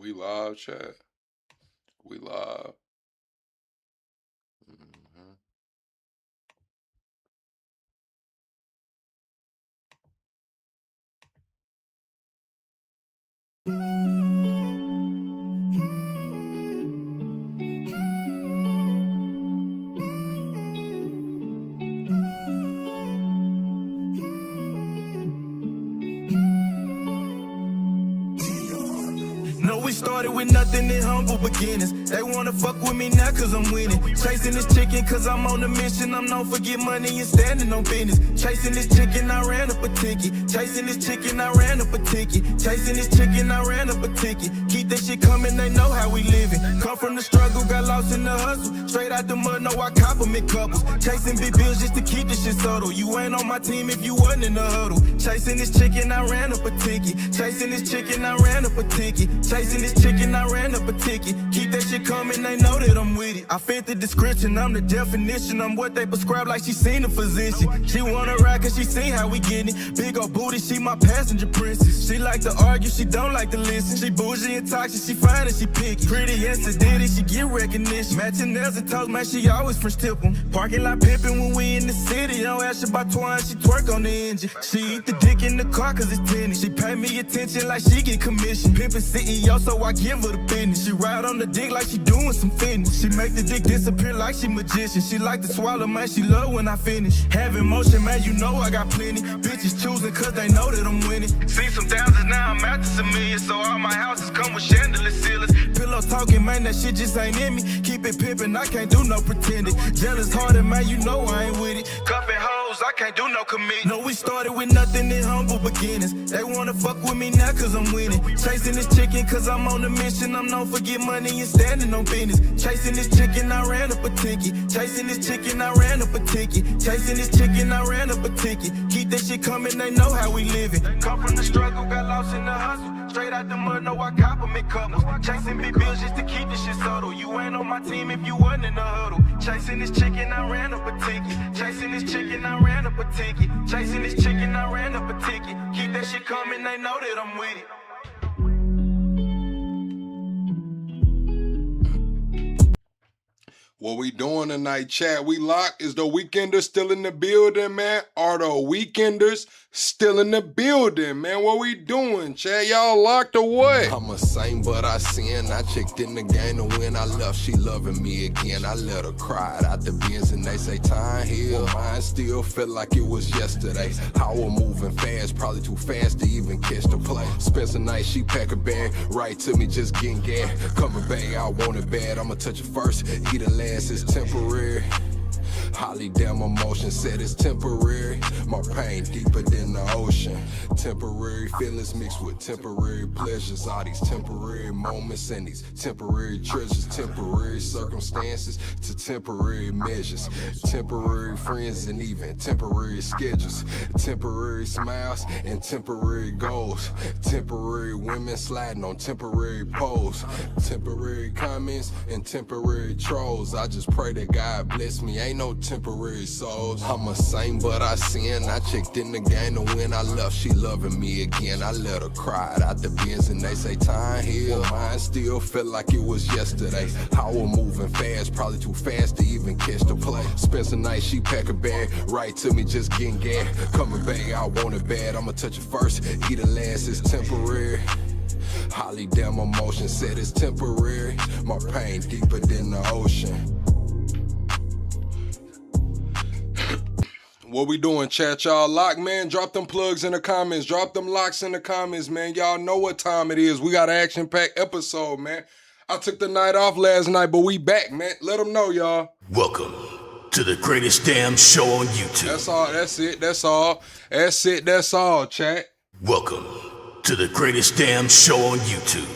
We live, chat. We live. Mhm. No, we started with nothing in humble beginnings. They wanna fuck with me now cause I'm winning. Chasing this chicken cause I'm on a mission. I'm known for get money and standing on business. Chasing this chicken, I ran up a ticket. Chasing this chicken, I ran up a ticket. Chasing this chicken, I ran up a ticket. Keep that shit coming, they know how we living. Come from the struggle, got lost in the hustle. Straight out the mud, no, I compliment couples. Chasing big bills just to keep this shit subtle. You ain't on my team if you wasn't in the huddle. Chasing this chicken, I ran up a ticket. Chasing this chicken, I ran up a ticket. Chasing this chicken, I ran up a ticket. Keep that shit coming, they know that I'm with it. I fit the description, I'm the definition. I'm what they prescribe like she seen a physician. She wanna ride cause she seen how we getting it. Big old booty, she my passenger princess. She like to argue, she don't like to listen. She bougie and toxic, she fine and she picky. Pretty and sedated, she get recognition. Matching nails and toes, man, she always French tip 'em. Parking lot pimping when we in the city. Don't ask her about twine, she twerk on the engine. She eat the dick in the car cause it's tennis. She pay me attention like she get commission. Pimpin' CEO, so I give her the business. She ride on the dick like she doing some fitness. She make the dick disappear like she magician. She like to swallow, man, she love when I finish. Having motion, man, you know I got plenty. Bitches choosing cause they know that I'm winning. See some thousands, now I'm out to some millions. So all my houses come with chandelier ceilings. Pillow talking, man, that shit just ain't in me. Keep it pimpin', I can't do no pretending. Jealous hearted, man, you know I ain't with it. Cuffin' hoes, I can't do no commit. No, we started with nothing in humble beginnings. They wanna fuck with me now cause I'm winning. Chasing this chicken cause I'm on a mission. I'm known for get money and standing on business. Chasing this chicken, I ran up a ticket. Chasing this chicken, I ran up a ticket. Chasing this chicken, I ran up a ticket. Keep that shit coming, they know how we living. Come from the struggle, got lost in the hustle. Straight out the mud, no, I compliment couples. Chasing big bills just to keep this shit subtle. You ain't on my team if you wasn't in the huddle. Chasing this chicken, I ran up a ticket. Chasing this chicken, I ran up a ticket. Chasing this chicken, I ran up a ticket. Keep that shit coming, they know that I'm with it. What we doing tonight, chat? We locked. Is the Weekenders still in the building, man? Are the Weekenders still in the building, man? What we doing, chat? Y'all locked or what? I'm a saint, but I sin. I checked in the game to win. I left, she loving me again. I let her cry out the bins and they say time heal. Mine still felt like it was yesterday. How we're moving fast, probably too fast to even catch the play. Spend some night, she pack a bag, right to me, just getting gas. Coming back, I want it bad. I'ma touch it first, eat it last, it's temporary. Holly damn emotion said it's temporary. My pain deeper than the ocean. Temporary feelings mixed with temporary pleasures. All these temporary moments and these temporary treasures. Temporary circumstances to temporary measures. Temporary friends and even temporary schedules. Temporary smiles and temporary goals. Temporary women sliding on temporary poles. Temporary comments and temporary trolls. I just pray that God bless me. Ain't no temporary souls. I'm a saint, but I sin. I checked in the game to win. I left, she loving me again. I let her cry out the bins and they say time heal. Mine still felt like it was yesterday. How we're moving fast, probably too fast to even catch the play. Spend some night, she pack a bag, right to me, just getting gas. Coming back, I want it bad. I'ma touch it first, eat it last, it's temporary. Holly damn emotion said it's temporary. My pain deeper than the ocean. What we doing, chat? Y'all lock, man? Drop them plugs in the comments. Drop them locks in the comments, man. Y'all know what time it is. We got an action-packed episode, man. I took the night off last night, but we back, man. Let them know, y'all. Welcome to the greatest damn show on YouTube. That's all. That's it. That's all. That's it. That's all, chat. Welcome to the greatest damn show on YouTube.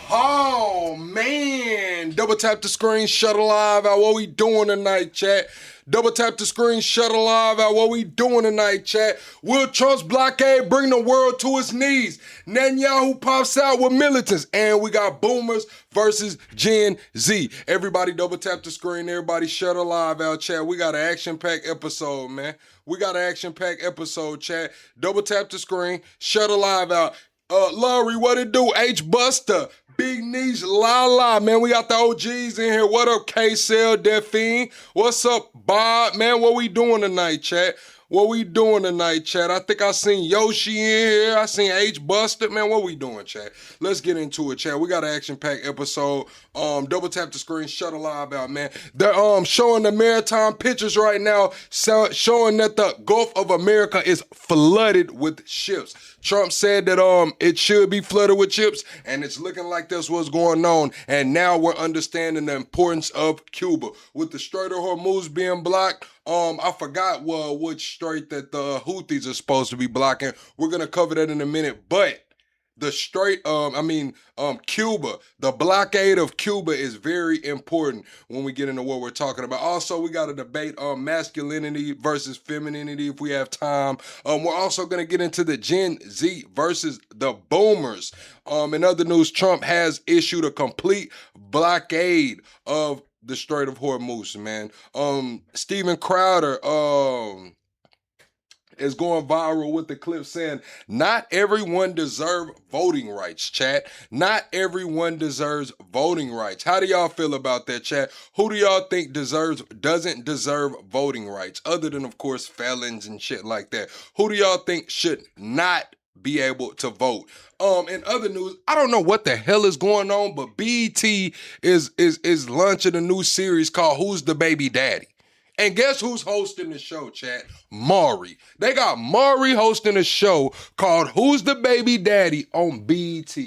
Oh, man. Double tap the screen, shut live out. What we doing tonight, chat? Double tap the screen, shut live out. What we doing tonight, chat? Will Trump's blockade bring the world to its knees? Netanyahu pops out with militants. And we got boomers versus Gen Z. Everybody double tap the screen. Everybody shut live out, chat. We got an action-packed episode, man. We got an action-packed episode, chat. Double tap the screen, shut live out. Laurie, what it do? H Buster, Big Niche, La, man. We got the OGs in here. What up, K-Cell, Delphine? What's up, Bob, man? What we doing tonight, chat? What we doing tonight, chat? I think I seen Yoshi in here. I seen H Buster. Man, what we doing, chat? Let's get into it, chat. We got an action-packed episode. Double tap the screen, shut a live out, man. They're showing the maritime pictures right now, showing that the Gulf of America is flooded with ships. Trump said that it should be flooded with ships, and it's looking like that's what's going on. And now we're understanding the importance of Cuba. With the Strait of Hormuz being blocked, I forgot which strait that the Houthis are supposed to be blocking. We're gonna cover that in a minute, but the strait, Cuba, the blockade of Cuba is very important when we get into what we're talking about. Also, we got to debate masculinity versus femininity if we have time. We're also going to get into the Gen Z versus the boomers. In other news, Trump has issued a complete blockade of the Strait of Hormuz, man. Steven Crowder, is going viral with the clip saying, not everyone deserves voting rights, chat. Not everyone deserves voting rights. How do y'all feel about that, chat? Who do y'all think doesn't deserve voting rights? Other than, of course, felons and shit like that. Who do y'all think should not be able to vote? In other news, I don't know what the hell is going on, but BET is launching a new series called Who's the Baby Daddy? And guess who's hosting the show, chat? Maury. They got Maury hosting a show called Who's the Baby Daddy on BET.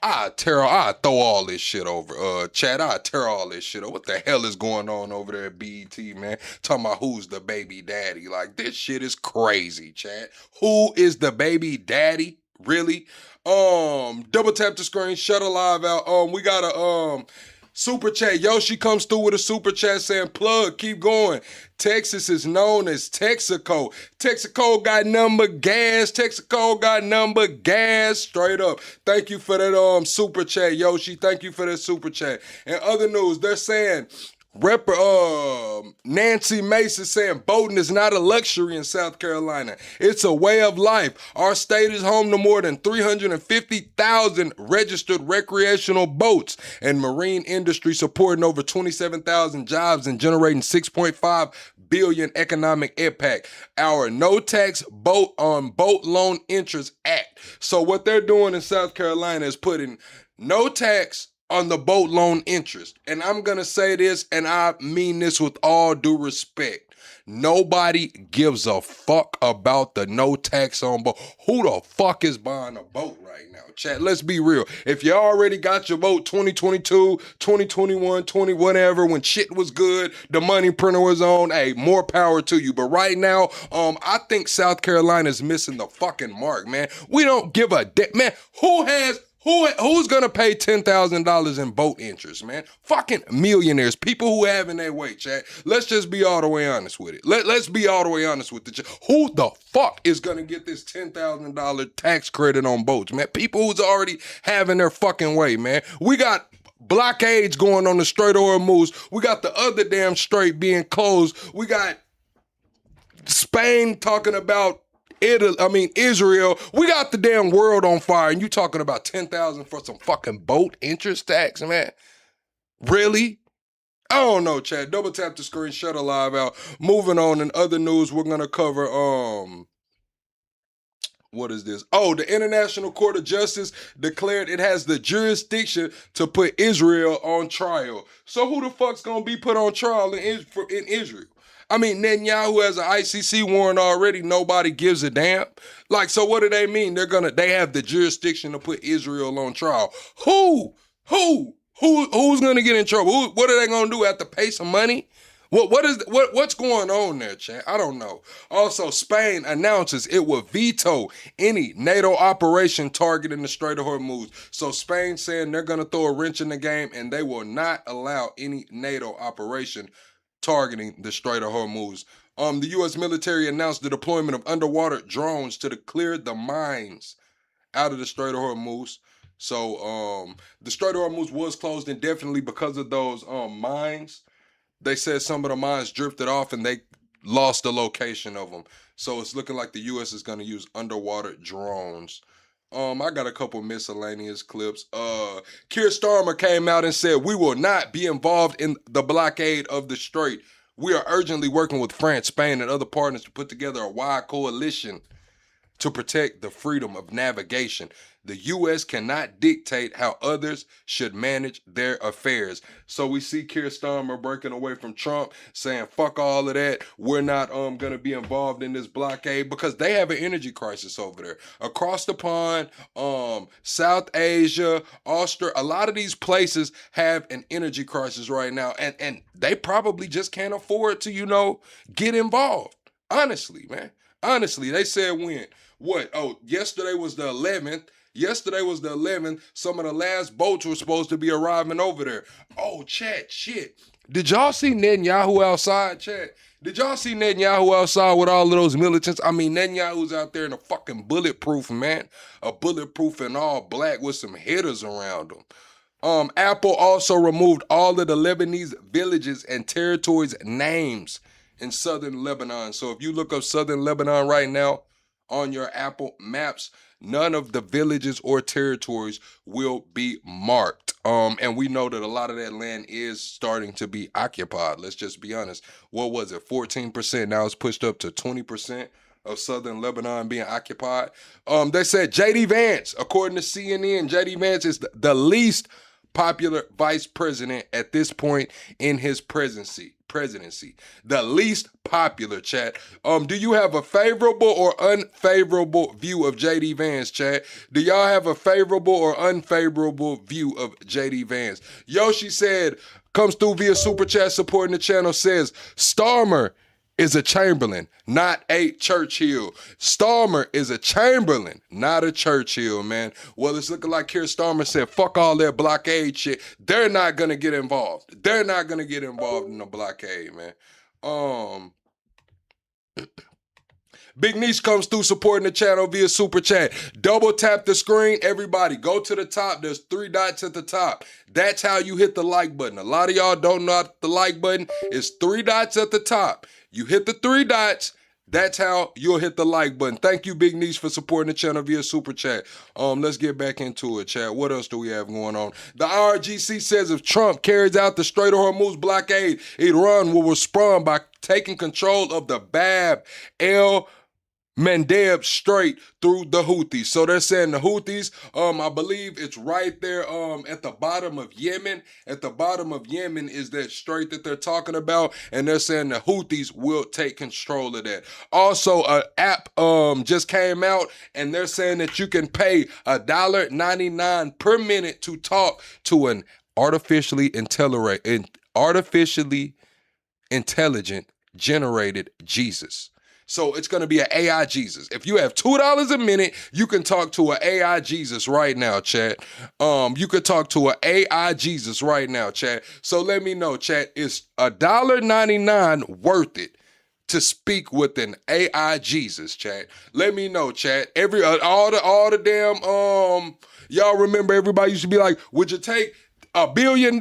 I throw all this shit over, chat. I tear all this shit over. What the hell is going on over there at BET, man? Talking about who's the baby daddy. Like, this shit is crazy, chat. Who is the baby daddy? Really? Double tap the screen, shut a live out. We got a super chat. Yoshi comes through with a super chat saying, plug, keep going. Texas is known as Texaco. Texaco got number gas. Texaco got number gas. Straight up. Thank you for that super chat, Yoshi. Thank you for that super chat. In other news, they're saying Nancy Mason saying boating is not a luxury in South Carolina. It's a way of life. Our state is home to more than 350,000 registered recreational boats and marine industry supporting over 27,000 jobs and generating 6.5 billion economic impact. Our no tax boat loan interest act. So what they're doing in South Carolina is putting no tax on the boat loan interest. And I'm going to say this, and I mean this with all due respect. Nobody gives a fuck about the no tax on boat. Who the fuck is buying a boat right now? Chat, let's be real. If you already got your boat 2022, 2021, 20 whatever, when shit was good, the money printer was on, hey, more power to you. But right now, I think South Carolina's missing the fucking mark, man. We don't give a damn. Man, who's gonna pay $10,000 in boat interest, man? Fucking millionaires, people who have in their way, chat. Let's just be all the way honest with it. Let's be all the way honest with it. Who the fuck is gonna get this $10,000 tax credit on boats, man? People who's already having their fucking way, man. We got blockades going on the Strait of Hormuz. We got the other damn strait being closed. We got Spain talking about Israel. We got the damn world on fire, and you talking about $10,000 for some fucking boat interest tax, man? Really? I don't know, Chad. Double tap the screen, shut a live out. Moving on, in other news, we're gonna cover what is this? Oh, the International Court of Justice declared it has the jurisdiction to put Israel on trial. So who the fuck's gonna be put on trial in Israel? I mean, Netanyahu has an ICC warrant already. Nobody gives a damn. Like, so what do they mean? They have the jurisdiction to put Israel on trial. Who's gonna get in trouble? What are they gonna do? Have to pay some money? What's going on there, chat? I don't know. Also, Spain announces it will veto any NATO operation targeting the Strait of Hormuz. So Spain saying they're gonna throw a wrench in the game and they will not allow any NATO operation targeting the Strait of Hormuz. The U.S. military announced the deployment of underwater drones to clear the mines out of the Strait of Hormuz. So the Strait of Hormuz was closed indefinitely because of those mines. They said some of the mines drifted off and they lost the location of them. So it's looking like the U.S. is going to use underwater drones I got a couple miscellaneous clips. Keir Starmer came out and said, "We will not be involved in the blockade of the Strait. We are urgently working with France, Spain, and other partners to put together a wide coalition to protect the freedom of navigation. The U.S. cannot dictate how others should manage their affairs." So we see Keir Starmer breaking away from Trump, saying, fuck all of that. We're not going to be involved in this blockade because they have an energy crisis over there. Across the pond, South Asia, Australia, a lot of these places have an energy crisis right now, and they probably just can't afford to, get involved. Honestly, man. Honestly, they said when? What? Oh, yesterday was the 11th. Yesterday was the 11th. Some of the last boats were supposed to be arriving over there. Oh, chat, shit. Did y'all see Netanyahu outside, chat? Did y'all see Netanyahu outside with all of those militants? I mean, Netanyahu's out there in a fucking bulletproof, man. A bulletproof and all black with some hitters around him. Apple also removed all of the Lebanese villages and territories' names in southern Lebanon. So if you look up southern Lebanon right now on your Apple Maps, none of the villages or territories will be marked. And we know that a lot of that land is starting to be occupied. Let's just be honest. What was it? 14%. Now it's pushed up to 20% of southern Lebanon being occupied. They said J.D. Vance, according to CNN, J.D. Vance is the least popular vice president at this point in his presidency. The least popular, chat. Do you have a favorable or unfavorable view of J.D. Vance, chat? Do y'all have a favorable or unfavorable view of J.D. Vance? Yoshi said, comes through via Super Chat supporting the channel, says, Starmer is a Chamberlain, not a Churchill. Starmer is a Chamberlain, not a Churchill, man. Well, it's looking like Keir Starmer said, fuck all that blockade shit. They're not going to get involved. They're not going to get involved in the blockade, man. Big Niche comes through supporting the channel via Super Chat. Double tap the screen. Everybody, go to the top. There's 3 dots at the top. That's how you hit the like button. A lot of y'all don't know the like button. It's 3 dots at the top. You hit the 3 dots. That's how you'll hit the like button. Thank you, Big Niche, for supporting the channel via Super Chat. Let's get back into it, chat. What else do we have going on? The IRGC says if Trump carries out the Strait of Hormuz blockade, Iran will respond by taking control of the Bab el Mandeb Strait through the Houthis. So they're saying the Houthis, I believe it's right there at the bottom of Yemen. At the bottom of Yemen is that strait that they're talking about, and they're saying the Houthis will take control of that. Also, an app just came out, and they're saying that you can pay $1.99 per minute to talk to an artificially intelligent generated Jesus. So it's going to be an AI Jesus. If you have $2 a minute, you can talk to an AI Jesus right now, chat. You could talk to an AI Jesus right now, chat. So let me know, chat. Is $1.99 worth it to speak with an AI Jesus, chat? Let me know, chat. All the damn y'all remember everybody used to be like, would you take $1 billion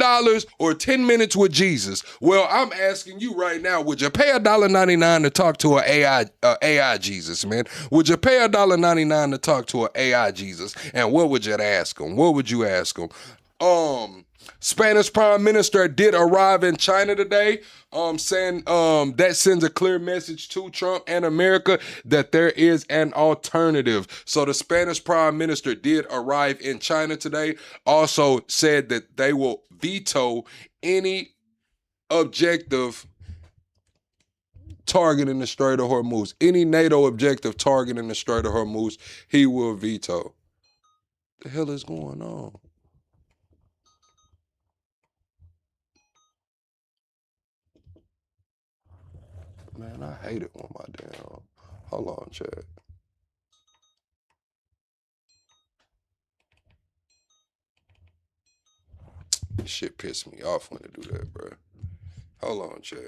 or 10 minutes with Jesus? Well, I'm asking you right now, would you pay $1.99 to talk to an AI Jesus, man? Would you pay $1.99 to talk to an AI Jesus? And what would you ask him? What would you ask him? Spanish Prime Minister did arrive in China today, saying that sends a clear message to Trump and America that there is an alternative. So the Spanish Prime Minister did arrive in China today, also said that they will veto any objective targeting the Strait of Hormuz. Any NATO objective targeting the Strait of Hormuz, he will veto. The hell is going on? Man, I hate it when my damn... Hold on, chat. This shit pissed me off when they do that, bro. Hold on, chat.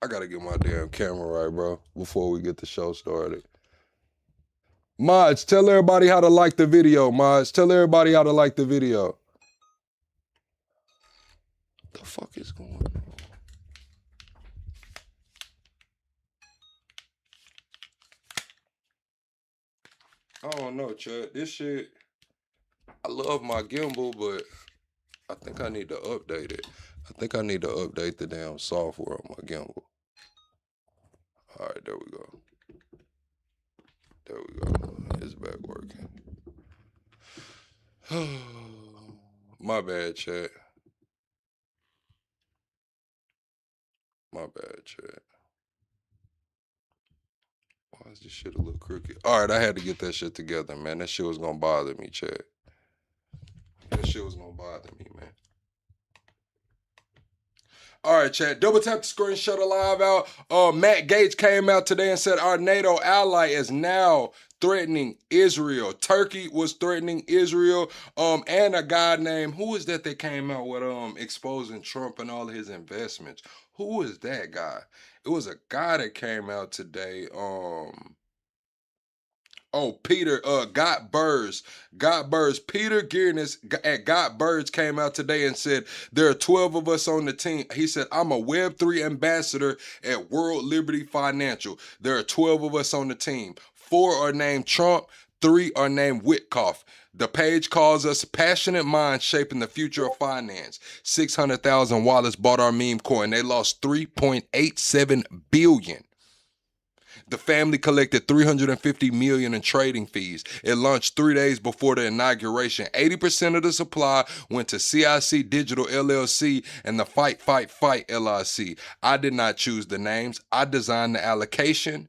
I gotta get my damn camera right, bro, before we get the show started. Mods, tell everybody how to like the video, mods. Tell everybody how to like the video. What the fuck is going on? I don't know, Chad. This shit, I love my gimbal, but I think I need to update it. I think I need to update the damn software on my gimbal. All right, there we go. There we go. It's back working. My bad, Chad. My bad, Chad. Why is this shit a little crooked? All right, I had to get that shit together, man. That shit was gonna bother me, Chad. That shit was gonna bother me, man. All right, chat. Double tap the screen, shut a live out. Matt Gaetz came out today and said our NATO ally is now threatening Israel. Turkey was threatening Israel. And a guy named, who is that came out with exposing Trump and all of his investments? Who is that guy? It was a guy that came out today. Oh, Peter, Got Birds. Peter Gearness at Got Birds came out today and said, there are 12 of us on the team. He said, I'm a Web3 ambassador at World Liberty Financial. There are 12 of us on the team. 4 are named Trump, 3 are named Witkoff. The page calls us passionate minds shaping the future of finance. 600,000 wallets bought our meme coin. They lost 3.87 billion. The family collected $350 million in trading fees. It launched 3 days before the inauguration. 80% of the supply went to CIC Digital LLC and the Fight LLC. I did not choose the names. I designed the allocation,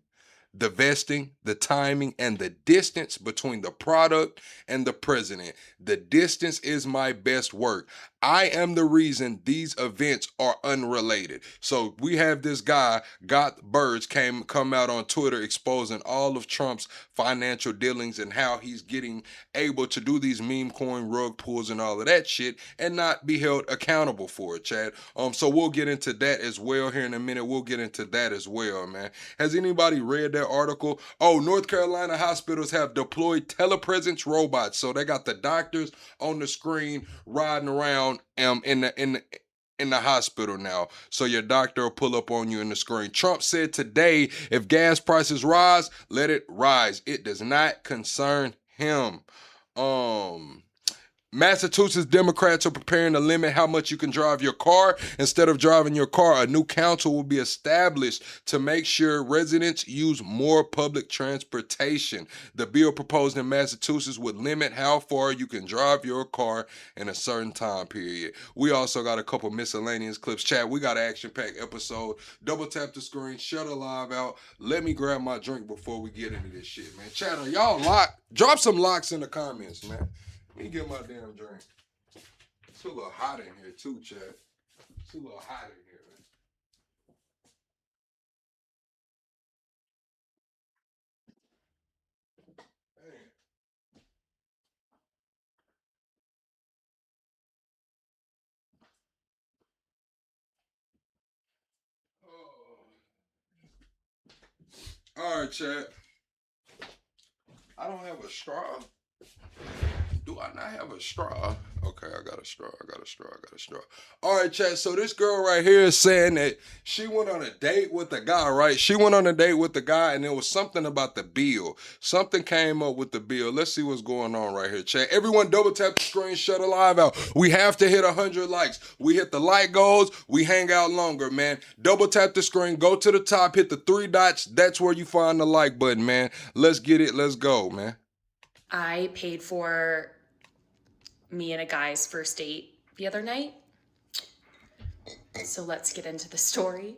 the vesting, the timing, and the distance between the product and the president. The distance is my best work. I am the reason these events are unrelated. So we have this guy, Got Birds, come out on Twitter exposing all of Trump's financial dealings and how he's getting able to do these meme coin rug pulls and all of that shit and not be held accountable for it, Chad. So we'll get into that as well here in a minute. We'll get into that as well, man. Has anybody read that article? Oh, North Carolina hospitals have deployed telepresence robots. So they got the doctors on the screen riding around in the hospital now. So your doctor will pull up on you in the screen. Trump said today, if gas prices rise, let it rise. It does not concern him. Massachusetts Democrats are preparing to limit how much you can drive your car. Instead of driving your car, a new council will be established to make sure residents use more public transportation. The bill proposed in Massachusetts would limit how far you can drive your car in a certain time period. We also got a couple miscellaneous clips. Chat, we got an action-packed episode. Double tap the screen, shut a live out. Let me grab my drink before we get into this shit, man. Chat, are y'all locked? Drop some locks in the comments, man. Let me get my damn drink. It's a little hot in here too, Chad. It's a little hot in here, man. Dang. Oh. All right, Chad. I don't have a straw. Do I not have a straw? Okay, I got a straw. All right, chat. So this girl right here is saying that she went on a date with a guy, right? She went on a date with the guy, and there was something about the bill. Something came up with the bill. Let's see what's going on right here, chat. Everyone double tap the screen, shut a live out. We have to hit 100 likes. We hit the like goals, we hang out longer, man. Double tap the screen, go to the top, hit the 3 dots. That's where you find the like button, man. Let's get it. Let's go, man. I paid for me and a guy's first date the other night. So let's get into the story.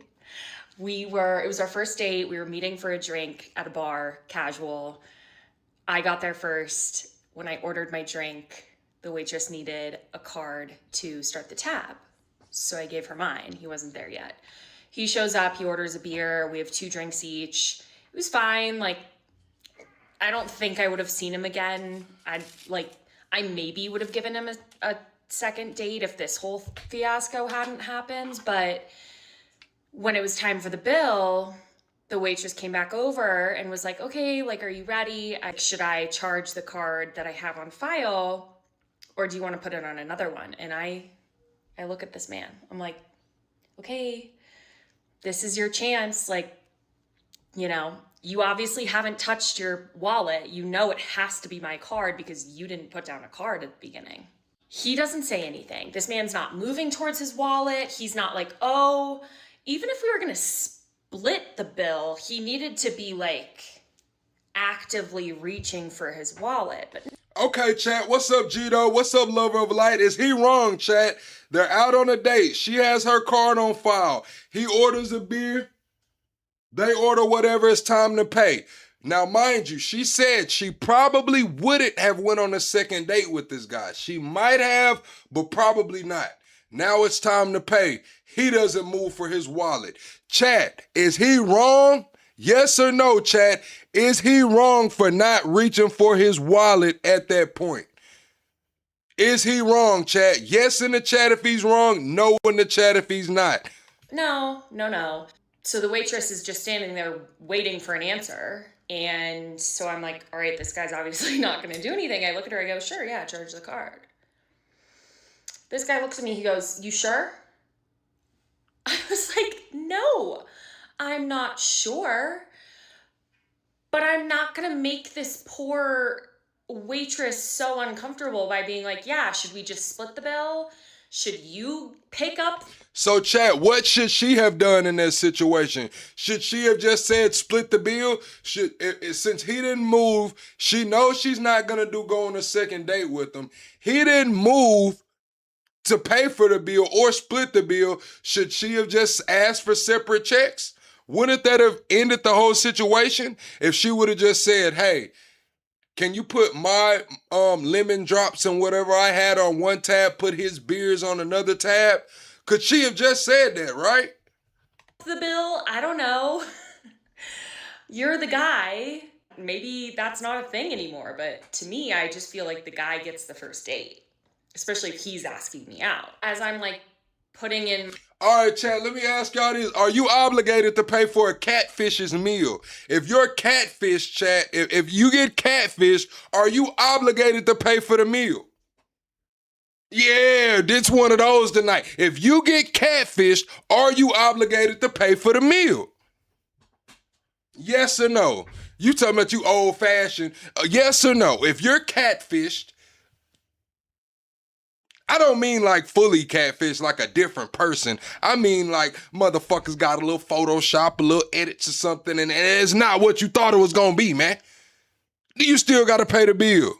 It was our first date. We were meeting for a drink at a bar, casual. I got there first. When I ordered my drink, the waitress needed a card to start the tab. So I gave her mine. He wasn't there yet. He shows up, he orders a beer. We have 2 drinks each. It was fine. I don't think I would have seen him again. I maybe would have given him a second date if this whole fiasco hadn't happened. But when it was time for the bill, the waitress came back over and was like, okay, are you ready? Should I charge the card that I have on file, or do you want to put it on another one? And I look at this man. I'm like, okay, this is your chance. You obviously haven't touched your wallet. You know it has to be my card because you didn't put down a card at the beginning. He doesn't say anything. This man's not moving towards his wallet. He's not like, oh, even if we were gonna split the bill, he needed to be like actively reaching for his wallet. But Okay, chat. What's up, Gito? What's up, lover of light? Is he wrong, chat? They're out on a date. She has her card on file. He orders a beer. They order whatever it's time to pay. Now, mind you, she said she probably wouldn't have went on a second date with this guy. She might have, but probably not. Now it's time to pay. He doesn't move for his wallet. Chat, is he wrong? Yes or no, chat? Is he wrong for not reaching for his wallet at that point? Is he wrong, chat? Yes in the chat if he's wrong, no in the chat if he's not. no. So the waitress is just standing there waiting for an answer. And so I'm like, all right, this guy's obviously not going to do anything. I look at her, I go, sure, yeah, charge the card. This guy looks at me, he goes, you sure? I was like, no, I'm not sure. But I'm not going to make this poor waitress so uncomfortable by being like, yeah, should we just split the bill? Should you pick up? So, chat, what should she have done in that situation? Should she have just said split the bill? Since he didn't move, she knows she's not going to go on a second date with him. He didn't move to pay for the bill or split the bill. Should she have just asked for separate checks? Wouldn't that have ended the whole situation if she would have just said, hey, can you put my lemon drops and whatever I had on one tab, put his beers on another tab? Could she have just said that, right? The bill? I don't know. You're the guy. Maybe that's not a thing anymore, but to me, I just feel like the guy gets the first date, especially if he's asking me out. As I'm like putting in... All right, chat, let me ask y'all this. Are you obligated to pay for a catfish's meal? If you're catfish, chat, if you get catfish, are you obligated to pay for the meal? Yeah, this one of those tonight. If you get catfished, are you obligated to pay for the meal? Yes or no? You talking about you old-fashioned. Yes or no? If you're catfished, I don't mean like fully catfish, like a different person. I mean like motherfuckers got a little Photoshop, a little edits or something, and it's not what you thought it was gonna be, man. You still gotta pay the bill.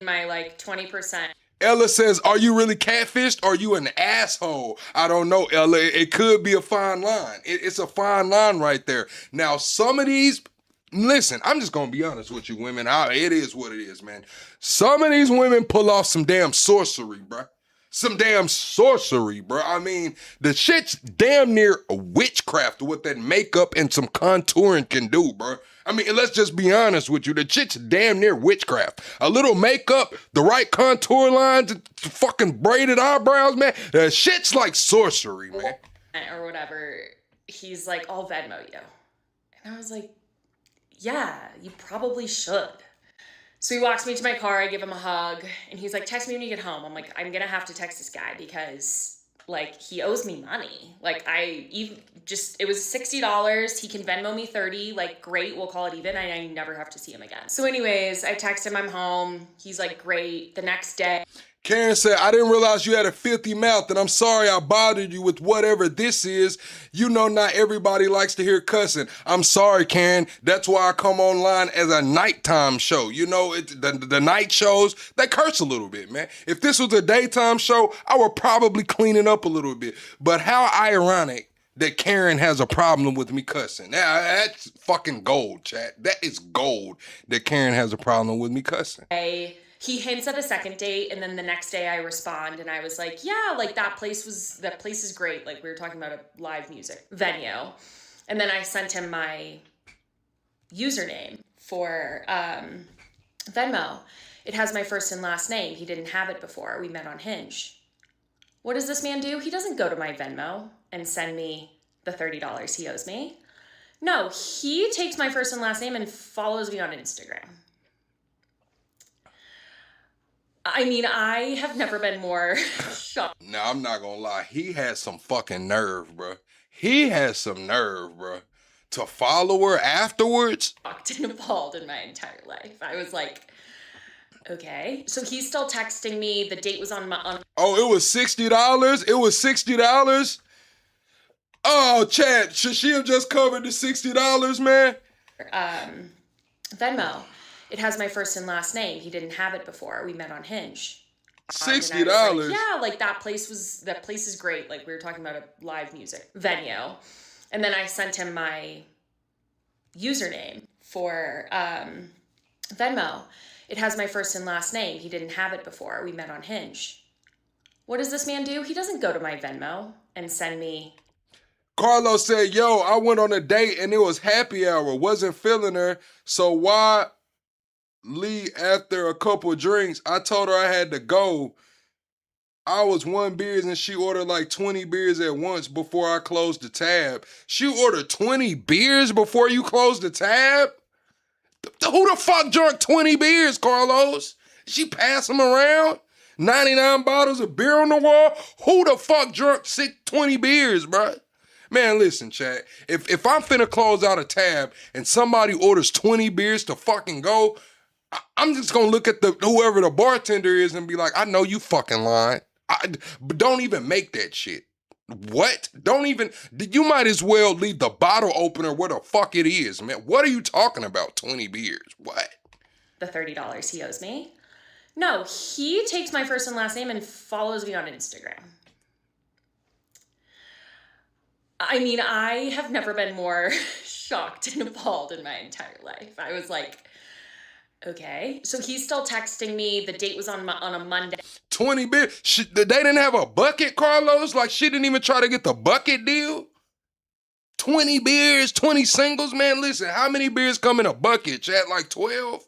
My like 20%. Ella says, are you really catfished or are you an asshole? I don't know, Ella. It could be a fine line. It's a fine line right there. Now, some of these, listen, I'm just going to be honest with you, women. It is what it is, man. Some of these women pull off some damn sorcery, bruh. Some damn sorcery, bro. I mean, the shit's damn near a witchcraft what that makeup and some contouring can do, bro. I mean, let's just be honest with you. The shit's damn near witchcraft. A little makeup, the right contour lines, fucking braided eyebrows, man. The shit's like sorcery, man. Or whatever. He's like, I'll Venmo you. And I was like, yeah, you probably should. So he walks me to my car, I give him a hug, and he's like, text me when you get home. I'm like, I'm gonna have to text this guy because, like, he owes me money. Like, it was $60, he can Venmo me 30, like, great, we'll call it even, and I never have to see him again. So anyways, I text him I'm home, he's like, great. The next day, Karen said, I didn't realize you had a filthy mouth, and I'm sorry I bothered you with whatever this is. You know not everybody likes to hear cussing. I'm sorry, Karen. That's why I come online as a nighttime show. You know, the night shows, they curse a little bit, man. If this was a daytime show, I would probably clean it up a little bit. But how ironic that Karen has a problem with me cussing. That's fucking gold, chat. That is gold that Karen has a problem with me cussing. he hints at a second date, and then the next day I respond, and I was like, yeah, like that place is great. Like we were talking about a live music venue. And then I sent him my username for Venmo. It has my first and last name. He didn't have it before. We met on Hinge. What does this man do? He doesn't go to my Venmo and send me the $30 he owes me. No, he takes my first and last name and follows me on Instagram. I mean, I have never been more shocked. No, I'm not gonna lie. He has some fucking nerve, bro. He has some nerve, bro. to follow her afterwards? Shocked and appalled in my entire life. I was like, okay. So he's still texting me. The date was on Oh, it was $60? It was $60? Oh, Chad, should she have just covered the $60, man? Venmo. It has my first and last name. He didn't have it before. We met on Hinge. $60? Like, yeah, like that place is great. Like we were talking about a live music venue. And then I sent him my username for Venmo. It has my first and last name. He didn't have it before. We met on Hinge. What does this man do? He doesn't go to my Venmo and send me. Carlos said, yo, I went on a date and it was happy hour. Wasn't feeling her. So why leave after a couple drinks? I told her I had to go. I was 1 beers and she ordered like 20 beers at once before I closed the tab. She ordered 20 beers before you closed the tab? Who the fuck drunk 20 beers, Carlos? She pass them around? 99 bottles of beer on the wall? Who the fuck drunk 20 beers, bro? Man, listen, chat. If I'm finna close out a tab and somebody orders 20 beers to fucking go, I'm just gonna look at whoever the bartender is and be like, I know you fucking lying. But don't even make that shit. What? You might as well leave the bottle opener where the fuck it is, man. What are you talking about, 20 beers? What? The $30 he owes me? No, he takes my first and last name and follows me on Instagram. I mean, I have never been more shocked and appalled in my entire life. I was like, okay. So he's still texting me. The date was on a Monday. 20 beers? They didn't have a bucket, Carlos? Like, she didn't even try to get the bucket deal? 20 beers, 20 singles? Man, listen, how many beers come in a bucket, chat? Like 12?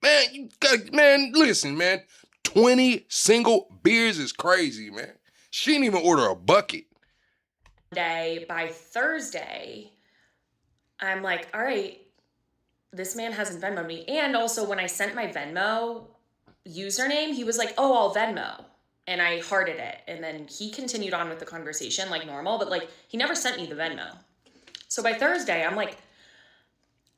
Man, listen, man. 20 single beers is crazy, man. She didn't even order a bucket. By Thursday, I'm like, all right, this man hasn't Venmoed me. And also when I sent my Venmo username, he was like, oh, I'll Venmo. And I hearted it. And then he continued on with the conversation like normal, but like he never sent me the Venmo. So by Thursday, I'm like,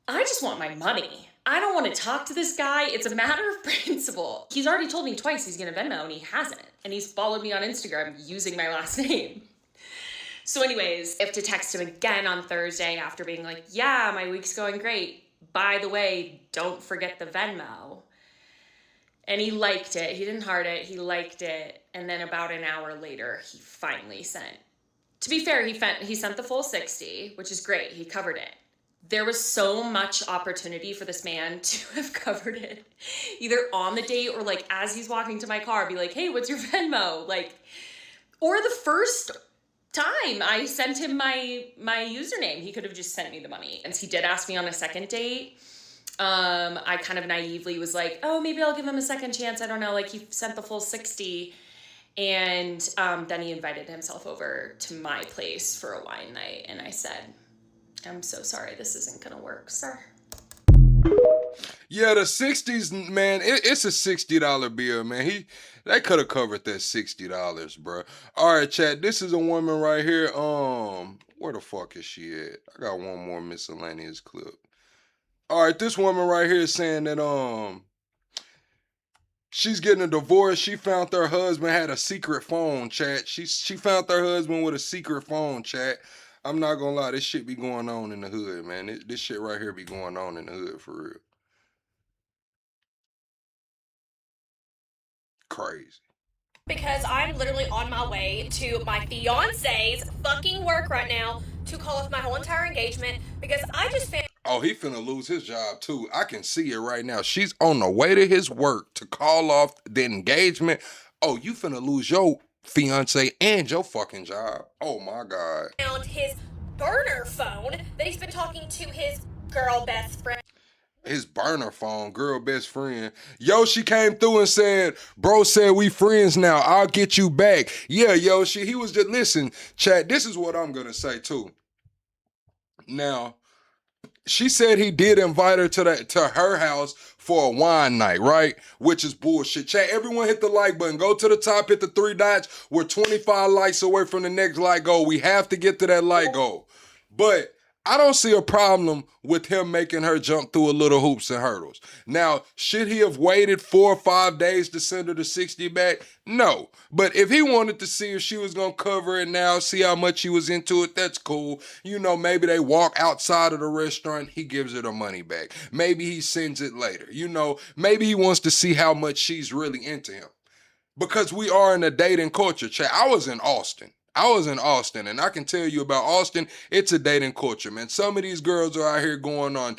I just want my money. I don't want to talk to this guy. It's a matter of principle. He's already told me twice he's going to Venmo and he hasn't. And he's followed me on Instagram using my last name. So anyways, I have to text him again on Thursday after being like, yeah, my week's going great. By the way, don't forget the Venmo. And he liked it. He didn't heart it. He liked it. And then about an hour later, he finally sent. To be fair, he sent the full 60, which is great. He covered it. There was so much opportunity for this man to have covered it, either on the date or like as he's walking to my car, be like, hey, what's your Venmo? Like, or the first time I sent him my username, he could have just sent me the money. And he did ask me on a second date. I kind of naively was like, oh, maybe I'll give him a second chance. I don't know. Like he sent the full 60. And then he invited himself over to my place for a wine night. And I said, I'm so sorry, this isn't gonna work, sir. Yeah, the 60s, man, it's a $60 bill, man. They could have covered that $60, bro. All right, chat, this is a woman right here. Where the fuck is she at? I got one more miscellaneous clip. All right, this woman right here is saying that she's getting a divorce. She found her husband had a secret phone, chat. She found her husband with a secret phone, chat. I'm not gonna lie, this shit be going on in the hood, man. This shit right here be going on in the hood for real. Crazy. Because I'm literally on my way to my fiance's fucking work right now to call off my whole entire engagement because I just found. Oh, he finna lose his job too. I can see it right now. She's on the way to his work to call off the engagement. Oh, you finna lose your fiance and your fucking job. Oh my God. Found his burner phone that he's been talking to his girl best friend. His burner phone, girl best friend. Yo, she came through and said, bro said we friends now. I'll get you back. Yeah, yo, he was just, listen, chat, this is what I'm gonna say too. Now, she said he did invite her to her house for a wine night, right? Which is bullshit. Chat, everyone hit the like button. Go to the top, hit the 3 dots. We're 25 likes away from the next like goal. We have to get to that like goal. But I don't see a problem with him making her jump through a little hoops and hurdles. Now, should he have waited 4 or 5 days to send her the 60 back? No. But if he wanted to see if she was going to cover it now, see how much she was into it, that's cool. You know, maybe they walk outside of the restaurant, he gives her the money back. Maybe he sends it later. You know, maybe he wants to see how much she's really into him. Because we are in a dating culture, chat. I was in Austin, and I can tell you about Austin, it's a dating culture, man. Some of these girls are out here going on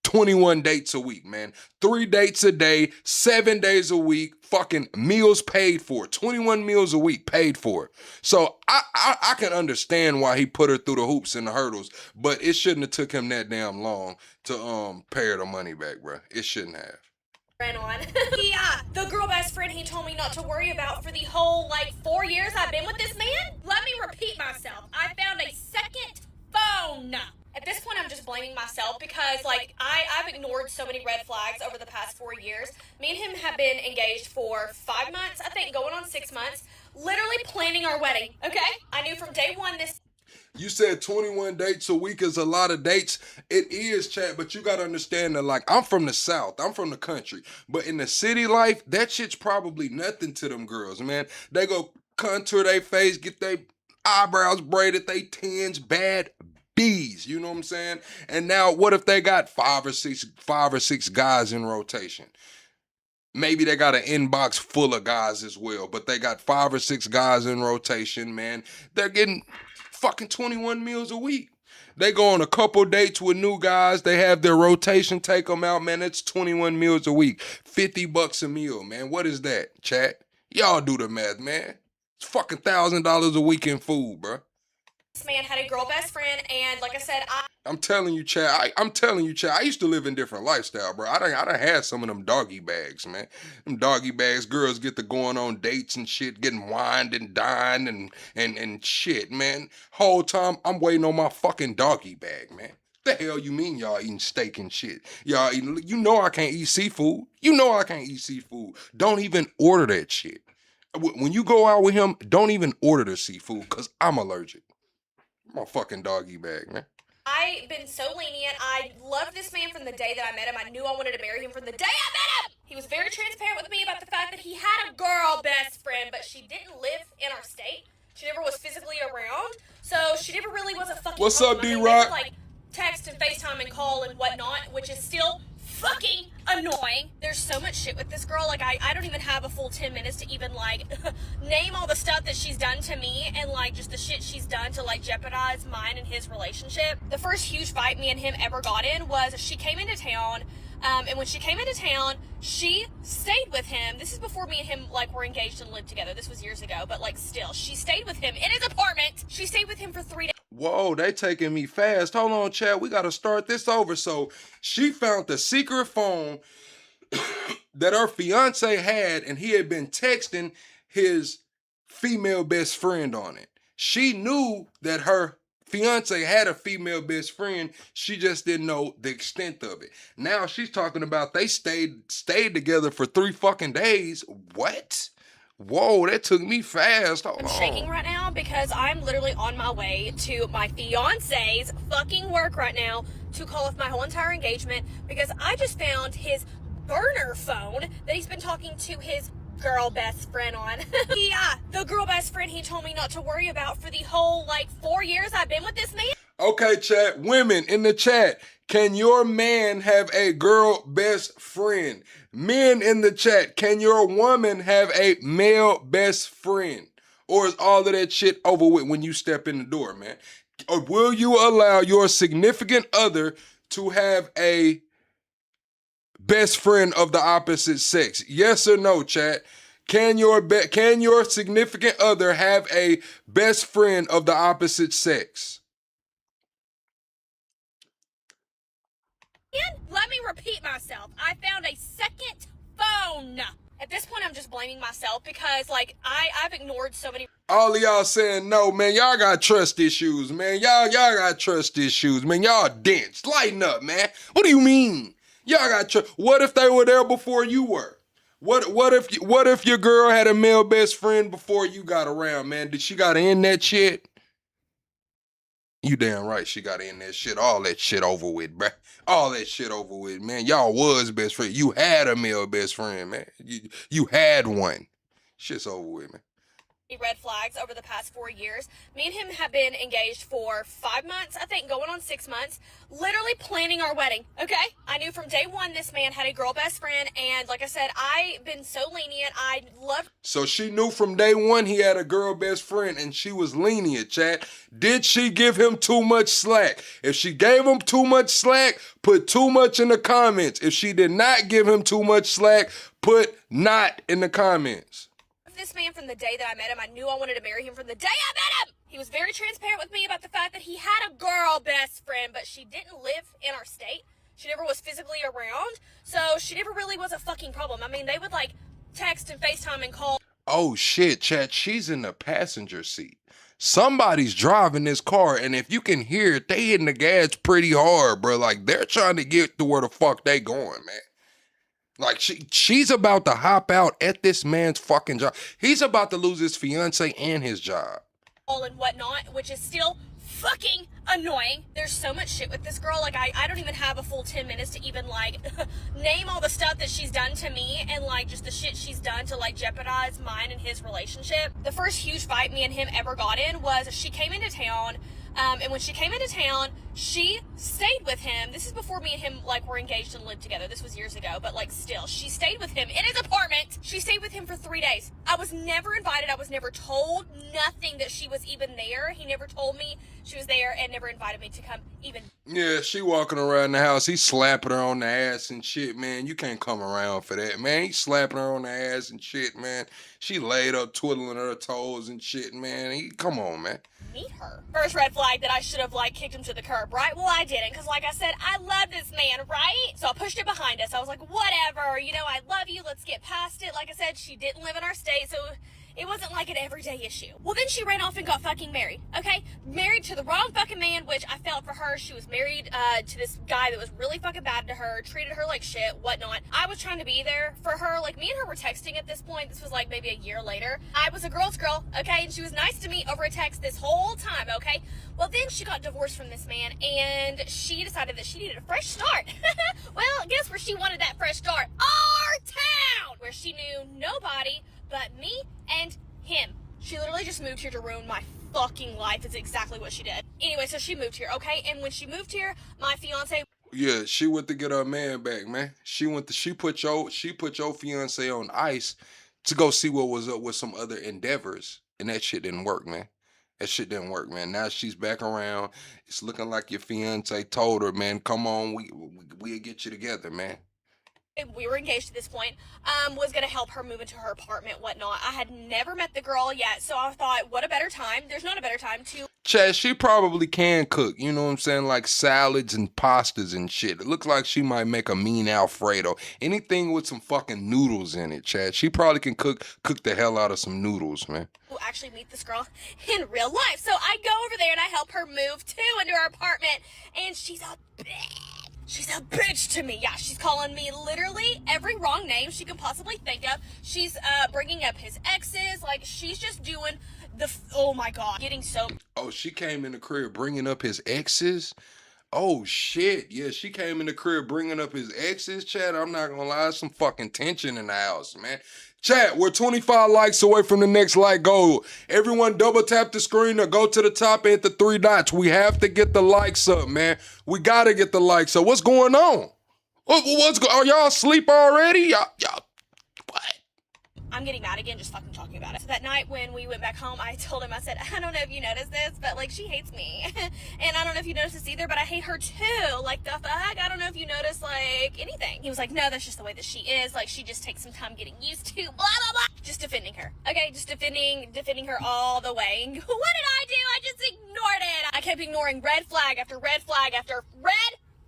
21 dates a week, man. 3 dates a day, 7 days a week, fucking meals paid for. 21 meals a week paid for. So I can understand why he put her through the hoops and the hurdles, but it shouldn't have took him that damn long to pay her the money back, bro. It shouldn't have. On. Yeah, the girl best friend he told me not to worry about for the whole, 4 years I've been with this man? Let me repeat myself. I found a second phone. At this point, I'm just blaming myself because, I've ignored so many red flags over the past 4 years. Me and him have been engaged for 5 months, I think, going on 6 months, literally planning our wedding, okay? I knew from day one this... You said 21 dates a week is a lot of dates. It is, chat, but you got to understand that, I'm from the South. I'm from the country. But in the city life, that shit's probably nothing to them girls, man. They go contour their face, get their eyebrows braided, they tins, bad bees, you know what I'm saying? And now, what if they got five or six guys in rotation? Maybe they got an inbox full of guys as well, but they got 5 or 6 guys in rotation, man. They're getting fucking 21 meals a week. They go on a couple dates with new guys. They have their rotation take them out, man. That's 21 meals a week. $50 a meal, man. What is that, chat? Y'all do the math, man. It's fucking $1,000 a week in food, bro. This man had a girl best friend, and like I said, I'm telling you, chat. I used to live in different lifestyle, bro. I done had some of them doggy bags, man. Them doggy bags, girls get to going on dates and shit, getting wined and dined and shit, man. Whole time I'm waiting on my fucking doggy bag, man. The hell you mean y'all eating steak and shit? Y'all eating, you know I can't eat seafood. Don't even order that shit. When you go out with him, don't even order the seafood, because I'm allergic. My fucking doggy bag, man. I've been so lenient. I loved this man from the day that I met him. I knew I wanted to marry him from the day I met him. He was very transparent with me about the fact that he had a girl best friend, but she didn't live in our state. She never was physically around, so she never really was a fucking... What's up, D-Rock? D-Rock? Like, text and FaceTime and call and whatnot, which is still fucking annoying. There's so much shit with this girl. I don't even have a full 10 minutes to even, name all the stuff that she's done to me and, just the shit she's done to, jeopardize mine and his relationship. The first huge fight me and him ever got in was she came into town, and when she came into town, she stayed with him. This is before me and him, were engaged and lived together. This was years ago, but, still. She stayed with him in his apartment. She stayed with him for 3 days. Whoa, they taking me fast. Hold on, Chad. We got to start this over. So she found the secret phone that her fiance had, and he had been texting his female best friend on it. She knew that her fiance had a female best friend. She just didn't know the extent of it. Now she's talking about they stayed together for 3 fucking days. What? Whoa, that took me fast. Hold on. I'm shaking right now because I'm literally on my way to my fiance's fucking work right now to call off my whole entire engagement because I just found his burner phone that he's been talking to his girl best friend on. Yeah, the girl best friend he told me not to worry about for the whole 4 years I've been with this man. Okay, chat. Women in the chat, can your man have a girl best friend? Men in the chat, can your woman have a male best friend? Or is all of that shit over with when you step in the door, man? Or will you allow your significant other to have a best friend of the opposite sex? Yes or no, chat? Can your significant other have a best friend of the opposite sex? Let me repeat myself. I found a second phone. At this point, I'm just blaming myself because, I've ignored so many... All of y'all saying no, man. Y'all got trust issues, man. Y'all got trust issues, man. Y'all dense. Lighten up, man. What do you mean? Y'all got trust. What if they were there before you were? What if your girl had a male best friend before you got around, man? Did she got to end that shit? You damn right she got in that shit. All that shit over with, bruh. All that shit over with, man. Y'all was best friend. You had a male best friend, man. You had one. Shit's over with, man. Red flags over the past 4 years. Me and him have been engaged for 5 months, I think, going on 6 months, literally planning our wedding, okay? I knew from day one this man had a girl best friend, and like I said, I've been so lenient. I love. So she knew from day one he had a girl best friend and she was lenient, chat. Did she give him too much slack? If she gave him too much slack, put too much in the comments. If she did not give him too much slack, put not in the comments. This man from the day that I met him. I knew I wanted to marry him from the day I met him. He was very transparent with me about the fact that he had a girl best friend, but she didn't live in our state. She never was physically around, so she never really was a fucking problem. I mean, they would like text and FaceTime and call. Oh shit, chat, she's in the passenger seat. Somebody's driving this car, and if you can hear it, they hitting the gas pretty hard, bro. Like, they're trying to get to where the fuck they going, man. Like, she's about to hop out at this man's fucking job. He's about to lose his fiance and his job. And whatnot, which is still fucking annoying. There's so much shit with this girl. Like, I don't even have a full 10 minutes to even, like, name all the stuff that she's done to me and, like, just the shit she's done to, like, jeopardize mine and his relationship. The first huge fight me and him ever got in was she came into town. And when she came into town, she stayed with him. This is before me and him, like, were engaged and lived together. This was years ago, but, like, still. She stayed with him in his apartment. She stayed with him for 3 days. I was never invited. I was never told nothing that she was even there. He never told me she was there and never invited me to come even. Yeah, she walking around the house. He's slapping her on the ass and shit, man. You can't come around for that, man. He's slapping her on the ass and shit, man. She laid up twiddling her toes and shit, man. Come on, man. Meet her. First red flag that I should have, like, kicked him to the curb, right? Well, I didn't, because like I said, I love this man, right? So I pushed it behind us. I was like, whatever, you know, I love you, let's get past it. Like I said, she didn't live in our state, so it wasn't like an everyday issue. Well, then she ran off and got fucking married, okay? Married to the wrong fucking man, which I felt for her. She was married to this guy that was really fucking bad to her, treated her like shit, whatnot. I was trying to be there for her. Like, me and her were texting at this point. This was like maybe a year later. I was a girl's girl, okay? And she was nice to me over a text this whole time, okay? Well, then she got divorced from this man, and she decided that she needed a fresh start. Well, guess where she wanted that fresh start? Our town! Where she knew nobody but me and him. She literally just moved here to ruin my fucking life is exactly what she did. Anyway, so she moved here, okay? And when she moved here, my fiance... Yeah, she went to get her man back, man. She put your fiance on ice to go see what was up with some other endeavors. And that shit didn't work, man. That shit didn't work, man. Now she's back around. It's looking like your fiance told her, man, come on, we'll get you together, man. We were engaged at this point, was going to help her move into her apartment, whatnot. I had never met the girl yet, so I thought, what a better time. There's not a better time to... Chad, she probably can cook, you know what I'm saying? Like salads and pastas and shit. It looks like she might make a mean Alfredo. Anything with some fucking noodles in it, Chad. She probably can cook the hell out of some noodles, man. Actually meet this girl in real life. So I go over there and I help her move too into her apartment, and she's a bitch. She's a bitch to me. Yeah, she's calling me literally every wrong name she can possibly think of. She's bringing up his exes. Like, she's just doing oh my God, getting so... Oh, she came in the crib bringing up his exes? Oh, shit. Yeah, she came in the crib bringing up his exes, Chad. I'm not gonna lie, some fucking tension in the house, man. Chat, we're 25 likes away from the next like goal. Everyone double tap the screen or go to the top and hit the 3 dots. We have to get the likes up, man. We gotta get the likes up. What's going on? Are y'all asleep already? Y'all, what? I'm getting mad again just fucking talking about it. So that night when we went back home, I told him, I said, I don't know if you noticed this, but, like, she hates me. And I don't know if you noticed this either, but I hate her too. Like, the fuck? I don't know if you noticed, like, anything. He was like, no, that's just the way that she is. Like, she just takes some time getting used to, blah, blah, blah. Just defending her. Okay, just defending her all the way. And what did I do? I just ignored it. I kept ignoring red flag after red flag after red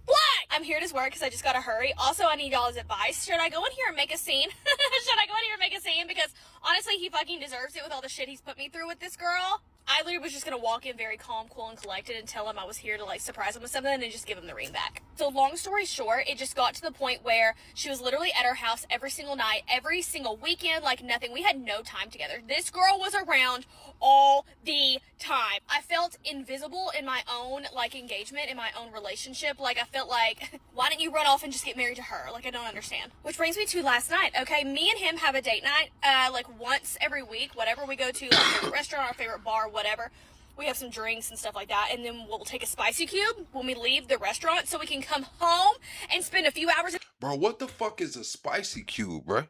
flag. I'm here to work because I just gotta hurry. Also, I need y'all's advice. Should I go in here and make a scene? Should I go in here and make a scene? Because honestly, he fucking deserves it with all the shit he's put me through with this girl. I literally was just gonna walk in very calm, cool, and collected and tell him I was here to like surprise him with something and just give him the ring back. So long story short, it just got to the point where she was literally at our house every single night, every single weekend, like nothing. We had no time together. This girl was around all the time. I felt invisible in my own like engagement, in my own relationship. Like I felt like, why didn't you run off and just get married to her? Like I don't understand. Which brings me to last night. Okay, me and him have a date night, like once every week, whatever. We go to like our favorite restaurant, our favorite bar, whatever. We have some drinks and stuff like that, and then we'll take a spicy cube when we leave the restaurant so we can come home and spend a few hours. Bro, what the fuck is a spicy cube, bro?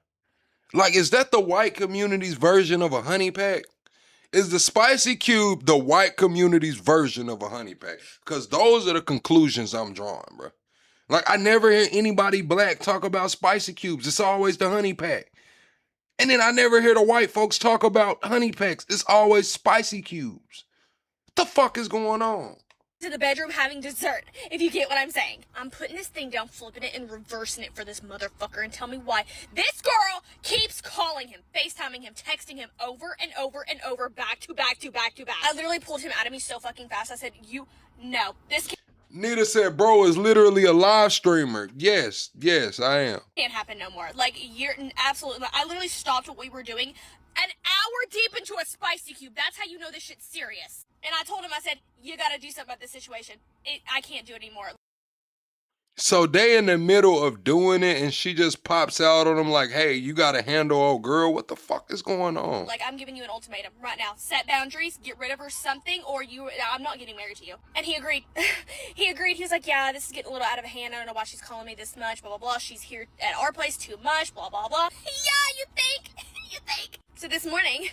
Like, is that the white community's version of a honey pack? Is the spicy cube the white community's version of a honey pack? Because those are the conclusions I'm drawing, bro. Like, I never hear anybody black talk about spicy cubes. It's always the honey pack. And then I never hear the white folks talk about honey packs. It's always spicy cubes. What the fuck is going on? To the bedroom having dessert, if you get what I'm saying. I'm putting this thing down, flipping it, and reversing it for this motherfucker, and tell me why this girl keeps calling him, FaceTiming him, texting him over and over and over, back to back to back to back. I literally pulled him out of me so fucking fast. I said, no, this Nita said, bro is literally a live streamer. Yes, I am. can't happen no more. Like, you're absolutely, I literally stopped what we were doing an hour deep into a spicy cube. That's how you know this shit's serious. And I told him, I said, you gotta do something about this situation. I can't do it anymore. So they in the middle of doing it and she just pops out on him like, hey, you gotta handle old girl. What the fuck is going on? Like, I'm giving you an ultimatum right now. Set boundaries, get rid of her something, or I'm not getting married to you. And he agreed. He agreed. He was like, yeah, this is getting a little out of hand. I don't know why she's calling me this much, blah, blah, blah. She's here at our place too much, blah, blah, blah. Yeah, you think? You think? So this morning,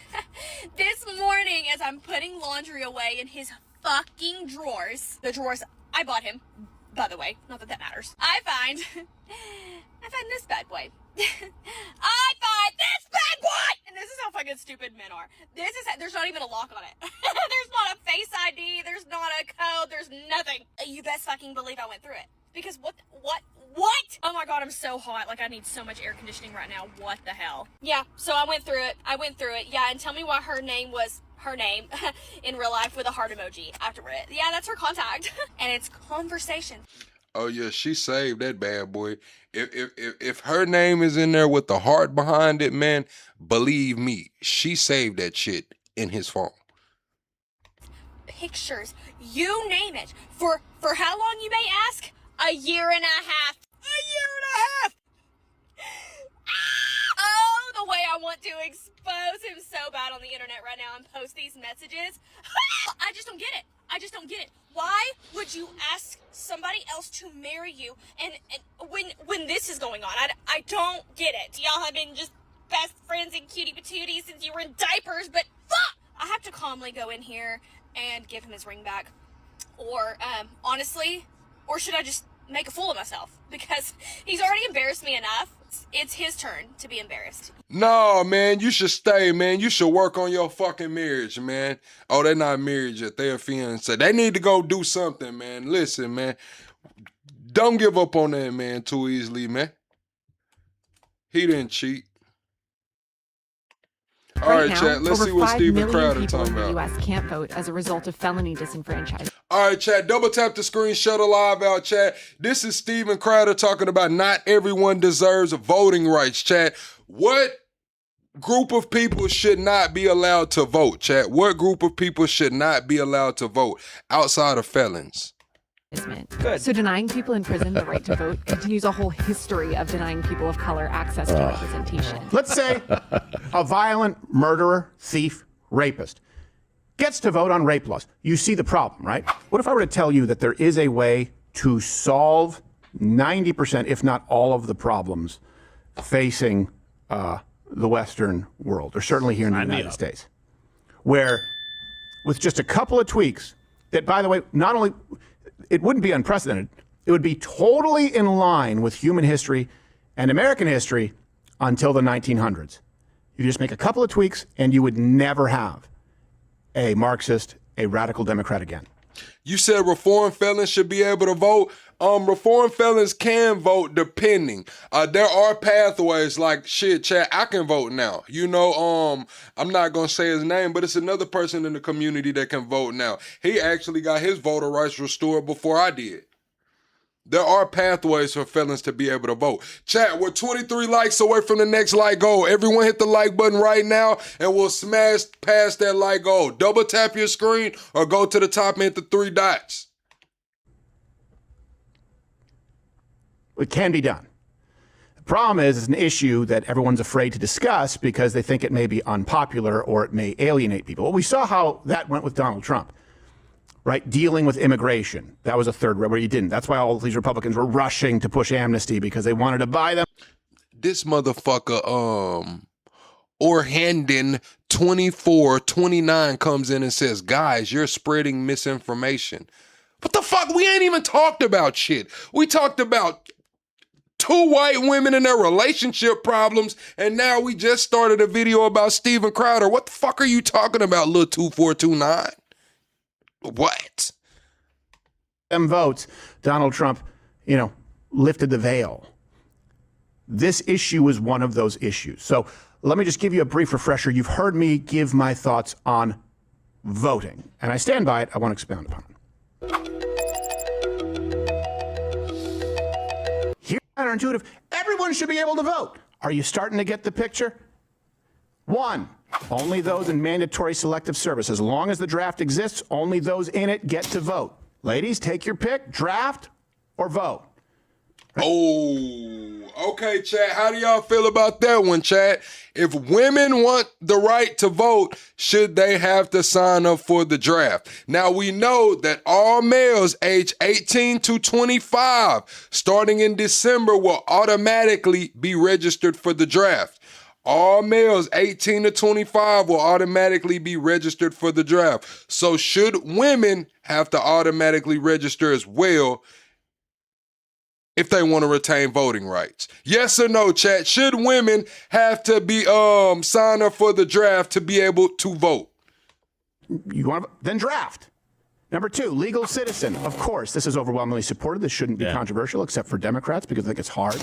as I'm putting laundry away in his fucking drawers, the drawers I bought him, by the way, not that that matters, I find this bad boy. I find this bad boy! And this is how fucking stupid men are. There's not even a lock on it. There's not a face ID, there's not a code, there's nothing. You best fucking believe I went through it. Because what? Oh my god, I'm so hot. Like, I need so much air conditioning right now. What the hell? Yeah, so I went through it. Yeah, and tell me why her name was her name in real life with a heart emoji after it. Yeah, that's her contact. And it's conversation. Oh yeah, she saved that bad boy. If her name is in there with the heart behind it, man, believe me, she saved that shit in his phone. Pictures, you name it. For how long, you may ask? A year and a half. A year and a half! Oh, the way I want to expose him so bad on the internet right now and post these messages. I just don't get it. Why would you ask somebody else to marry you and when this is going on? I don't get it. Y'all have been just best friends and cutie patooties since you were in diapers, but fuck! I have to calmly go in here and give him his ring back. Or, honestly, or should I just make a fool of myself? Because he's already embarrassed me enough. It's his turn to be embarrassed. No, man, you should stay, man. You should work on your fucking marriage, man. Oh, they're not married yet. They're fiancé. They need to go do something, man. Listen, man. Don't give up on that man too easily, man. He didn't cheat. All right, now, chat, let's see what Stephen Crowder talking about. Over 5 million people in the U.S. can't vote as a result of felony disenfranchisement. All right, chat, double tap the screen, shut the live out, chat. This is Stephen Crowder talking about not everyone deserves voting rights, chat. What group of people should not be allowed to vote, chat? What group of people should not be allowed to vote outside of felons? Good. So denying people in prison the right to vote continues a whole history of denying people of color access to representation. Let's say a violent murderer, thief, rapist gets to vote on rape laws. You see the problem, right? What if I were to tell you that there is a way to solve 90%, if not all of the problems facing the Western world, or certainly here in the United States, where with just a couple of tweaks that, by the way, not only it wouldn't be unprecedented, it would be totally in line with human history and American history until the 1900s. You just make a couple of tweaks and you would never have a Marxist, a radical Democrat again. You said reformed felons should be able to vote. Reformed felons can vote depending. There are pathways like shit, chat. I can vote now. You know, I'm not gonna say his name, but it's another person in the community that can vote now. He actually got his voter rights restored before I did. There are pathways for felons to be able to vote. Chat, we're 23 likes away from the next like goal. Everyone hit the like button right now and we'll smash past that like goal. Double tap your screen or go to the top and hit the 3 dots. It can be done. The problem is it's an issue that everyone's afraid to discuss because they think it may be unpopular or it may alienate people. Well, we saw how that went with Donald Trump. Right, dealing with immigration. That was a third where you didn't. That's why all these Republicans were rushing to push amnesty because they wanted to buy them. This motherfucker, Orhandon 2429 comes in and says, guys, you're spreading misinformation. What the fuck? We ain't even talked about shit. We talked about 2 white women and their relationship problems, and now we just started a video about Steven Crowder. What the fuck are you talking about, little 2429? What? Them votes, Donald Trump, lifted the veil. This issue is one of those issues. So let me just give you a brief refresher. You've heard me give my thoughts on voting, and I stand by it. I want to expound upon it. Here's counterintuitive. Everyone should be able to vote. Are you starting to get the picture? 1, only those in mandatory selective service. As long as the draft exists, only those in it get to vote. Ladies, take your pick, draft or vote. Oh, okay, chat. How do y'all feel about that one, chat? If women want the right to vote, should they have to sign up for the draft? Now, we know that all males age 18 to 25, starting in December, will automatically be registered for the draft. All males 18 to 25 will automatically be registered for the draft. So should women have to automatically register as well if they want to retain voting rights? Yes or no, chat? Should women have to be sign up for the draft to be able to vote? You want to, then draft. Number 2, legal citizen. Of course, this is overwhelmingly supported. This shouldn't be controversial, except for Democrats, because I think it's hard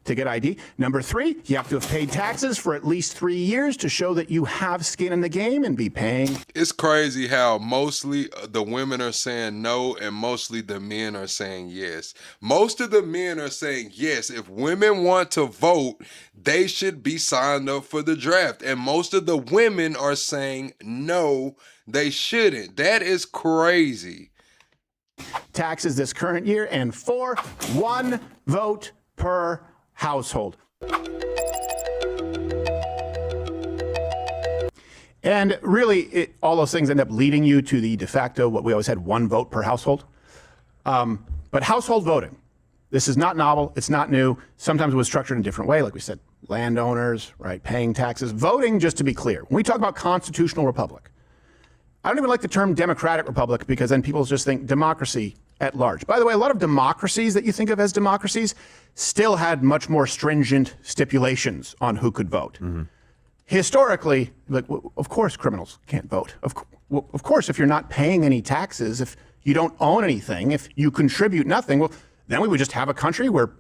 to get ID. Number 3, you have to have paid taxes for at least 3 years to show that you have skin in the game and be paying. It's crazy how mostly the women are saying no and mostly the men are saying yes. Most of the men are saying yes. If women want to vote, they should be signed up for the draft. And most of the women are saying no, they shouldn't. That is crazy. Taxes this current year. And 4, 1 vote per household. And really, all those things end up leading you to the de facto, what we always had, 1 vote per household. But household voting, this is not novel. It's not new. Sometimes it was structured in a different way. Like we said, landowners, right, paying taxes. Voting, just to be clear, when we talk about constitutional republic, I don't even like the term democratic republic because then people just think democracy at large. By the way, a lot of democracies that you think of as democracies still had much more stringent stipulations on who could vote. Mm-hmm. Historically, like, of course criminals can't vote. Of course, if you're not paying any taxes, if you don't own anything, if you contribute nothing, well, then we would just have a country where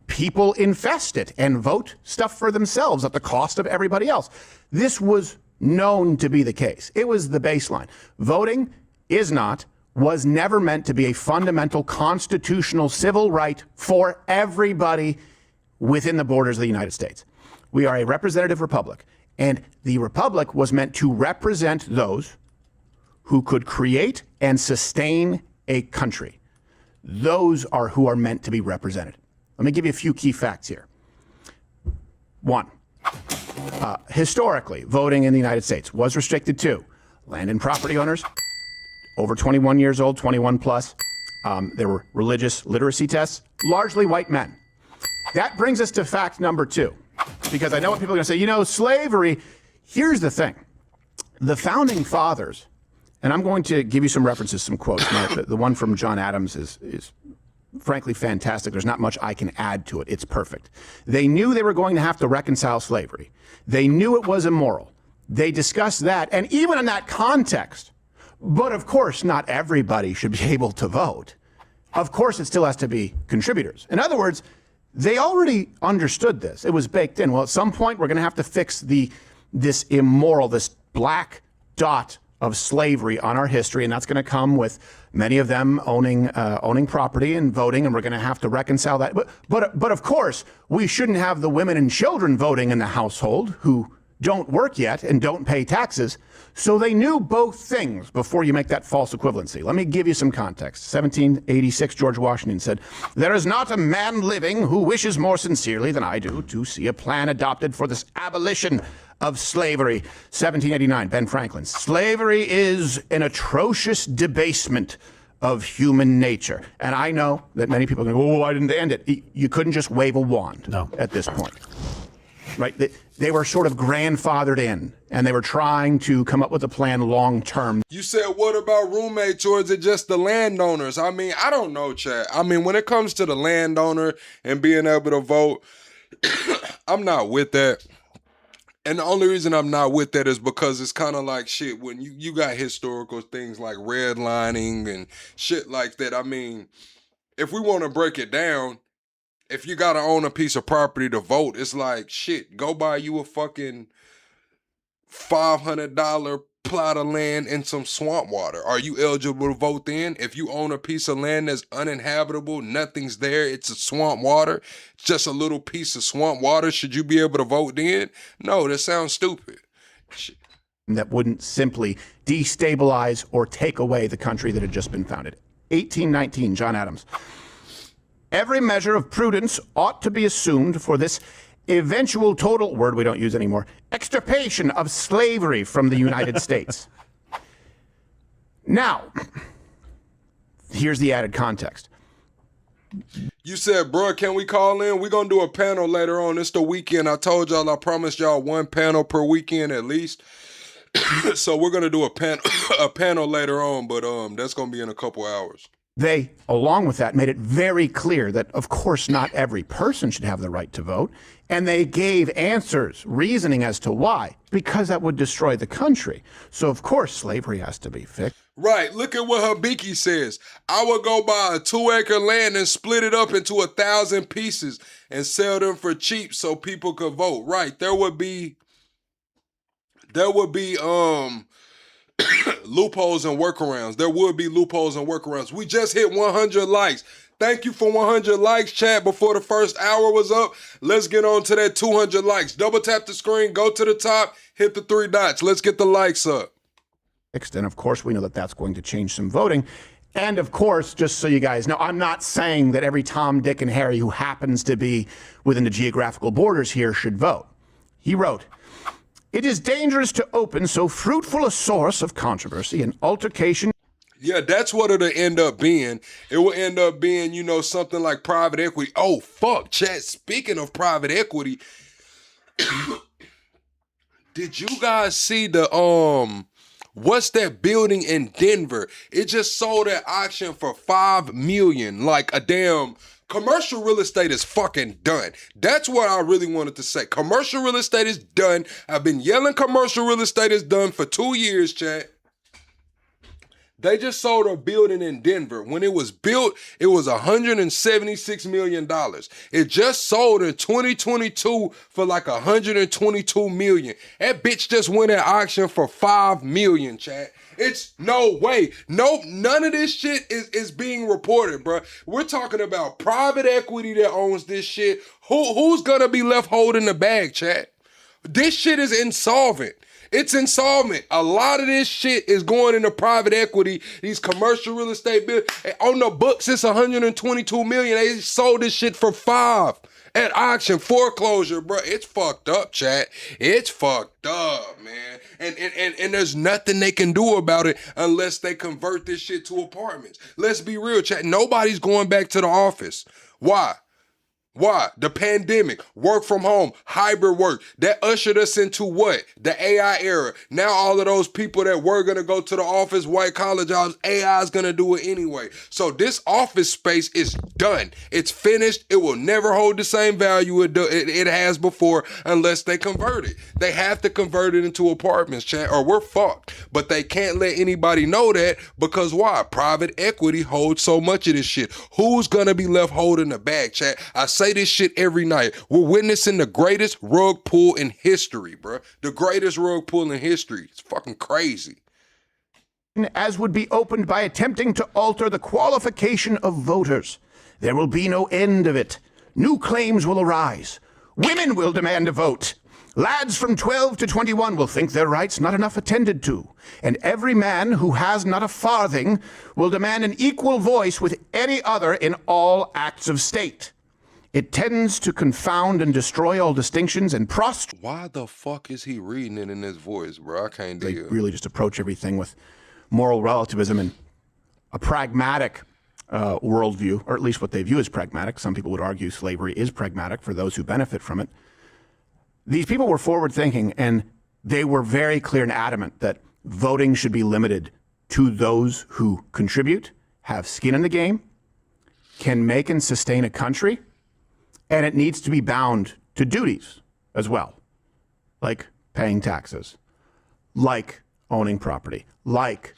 people infest it and vote stuff for themselves at the cost of everybody else. This was known to be the case. It was the baseline. Voting was never meant to be a fundamental constitutional civil right for everybody within the borders of the United States. We are a representative republic, and the republic was meant to represent those who could create and sustain a country. Those are who are meant to be represented. Let me give you a few key facts here. 1, historically, voting in the United States was restricted to land and property owners, over 21 years old, 21 plus. There were religious literacy tests, largely white men. That brings us to fact number 2, because I know what people are going to say, slavery. Here's the thing. The founding fathers, and I'm going to give you some references, some quotes. The one from John Adams is frankly fantastic. There's not much I can add to it. It's perfect. They knew they were going to have to reconcile slavery. They knew it was immoral. They discussed that. And even in that context, But of course, not everybody should be able to vote. Of course, it still has to be contributors. In other words, they already understood this. It was baked in. Well, at some point, we're going to have to fix this immoral, this black dot of slavery on our history, and that's going to come with many of them owning property and voting, and we're going to have to reconcile that. But of course, we shouldn't have the women and children voting in the household who don't work yet and don't pay taxes. So they knew both things before you make that false equivalency. Let me give you some context. 1786, George Washington said, "There is not a man living who wishes more sincerely than I do to see a plan adopted for this abolition of slavery." 1789, Ben Franklin, "Slavery is an atrocious debasement of human nature." And I know that many people are going to go, "Oh, why didn't they end it?" You couldn't just wave a wand at this point. Right? They were sort of grandfathered in, and they were trying to come up with a plan long term. You said, what about roommates, or is it just the landowners? I mean, I don't know, Chad. I mean, when it comes to the landowner and being able to vote, I'm not with that. And the only reason I'm not with that is because it's kind of like shit when you got historical things like redlining and shit like that. I mean, if we want to break it down, if you gotta own a piece of property to vote, it's like, shit, go buy you a fucking $500 plot of land and some swamp water. Are you eligible to vote then? If you own a piece of land that's uninhabitable, nothing's there, it's a swamp water, just a little piece of swamp water, should you be able to vote then? No, that sounds stupid. Shit. That wouldn't simply destabilize or take away the country that had just been founded. 1819, John Adams. "Every measure of prudence ought to be assumed for this eventual total," word we don't use anymore, "extirpation of slavery from the United States." Now, here's the added context. You said, bro, can we call in? We're going to do a panel later on. It's the weekend. I told y'all, I promised y'all one panel per weekend at least. So we're going to do a panel later on, but that's going to be in a couple hours. They, along with that, made it very clear that, of course, not every person should have the right to vote. And they gave answers, reasoning as to why, because that would destroy the country. So, of course, slavery has to be fixed. Right. Look at what Habiki says. "I would go buy a 2-acre land and split it up into 1,000 pieces and sell them for cheap so people could vote." Right. There would be loopholes and workarounds. There would be loopholes and workarounds. We just hit 100 likes. Thank you for 100 likes, chat, before the first hour was up. Let's get on to that 200 likes. Double tap the screen, go to the top, hit the 3 dots. Let's get the likes up. And of course, we know that that's going to change some voting. And of course, just so you guys know, I'm not saying that every Tom, Dick, and Harry who happens to be within the geographical borders here should vote. He wrote, "It is dangerous to open so fruitful a source of controversy and altercation." Yeah, that's what it'll end up being. It will end up being, something like private equity. Oh, fuck, chat. Speaking of private equity, did you guys see the, what's that building in Denver? It just sold at auction for $5 million. Like a damn... Commercial real estate is fucking done. That's what I really wanted to say. Commercial real estate is done. I've been yelling commercial real estate is done for 2 years, chat. They just sold a building in Denver. When it was built, it was $176 million. It just sold in 2022 for like $122 million. That bitch just went at auction for $5 million, chat. It's no way. Nope, none of this shit is being reported, bro. We're talking about private equity that owns this shit. Who's gonna be left holding the bag, chat? This shit is insolvent. It's insolvent. A lot of this shit is going into private equity. These commercial real estate bills. On the books, it's $122 million. They sold this shit for $5 at auction. Foreclosure, bro. It's fucked up, chat. It's fucked up, man. And there's nothing they can do about it unless they convert this shit to apartments. Let's be real, chat. Nobody's going back to the office. Why? Why? The pandemic, work from home, hybrid work, that ushered us into what? The AI era. Now all of those people that were going to go to the office, white collar jobs, AI is going to do it anyway. So this office space is done. It's finished. It will never hold the same value it has before unless they convert it. They have to convert it into apartments, chat, or we're fucked. But they can't let anybody know that because why? Private equity holds so much of this shit. Who's going to be left holding the bag, chat? I say this shit every night. We're witnessing the greatest rug pull in history, bro. The greatest rug pull in history. It's fucking crazy. As would be opened by attempting to alter the qualification of voters. There will be no end of it. New claims will arise. Women will demand a vote. Lads from 12 to 21 will think their rights not enough attended to. And every man who has not a farthing will demand an equal voice with any other in all acts of state. It tends to confound and destroy all distinctions and prostrate. Why the fuck is he reading it in his voice, bro? I can't They deal. really just approach everything with moral relativism and a pragmatic worldview, or at least what they view as pragmatic. Some people would argue slavery is pragmatic for those who benefit from it. These people were forward-thinking, and they were very clear and adamant that voting should be limited to those who contribute, have skin in the game, can make and sustain a country, and it needs to be bound to duties as well, like paying taxes, like owning property, like...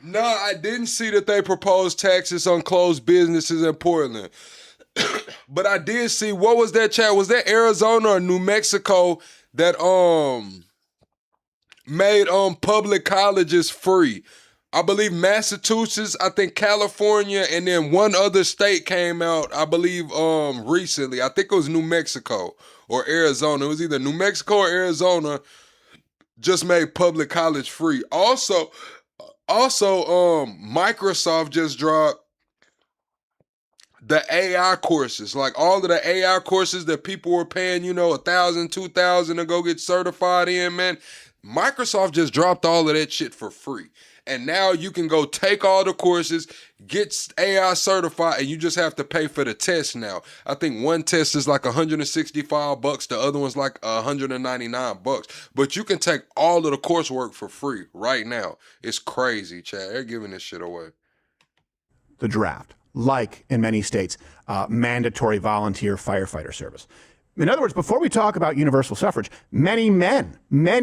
No, I didn't see that they proposed taxes on closed businesses in Portland. But I did see, what was that, chat? Was that Arizona or New Mexico that made public colleges free? I believe Massachusetts, I think California, and then one other state came out, I believe recently. I think it was New Mexico or Arizona. It was either New Mexico or Arizona just made public college free. Also, Microsoft just dropped the AI courses, like all of the AI courses that people were paying, $1,000, $2,000 to go get certified in, man. Microsoft just dropped all of that shit for free. And now you can go take all the courses, get AI certified, and you just have to pay for the test now. I think one test is like $165, the other one's like $199. But you can take all of the coursework for free right now. It's crazy, Chad. They're giving this shit away. The draft, like in many states, mandatory volunteer firefighter service. In other words, before we talk about universal suffrage, many men did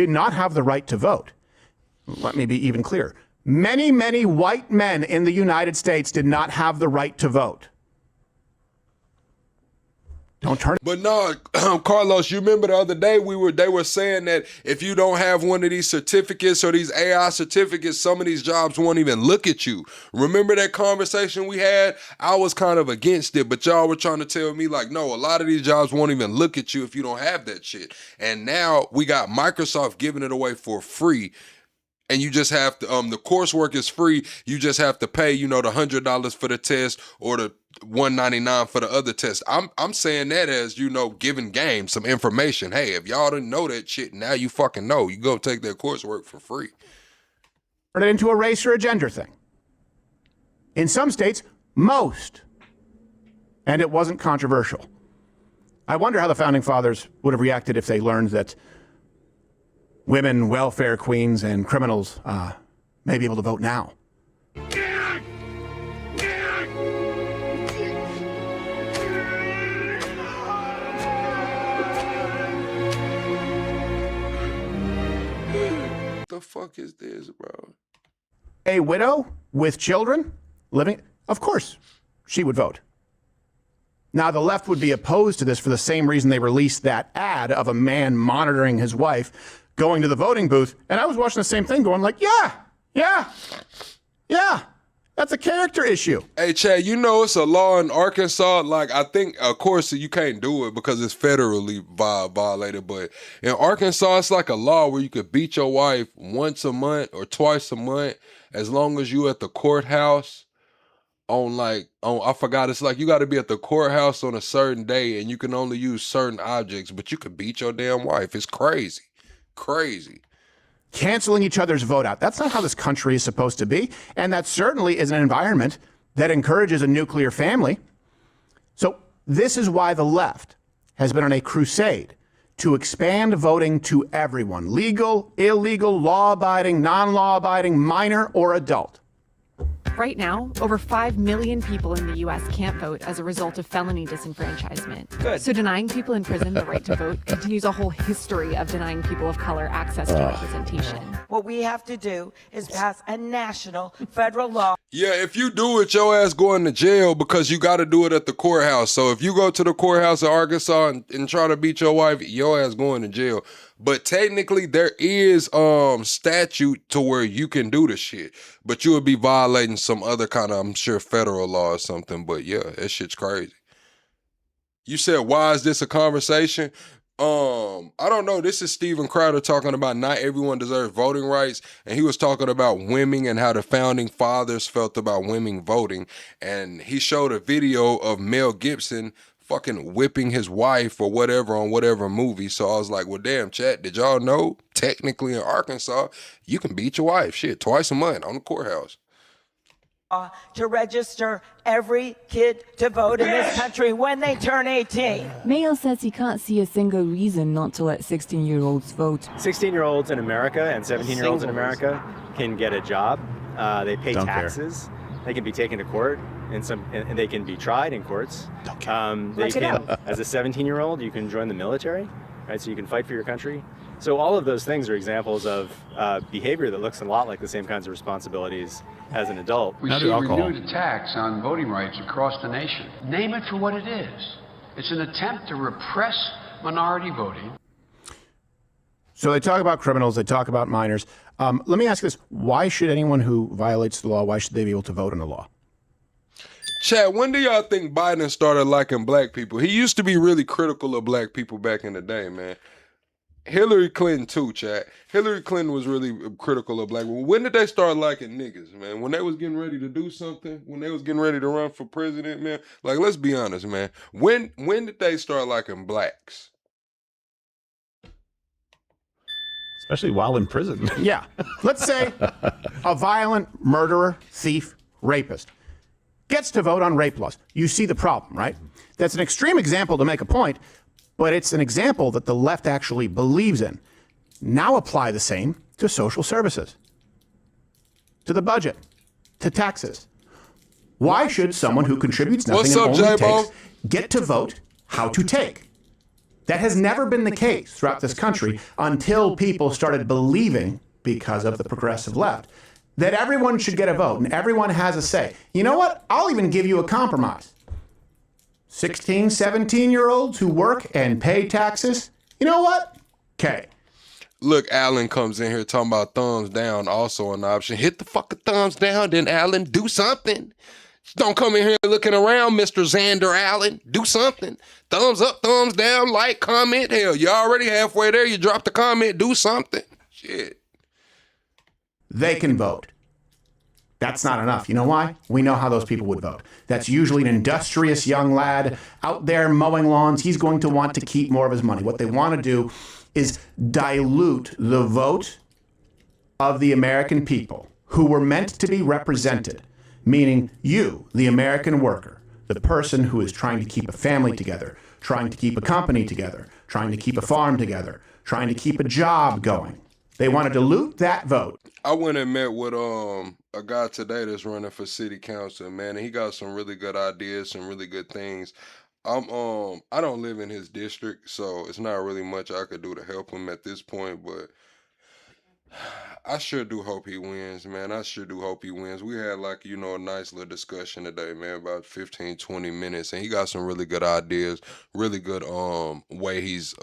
not have the right to vote. Let me be even clearer. Many white men in the United States did not have the right to vote. Don't turn it. But no, Carlos, you remember the other day they were saying that if you don't have one of these certificates or these AI certificates, some of these jobs won't even look at you. Remember that conversation we had? I was kind of against it, but y'all were trying to tell me like, no, a lot of these jobs won't even look at you if you don't have that shit. And now we got Microsoft giving it away for free. And you just have to, the coursework is free. You just have to pay, the $100 for the test or the $199 for the other test. I'm saying that as, giving game some information. Hey, if y'all didn't know that shit, now you fucking know. You go take that coursework for free. Turn it into a race or a gender thing. In some states, most. And it wasn't controversial. I wonder how the Founding Fathers would have reacted if they learned that women, welfare queens, and criminals may be able to vote now. What the fuck is this, bro? A widow with children living, of course, she would vote. Now, the left would be opposed to this for the same reason they released that ad of a man monitoring his wife going to the voting booth, and I was watching the same thing going like, yeah, that's a character issue. Hey, Chad, it's a law in Arkansas. Like, I think, of course, you can't do it because it's federally violated, but in Arkansas, it's like a law where you could beat your wife once a month or twice a month as long as you at the courthouse I forgot, it's like you got to be at the courthouse on a certain day and you can only use certain objects, but you could beat your damn wife. It's crazy. Crazy. Canceling each other's vote out. That's not how this country is supposed to be. And that certainly is an environment that encourages a nuclear family So this is why the left has been on a crusade to expand voting to everyone, legal, illegal, law-abiding, non-law-abiding, minor or adult. Right now, over 5 million people in the U.S. can't vote as a result of felony disenfranchisement. Good. So denying people in prison the right to vote continues a whole history of denying people of color access to representation. What we have to do is pass a national federal law. Yeah, if you do it, your ass going to jail because you got to do it at the courthouse. So if you go to the courthouse in Arkansas and try to beat your wife, your ass going to jail. But technically, there is statute to where you can do the shit. But you would be violating some other kind of, I'm sure, federal law or something. But yeah, that shit's crazy. You said, why is this a conversation? I don't know. This is Steven Crowder talking about not everyone deserves voting rights. And he was talking about women and how the founding fathers felt about women voting. And he showed a video of Mel Gibson fucking whipping his wife or whatever on whatever movie. So I was like, well, damn, chat, did y'all know technically in Arkansas, you can beat your wife, shit, twice a month on the courthouse. To register every kid to vote in this country when they turn 18. Mayo says he can't see a single reason not to let 16-year-olds vote. 16-year-olds in America and 17-year-olds in America can get a job. They pay taxes. They can be taken to court, and they can be tried in courts. They can, as a 17-year-old, you can join the military, right? So you can fight for your country. So all of those things are examples of behavior that looks a lot like the same kinds of responsibilities as an adult. We see renewed attacks on voting rights across the nation. Name it for what it is. It's an attempt to repress minority voting. So they talk about criminals, they talk about minors. Let me ask this. Why should anyone who violates the law, why should they be able to vote on the law? Chad, when do y'all think Biden started liking black people? He used to be really critical of black people back in the day, man. Hillary Clinton too, Chad. Hillary Clinton was really critical of black people. When did they start liking niggas, man? When they was getting ready to do something? When they was getting ready to run for president, man? Like, let's be honest, man. When did they start liking blacks? Especially while in prison. Yeah. Let's say a violent murderer, thief, rapist gets to vote on rape laws. You see the problem, right? That's an extreme example to make a point, but it's an example that the left actually believes in. Now apply the same to social services, to the budget, to taxes. Why should someone who contributes nothing and only takes get to vote how to take? That has never been the case throughout this country until people started believing, because of the progressive left, that everyone should get a vote and everyone has a say. You know what? I'll even give you a compromise. 16, 17-year-olds who work and pay taxes, you know what? Okay. Look, Alan comes in here talking about thumbs down, also an option. Hit the fucking thumbs down, then Alan, do something. Don't come in here looking around, Mr. Xander Allen. Do something. Thumbs up, thumbs down, like, comment. Hell, you're already halfway there. You dropped a comment. Do something. Shit. They can vote. That's not enough. You know why? We know how those people would vote. That's usually an industrious young lad out there mowing lawns. He's going to want to keep more of his money. What they want to do is dilute the vote of the American people who were meant to be represented, meaning you, the American worker, the person who is trying to keep a family together, trying to keep a company together, trying to keep a farm together, trying to keep a job going. They want to dilute that vote. I went and met with a guy today that's running for city council, man, and he got some really good ideas, some really good things. I don't live in his district, so it's not really much I could do to help him at this point, but I sure do hope he wins, man. I sure do hope he wins. We had a nice little discussion today, man, about 15, 20 minutes, and he got some really good ideas, really good way he's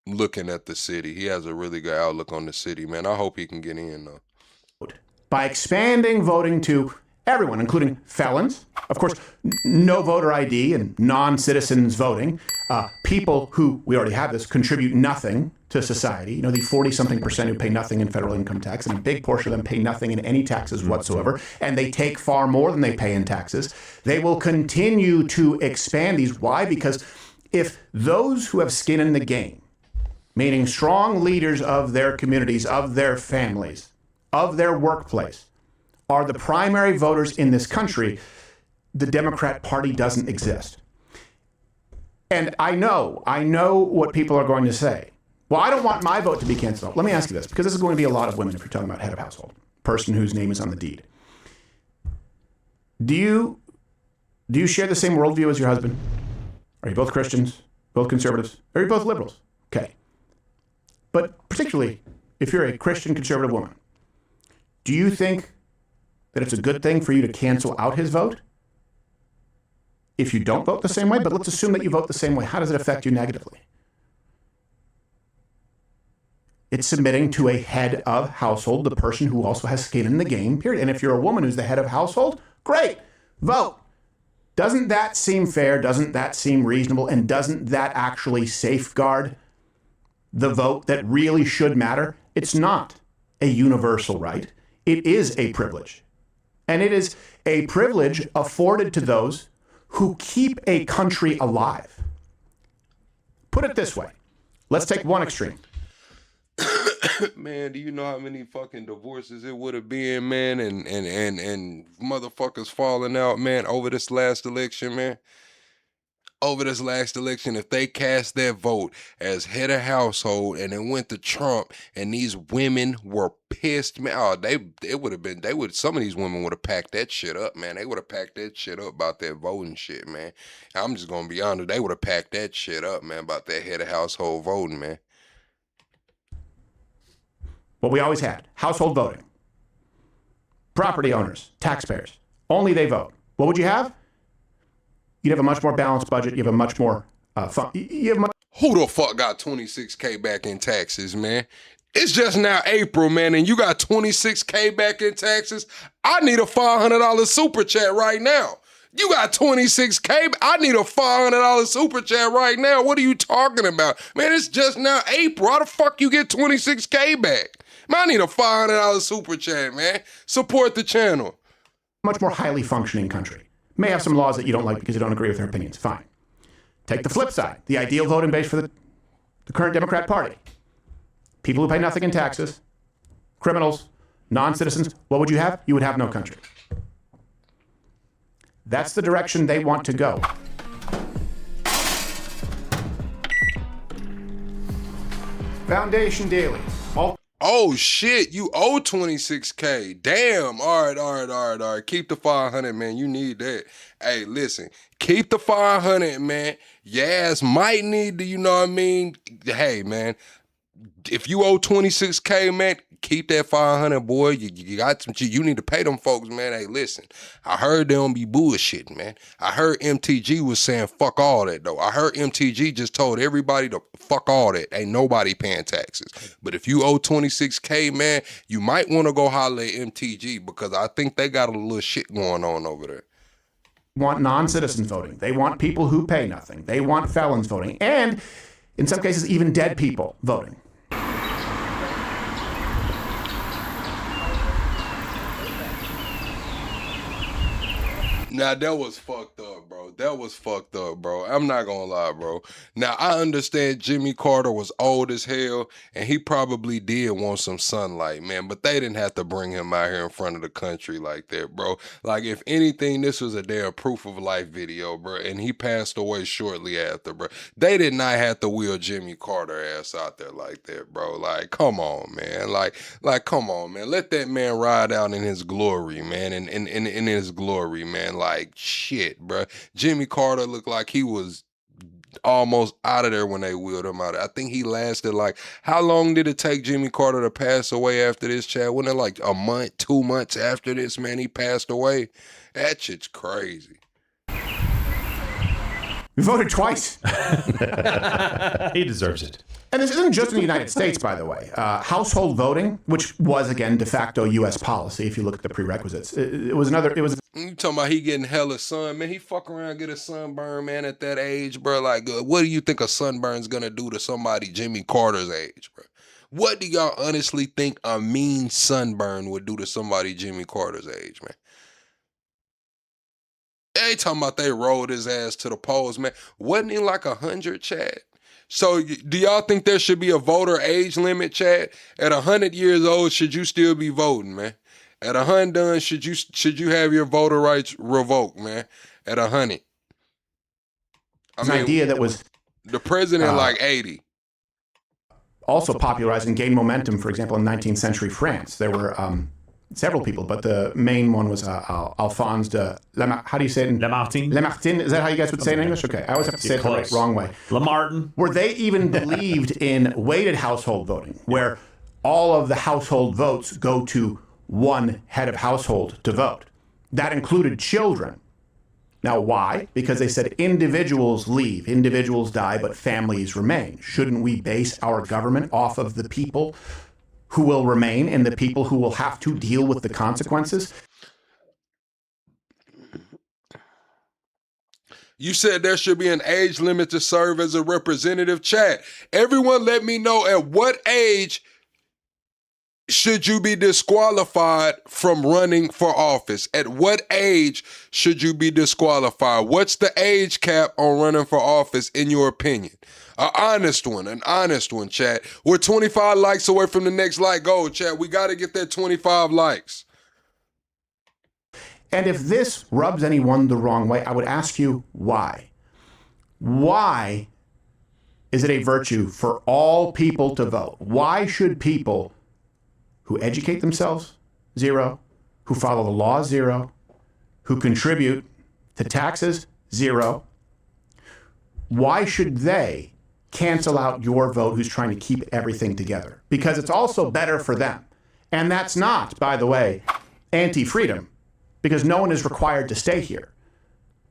looking at the city. He has a really good outlook on the city, man. I hope he can get in, though. By expanding voting to everyone, including felons, of course, no voter ID and non-citizens voting, people who, we already have this, contribute nothing to society. You know, the 40-something% who pay nothing in federal income tax, and a big portion of them pay nothing in any taxes whatsoever, and they take far more than they pay in taxes. They will continue to expand these. Why? Because if those who have skin in the game, meaning strong leaders of their communities, of their families, of their workplace, are the primary voters in this country, the Democrat Party doesn't exist. And I know what people are going to say. Well, I don't want my vote to be canceled. Let me ask you this, because this is going to be a lot of women if you're talking about head of household, person whose name is on the deed. Do you share the same worldview as your husband? Are you both Christians, both conservatives? Are you both liberals? Okay. But particularly, if you're a Christian conservative woman, do you think that it's a good thing for you to cancel out his vote? If you don't vote the same way, but let's assume that you vote the same way, how does it affect you negatively? It's submitting to a head of household, the person who also has skin in the game, period. And if you're a woman who's the head of household, great, vote. Doesn't that seem fair? Doesn't that seem reasonable? And doesn't that actually safeguard the vote that really should matter? It's not a universal right. It is a privilege. And it is a privilege afforded to those who keep a country alive. Put it this way. Let's take one extreme. Man, do you know how many fucking divorces it would have been, man, and motherfuckers falling out, man, over this last election, man? Over this last election, if they cast their vote as head of household and it went to Trump and these women were pissed, man, some of these women would have packed that shit up, man. They would have packed that shit up about their voting shit, man. I'm just gonna be honest, they would have packed that shit up, man, about that head of household voting, man. What we always had, household voting. Property owners, taxpayers, only they vote. What would you have? You'd have a much more balanced budget. You have a much more fun. Who the fuck got $26K back in taxes, man? It's just now April, man, and you got $26K back in taxes? I need a $500 super chat right now. You got $26K? I need a $500 super chat right now. What are you talking about? Man, it's just now April. How the fuck you get $26K back? Man, I need a $500 super chat, man. Support the channel. Much more highly functioning country. May have some laws that you don't like because you don't agree with their opinions. Fine. Take the flip side. The ideal voting base for the current Democrat Party. People who pay nothing in taxes, criminals, non-citizens. What would you have? You would have no country. That's the direction they want to go. Foundation Daily. Oh shit, you owe $26K. Damn. All right. Keep the 500, man. You need that. Hey, listen, keep the 500, man. Your ass might need to, you know what I mean? Hey, man, if you owe $26K, man, keep that 500, boy. You got some. You need to pay them folks, man. Hey, listen, I heard they don't be bullshitting, man. I heard MTG was saying fuck all that though. I heard MTG just told everybody to fuck all that. Ain't nobody paying taxes. But if you owe $26K, man, you might want to go holler at MTG because I think they got a little shit going on over there. Want non-citizens voting. They want people who pay nothing. They want felons voting, and in some cases, even dead people voting. Now, that was fucked up, bro. That was fucked up, bro. I'm not gonna lie, bro. Now, I understand Jimmy Carter was old as hell, and he probably did want some sunlight, man, but they didn't have to bring him out here in front of the country like that, bro. Like, if anything, this was a damn proof of life video, bro, and he passed away shortly after, bro. They did not have to wheel Jimmy Carter ass out there like that, bro. Like, come on, man. Like, come on, man. Let that man ride out in his glory, man, in his glory, man. Like, shit, bro. Jimmy Carter looked like he was almost out of there when they wheeled him out. I think he lasted like, how long did it take Jimmy Carter to pass away after this, Chad? Wasn't it like a month, 2 months after this, man, he passed away? That shit's crazy. We voted twice. He deserves it. And this isn't just in the United States, by the way. Household voting, which was, again, de facto U.S. policy, if you look at the prerequisites, it was. You talking about he getting hella sun, man? He fuck around, get a sunburn, man, at that age, bro. Like, what do you think a sunburn's gonna do to somebody Jimmy Carter's age, bro? What do y'all honestly think a mean sunburn would do to somebody Jimmy Carter's age, man? They talking about they rolled his ass to the polls, man. Wasn't he like 100, Chad? So do y'all think there should be a voter age limit, Chad? At 100 years old, should you still be voting, man? At 100, should you have your voter rights revoked, man? At 100. An idea that was the president like 80. Also popularized and gained momentum, for example, in 19th century France. There were several people, but the main one was Alphonse de Lamartine. How do you say it? Lamartine. Lamartine. Is that how you guys would say it in English? Okay, I always have to say it the wrong way. Lamartine. Where they even believed in weighted household voting, where all of the household votes go to one head of household to vote. That included children. Now, why? Because they said individuals leave, individuals die, but families remain. Shouldn't we base our government off of the people who will remain and the people who will have to deal with the consequences? You said there should be an age limit to serve as a representative. Chat. Everyone let me know at what age should you be disqualified from running for office? At what age should you be disqualified? What's the age cap on running for office in your opinion? An honest one, chat. We're 25 likes away from the next like goal, chat. We got to get that 25 likes. And if this rubs anyone the wrong way, I would ask you why. Why is it a virtue for all people to vote? Why should people who educate themselves, 0, who follow the law, 0, who contribute to taxes, 0, why should they cancel out your vote who's trying to keep everything together? Because it's also better for them. And that's not, by the way, anti-freedom, because no one is required to stay here.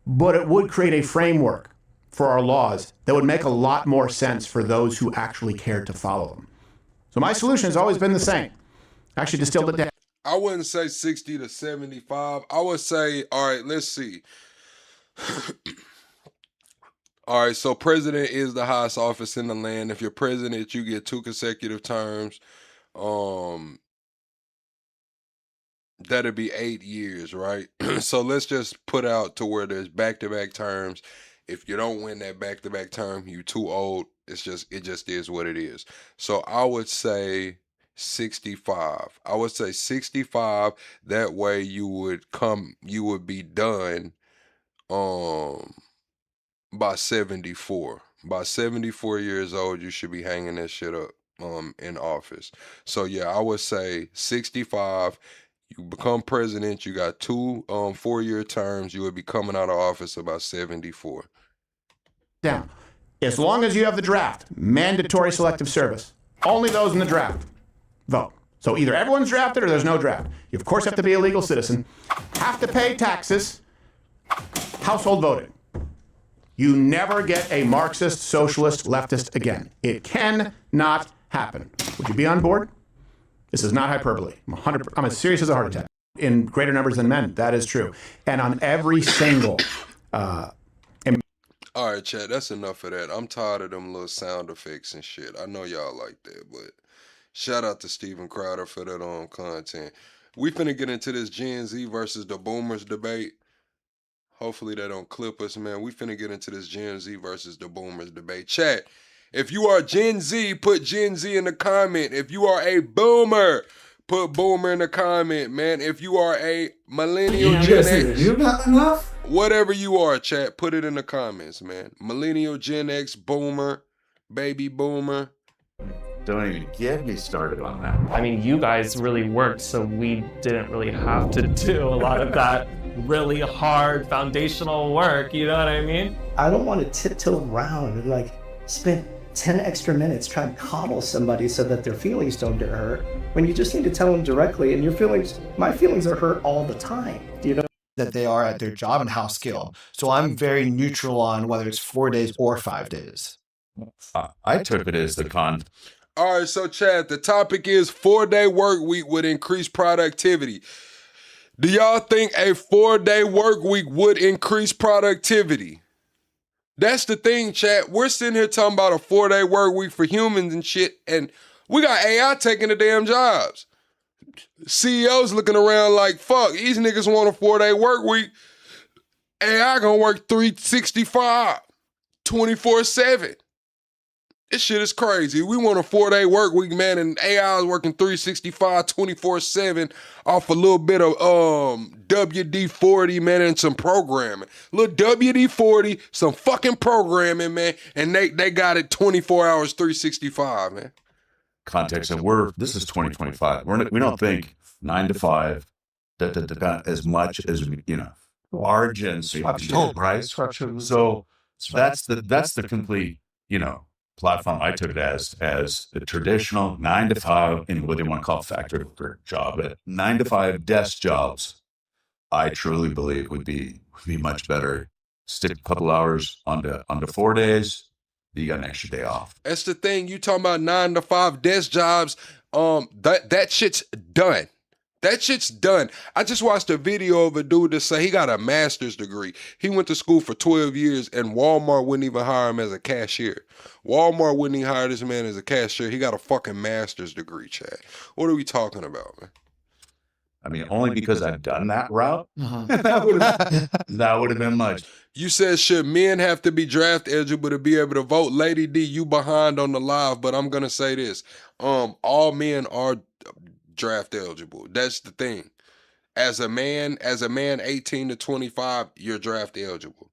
But it would create a framework for our laws that would make a lot more sense for those who actually cared to follow them. So my solution has always been the same. Actually distilled it down. I wouldn't say 60 to 75. I would say, all right, let's see. All right, so president is the highest office in the land. If you're president, you get 2 consecutive terms. That'd be 8 years, right? So let's just put out to where there's back-to-back terms. If you don't win that back-to-back term, you're too old. It just is what it is. So I would say 65. I would say 65. That way you would be done by 74. By 74 years old, you should be hanging that shit up in office. So yeah, I would say 65. You become president, you got 2 4-year terms, you would be coming out of office about 74. Down. As long as you have the draft, mandatory selective service, only those in the draft vote. So either everyone's drafted or there's no draft. You, of course, have to be a legal citizen, have to pay taxes, household voting. You never get a Marxist, socialist, leftist again. It cannot happen. Would you be on board? This is not hyperbole. I'm as serious as a heart attack. In greater numbers than men, that is true. And on every single... All right, chat, that's enough of that. I'm tired of them little sound effects and shit. I know y'all like that, but shout out to Steven Crowder for that content. We finna get into this Gen Z versus the Boomers debate. Hopefully they don't clip us, man. We finna get into this Gen Z versus the Boomers debate. Chat, if you are Gen Z, put Gen Z in the comment. If you are a Boomer, put Boomer in the comment, man. If you are a Millennial, Gen X, you not enough? Whatever you are, chat, put it in the comments, man. Millennial, Gen X, Boomer, Baby Boomer. Don't even get me started on that. I mean, you guys really worked, so we didn't really have to do a lot of that really hard foundational work, you know what I mean? I don't want to tiptoe around and like spend 10 extra minutes trying to coddle somebody so that their feelings don't get hurt, when you just need to tell them directly, and my feelings are hurt all the time, you know? That they are at their job and how skilled. So I'm very neutral on whether it's 4 days or 5 days. I took it as the con. All right, so Chad, the topic is 4-day work week would increase productivity. Do y'all think a 4-day work week would increase productivity? That's the thing, Chad. We're sitting here talking about a 4-day work week for humans and shit, and we got AI taking the damn jobs. CEOs looking around like, fuck, these niggas want a 4-day work week. AI gonna work 365, 24/7. This shit is crazy. We want a 4-day work week, man, and AI is working 365, 24/7 off a little bit of WD-40, man, and some programming. Little WD-40, some fucking programming, man, and they got it 24 hours, 365, man. Context, and this is 2025. We don't think 9 to 5 as much as large and structural, right? So that's the complete, platform. I took it as the traditional 9 to 5 in what they want to call factory worker job. But 9 to 5 desk jobs, I truly believe would be much better. Stick a couple hours onto 4 days. You got an extra day off. That's the thing. You talking about 9 to 5 desk jobs. That shit's done. That shit's done. I just watched a video of a dude that say he got a master's degree. He went to school for 12 years and Walmart wouldn't even hire him as a cashier. Walmart wouldn't even hire this man as a cashier. He got a fucking master's degree, Chad. What are we talking about, man? I mean, only because I've done that route. That would have been much. You said, should men have to be draft eligible to be able to vote? Lady D, you behind on the live, but I'm going to say this. All men are draft eligible. That's the thing. As a man 18 to 25, you're draft eligible.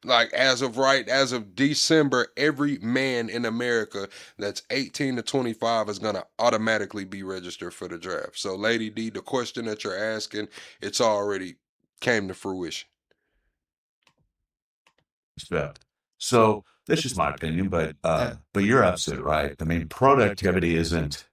Like as of December, every man in America that's 18 to 25 is going to automatically be registered for the draft. So Lady D, the question that you're asking, it's already came to fruition. So that's just my opinion, but you're absolutely right. I mean, productivity isn't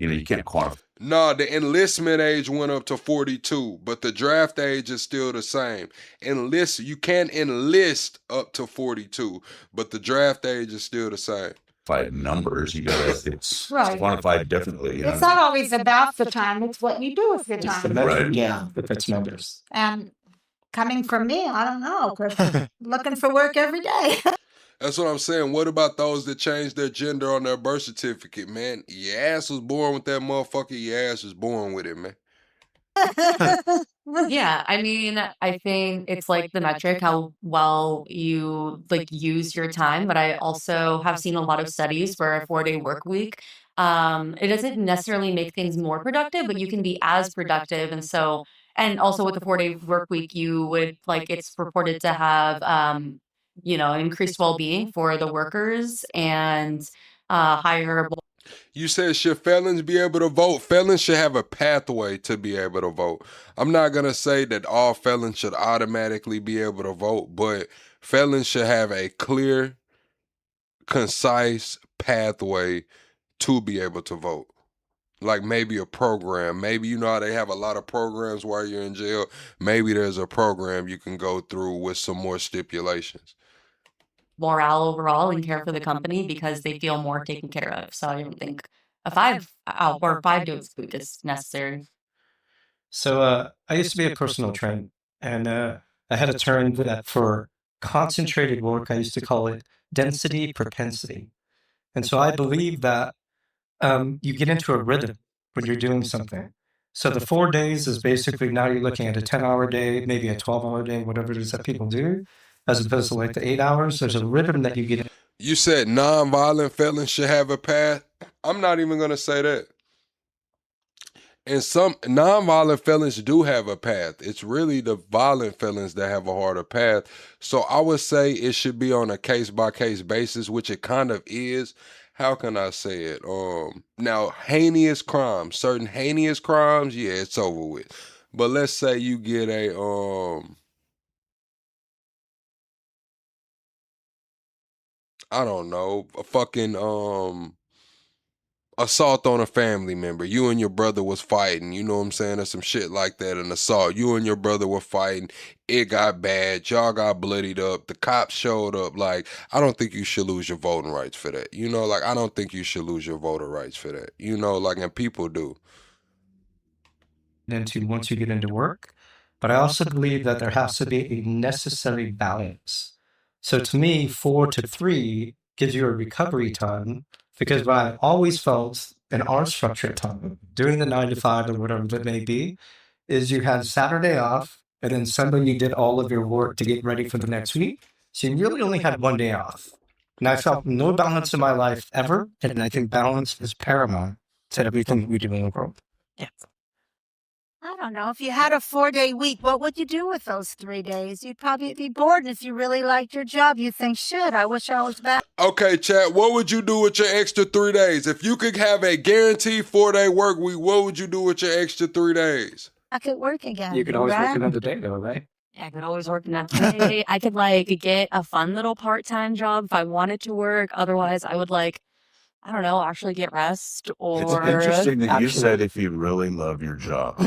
you can't quantify. No, the enlistment age went up to 42, but the draft age is still the same. You can enlist up to 42, but the draft age is still the same. By numbers, you gotta it's Right. quantified differently. It's not always about the time, it's what you do with your It's the time. measure, Right. yeah, if it's numbers. And coming from me, I don't know, 'cause looking for work every day. That's what I'm saying. What about those that changed their gender on their birth certificate, man? Your ass was born with that motherfucker. Your ass was born with it, man. Yeah, I mean, I think it's like the metric how well you like use your time, but I also have seen a lot of studies where a 4-day work week, it doesn't necessarily make things more productive, but you can be as productive. And also with the 4-day work week, you would like it's purported to have increased well-being for the workers and higher. You said, should felons be able to vote? Felons should have a pathway to be able to vote. I'm not going to say that all felons should automatically be able to vote, but felons should have a clear, concise pathway to be able to vote. Like maybe a program. Maybe you know how they have a lot of programs while you're in jail. Maybe there's a program you can go through with some more stipulations. Morale overall and care for the company because they feel more taken care of. So I don't think a 5-day week is necessary. So I used to be a personal trainer, and I had a term for concentrated work. I used to call it density propensity. And so I believe that you get into a rhythm when you're doing something. So the 4 days is basically now you're looking at a 10-hour day, maybe a 12-hour day, whatever it is that people do, as opposed to like the 8 hours. There's a rhythm that you get in. You said nonviolent felons should have a path. I'm not even going to say that. And some nonviolent felons do have a path. It's really the violent felons that have a harder path. So I would say it should be on a case-by-case basis, which it kind of is. How can I say it? Now, heinous crimes, certain heinous crimes, yeah, it's over with. But let's say you get a I don't know, a fucking assault on a family member. You and your brother was fighting, you know what I'm saying? Or some shit like that, an assault. You and your brother were fighting. It got bad. Y'all got bloodied up. The cops showed up. Like, I don't think you should lose your voting rights for that. You know, like, I don't think you should lose your voter rights for that. You know, like, and people do. Into once you get into work. But I also believe that there has to be a necessary balance. So to me, 4 to 3 gives you a recovery time, because what I've always felt in our structured time, doing the 9 to 5 or whatever it may be, is you had Saturday off, and then Sunday you did all of your work to get ready for the next week. So you really only had 1 day off. And I felt no balance in my life ever. And I think balance is paramount to everything we do in the world. Yes. I don't know. If you had a 4-day week, what would you do with those 3 days? You'd probably be bored. And if you really liked your job, you'd think, shit, I wish I was back. Okay, chat, what would you do with your extra 3 days? If you could have a guaranteed 4-day work week, what would you do with your extra 3 days? I could work again. You could always right? work another day, though, right? I could always work another day. I could like get a fun little part-time job if I wanted to work. Otherwise, I would like, I don't know, actually get rest or. It's interesting that you said if you really love your job.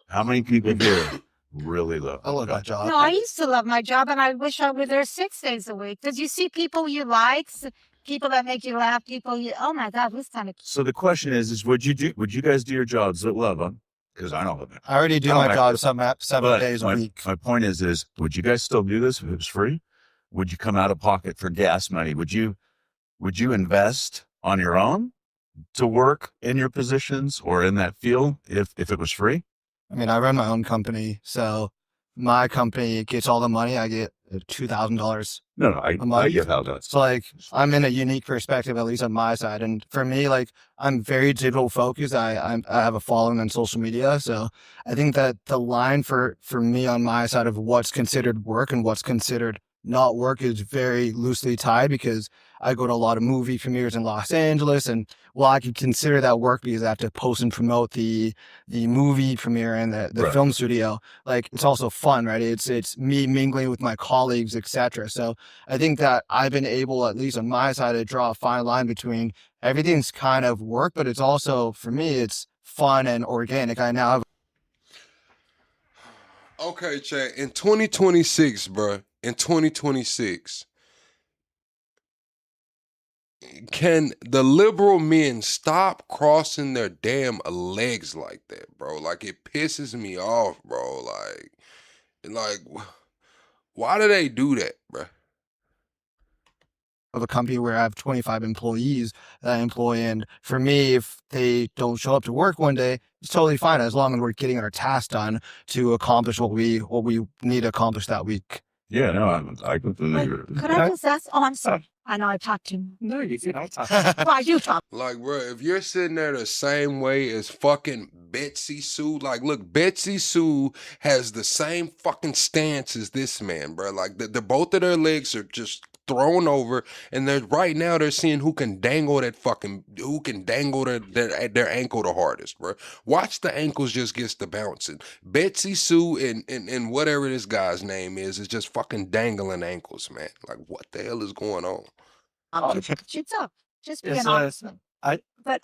How many people here really love I love my job. No, I used to love my job, and I wish I were there 6 days a week. Did you see people you like, people that make you laugh, people you? Oh my God, this kind of. So the question is would you guys do your jobs that love them? Because I don't love it. I already do my job 7 days a week. My point is would you guys still do this if it was free? Would you come out of pocket for gas money? Would you invest on your own to work in your positions or in that field if it was free? I mean, I run my own company, so my company gets all the money. I get $2,000. No, I get how that's. So like, I'm in a unique perspective, at least on my side. And for me, like, I'm very digital focused. I have a following on social media, so I think that the line for me on my side of what's considered work and what's considered not work is very loosely tied, because I go to a lot of movie premieres in Los Angeles, and well, I can consider that work because I have to post and promote the movie premiere and the Right. film studio. Like, it's also fun, right? It's me mingling with my colleagues, etc. So I think that I've been able, at least on my side, to draw a fine line between everything's kind of work, but it's also, for me, it's fun and organic. I now have. Okay, chat, in 2026, bro, in 2026, can the liberal men stop crossing their damn legs like that, bro? Like, it pisses me off, bro. Like, why do they do that, bro? Of a company where I have 25 employees that I employ, and for me, if they don't show up to work one day, it's totally fine as long as we're getting our tasks done to accomplish what we need to accomplish that week. Yeah, no, I completely agree. Could I just ask? Oh, I'm sorry. I know I talked to you. No, you don't talk. Well, I do talk. Like, bro, if you're sitting there the same way as fucking Betsy Sue, like, look, Betsy Sue has the same fucking stance as this man, bro. Like, the both of their legs are just thrown over, and right now they're seeing who can dangle their ankle the hardest, bro. Watch the ankles just gets to bouncing. Betsy Sue and whatever this guy's name is just fucking dangling ankles, man. Like, what the hell is going on? It's up. Just being Yes, honest. But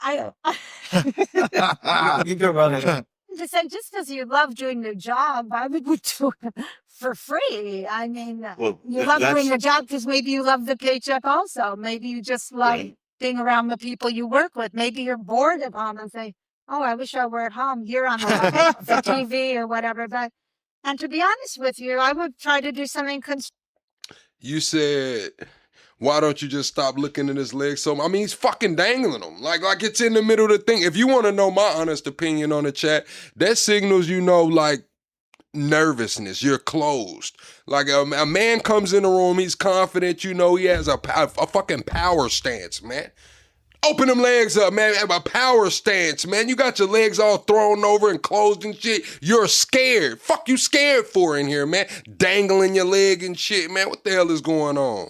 You go run it. to say, just because you love doing your job, why would you do it for free? I mean, Well, you love doing your job because maybe you love the paycheck also. Maybe you just like being around the people you work with. Maybe you're bored at home and say, oh, I wish I were at home here on the TV or whatever. And to be honest with you, I would try to do something You said, why don't you just stop looking at his legs? So, I mean, he's fucking dangling them. Like it's in the middle of the thing. If you want to know my honest opinion on the chat, that signals, like, nervousness. You're closed. Like, a man comes in the room, he's confident, he has a fucking power stance, man. Open them legs up, man. Have a power stance, man. You got your legs all thrown over and closed and shit. You're scared. Fuck you scared for in here, man. Dangling your leg and shit, man. What the hell is going on?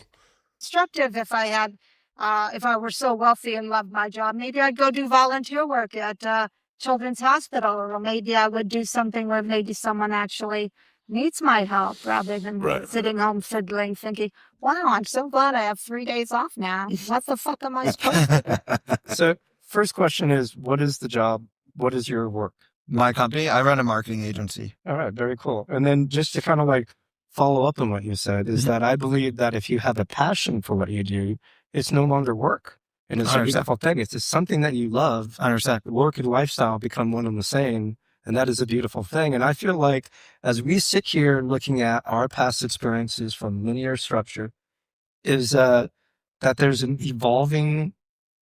constructive if I were so wealthy and loved my job. Maybe I'd go do volunteer work at Children's Hospital, or maybe I would do something where maybe someone actually needs my help rather than sitting home fiddling, thinking, wow, I'm so glad I have 3 days off now. What the fuck am I supposed to do? So first question is, what is the job? What is your work? My company, I run a marketing agency. All right, very cool. And then just to kind of like follow up on what you said is that I believe that if you have a passion for what you do, it's no longer work. And it's a beautiful thing. It's just something that you love. 100%. Work and lifestyle become one and the same. And that is a beautiful thing. And I feel like as we sit here looking at our past experiences from linear structure, is that there's an evolving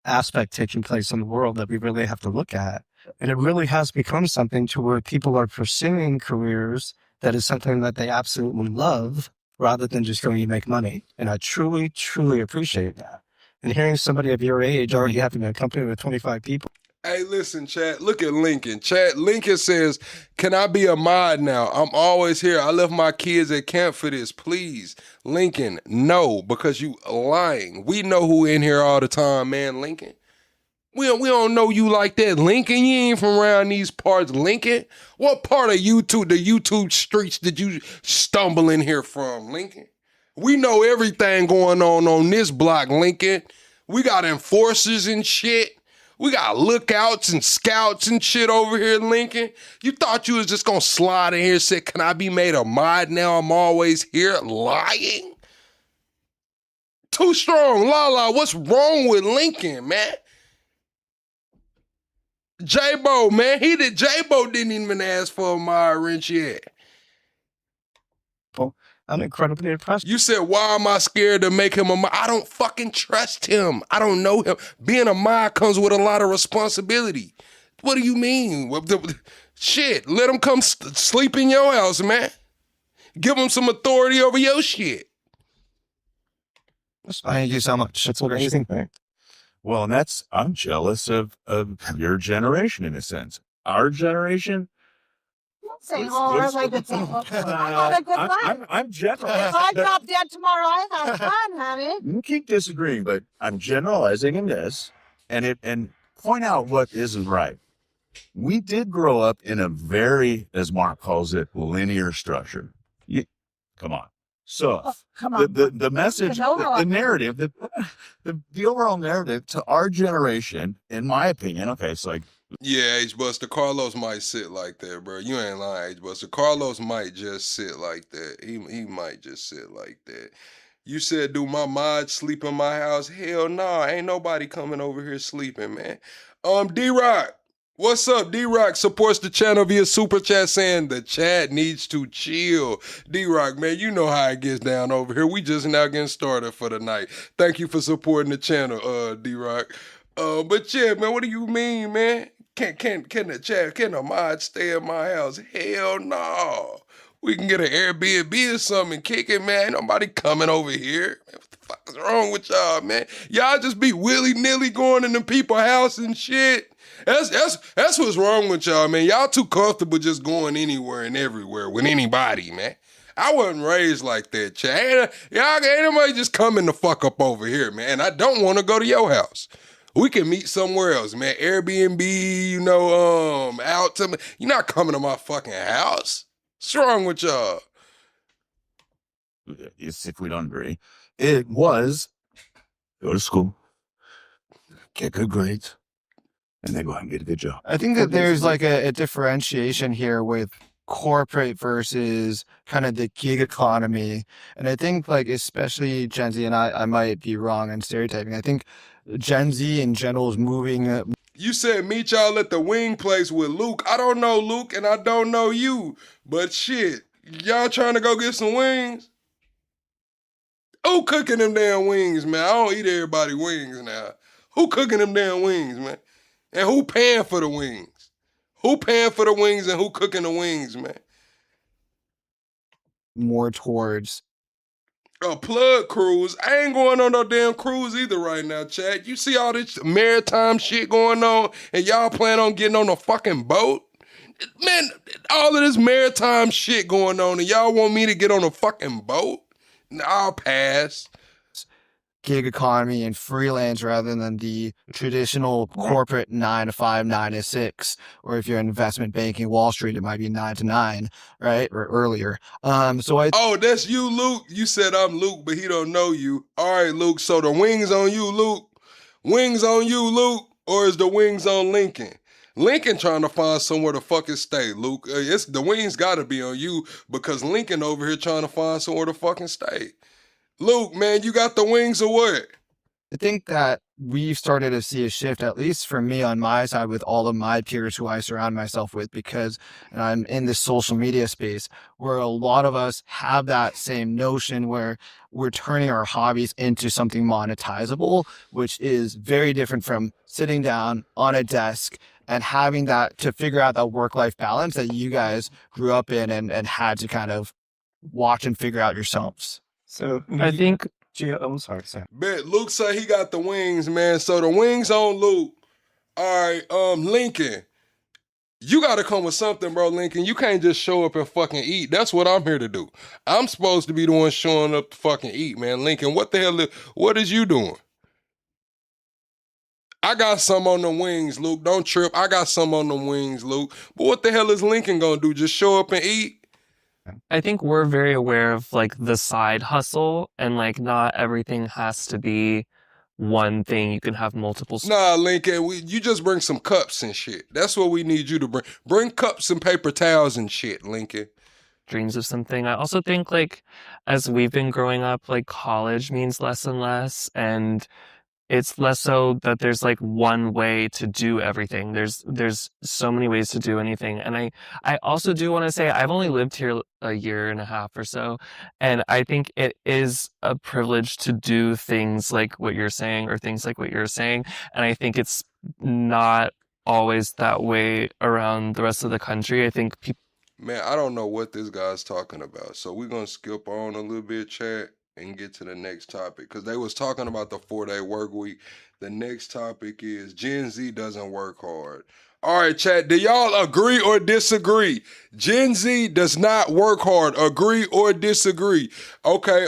aspect taking place in the world that we really have to look at. And it really has become something to where people are pursuing careers that is something that they absolutely love. rather than just going to make money. And I truly, truly appreciate that. And hearing somebody of your age already having a company with 25 people. Hey, listen, chat. Look at Lincoln. Chat. Lincoln says, "Can I be a mod now? I'm always here. I left my kids at camp for this. Please." Lincoln, no, because you lying. We know who in here all the time, man, Lincoln. We don't know you like that, Lincoln. You ain't from around these parts, Lincoln. What part of YouTube, the YouTube streets, did you stumble in here from, Lincoln? We know everything going on this block, Lincoln. We got enforcers and shit. We got lookouts and scouts and shit over here, Lincoln. You thought you was just gonna slide in here and say, "Can I be made a mod now? I'm always here." Lying? Too strong, Lala. What's wrong with Lincoln, man? J-Bo, man. J-Bo didn't even ask for a mod wrench yet. I'm incredibly impressed. You said, why am I scared to make him a mod? I don't fucking trust him. I don't know him. Being a mod comes with a lot of responsibility. What do you mean? Shit, let him come sleep in your house, man. Give him some authority over your shit. Thank you so much. That's amazing thing. Well, and I'm jealous of your generation in a sense. Our generation. Saying, oh, I like it. I had a good life. I'm general. If I drop dead tomorrow, I have fun, honey. You keep disagreeing, but I'm generalizing in this, and point out what isn't right. We did grow up in a very, as Mark calls it, linear structure. Come on. So come on. The message, the narrative, the overall narrative to our generation, in my opinion, okay, it's like. Yeah, H-Buster, Carlos might sit like that, bro. You ain't lying, H-Buster. Carlos might just sit like that. He might just sit like that. You said, do my mods sleep in my house? Hell nah, ain't nobody coming over here sleeping, man. D-Rock, what's up? D-Rock supports the channel via Super Chat saying the chat needs to chill. D-Rock, man, you know how it gets down over here. We just now getting started for the night. Thank you for supporting the channel, D-Rock. But yeah, man, what do you mean, man? Can the mod stay in my house? Hell no. We can get an Airbnb or something and kick it, man. Ain't nobody coming over here. Man, what the fuck is wrong with y'all, man? Y'all just be willy-nilly going in them people's house and shit. That's what's wrong with y'all, man. Y'all too comfortable just going anywhere and everywhere with anybody, man. I wasn't raised like that, Chad. Y'all ain't nobody just coming the fuck up over here, man. I don't want to go to your house. We can meet somewhere else, man. Airbnb, out to me. You're not coming to my fucking house. What's wrong with y'all? If we don't agree, it was go to school, get good grades, and then go out and get a good job. I think that there's like a differentiation here with corporate versus kind of the gig economy. And I think like especially Gen Z, and I might be wrong in stereotyping, I think Gen Z in general is moving. You said meet y'all at the wing place with Luke. I don't know Luke and I don't know you, but shit, y'all trying to go get some wings? Who cooking them damn wings, man? I don't eat everybody wings now. Who cooking them damn wings, man? And who paying for the wings? Who paying for the wings and who cooking the wings, man? More towards a plug cruise. I ain't going on no damn cruise either right now, Chad. You see all this maritime shit going on and y'all plan on getting on a fucking boat? Man, all of this maritime shit going on and y'all want me to get on a fucking boat? I'll pass. Gig economy and freelance rather than the traditional corporate 9 to 5, 9 to 6, or if you're in investment banking, Wall Street, it might be 9 to 9, right, or earlier. Oh, that's you, Luke. You said I'm Luke, but he don't know you. All right, Luke. So the wings on you, Luke. Wings on you, Luke, or is the wings on Lincoln? Lincoln trying to find somewhere to fucking stay, Luke. It's the wings got to be on you because Lincoln over here trying to find somewhere to fucking stay. Luke, man, you got the wings or what? I think that we've started to see a shift, at least for me on my side, with all of my peers who I surround myself with, because I'm in this social media space where a lot of us have that same notion where we're turning our hobbies into something monetizable, which is very different from sitting down on a desk and having that to figure out that work-life balance that you guys grew up in and had to kind of watch and figure out yourselves. So I think I'm sorry. Bet Luke say he got the wings, man. So the wings on Luke. All right, Lincoln. You gotta come with something, bro, Lincoln. You can't just show up and fucking eat. That's what I'm here to do. I'm supposed to be the one showing up to fucking eat, man. Lincoln, what the hell what is you doing? I got some on the wings, Luke. Don't trip. I got some on the wings, Luke. But what the hell is Lincoln gonna do? Just show up and eat? I think we're very aware of like the side hustle and like not everything has to be one thing. You can have multiple. Nah, Lincoln, you just bring some cups and shit. That's what we need you to bring. Bring cups and paper towels and shit, Lincoln. Dreams of something. I also think like as we've been growing up, like college means less and less, and it's less so that there's like one way to do everything. There's so many ways to do anything. And I also do want to say I've only lived here a year and a half or so, and I think it is a privilege to do things like what you're saying or things like what you're saying. And I think it's not always that way around the rest of the country. I think people. Man, I don't know what this guy's talking about. So we're going to skip on a little bit, chat, and get to the next topic. Because they was talking about the 4-day work week. The next topic is Gen Z doesn't work hard. All right, chat, do y'all agree or disagree? Gen Z does not work hard. Agree or disagree? Okay,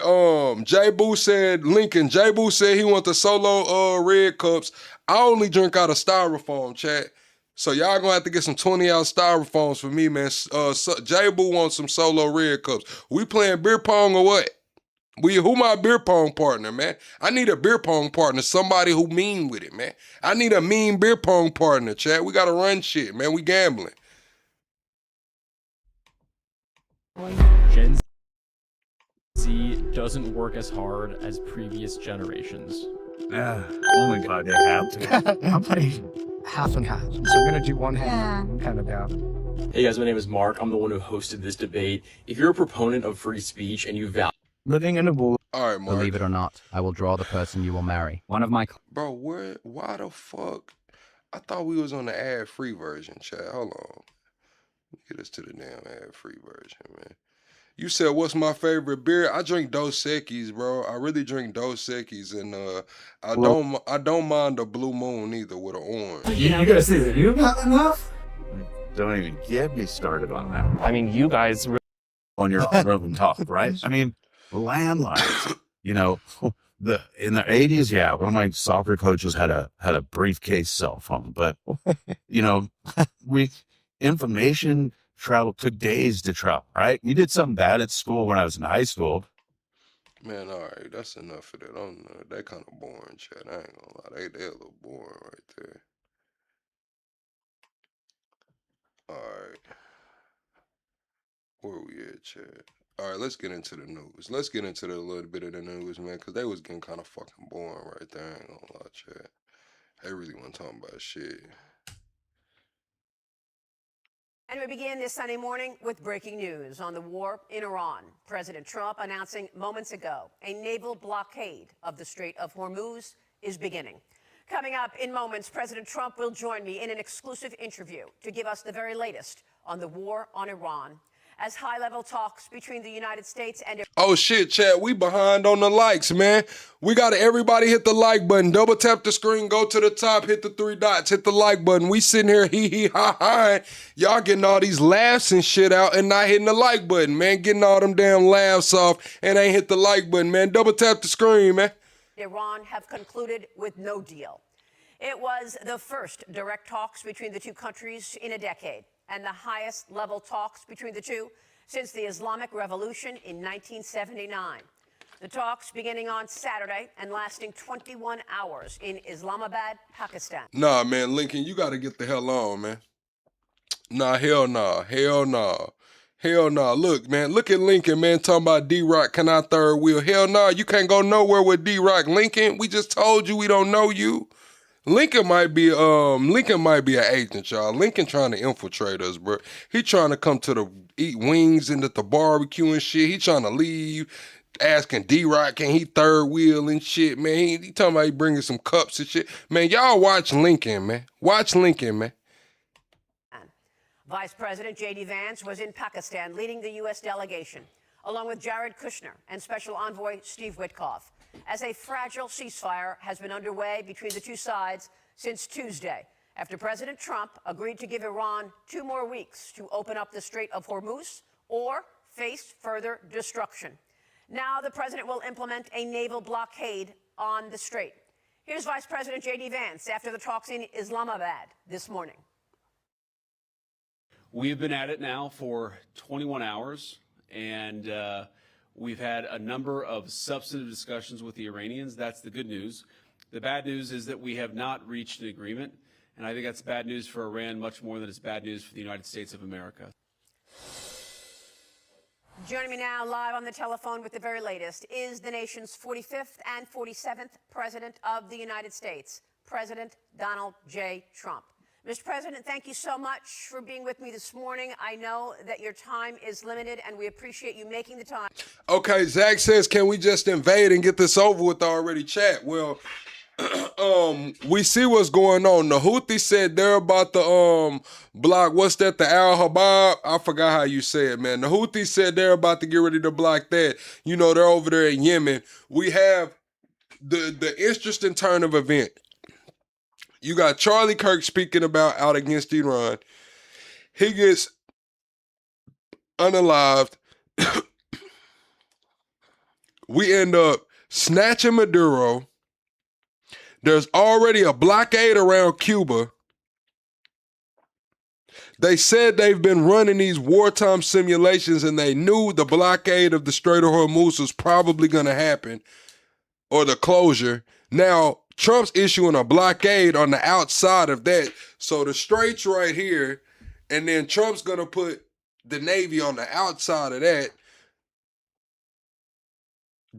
J Boo said, Lincoln, J Boo said he want the solo red cups. I only drink out of styrofoam, chat. So y'all gonna have to get some 20-ounce styrofoams for me, man. J Boo wants some solo red cups. We playing beer pong or what? Who my beer pong partner, man? I need a beer pong partner, somebody who mean with it, man. I need a mean beer pong partner, Chad. We gotta run shit, man. We gambling. Gen Z doesn't work as hard as previous generations. Only if they have to. I'm playing half and half. So I'm gonna do one half kind of down. Hey guys, my name is Mark. I'm the one who hosted this debate. If you're a proponent of free speech and you value living in a wall. All right, Mark. Believe it or not, I will draw the person you will marry. One of my... Bro, why the fuck? I thought we was on the ad-free version, Chad. Hold on. Get us to the damn ad-free version, man. You said, what's my favorite beer? I drink Dos Equis, bro. I really drink Dos Equis, and I don't mind the Blue Moon either with an orange. You gotta say that you got enough? Don't even get me started on that. I mean, you guys... On your own talk, right? I mean... landlines, you know, in the 80s, yeah, one of my soccer coaches had a briefcase cell phone, but you know, information travel took days to travel, right? You did something bad at school when I was in high school. Man, all right, that's enough of that. I don't know, that kind of boring, Chad. I ain't gonna lie, they a little boring right there. All right, where we at, Chad? All right, let's get into the news. Let's get into a little bit of the news, man, because they was getting kind of fucking boring right there. I ain't gonna lie, Chad. They really wasn't talking about shit. And we begin this Sunday morning with breaking news on the war in Iran. President Trump announcing moments ago a naval blockade of the Strait of Hormuz is beginning. Coming up in moments, President Trump will join me in an exclusive interview to give us the very latest on the war on Iran, as high-level talks between the United States and... Oh shit, Chad, we behind on the likes, man. We gotta everybody hit the like button. Double tap the screen, go to the top, hit the 3 dots, hit the like button. We sitting here ha. Y'all getting all these laughs and shit out and not hitting the like button, man. Getting all them damn laughs off and ain't hit the like button, man. Double tap the screen, man. Iran have concluded with no deal. It was the first direct talks between the two countries in a decade, and the highest level talks between the two since the Islamic Revolution in 1979. The talks beginning on Saturday and lasting 21 hours in Islamabad, Pakistan. Nah, man, Lincoln, you gotta get the hell on, man. Nah, hell nah. Look, man, look at Lincoln, man, talking about D-Rock, can I third wheel? Hell nah, you can't go nowhere with D-Rock, Lincoln. We just told you we don't know you. Lincoln might be an agent, y'all. Lincoln trying to infiltrate us, bro. He trying to come to the eat wings and at the barbecue and shit. He trying to leave, asking D-Rock, can he third wheel and shit, man. He talking about he bringing some cups and shit. Man, y'all watch Lincoln, man. Watch Lincoln, man. Vice President J.D. Vance was in Pakistan leading the U.S. delegation. along with Jared Kushner and Special Envoy Steve Witkoff, as a fragile ceasefire has been underway between the two sides since Tuesday, after President Trump agreed to give Iran 2 more weeks to open up the Strait of Hormuz or face further destruction. Now the president will implement a naval blockade on the strait. Here's Vice President J.D. Vance after the talks in Islamabad this morning. We've been at it now for 21 hours, and we've had a number of substantive discussions with the Iranians. That's the good news. The bad news is that we have not reached an agreement, and I think that's bad news for Iran much more than it's bad news for the United States of America. Joining me now live on the telephone with the very latest is the nation's 45th and 47th President of the United States, President Donald J. Trump. Mr. President, thank you so much for being with me this morning. I know that your time is limited, and we appreciate you making the time. Okay, Zach says, can we just invade and get this over with already, chat? Well, we see what's going on. The Houthis said they're about to block, what's that, the Al Habab? I forgot how you say it, man. The Houthis said they're about to get ready to block that. You know, they're over there in Yemen. We have the interesting turn of event. You got Charlie Kirk speaking about out against Iran. He gets unalived. We end up snatching Maduro. There's already a blockade around Cuba. They said they've been running these wartime simulations and they knew the blockade of the Strait of Hormuz was probably going to happen, or the closure. Now, Trump's issuing a blockade on the outside of that. So the strait's right here, and then Trump's going to put the Navy on the outside of that.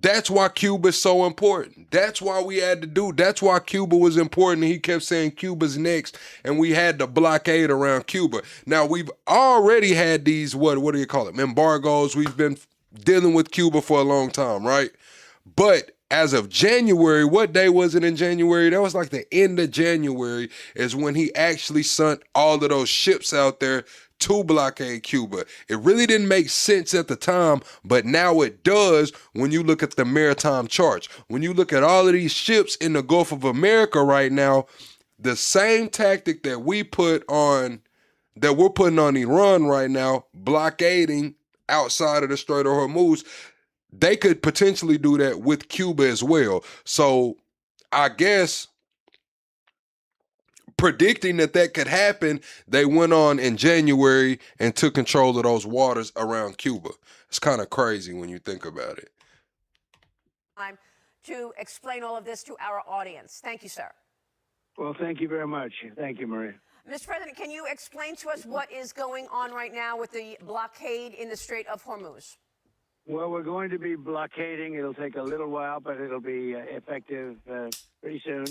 That's why Cuba is so important. That's why we had to do. That's why Cuba was important. He kept saying Cuba's next, and we had the blockade around Cuba. Now, we've already had these, what do you call it, embargoes. We've been dealing with Cuba for a long time, right? But as of January, what day was it in January? That was like the end of January is when he actually sent all of those ships out there to blockade Cuba. It really didn't make sense at the time, but now it does when you look at the maritime charts. When you look at all of these ships in the Gulf of America right now, the same tactic that we're putting on Iran right now, blockading outside of the Strait of Hormuz, they could potentially do that with Cuba as well. So I guess predicting that could happen, they went on in January and took control of those waters around Cuba. It's kind of crazy when you think about it. Time to explain all of this to our audience. Thank you, sir. Well, thank you very much. Thank you, Maria. Mr. President, can you explain to us what is going on right now with the blockade in the Strait of Hormuz? Well, we're going to be blockading. It'll take a little while, but it'll be effective pretty soon.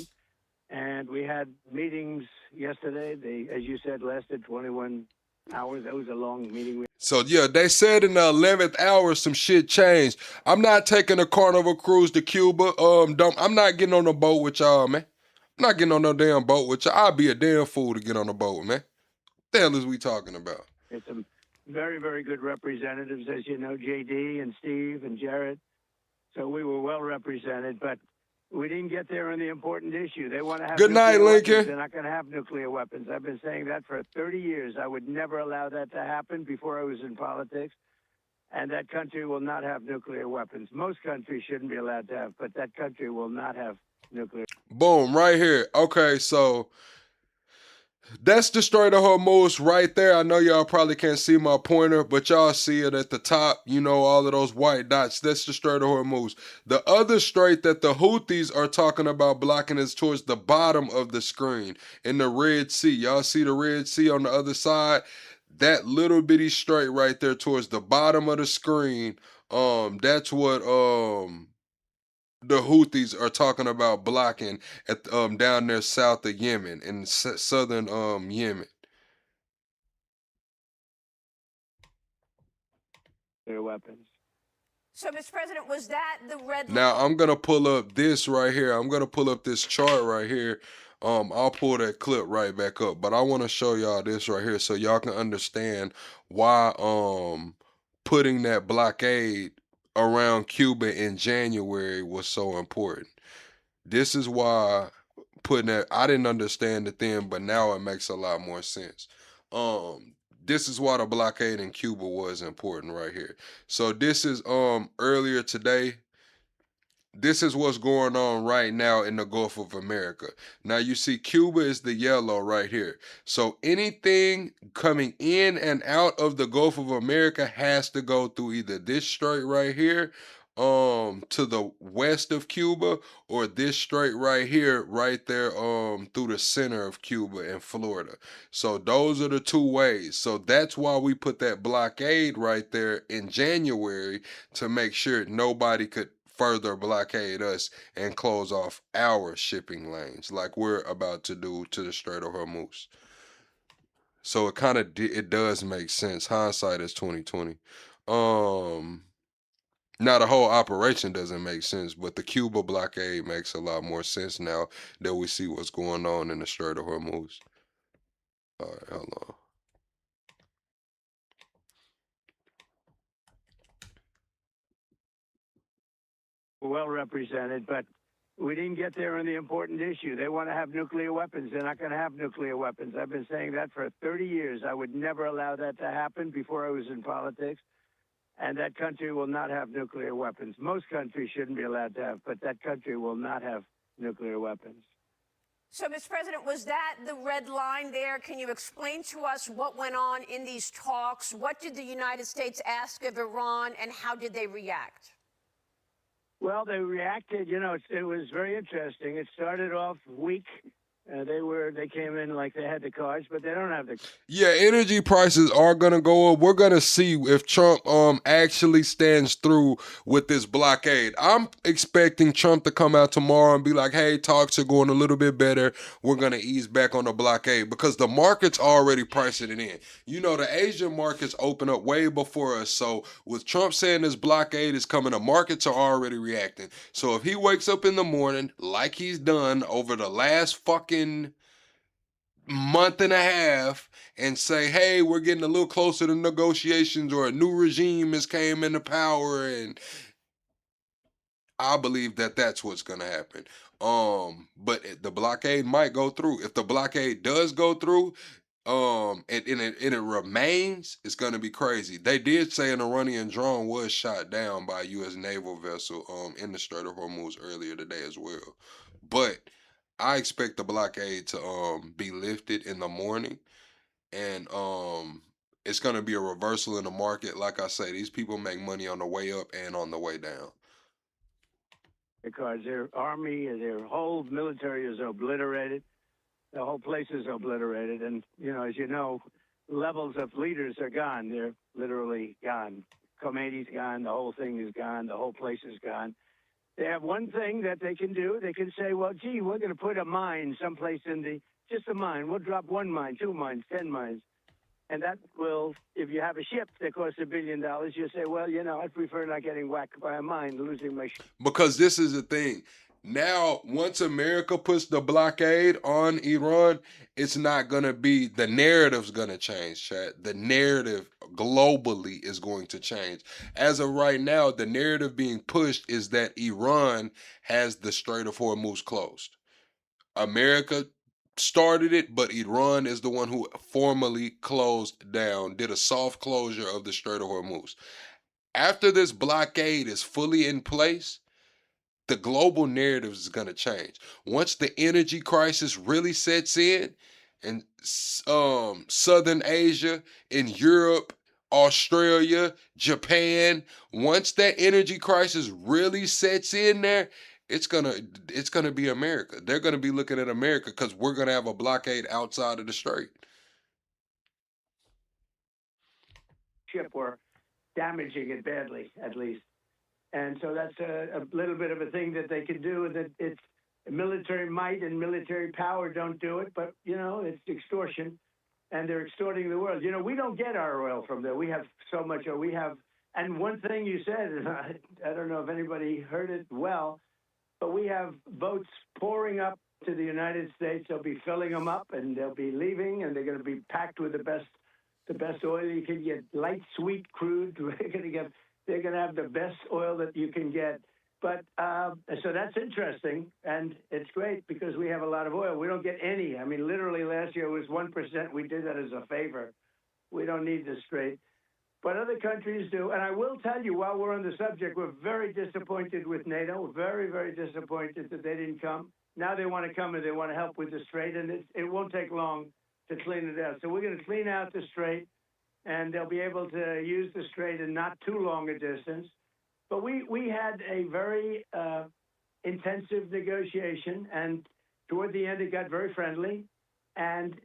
And we had meetings yesterday. They, as you said, lasted 21 hours. That was a long meeting. So, yeah, they said in the 11th hour some shit changed. I'm not taking a Carnival cruise to Cuba. I'm not getting on a boat with y'all, man. I'm not getting on no damn boat with y'all. I'll be a damn fool to get on a boat, man. What the hell is we talking about? It's some very, very good representatives, as you know, JD and Steve and Jared. So we were well represented, but we didn't get there on the important issue. They want to have Good night, Lincoln. Weapons. They're not going to have nuclear weapons. I've been saying that for 30 years. I would never allow that to happen before I was in politics. And that country will not have nuclear weapons. Most countries shouldn't be allowed to have, but that country will not have nuclear. Boom, right here. Okay, so that's the Strait of Hormuz right there. I know y'all probably can't see my pointer, but y'all see it at the top. You know, all of those white dots. That's the Strait of Hormuz. The other strait that the Houthis are talking about blocking is towards the bottom of the screen in the Red Sea. Y'all see the Red Sea on the other side? That little bitty strait right there towards the bottom of the screen. That's what the Houthis are talking about blocking at down there south of Yemen, in southern Yemen. Their weapons. So, Mr. President, was that the red line? Now, I'm going to pull up this right here. I'm going to pull up this chart right here. I'll pull that clip right back up. But I want to show y'all this right here so y'all can understand why putting that blockade around Cuba in January was so important. This is why putting that, I didn't understand it then, but now it makes a lot more sense. This is why the blockade in Cuba was important right here. So this is earlier today. This is what's going on right now in the Gulf of America. Now you see Cuba is the yellow right here. So anything coming in and out of the Gulf of America has to go through either this strait right here to the west of Cuba, or this strait right here right there through the center of Cuba and Florida. So those are the two ways. So that's why we put that blockade right there in January, to make sure nobody could further blockade us and close off our shipping lanes like we're about to do to the Strait of Hormuz. So it kind of it does make sense. Hindsight is 2020. Now the whole operation doesn't make sense, but the Cuba blockade makes a lot more sense now that we see what's going on in the Strait of Hormuz. All right, hold on. Well represented, but we didn't get there on the important issue. They want to have nuclear weapons. They're not going to have nuclear weapons. I've been saying that for 30 years. I would never allow that to happen before I was in politics. And that country will not have nuclear weapons. Most countries shouldn't be allowed to have, but that country will not have nuclear weapons. So, Mr. President, was that the red line there? Can you explain to us what went on in these talks? What did the United States ask of Iran, and how did they react? Well, they reacted. You know, it was very interesting. It started off weak. They came in like they had the cards, but they don't have the. Yeah, energy prices are gonna go up. We're gonna see if Trump actually stands through with this blockade. I'm expecting Trump to come out tomorrow and be like, "Hey, talks are going a little bit better. We're gonna ease back on the blockade," because the market's already pricing it in. You know, the Asian markets open up way before us. So with Trump saying this blockade is coming, the markets are already reacting. So if he wakes up in the morning like he's done over the last fucking month and a half and say, hey, we're getting a little closer to negotiations, or a new regime has came into power, and I believe that that's what's going to happen. But the blockade might go through. If the blockade does go through, and it remains, it's going to be crazy. They did say an Iranian drone was shot down by a U.S. naval vessel in the Strait of Hormuz earlier today as well. But I expect the blockade to be lifted in the morning, and it's gonna be a reversal in the market. Like I say, these people make money on the way up and on the way down. Because their army and their whole military is obliterated. The whole place is obliterated, and as you know, levels of leaders are gone. They're literally gone. Khomeini's gone. The whole thing is gone. The whole place is gone. They have one thing that they can do. They can say, well, gee, we're going to put a mine someplace just a mine. We'll drop 1 mine, 2 mines, 10 mines. And that will, if you have a ship that costs $1 billion, you'll say, well, I'd prefer not getting whacked by a mine, losing my ship. Because this is the thing. Now, once America puts the blockade on Iran, it's not going to be, the narrative's going to change, chat. The narrative globally is going to change. As of right now, the narrative being pushed is that Iran has the Strait of Hormuz closed. America started it, but Iran is the one who formally closed down, did a soft closure of the Strait of Hormuz. After this blockade is fully in place, the global narrative is going to change. Once the energy crisis really sets in Southern Asia, in Europe, Australia, Japan, once that energy crisis really sets in there, it's gonna be America. They're gonna be looking at America because we're gonna have a blockade outside of the strait. Ship or damaging it badly, at least. And so that's a little bit of a thing that they can do. That it's military might and military power don't do it, but it's extortion, and they're extorting the world. We don't get our oil from there. We have so much. And one thing you said, and I don't know if anybody heard it well, but we have boats pouring up to the United States. They'll be filling them up, and they'll be leaving, and they're going to be packed with the best the best oil you can get, light, sweet crude. They're going to have the best oil that you can get. But so that's interesting, and it's great because we have a lot of oil. We don't get any. I mean, literally last year it was 1%. We did that as a favor. We don't need the Strait. But other countries do. And I will tell you, while we're on the subject, we're very disappointed with NATO. Very, very disappointed that they didn't come. Now they want to come and they want to help with the Strait, and it won't take long to clean it out. So we're going to clean out the Strait, and they'll be able to use the Strait in not too long a distance. But we had a very intensive negotiation, and toward the end it got very friendly, and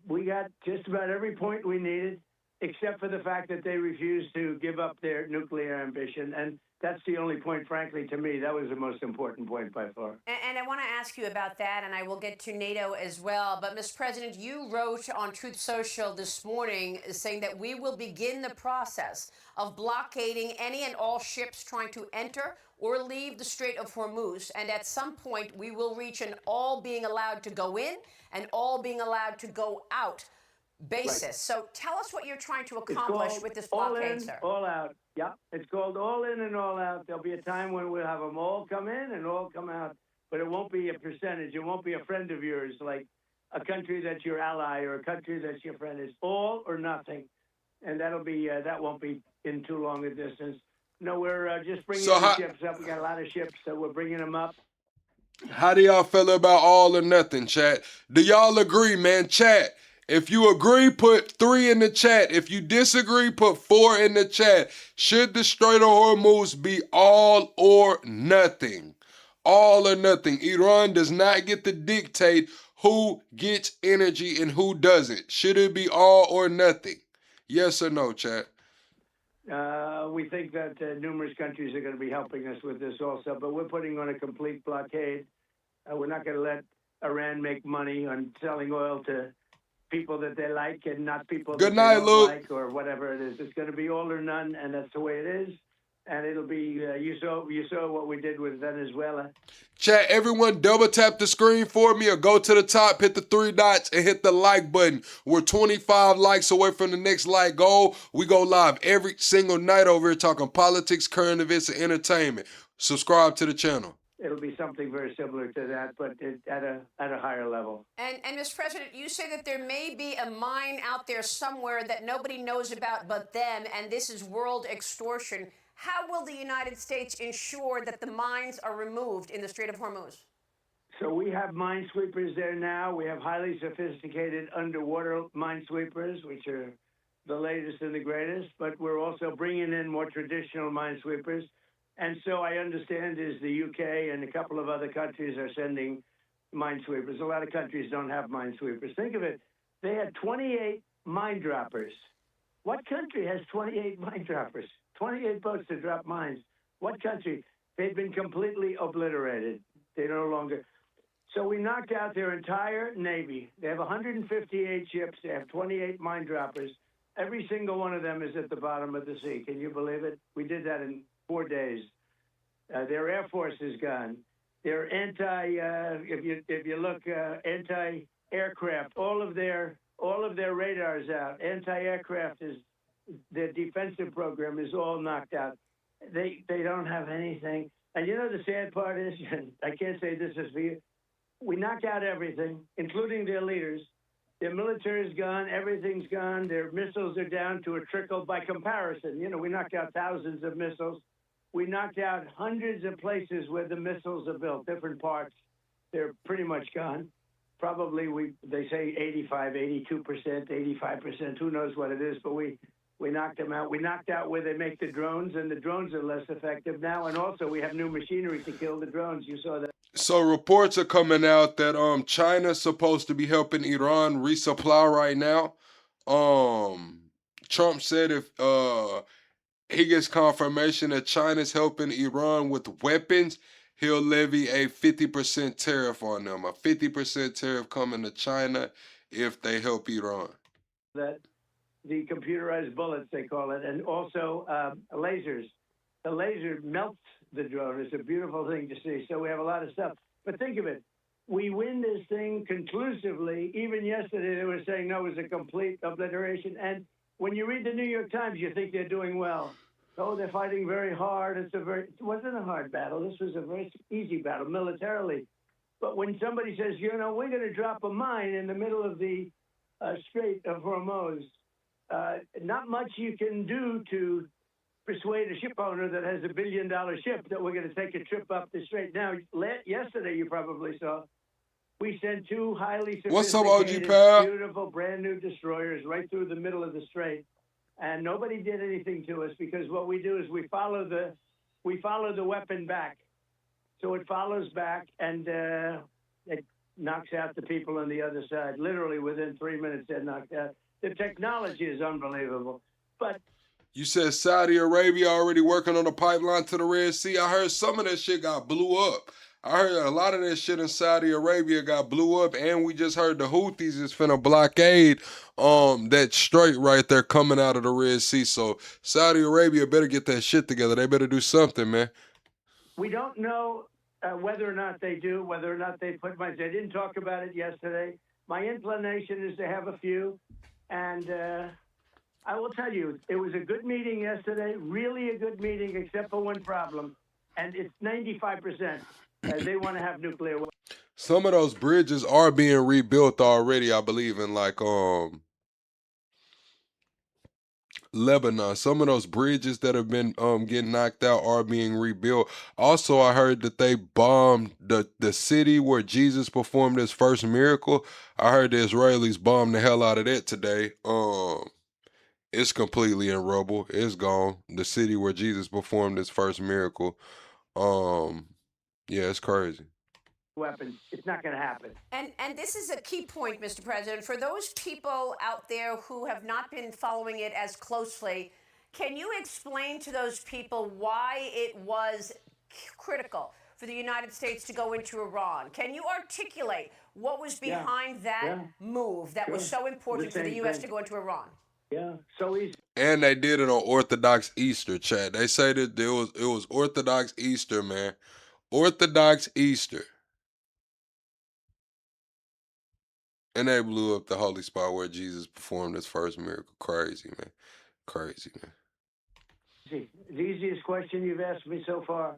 we got just about every point we needed, except for the fact that they refused to give up their nuclear ambition. And that's the only point, frankly, to me, that was the most important point by far. And I want to ask you about that, and I will get to NATO as well. But, Mr. President, you wrote on Truth Social this morning saying that we will begin the process of blockading any and all ships trying to enter or leave the Strait of Hormuz. And at some point, we will reach an all being allowed to go in and all being allowed to go out basis. Right. So tell us what you're trying to accomplish with this blockade, sir. All out. Yeah, it's called all in and all out. There'll be a time when we'll have them all come in and all come out, but it won't be a percentage. It won't be a friend of yours, like a country that's your ally or a country that's your friend. It's all or nothing, and that'll be that won't be in too long a distance. No, we're just bringing the ships up. We got a lot of ships, so we're bringing them up. How do y'all feel about all or nothing, chat? Do y'all agree, man? Chat. If you agree, put 3 in the chat. If you disagree, put 4 in the chat. Should the Strait of Hormuz be all or nothing? All or nothing. Iran does not get to dictate who gets energy and who doesn't. Should it be all or nothing? Yes or no, chat? We think that numerous countries are going to be helping us with this also, but we're putting on a complete blockade. We're not going to let Iran make money on selling oil to people that they like and not people that they don't like or whatever it is. It's going to be all or none, and that's the way it is. And it'll be, you saw what we did with Venezuela. Chat, everyone double tap the screen for me or go to the top, hit the 3 dots, and hit the like button. We're 25 likes away from the next like goal. We go live every single night over here talking politics, current events, and entertainment. Subscribe to the channel. It'll be something very similar to that, but at a higher level. And Mr. President, you say that there may be a mine out there somewhere that nobody knows about but them, and this is world extortion. How will the United States ensure that the mines are removed in the Strait of Hormuz? So we have minesweepers there now. We have highly sophisticated underwater minesweepers, which are the latest and the greatest, but we're also bringing in more traditional minesweepers. And so I understand is the UK and a couple of other countries are sending minesweepers. A lot of countries don't have minesweepers. Think of it. They had 28 mine droppers. What country has 28 mine droppers? 28 boats to drop mines. What country? They've been completely obliterated. They no longer. So we knocked out their entire Navy. They have 158 ships. They have 28 mine droppers. Every single one of them is at the bottom of the sea. Can you believe it? We did that in 4 days. Their Air Force is gone. Their if you look, anti-aircraft. All of their radars out. Anti-aircraft is their defensive program is all knocked out. They don't have anything. And you know the sad part is, I can't say this is for you. We knocked out everything, including their leaders. Their military is gone. Everything's gone. Their missiles are down to a trickle. By comparison, we knocked out thousands of missiles. We knocked out hundreds of places where the missiles are built, different parts. They're pretty much gone. Probably they say 85, 82%, 85%. Who knows what it is? But we knocked them out. We knocked out where they make the drones, and the drones are less effective now. And also, we have new machinery to kill the drones. You saw that. So reports are coming out that China's supposed to be helping Iran resupply right now. Trump said if he gets confirmation that China's helping Iran with weapons, he'll levy a 50% tariff on them. A 50% tariff coming to China if they help Iran. That the computerized bullets, they call it, and also lasers. The laser melts the drone. It's a beautiful thing to see. So we have a lot of stuff. But think of it. We win this thing conclusively. Even yesterday they were saying, no, it was a complete obliteration. And when you read the New York Times, you think they're doing well. Oh, they're fighting very hard. It wasn't a hard battle. This was a very easy battle militarily. But when somebody says, we're going to drop a mine in the middle of the Strait of Hormuz, not much you can do to persuade a ship owner that has $1 billion ship that we're going to take a trip up the strait. Now, yesterday you probably saw, we sent 2 highly What's up, OG sophisticated, pal? beautiful, brand new destroyers right through the middle of the strait, and nobody did anything to us because what we do is we follow the weapon back, so it follows back and it knocks out the people on the other side. Literally within 3 minutes, they're knocked out. The technology is unbelievable, but. You said Saudi Arabia already working on a pipeline to the Red Sea. I heard some of that shit got blew up. I heard a lot of that shit in Saudi Arabia got blew up, and we just heard the Houthis is finna blockade that strait right there coming out of the Red Sea. So Saudi Arabia better get that shit together. They better do something, man. We don't know whether or not they do, whether or not they put mines. They didn't talk about it yesterday. My inclination is to have a few, and I will tell you, it was a good meeting yesterday, really a good meeting, except for one problem, and it's 95%. They want to have nuclear weapons. Some of those bridges are being rebuilt already, I believe, in like Lebanon. Some of those bridges that have been getting knocked out are being rebuilt. Also, I heard that they bombed the city where Jesus performed his first miracle. I heard the Israelis bombed the hell out of that today. It's completely in rubble. It's gone. The city where Jesus performed his first miracle. Yeah, it's crazy. Weapons. It's not going to happen. And this is a key point, Mr. President. For those people out there who have not been following it as closely, can you explain to those people why it was critical for the United States to go into Iran? Can you articulate what was behind that move that was so important for the U.S. to go into Iran? Yeah, so easy. And they did it on Orthodox Easter, Chad. They say that it was Orthodox Easter, man. Orthodox Easter. And they blew up the holy spot where Jesus performed his first miracle. Crazy, man. Crazy, man. The easiest question you've asked me so far,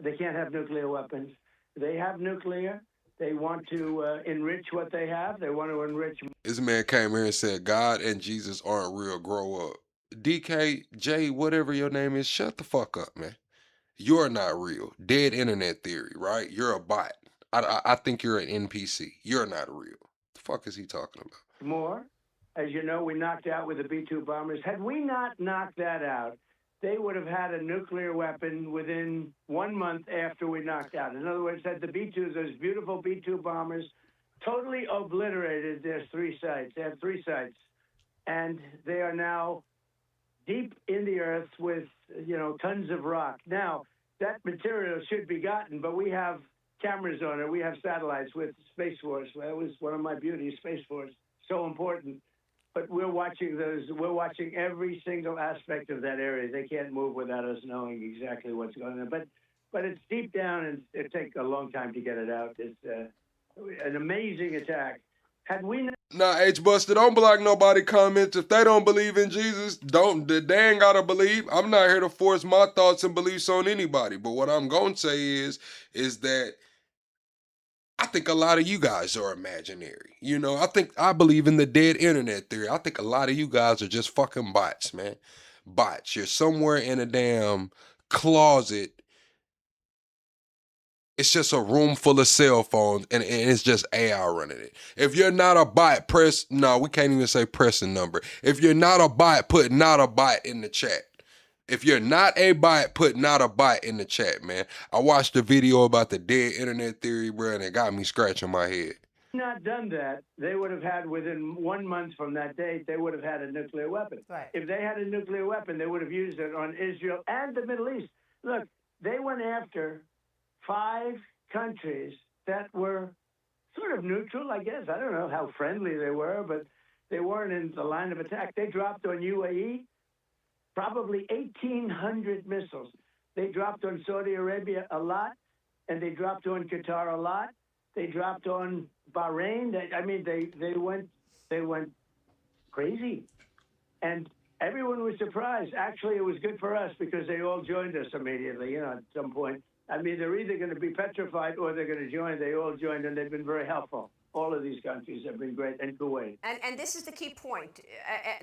they can't have nuclear weapons. They have nuclear. They want to enrich what they have. They want to enrich. This man came here and said, God and Jesus aren't real. Grow up. DK, J, whatever your name is, shut the fuck up, man. You're not real. Dead internet theory, right? You're a bot. I think you're an NPC. You're not real. The fuck is he talking about? More. As you know, we knocked out with the B-2 bombers. Had we not knocked that out, they would have had a nuclear weapon within 1 month after we knocked out. In other words, had the B-2s, those beautiful B-2 bombers, totally obliterated their 3 sites. They have 3 sites. And they are now deep in the earth with, tons of rock. Now, that material should be gotten, but we have cameras on it. We have satellites with Space Force. That was one of my beauties, Space Force. So important. But we're watching those. We're watching every single aspect of that area. They can't move without us knowing exactly what's going on. But it's deep down, and it takes a long time to get it out. It's an amazing attack. Had we Nah, H-Buster, don't block nobody comments. If they don't believe in Jesus, they ain't gotta believe. I'm not here to force my thoughts and beliefs on anybody. But what I'm gonna say is that I think a lot of you guys are imaginary. I believe in the dead internet theory. I think a lot of you guys are just fucking bots, man. Bots. You're somewhere in a damn closet. It's just a room full of cell phones, and it's just AI running it. If you're not a bot, we can't even say press a number. If you're not a bot, put not a bot in the chat. If you're not a bot, put not a bot in the chat, man. I watched a video about the dead internet theory, bro, and it got me scratching my head. not done that, they would have had within 1 month from that date, they would have had a nuclear weapon. Right. If they had a nuclear weapon, they would have used it on Israel and the Middle East. Look, they went after 5 countries that were sort of neutral, I guess. I don't know how friendly they were, but they weren't in the line of attack. They dropped on UAE probably 1,800 missiles. They dropped on Saudi Arabia a lot, and they dropped on Qatar a lot. They dropped on Bahrain. They went crazy. And everyone was surprised. Actually, it was good for us because they all joined us immediately, at some point. I mean, they're either going to be petrified or they're going to join. They all joined, and they've been very helpful. All of these countries have been great, and Kuwait. And this is the key point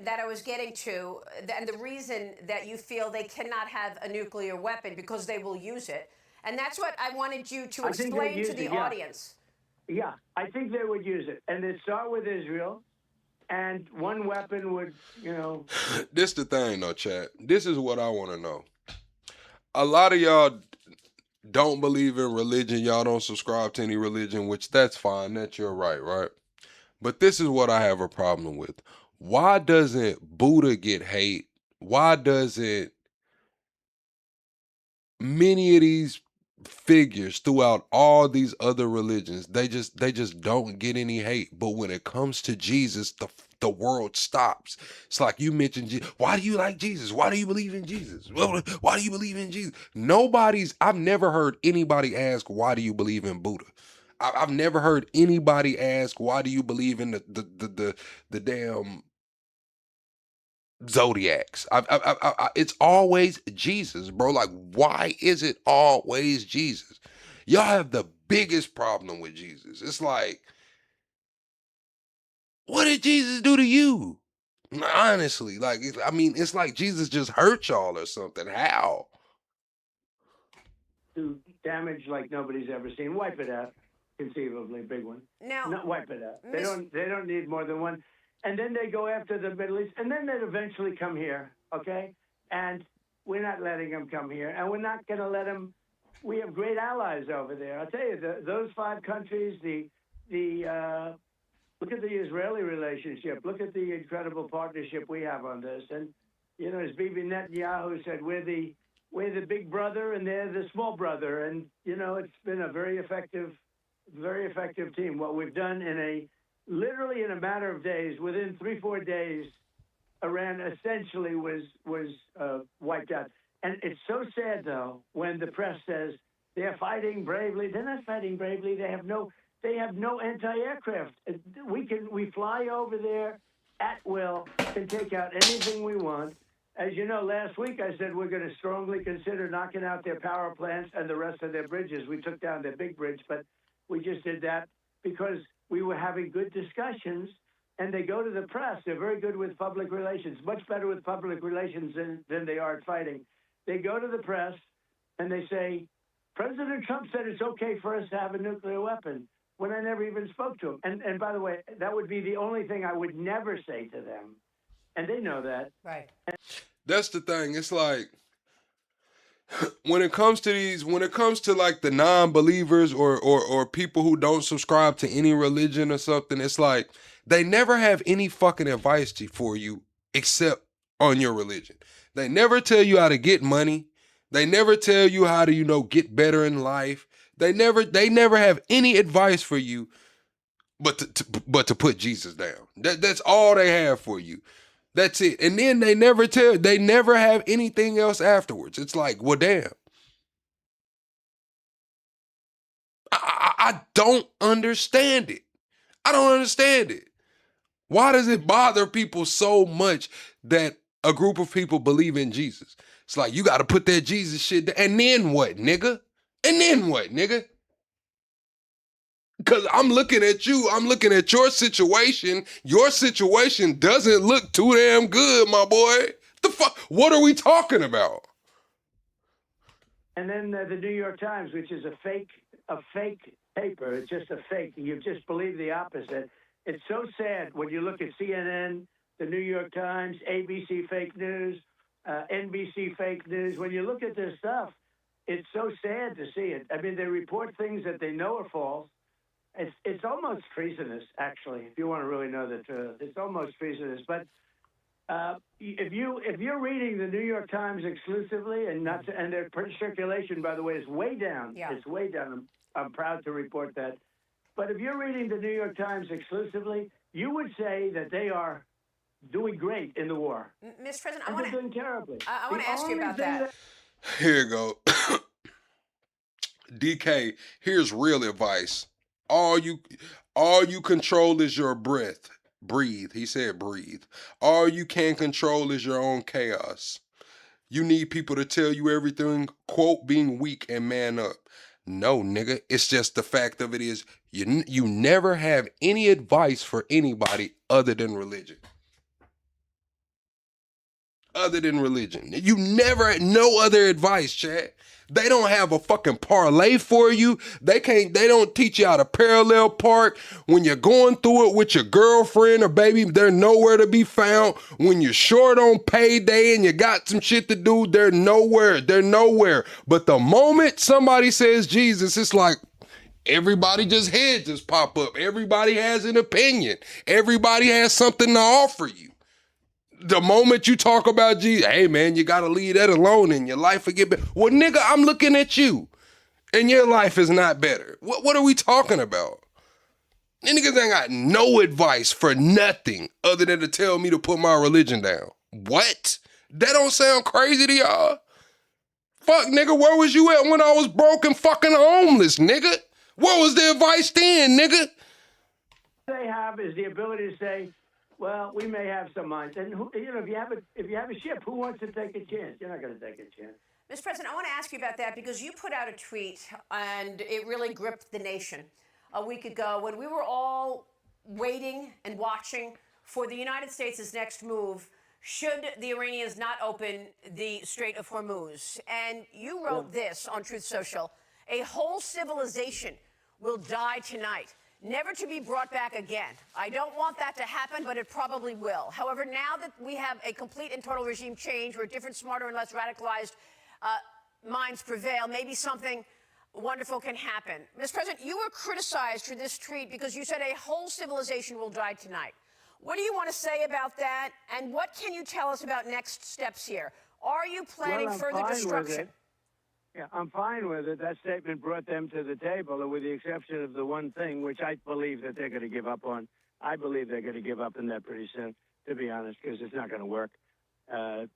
that I was getting to, and the reason that you feel they cannot have a nuclear weapon because they will use it. And that's what I wanted you to explain to the audience. Yeah, I think they would use it. And they'd start with Israel, and one weapon would, This the thing, though, Chad. This is what I want to know. A lot of y'all don't believe in religion. Y'all don't subscribe to any religion, which that's fine. That's your right? But this is what I have a problem with. Why doesn't Buddha get hate? Why doesn't many of these figures throughout all these other religions, they just don't get any hate? But when it comes to Jesus, the world stops. It's like you mentioned, why do you like Jesus? Why do you believe in Jesus? Why do you believe in Jesus? I've never heard anybody ask, why do you believe in Buddha? I've never heard anybody ask, why do you believe in the damn zodiacs? It's always Jesus, bro. Like, why is it always Jesus? Y'all have the biggest problem with Jesus. It's like, what did Jesus do to you? Honestly, like, it's like Jesus just hurt y'all or something. How? to damage like nobody's ever seen. Wipe it out, conceivably, big one. Now, not wipe it out. They don't need more than one. And then they go after the Middle East, and then they'd eventually come here, okay? And we're not letting them come here, and we're not going to let them. We have great allies over there. I'll tell you, those 5 countries, look at the Israeli relationship. Look at the incredible partnership we have on this. And, as Bibi Netanyahu said, we're the big brother and they're the small brother. And, it's been a very effective team. What we've done literally in a matter of days, within 3-4 days, Iran essentially was wiped out. And it's so sad, though, when the press says they're fighting bravely. They're not fighting bravely. They have no anti-aircraft. We fly over there at will and take out anything we want. As you know, last week I said we're going to strongly consider knocking out their power plants and the rest of their bridges. We took down their big bridge, but we just did that because we were having good discussions. And they go to the press. They're very good with public relations, much better with public relations than they are at fighting. They go to the press and they say, President Trump said it's okay for us to have a nuclear weapon, when I never even spoke to him. And by the way, that would be the only thing I would never say to them. And they know that. Right. That's the thing. It's like, when it comes to like the non-believers or people who don't subscribe to any religion or something, it's like they never have any fucking advice for you except on your religion. They never tell you how to get money. They never tell you how to, get better in life. They never have any advice for you but to put Jesus down. That's all they have for you. That's it. And then they never have anything else afterwards. It's like, well, damn. I don't understand it. I don't understand it. Why does it bother people so much that a group of people believe in Jesus? It's like, you got to put that Jesus shit down. And then what, nigga? And then what, nigga? Because I'm looking at you. I'm looking at your situation. Your situation doesn't look too damn good, my boy. The fuck? What are we talking about? And then the New York Times, which is a fake paper. It's just a fake. You just believe the opposite. It's so sad when you look at CNN, the New York Times, ABC fake news, NBC fake news. When you look at this stuff, it's so sad to see it. I mean, they report things that they know are false. It's almost treasonous, actually, if you want to really know the truth. It's almost treasonous. But if you're reading the New York Times exclusively, and their circulation, by the way, is way down. Yeah. It's way down. I'm proud to report that. But if you're reading the New York Times exclusively, you would say that they are doing great in the war. Mr. President, they're doing terribly. I want to ask you about that. Here you go. DK, here's real advice. All you control is your breath. Breathe. He said breathe. All you can control is your own chaos. You need people to tell you everything, quote, being weak and man up. No, nigga. It's just the fact of it is you never have any advice for anybody other than religion. Other than religion. You never, no other advice, Chad. They don't have a fucking parlay for you. They don't teach you how to parallel park. When you're going through it with your girlfriend or baby, they're nowhere to be found. When you're short on payday and you got some shit to do, they're nowhere. They're nowhere. But the moment somebody says Jesus, it's like, everybody head just pop up. Everybody has an opinion. Everybody has something to offer you. The moment you talk about Jesus, hey man, you gotta leave that alone and your life will get better. Well, nigga, I'm looking at you and your life is not better. What are we talking about? Niggas ain't got no advice for nothing other than to tell me to put my religion down. What? That don't sound crazy to y'all? Fuck, nigga, where was you at when I was broke and fucking homeless, nigga? What was the advice then, nigga? They have is the ability to say, well, we may have some minds. And, if you have a ship, who wants to take a chance? You're not going to take a chance. Mr. President, I want to ask you about that because you put out a tweet and it really gripped the nation a week ago when we were all waiting and watching for the United States' next move should the Iranians not open the Strait of Hormuz. And you wrote this on Truth Social, a whole civilization will die tonight, never to be brought back again. I don't want that to happen, but it probably will. However, now that we have a complete and total regime change where different, smarter, and less radicalized minds prevail, maybe something wonderful can happen. Mr. President, you were criticized for this tweet because you said a whole civilization will die tonight. What do you want to say about that, and what can you tell us about next steps here? Are you planning further destruction? Yeah, I'm fine with it. That statement brought them to the table, with the exception of the one thing, which I believe that they're going to give up on. I believe they're going to give up on that pretty soon, to be honest, because it's not going to work.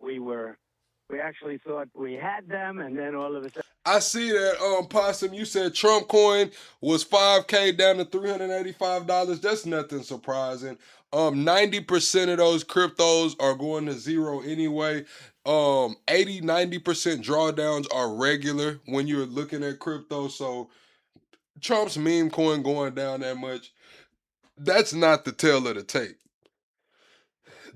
We actually thought we had them, and then all of a sudden. I see that, Possum, you said Trump coin was $5K down to $385. That's nothing surprising. 90% of those cryptos are going to zero anyway. 80-90% drawdowns are regular when you're looking at crypto. So Trump's meme coin going down that much, that's not the tale of the tape.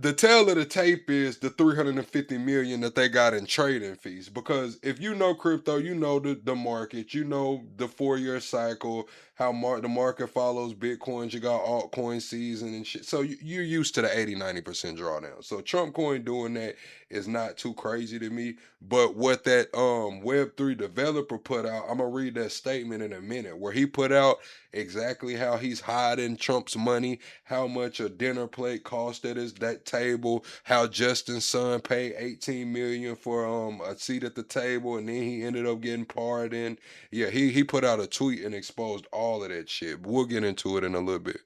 The tale of the tape is the $350 million that they got in trading fees. Because if you know crypto, you know the market, you know the 4-year cycle, how the market follows Bitcoins. You got altcoin season and shit. So you're used to the 80-90% drawdown. So Trump coin doing that is not too crazy to me. But what that Web3 developer put out, I'm gonna read that statement in a minute, where he put out exactly how he's hiding Trump's money, how much a dinner plate cost at that table, how Justin's son paid $18 million for a seat at the table, and then he ended up getting pardoned. Yeah, he put out a tweet and exposed all of that shit. But we'll get into it in a little bit.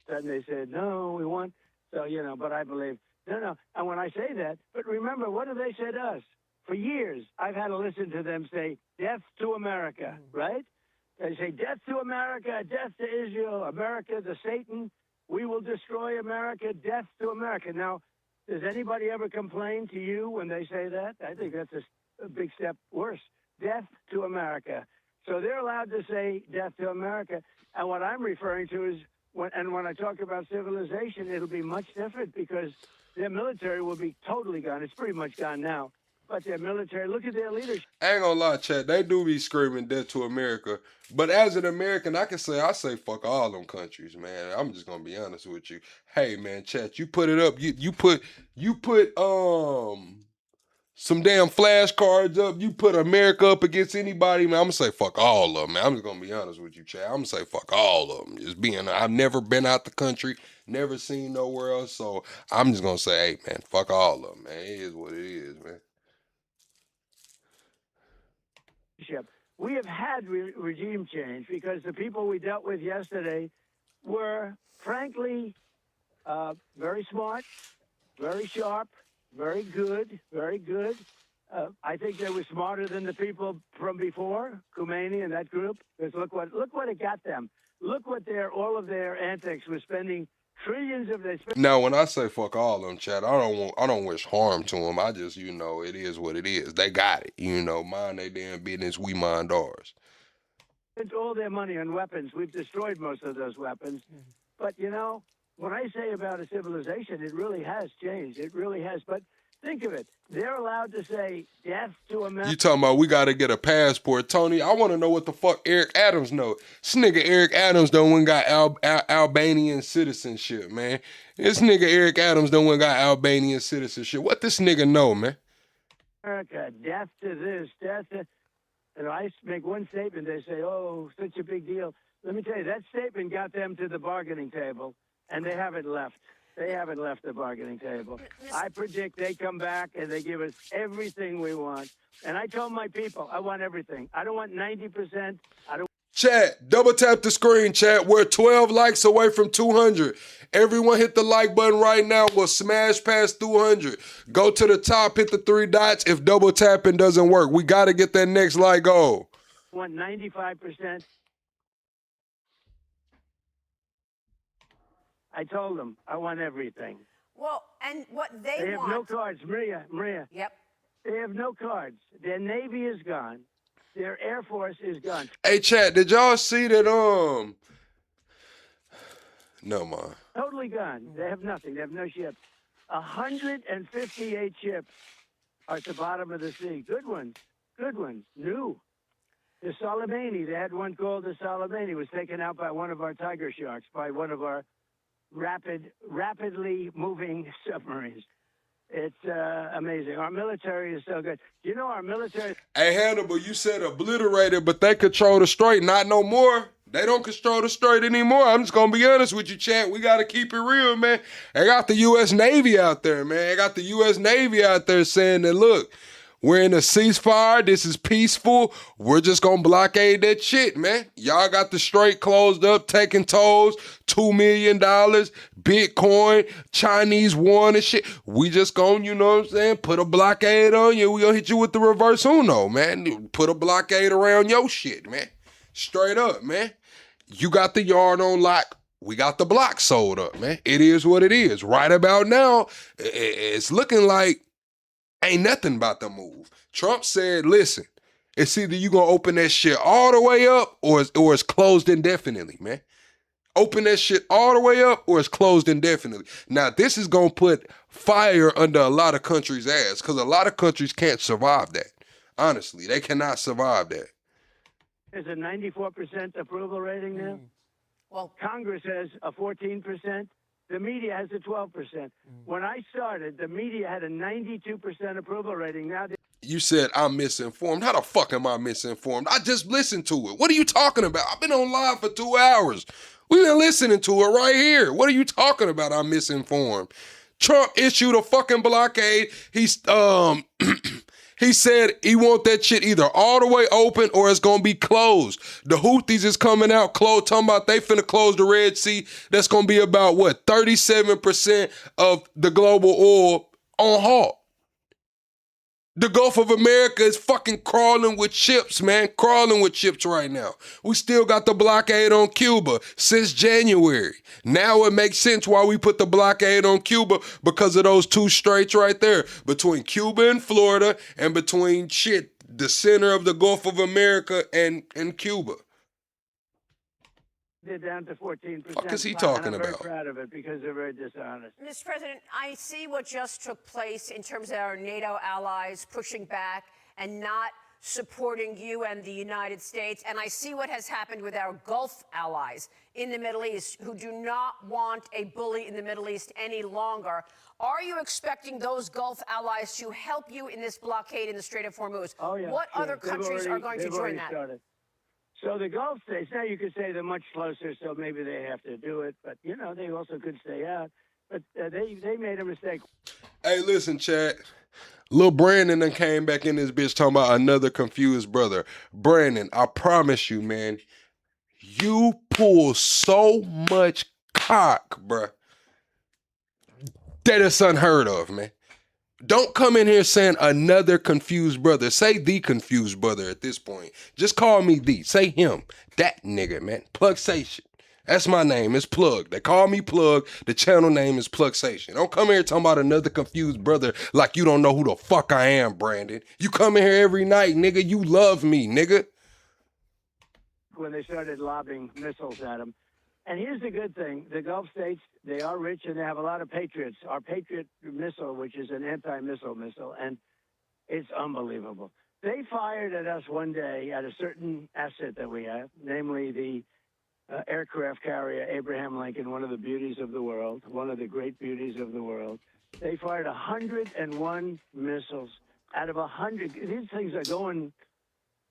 And they said, no, we want, so, but I believe, no. And when I say that, but remember, what do they say to us? For years, I've had to listen to them say, death to America, right? They say, death to America, death to Israel, America, the Satan, we will destroy America, death to America. Now, does anybody ever complain to you when they say that? I think that's a big step worse. Death to America. So they're allowed to say death to America. And what I'm referring to is, when I talk about civilization, it'll be much different because their military will be totally gone. It's pretty much gone now. But their military, look at their leadership. I ain't gonna lie, Chad, they do be screaming death to America. But as an American, I say fuck all them countries, man. I'm just gonna be honest with you. Hey man, Chad, you put it up, you put some damn flashcards up, you put America up against anybody, man, I'm gonna say fuck all of them, man. I'm just gonna be honest with you, Chad. I'm gonna say fuck all of them. I've never been out the country, never seen nowhere else, so I'm just gonna say, hey man, fuck all of them, man. It is what it is, man. We have had regime change because the people we dealt with yesterday were, frankly, very smart, very sharp, very good, very good. I think they were smarter than the people from before, Khomeini and that group. Because look what it got them. Look what all of their antics was spending trillions of they spend. Now, when I say fuck all of them, Chad, I don't wish harm to them. I just, it is what it is. They got it. Mind they damn business, we mind ours. Spent all their money on weapons. We've destroyed most of those weapons. But, when I say about a civilization, it really has changed. It really has. But think of it. They're allowed to say death to America. You talking about we got to get a passport. Tony, I want to know what the fuck Eric Adams know. This nigga Eric Adams done went got Albanian citizenship, man. This nigga Eric Adams done went got Albanian citizenship. What this nigga know, man? America, death to this, death to... And I make one statement, they say, oh, such a big deal. Let me tell you, that statement got them to the bargaining table, and they haven't left. They haven't left the bargaining table. I predict they come back and they give us everything we want. And I told my people, I want everything. I don't want 90%. I don't. Chat, double tap the screen, chat. We're 12 likes away from 200. Everyone hit the like button right now. We'll smash past 200. Go to the top, hit the 3 dots. If double tapping doesn't work, we got to get that next like goal. I want 95%. I told them, I want everything. Well, and what they have want... no cards, Maria. Yep. They have no cards. Their Navy is gone. Their Air Force is gone. Hey, chat, did y'all see that, No, man. Totally gone. They have nothing. They have no ships. 158 ships are at the bottom of the sea. Good ones. Good ones. New. The Soleimani, they had one called the Soleimani, was taken out by one of our Tiger Sharks, by one of our rapidly moving submarines. It's amazing. Our military is so good. Our military... Hey, Hannibal, you said obliterated, but they control the strait. Not no more. They don't control the strait anymore. I'm just going to be honest with you, chat. We got to keep it real, man. They got the U.S. Navy out there, man. They got the U.S. Navy out there saying that, look, we're in a ceasefire. This is peaceful. We're just going to blockade that shit, man. Y'all got the strait closed up, taking tolls, $2 million, Bitcoin, Chinese yuan and shit. We just going, put a blockade on you. We going to hit you with the reverse Uno, man. Put a blockade around your shit, man. Straight up, man. You got the yard on lock. We got the block sold up, man. It is what it is. Right about now, it's looking like ain't nothing about to move. Trump said, listen, it's either you going to open that shit all the way up or it's closed indefinitely, man. Open that shit all the way up or it's closed indefinitely. Now, this is going to put fire under a lot of countries' ass because a lot of countries can't survive that. Honestly, they cannot survive that. There's a 94% approval rating now. Well, Congress has a 14%. The media has a 12%. When I started, the media had a 92% approval rating. Now you said I'm misinformed. How the fuck am I misinformed? I just listened to it. What are you talking about? I've been on live for 2 hours. We've been listening to it right here. What are you talking about? I'm misinformed. Trump issued a fucking blockade. He said he want that shit either all the way open or it's gonna be closed. The Houthis is coming out closed, talking about they finna close the Red Sea. That's gonna be about 37% of the global oil on halt. The Gulf of America is fucking crawling with ships, man. Crawling with ships right now. We still got the blockade on Cuba since January. Now it makes sense why we put the blockade on Cuba because of those 2 straits right there. Between Cuba and Florida and between the center of the Gulf of America and Cuba. They're down to 14%. What is he talking I'm about? very proud of it because they're very dishonest. Mr. President, I see what just took place in terms of our NATO allies pushing back and not supporting you and the United States. And I see what has happened with our Gulf allies in the Middle East who do not want a bully in the Middle East any longer. Are you expecting those Gulf allies to help you in this blockade in the Strait of Hormuz? Oh, yeah. What sure. other countries are going to join that? Started. So the Gulf states, now you could say they're much closer, so maybe they have to do it. But, they also could stay out. But they made a mistake. Hey, listen, chat. Lil Brandon done came back in this bitch talking about another confused brother. Brandon, I promise you, man, you pull so much cock, bruh, that it's unheard of, man. Don't come in here saying another confused brother. Say the confused brother at this point. Just call me the. Say him. That nigga, man. Plug say shit. That's my name. It's Plug. They call me Plug. The channel name is Plugsation. Don't come here talking about another confused brother like you don't know who the fuck I am, Brandon. You come in here every night, nigga. You love me, nigga. When they started lobbing missiles at them. And here's the good thing. The Gulf states, they are rich and they have a lot of Patriots. Our Patriot missile, which is an anti-missile missile, and it's unbelievable. They fired at us one day at a certain asset that we have, namely the aircraft carrier Abraham Lincoln, one of the beauties of the world, one of the great beauties of the world. They fired 101 missiles out of 100. These things are going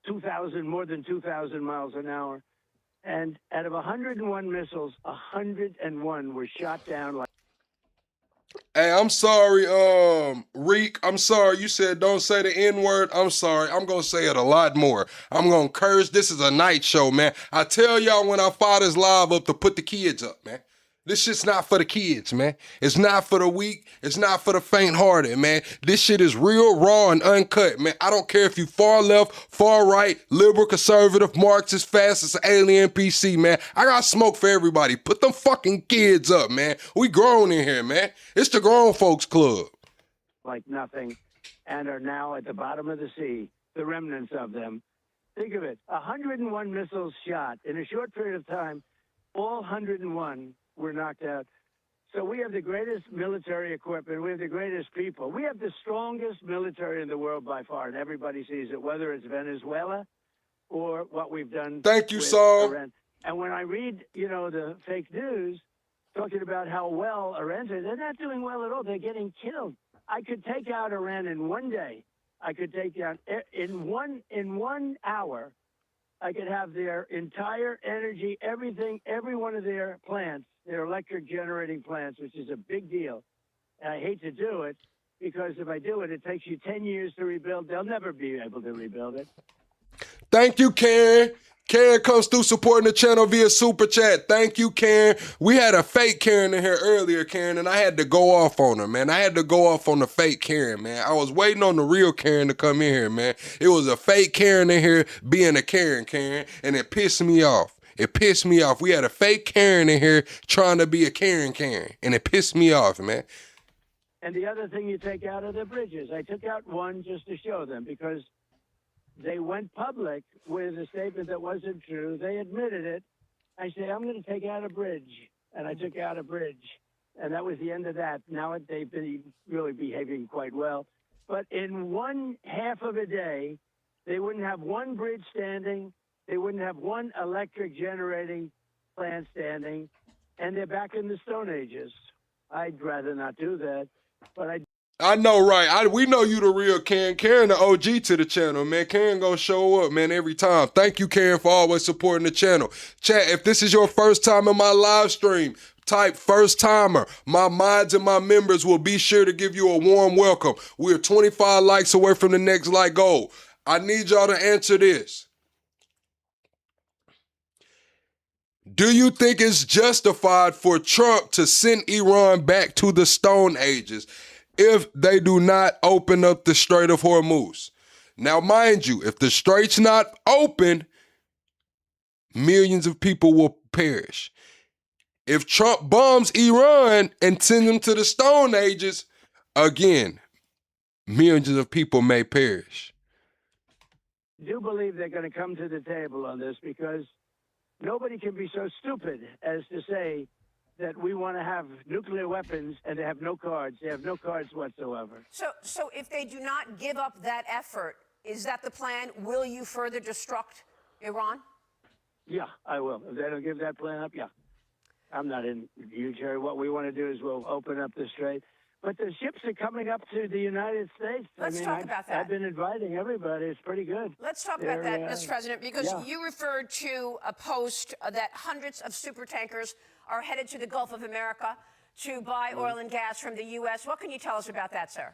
2,000, more than 2,000 miles an hour. And out of 101 missiles, 101 were shot down like. Hey, I'm sorry, Reek. I'm sorry. You said don't say the N-word. I'm sorry. I'm going to say it a lot more. I'm going to curse. This is a night show, man. I tell y'all when I fire this live up to put the kids up, man. This shit's not for the kids, man. It's not for the weak. It's not for the faint-hearted, man. This shit is real, raw, and uncut, man. I don't care if you far left, far right, liberal, conservative, Marxist, fascist, alien, PC, man. I got smoke for everybody. Put them fucking kids up, man. We grown in here, man. It's the grown folks club. Like nothing, and are now at the bottom of the sea, the remnants of them. Think of it, 101 missiles shot in a short period of time, all 101 were knocked out. So we have the greatest military equipment. We have the greatest people. We have the strongest military in the world by far, and everybody sees it, whether it's Venezuela or what we've done. Thank you, Saul. Iran. And when I read, the fake news talking about how well Iran's doing, they're not doing well at all. They're getting killed. I could take out Iran in one day. I could take down in 1 hour. I could have their entire energy, everything, every one of their plants, their electric generating plants, which is a big deal. And I hate to do it because if I do it, it takes you 10 years to rebuild. They'll never be able to rebuild it. Thank you, Karen. Karen comes through supporting the channel via Super Chat. Thank you, Karen. We had a fake Karen in here earlier, Karen, and I had to go off on her, man. I had to go off on the fake Karen, man. I was waiting on the real Karen to come in here, man. It was a fake Karen in here being a Karen, and it pissed me off. It pissed me off. We had a fake Karen in here trying to be a Karen, and it pissed me off, man. And the other thing you take out are the bridges. I took out one just to show them because they went public with a statement that wasn't true. They admitted it. I said, I'm going to take out a bridge. And I took out a bridge. And that was the end of that. Now they've been really behaving quite well. But in one half of a day, they wouldn't have one bridge standing. They wouldn't have one electric generating plant standing. And they're back in the Stone Ages. I'd rather not do that. But I know, right? We know you the real Karen. Karen the OG to the channel, man. Karen gonna show up, man, every time. Thank you, Karen, for always supporting the channel. Chat, if this is your first time in my live stream, type first timer. My mods and my members will be sure to give you a warm welcome. We're 25 likes away from the next like goal. I need y'all to answer this. Do you think it's justified for Trump to send Iran back to the Stone Ages if they do not open up the Strait of Hormuz? Now, mind you, if the strait's not open, millions of people will perish. If Trump bombs Iran and sends them to the Stone Ages, again, millions of people may perish. I do believe they're going to come to the table on this because nobody can be so stupid as to say that we want to have nuclear weapons and they have no cards. They have no cards whatsoever. So if they do not give up that effort, is that the plan? Will you further destruct Iran? Yeah, I will. If they don't give that plan up, yeah. I'm not in huge hurry. What we want to do is we'll open up the strait. But the ships are coming up to the United States. Let's talk about that. I've been inviting everybody. It's pretty good. Let's talk about that, Mr. President, because you referred to a post that hundreds of super tankers are headed to the Gulf of America to buy oil and gas from the U.S. What can you tell us about that, sir?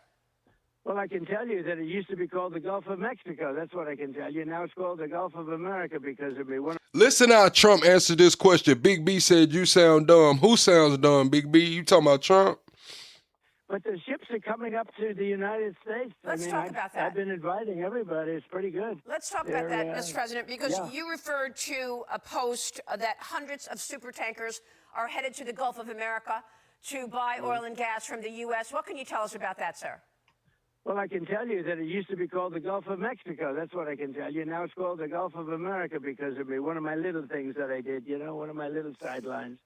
Well, I can tell you that it used to be called the Gulf of Mexico. That's what I can tell you. Now it's called the Gulf of America because of me. Listen how Trump answered this question. Big B said, you sound dumb. Who sounds dumb, Big B? You talking about Trump? But the ships are coming up to the United States. Let's talk about that. I've been inviting everybody. It's pretty good. Let's talk about that, Mr. President, because you referred to a post that hundreds of super tankers are headed to the Gulf of America to buy oil and gas from the U.S. What can you tell us about that, sir? Well, I can tell you that it used to be called the Gulf of Mexico. That's what I can tell you. Now it's called the Gulf of America because of me. One of my little things that I did, one of my little sidelines.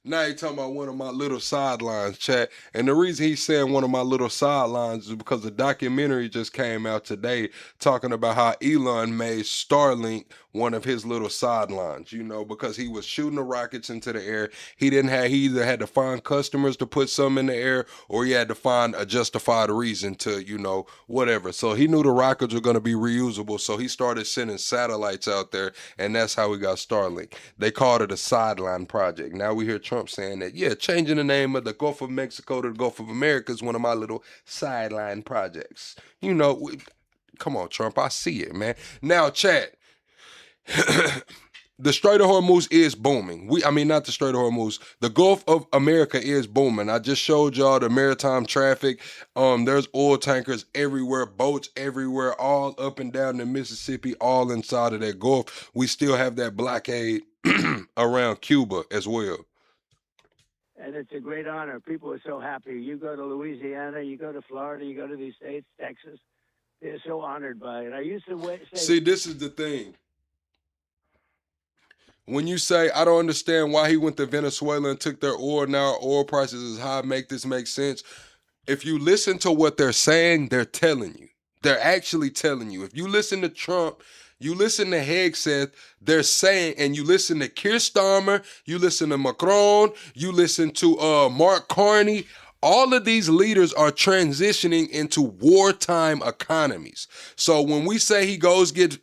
Now he talking about one of my little sidelines, chat. And the reason he's saying one of my little sidelines is because the documentary just came out today talking about how Elon made Starlink one of his little sidelines, because he was shooting the rockets into the air. He either had to find customers to put some in the air, or he had to find a justified reason to, whatever. So he knew the rockets were going to be reusable. So he started sending satellites out there, and that's how we got Starlink. They called it a sideline project. Now we hear Trump saying that, changing the name of the Gulf of Mexico to the Gulf of America is one of my little sideline projects. Come on, Trump, I see it, man. Now, chat, the Strait of Hormuz is booming. Not the Strait of Hormuz. The Gulf of America is booming. I just showed y'all the maritime traffic. There's oil tankers everywhere, boats everywhere, all up and down the Mississippi, all inside of that Gulf. We still have that blockade around Cuba as well. And it's a great honor. People are so happy. You go to Louisiana, you go to Florida, you go to these states, Texas. They're so honored by it. I used to say... See, this is the thing. When you say, I don't understand why he went to Venezuela and took their oil, now oil prices is high, make this make sense. If you listen to what they're saying, they're telling you. They're actually telling you. If you listen to Trump, you listen to Hegseth, they're saying, and you listen to Keir Starmer, you listen to Macron, you listen to Mark Carney, all of these leaders are transitioning into wartime economies. So when we say he goes and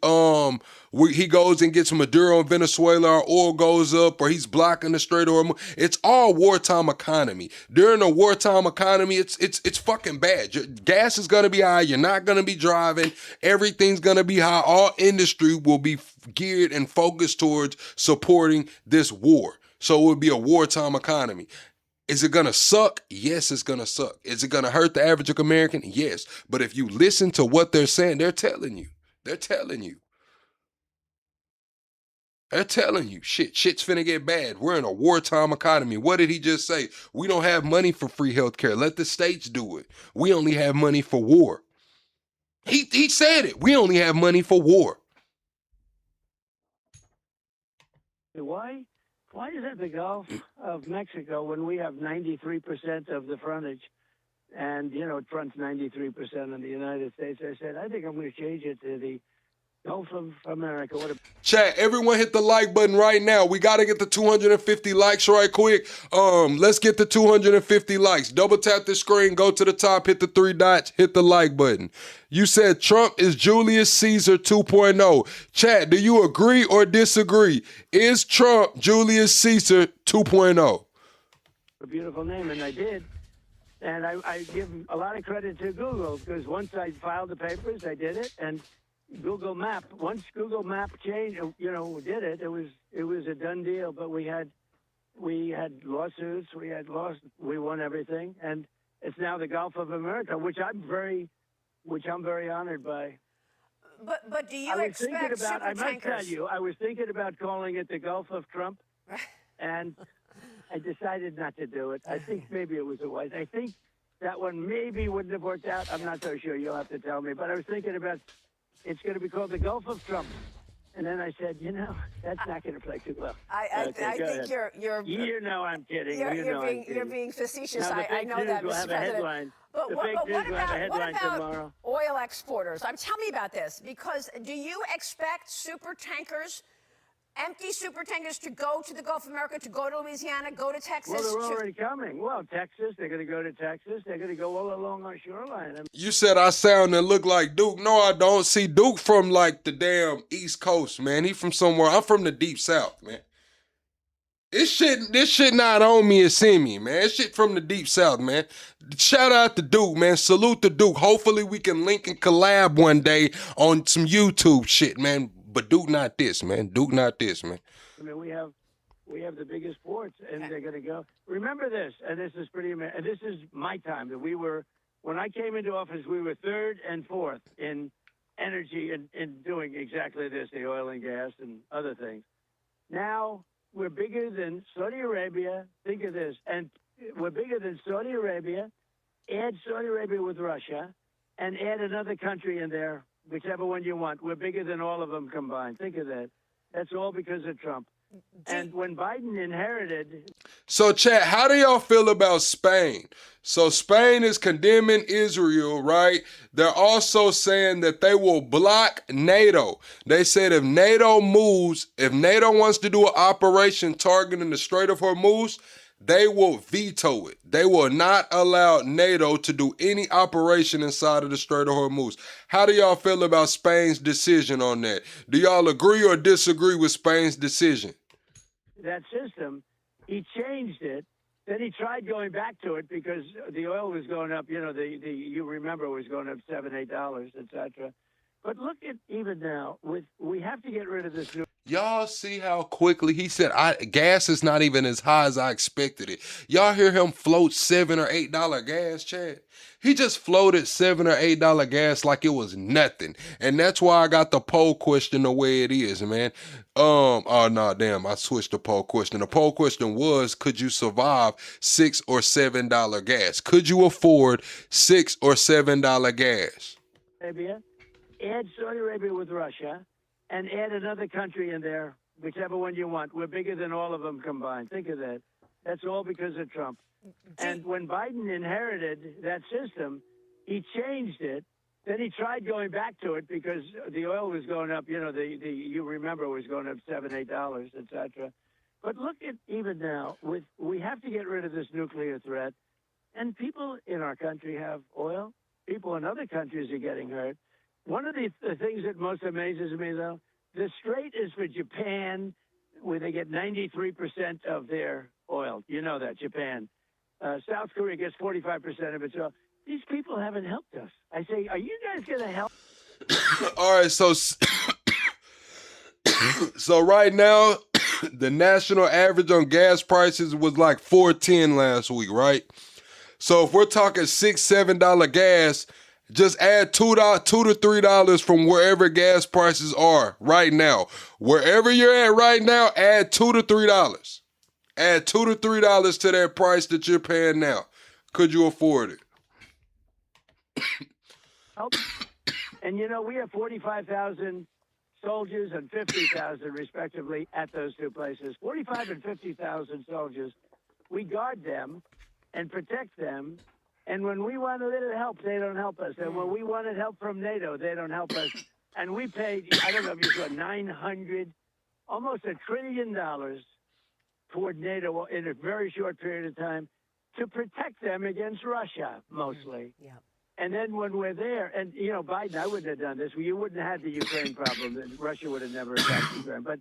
gets Maduro in Venezuela, our oil goes up, or he's blocking the Strait of Hormuz, it's all wartime economy. During a wartime economy, it's fucking bad. Your gas is gonna be high. You're not gonna be driving. Everything's gonna be high. All industry will be geared and focused towards supporting this war. So it would be a wartime economy. Is it going to suck? Yes, it's going to suck. Is it going to hurt the average American? Yes. But if you listen to what they're saying, they're telling you. They're telling you. They're telling you. Shit's finna get bad. We're in a wartime economy. What did he just say? We don't have money for free healthcare. Let the states do it. We only have money for war. He said it. We only have money for war. Why is it the Gulf of Mexico when we have 93% of the frontage? And, it fronts 93% on the United States. I said, I think I'm going to change it to the Gulf of America. Chat, everyone hit the like button right now. We got to get the 250 likes right quick. Let's get the 250 likes. Double tap the screen, go to the top, hit the 3 dots, hit the like button. You said Trump is Julius Caesar 2.0. Chat, do you agree or disagree? Is Trump Julius Caesar 2.0? A beautiful name, and I did. And I give a lot of credit to Google, because once I filed the papers, I did it, and Google Map. Once Google Map changed, did it. It was a done deal. But we had lawsuits. We won everything, and it's now the Gulf of America, which I'm very honored by. But do you expect super I might tankers? tell you, I was thinking about calling it the Gulf of Trump, and I decided not to do it. I think maybe it was a wise. I think that one maybe wouldn't have worked out. I'm not so sure. You'll have to tell me. But I was thinking about. It's going to be called the Gulf of Trump. And then I said, that's not going to play too well. I think you're I'm kidding. You're being facetious. I know that, Mr. President. But what about oil exporters? Tell me about this, because do you expect empty super tankers to go to the Gulf of America, to go to Louisiana, go to Texas? Well, they're already coming. Well, Texas, they're going to go to Texas. They're going to go all along our shoreline. You said I sound and look like Duke. No, I don't. See, Duke from like the damn East Coast, man. He from somewhere. I'm from the Deep South, man. This shit not on me, it's in me, man. This shit from the Deep South, man. Shout out to Duke, man. Salute to Duke. Hopefully we can link and collab one day on some YouTube shit, man. But Duke not this, man. Duke not this, man. I mean, we We have the biggest ports, and they're going to go. Remember this, and this is pretty amazing. And this is my time that we were, when I came into office, we were third and fourth in energy and in doing exactly this, the oil and gas and other things. Now we're bigger than Saudi Arabia. Think of this, and we're bigger than Saudi Arabia. Add Saudi Arabia with Russia, and add another country in there, whichever one you want. We're bigger than all of them combined. Think of that. That's all because of Trump. And when Biden inherited... So, chat, how do y'all feel about Spain? So Spain is condemning Israel, right? They're also saying that they will block NATO. They said if NATO moves, if NATO wants to do an operation targeting the Strait of Hormuz, they will veto it. They will not allow NATO to do any operation inside of the Strait of Hormuz. How do y'all feel about Spain's decision on that? Do y'all agree or disagree with Spain's decision? That system, he changed it. Then he tried going back to it because the oil was going up. You know, you remember it was going up $7, $8, etc. But look at even now. We have to get rid of this new. Y'all see how quickly he said, gas is not even as high as I expected it. Y'all hear him float $7 or $8 gas, Chad? He just floated $7 or $8 gas like it was nothing. And that's why I got the poll question the way it is, man. Oh, no, damn, I switched the poll question. The poll question was, could you survive $6 or $7 gas? Could you afford $6 or $7 gas? Arabia, add Saudi Arabia with Russia, and add another country in there, whichever one you want. We're bigger than all of them combined. Think of that. That's all because of Trump. And when Biden inherited that system, he changed it. Then he tried going back to it because the oil was going up. You know, you remember it was going up $7, $8, etc. But look at even now. We have to get rid of this nuclear threat. And people in our country have oil. People in other countries are getting hurt. One of the things that most amazes me, though, the strait is for Japan, where they get 93% of their oil. You know that, Japan. South Korea gets 45% of its oil. These people haven't helped us. I say, are you guys going to help? All right, so right now, the national average on gas prices was like $4.10 last week, right? So if we're talking $6, $7 gas, just add $2 to $3 from wherever gas prices are right now. Wherever you're at right now, add $2 to $3. Add $2 to $3 to that price that you're paying now. Could you afford it? And you know, we have 45,000 soldiers and 50,000 respectively at those two places. 45 and 50,000 soldiers. We guard them and protect them. And when we want a little help, they don't help us. And when we wanted help from NATO, they don't help us. And we paid, I don't know if you saw, almost $1 trillion toward NATO in a very short period of time to protect them against Russia, mostly. Yeah. And then when we're there, and, you know, Biden, I wouldn't have done this. You wouldn't have had the Ukraine problem. Russia would have never attacked Ukraine. But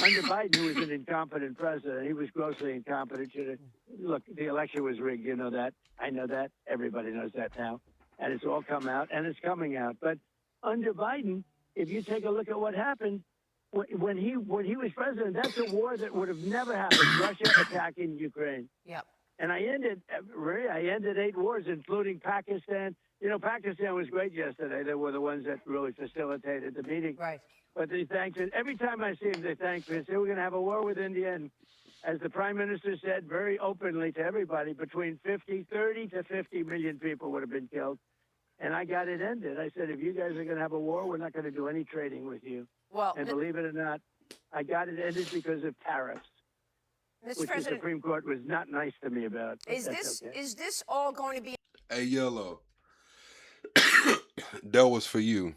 under Biden, who was an incompetent president, he was grossly incompetent. Look, the election was rigged. You know that. I know that. Everybody knows that now. And it's all come out, and it's coming out. But under Biden, if you take a look at what happened, when he was president, that's a war that would have never happened. Russia attacking Ukraine. Yep. And I ended 8 wars, including Pakistan. You know, Pakistan was great yesterday. They were the ones that really facilitated the meeting. Right. But they thanked it. Every time I see them, they thank me. They say, we're going to have a war with India. And as the prime minister said very openly to everybody, between 30 to 50 million people would have been killed. And I got it ended. I said, if you guys are going to have a war, we're not going to do any trading with you. Well, and believe it or not, I got it ended because of tariffs, which the Supreme Court was not nice to me about. Is this all going to be? Hey, Yellow, that was for you.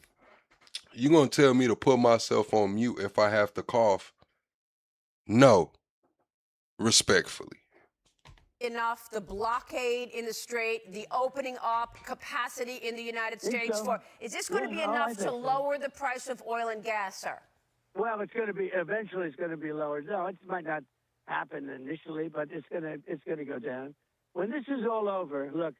You gonna tell me to put myself on mute if I have to cough? No, respectfully. Enough, the blockade in the strait, the opening up capacity in the United States is this going to be enough to lower the price of oil and gas, sir? Well, it's going to be, eventually it's going to be lowered. No, it might not happen initially, but it's going to go down. When this is all over, look,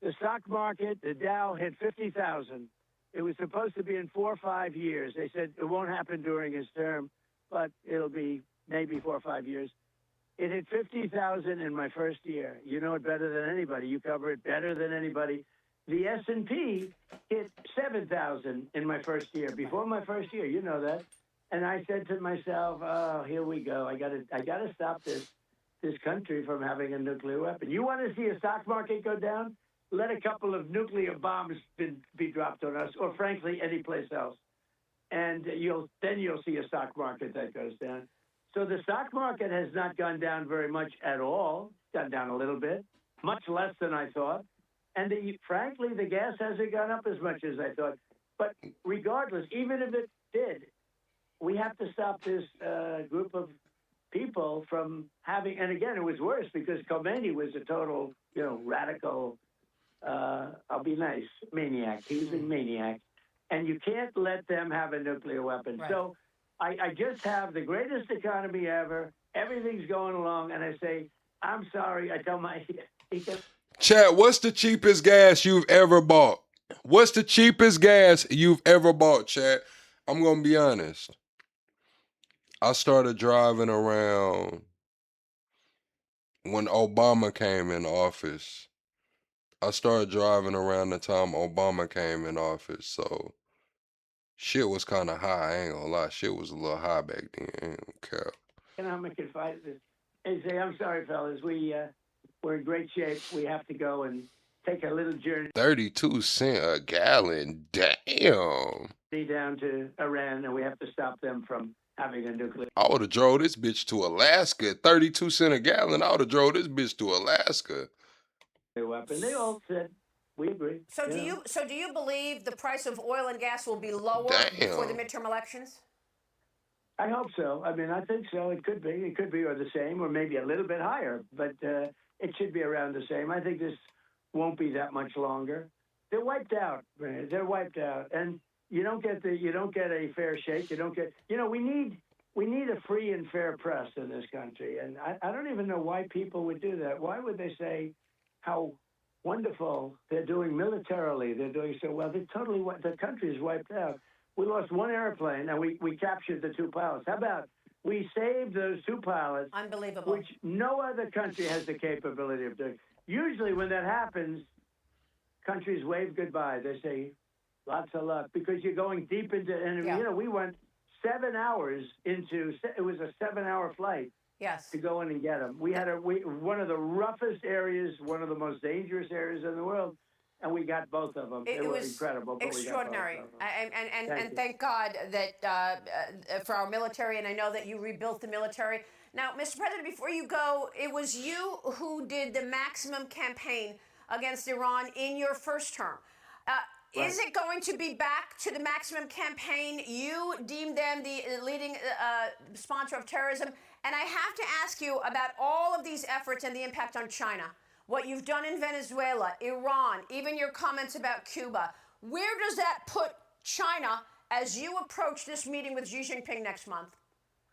the stock market, the Dow hit 50,000. It was supposed to be in 4 or 5 years. They said it won't happen during his term, but it'll be maybe 4 or 5 years. It hit 50,000 in my first year. You know it better than anybody. You cover it better than anybody. The S&P hit 7,000 in my first year. Before my first year, you know that. And I said to myself, "Oh, here we go. I gotta stop this country from having a nuclear weapon." You want to see a stock market go down? Let a couple of nuclear bombs be dropped on us, or frankly, any place else, and you'll see a stock market that goes down. So the stock market has not gone down very much at all. It's gone down a little bit, much less than I thought. And frankly, the gas hasn't gone up as much as I thought. But regardless, even if it did, we have to stop this group of people from having. And again, it was worse because Khomeini was a total, radical. I'll be nice, maniac. He was a maniac, and you can't let them have a nuclear weapon. Right. So I just have the greatest economy ever. Everything's going along, and I say, I'm sorry. I tell my Chat, what's the cheapest gas you've ever bought? What's the cheapest gas you've ever bought, chat? I'm going to be honest. I started driving around when Obama came in office. I started driving around the time Obama came in office, so shit was kind of high. I ain't gonna lie, shit was a little high back then. I ain't gonna care. Economic advisors and say, I'm sorry, fellas, we're in great shape. We have to go and take a little journey 32 cents a gallon, damn. Down to Iran, and we have to stop them from having a nuclear. I would have drove this bitch to Alaska. 32 cents a gallon. I would have drove this bitch to Alaska. Weapon. They all said we agree. So do you believe the price of oil and gas will be lower before the midterm elections? I hope so. I mean, I think so. It could be, or the same, or maybe a little bit higher. But it should be around the same. I think this won't be that much longer. They're wiped out, man. They're wiped out, and you don't get a fair shake. You don't get. We need a free and fair press in this country, and I don't even know why people would do that. Why would they say how wonderful they're doing militarily? They're doing so well. The country is wiped out. We lost one airplane, and we captured the two pilots. How about we saved those two pilots? Unbelievable. Which no other country has the capability of doing. Usually when that happens, countries wave goodbye. They say, lots of luck, because you're going deep into, and we went 7 hours into, it was a 7-hour flight. Yes. To go in and get them. We had one of the roughest areas, one of the most dangerous areas in the world, and we got both of them. It was incredible. Extraordinary. And thank God that for our military, and I know that you rebuilt the military. Now, Mr. President, before you go, it was you who did the maximum campaign against Iran in your first term. Right. Is it going to be back to the maximum campaign? You deemed them the leading sponsor of terrorism. And I have to ask you about all of these efforts and the impact on China. What you've done in Venezuela, Iran, even your comments about Cuba. Where does that put China as you approach this meeting with Xi Jinping next month?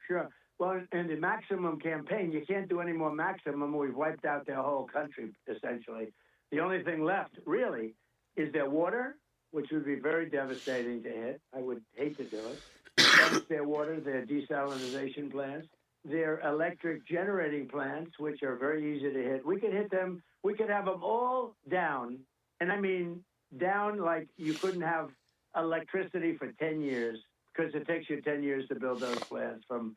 Sure. Well, in the maximum campaign, you can't do any more maximum. We've wiped out their whole country, essentially. The only thing left, really, is their water, which would be very devastating to hit. I would hate to do it. That's their water, their desalinization plants, their electric generating plants, which are very easy to hit. We could hit them. We could have them all down. And I mean, down like you couldn't have electricity for 10 years, because it takes you 10 years to build those plants from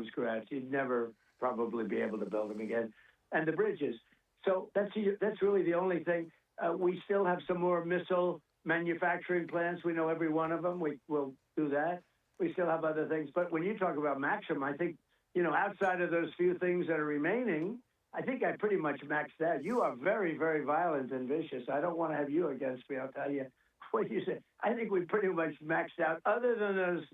scratch. You'd never probably be able to build them again. And the bridges. So that's really the only thing. We still have some more missile manufacturing plants. We know every one of them. We'll do that. We still have other things. But when you talk about maximum, I think, outside of those few things that are remaining, I think I pretty much maxed that. You are very, very violent and vicious. I don't want to have you against me. I'll tell you what you said. I think we pretty much maxed out, other than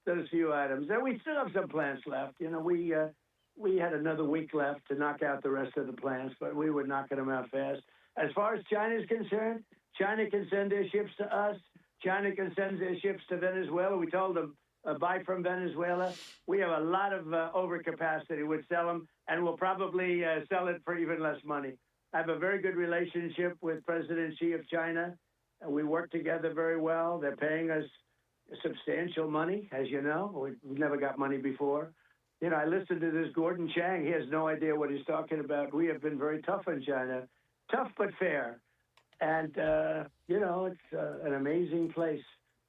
those few items. And we still have some plants left. We had another week left to knock out the rest of the plants, but we were knocking them out fast. As far as China is concerned, China can send their ships to us. China can send their ships to Venezuela. We told them, buy from Venezuela. We have a lot of overcapacity. We'd sell them, and we'll probably sell it for even less money. I have a very good relationship with President Xi of China. We work together very well. They're paying us substantial money, as you know. We've never got money before. I listened to this Gordon Chang. He has no idea what he's talking about. We have been very tough on China, tough but fair. And, it's an amazing place.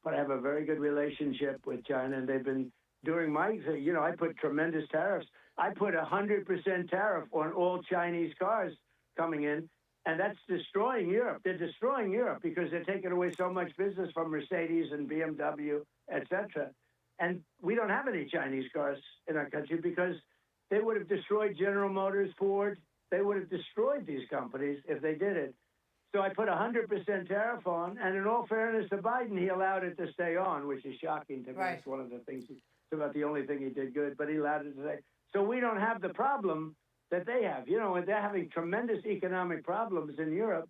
But I have a very good relationship with China, and they've been doing my thing. I put tremendous tariffs. I put 100% tariff on all Chinese cars coming in, and that's destroying Europe. They're destroying Europe because they're taking away so much business from Mercedes and BMW, etc. And we don't have any Chinese cars in our country because they would have destroyed General Motors, Ford. They would have destroyed these companies if they did it. So I put 100% tariff on, and in all fairness to Biden, he allowed it to stay on, which is shocking to me. Right. It's one of the things, it's about the only thing he did good, but he allowed it to stay. So we don't have the problem that they have. They're having tremendous economic problems in Europe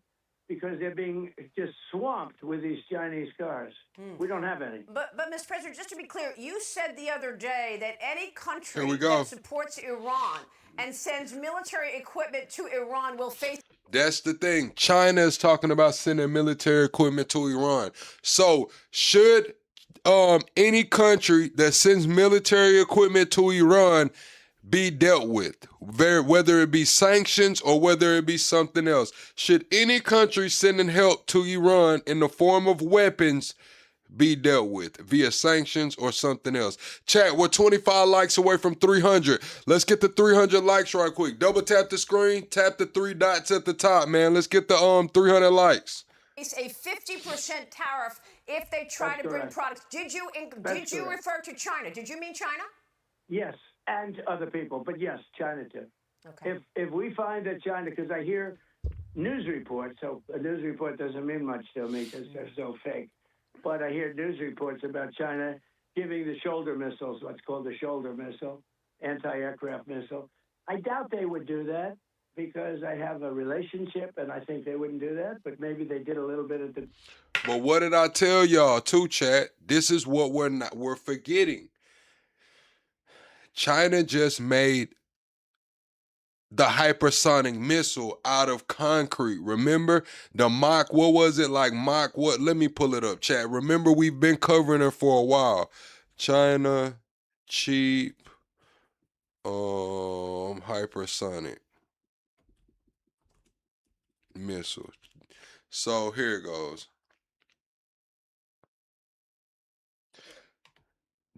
because they're being just swamped with these Chinese cars. We don't have any. But Mr. President, just to be clear, you said the other day that any country Here we go. that supports Iran and sends military equipment to Iran will face. That's the thing. China is talking about sending military equipment to Iran. So should any country that sends military equipment to Iran be dealt with, whether it be sanctions or whether it be something else? Should any country sending help to Iran in the form of weapons be dealt with via sanctions or something else? Chat, we're 25 likes away from 300. Let's get the 300 likes right quick. Double tap the screen, tap the three dots at the top, man. Let's get the 300 likes. Face a 50% tariff if they try to bring products. Did you refer to China? Did you mean China? Yes, and other people, but yes, China too. Okay. If we find that China, because I hear news reports, so a news report doesn't mean much to me because they're so fake, but I hear news reports about China giving the shoulder missiles, what's called the shoulder missile, anti-aircraft missile. I doubt they would do that because I have a relationship and I think they wouldn't do that, but maybe they did a little bit of the... But what did I tell y'all too, chat? This is what we're forgetting. China just made the hypersonic missile out of concrete. Remember the Mach, what was it like? Mach what? Let me pull it up, chat. Remember, we've been covering it for a while. China cheap hypersonic missile. So here it goes.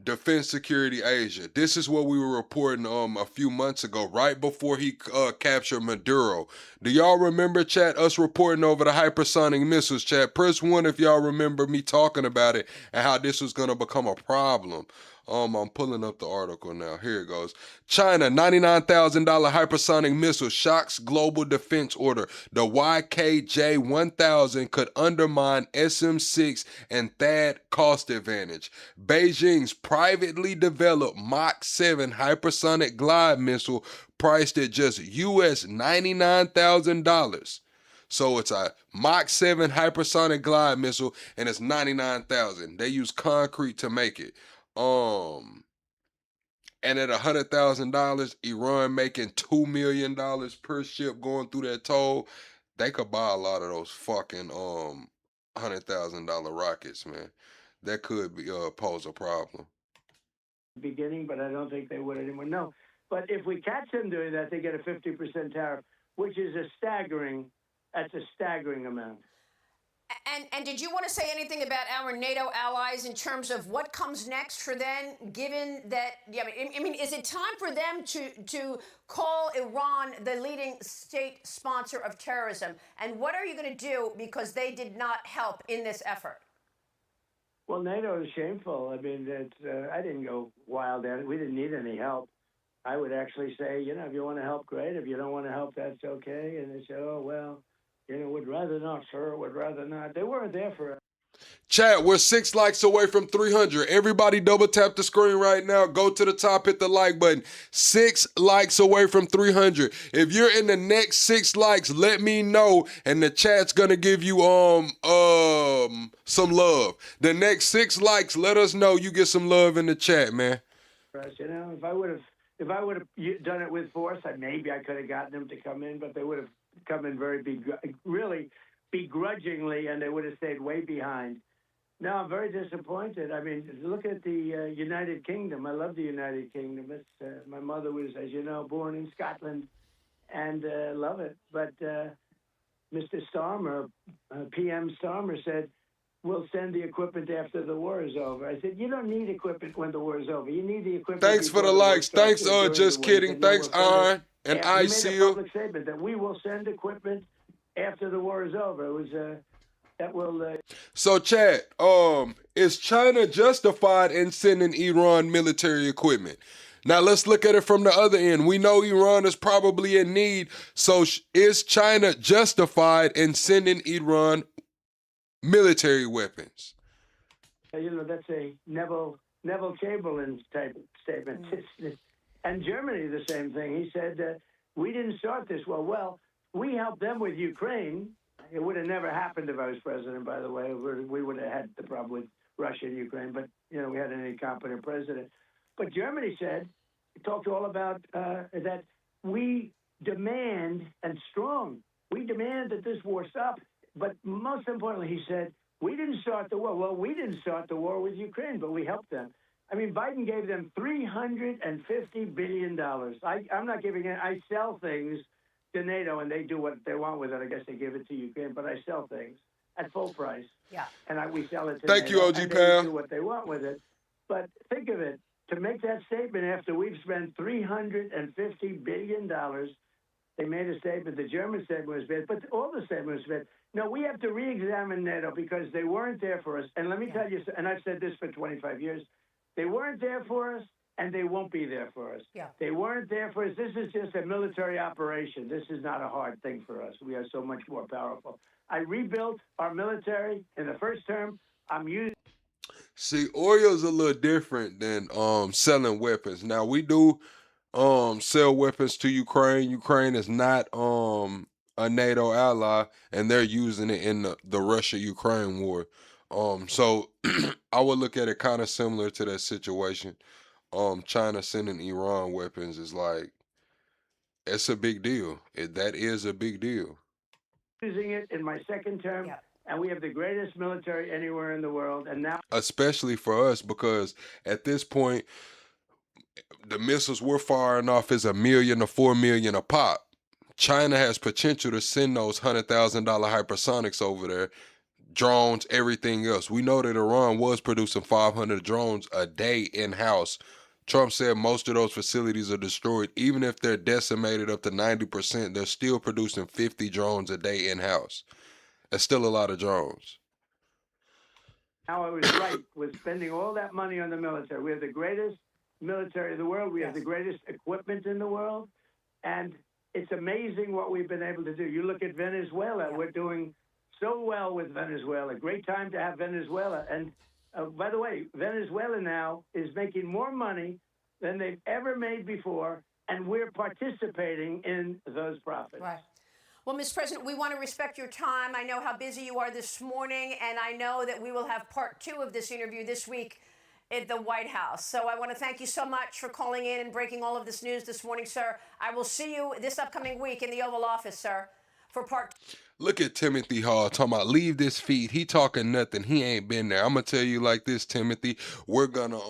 Defense Security Asia. This is what we were reporting a few months ago, right before he captured Maduro. Do y'all remember, chat, us reporting over the hypersonic missiles, chat? Press 1 if y'all remember me talking about it and how this was going to become a problem. I'm pulling up the article now. Here it goes. China, $99,000 hypersonic missile shocks global defense order. The YKJ-1000 could undermine SM-6 and THAAD cost advantage. Beijing's privately developed Mach 7 hypersonic glide missile priced at just US $99,000. So it's a Mach 7 hypersonic glide missile and it's $99,000. They use concrete to make it. And at $100,000, Iran making $2 million per ship going through that toll, they could buy a lot of those fucking $100,000 rockets, man. That could be pose a problem. Beginning, but I don't think they would anymore. No, but if we catch them doing that, they get a 50% tariff, which is that's a staggering amount. And did you want to say anything about our NATO allies in terms of what comes next for them, given that, I mean, is it time for them to call Iran the leading state sponsor of terrorism? And what are you going to do because they did not help in this effort? Well, NATO is shameful. I mean, I didn't go wild at it. We didn't need any help. I would actually say, if you want to help, great. If you don't want to help, that's okay. And they say, oh, well, would rather not, sir, would rather not. They weren't there for us. Chat, we're 6 likes away from 300. Everybody double tap the screen right now. Go to the top, hit the like button. 6 likes away from 300. If you're in the next 6 likes, let me know, and the chat's gonna give you some love. The next 6 likes, let us know you get some love in the chat, man. If I would have done it with force, maybe I could have gotten them to come in, but they would have come in really begrudgingly, and they would have stayed way behind. No, I'm very disappointed. I mean, look at the United Kingdom. I love the United Kingdom. It's, my mother was, as you know, born in Scotland, and love it. But Mr. Starmer, PM Starmer, said, we'll send the equipment after the war is over. I said, you don't need equipment when the war is over. You need the equipment. Thanks for the likes. Thanks, just kidding. Thanks, Iron and He made a ICU. public statement that we will send equipment after the war is over. It was that will. So, chat, is China justified in sending Iran military equipment? Now, let's look at it from the other end. We know Iran is probably in need. So, is China justified in sending Iran military weapons? You know, that's a Neville Chamberlain type statement. And Germany, the same thing. He said, we didn't start this war. Well, we helped them with Ukraine. It would have never happened if I was president, by the way. We would have had the problem with Russia and Ukraine, but, you know, we had an incompetent president. But Germany said, talked all about that we demand, and strong, we demand that this war stop. But most importantly, he said, we didn't start the war. Well, we didn't start the war with Ukraine, but we helped them. I mean, Biden gave them $350 billion. I'm not giving it. I sell things to NATO, and they do what they want with it. I guess they give it to Ukraine, but I sell things at full price. Yeah. And we sell it to Thank NATO, you, OG and Pal. they do what they want with it. But think of it. To make that statement after we've spent $350 billion, they made a statement. The German statement was bad, but all the statements were bad. No, we have to re-examine NATO because they weren't there for us. And let me tell you, and I've said this for 25 years, they weren't there for us, and they won't be there for us. Yeah. They weren't there for us. This is just a military operation. This is not a hard thing for us. We are so much more powerful. I rebuilt our military in the first term. I'm using. See, oil's a little different than selling weapons. Now, we do sell weapons to Ukraine. Ukraine is not a NATO ally, and they're using it in the Russia-Ukraine war. So I would look at it kind of similar to that situation. China sending Iran weapons is like, it's a big deal. That is a big deal. Using it in my second term, and we have the greatest military anywhere in the world. And now, Especially for us, because at this point, the missiles we're firing off is $1 million to $4 million a pop. China has potential to send those $100,000 hypersonics over there, drones, everything else. We know that Iran was producing 500 drones a day in-house. Trump said most of those facilities are destroyed. Even if they're decimated up to 90%, they're still producing 50 drones a day in-house. That's still a lot of drones. I was right with spending all that money on the military. We have the greatest military in the world. We have the greatest equipment in the world. And it's amazing what we've been able to do. You look at Venezuela. We're doing so well with Venezuela. Great time to have Venezuela. And by the way, Venezuela now is making more money than they've ever made before, and we're participating in those profits. Right. Well, Mr. President, we want to respect your time. I know how busy you are this morning, and I know that we will have part 2 of this interview this week at the White House. So I want to thank you so much for calling in and breaking all of this news this morning, sir. I will see you this upcoming week in the Oval Office, sir, for part 2. Look at Timothy Hall talking about leave this feed. He talking nothing. He ain't been there. I'm gonna tell you like this, Timothy. We're gonna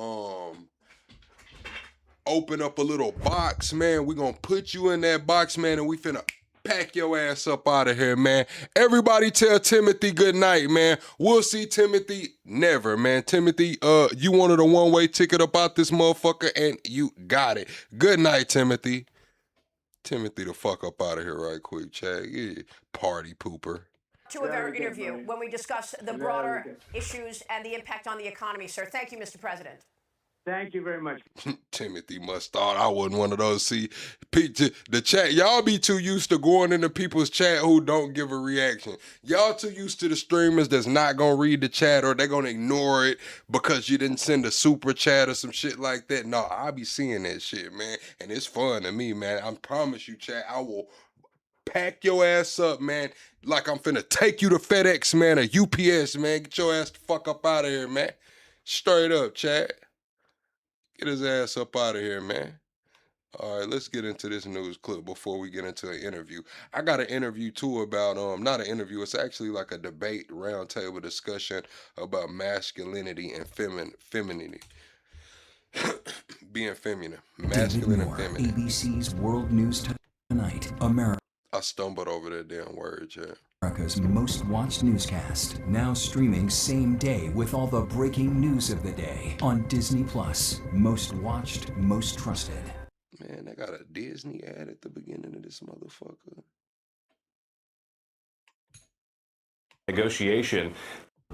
open up a little box, man. We're gonna put you in that box, man, and we finna pack your ass up out of here, man. Everybody tell Timothy good night, man. We'll see Timothy never, man. Timothy, you wanted a one-way ticket up out this motherfucker, and you got it. Good night, Timothy. Timothy the fuck up out of here right quick, Chad. Yeah, party pooper. 2 of our interview when we discuss the broader issues and the impact on the economy, sir. Thank you, Mr. President. Thank you very much. Timothy must thought I wasn't one of those. See, the chat, y'all be too used to going into people's chat who don't give a reaction. Y'all too used to the streamers that's not gonna read the chat, or they're gonna ignore it because you didn't send a super chat or some shit like that. No, I be seeing that shit, man, and it's fun to me, man. I promise you, chat, I will pack your ass up, man, like I'm finna take you to FedEx, man, or UPS, man. Get your ass the fuck up out of here, man. Straight up, chat. Get his ass up out of here, man. All right, let's get into this news clip before we get into an interview. I got an interview too about not an interview, it's actually like a debate roundtable discussion about masculinity and femininity. Being feminine, masculine and feminine. ABC's World News Tonight, America. I stumbled over that damn word, Chad. America's most watched newscast, now streaming same day with all the breaking news of the day on Disney Plus. Most watched, most trusted. Man, they got a Disney ad at the beginning of this motherfucker. Negotiation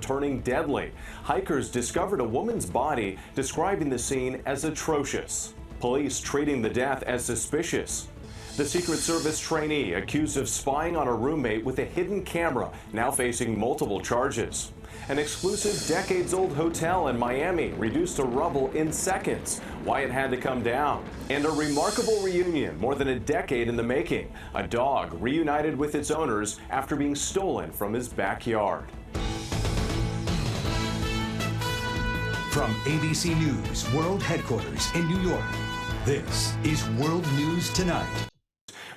turning deadly. Hikers discovered a woman's body, describing the scene as atrocious. Police treating the death as suspicious. The Secret Service trainee accused of spying on a roommate with a hidden camera, now facing multiple charges. An exclusive decades-old hotel in Miami reduced to rubble in seconds. Why it had to come down. And a remarkable reunion more than a decade in the making. A dog reunited with its owners after being stolen from his backyard. From ABC News World Headquarters in New York, this is World News Tonight.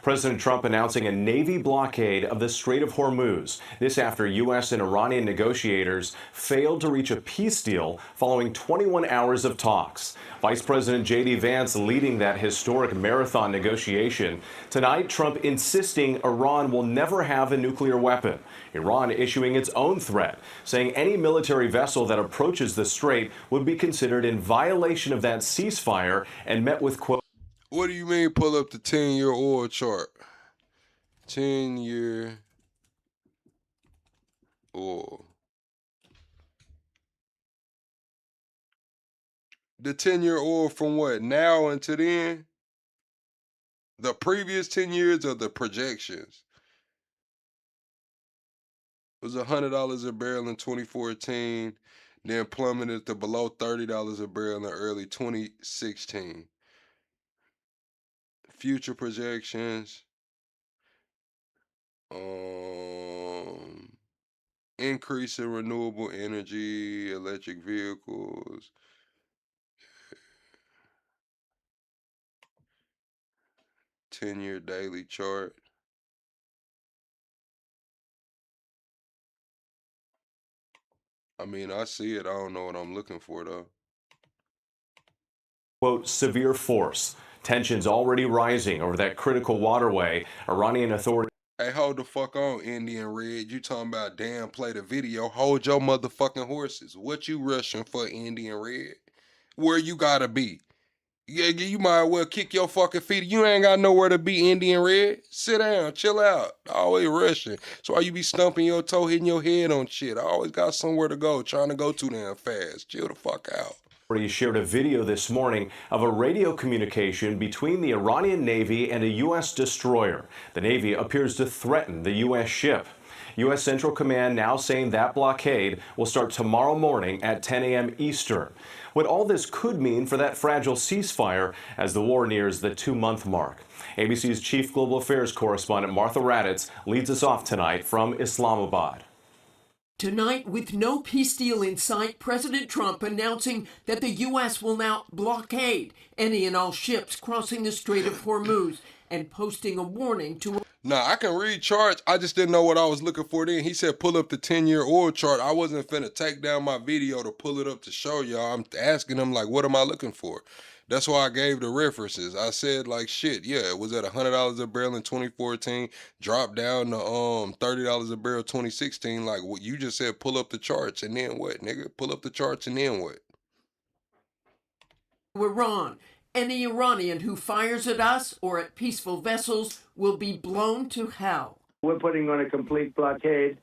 President Trump announcing a Navy blockade of the Strait of Hormuz. This after U.S. and Iranian negotiators failed to reach a peace deal following 21 hours of talks. Vice President J.D. Vance leading that historic marathon negotiation. Tonight, Trump insisting Iran will never have a nuclear weapon. Iran issuing its own threat, saying any military vessel that approaches the strait would be considered in violation of that ceasefire and met with, quote, what do you mean pull up the 10-year oil chart? 10-year oil. The 10-year oil from what? Now until then? The previous 10 years or the projections? It was $100 a barrel in 2014, then plummeted to below $30 a barrel in early 2016. Future projections, increase in renewable energy, electric vehicles, ten-year daily chart. I mean, I see it. I don't know what I'm looking for, though. Quote, severe force. Tensions already rising over that critical waterway. Iranian authorities. Hey, hold the fuck on, Indian Red. You talking about damn play the video. Hold your motherfucking horses. What you rushing for, Indian Red? Where you gotta be? Yeah, you might well kick your fucking feet. You ain't got nowhere to be, Indian Red. Sit down, chill out. Always rushing. That's why you be stumping your toe, hitting your head on shit. I always got somewhere to go, trying to go too damn fast. Chill the fuck out. Shared a video this morning of a radio communication between the Iranian Navy and a U.S. destroyer. The Navy appears to threaten the U.S. ship. U.S. Central Command now saying that blockade will start tomorrow morning at 10 a.m. Eastern. What all this could mean for that fragile ceasefire as the war nears the 2-month mark. ABC's Chief Global Affairs Correspondent Martha Raddatz leads us off tonight from Islamabad. Tonight, with no peace deal in sight, President Trump announcing that the U.S. will now blockade any and all ships crossing the Strait of Hormuz and posting a warning to... Nah, I can read charts. I just didn't know what I was looking for then. He said pull up the 10-year oil chart. I wasn't finna take down my video to pull it up to show y'all. I'm asking him, like, what am I looking for? That's why I gave the references. I said, like, shit, yeah, it was at $100 a barrel in 2014, dropped down to $30 a barrel 2016. Like, what you just said, pull up the charts, and then what, nigga? Pull up the charts, and then what? Iran. Any Iranian who fires at us or at peaceful vessels will be blown to hell. We're putting on a complete blockade.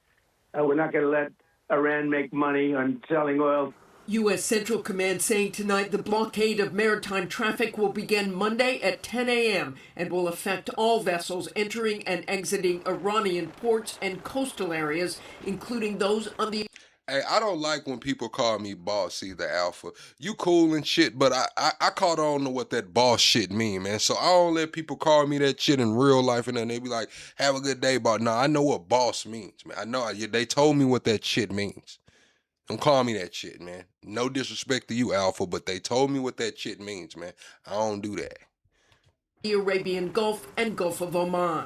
We're not going to let Iran make money on selling oil. U.S. Central Command saying tonight the blockade of maritime traffic will begin Monday at 10 a.m. and will affect all vessels entering and exiting Iranian ports and coastal areas, including those on the... Hey, I don't like when people call me boss, either alpha. You cool and shit, but I caught on to what that boss shit mean, man. So I don't let people call me that shit in real life, and then they be like, have a good day, boss. No, I know what boss means, man. I know, they told me what that shit means. Don't call me that shit, man. No disrespect to you, alpha, but they told me what that shit means, man. I don't do that. the Arabian Gulf and Gulf of Oman.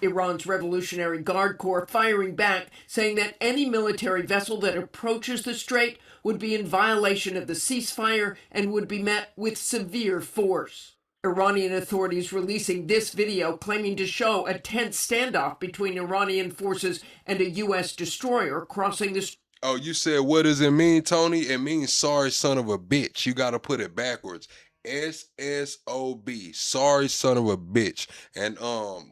Iran's Revolutionary Guard Corps firing back, saying that any military vessel that approaches the strait would be in violation of the ceasefire and would be met with severe force. Iranian authorities releasing this video claiming to show a tense standoff between Iranian forces and a U.S. destroyer crossing the strait. Oh, you said, what does it mean, Tony? It means sorry son of a bitch. You got to put it backwards. SSOB, sorry son of a bitch. And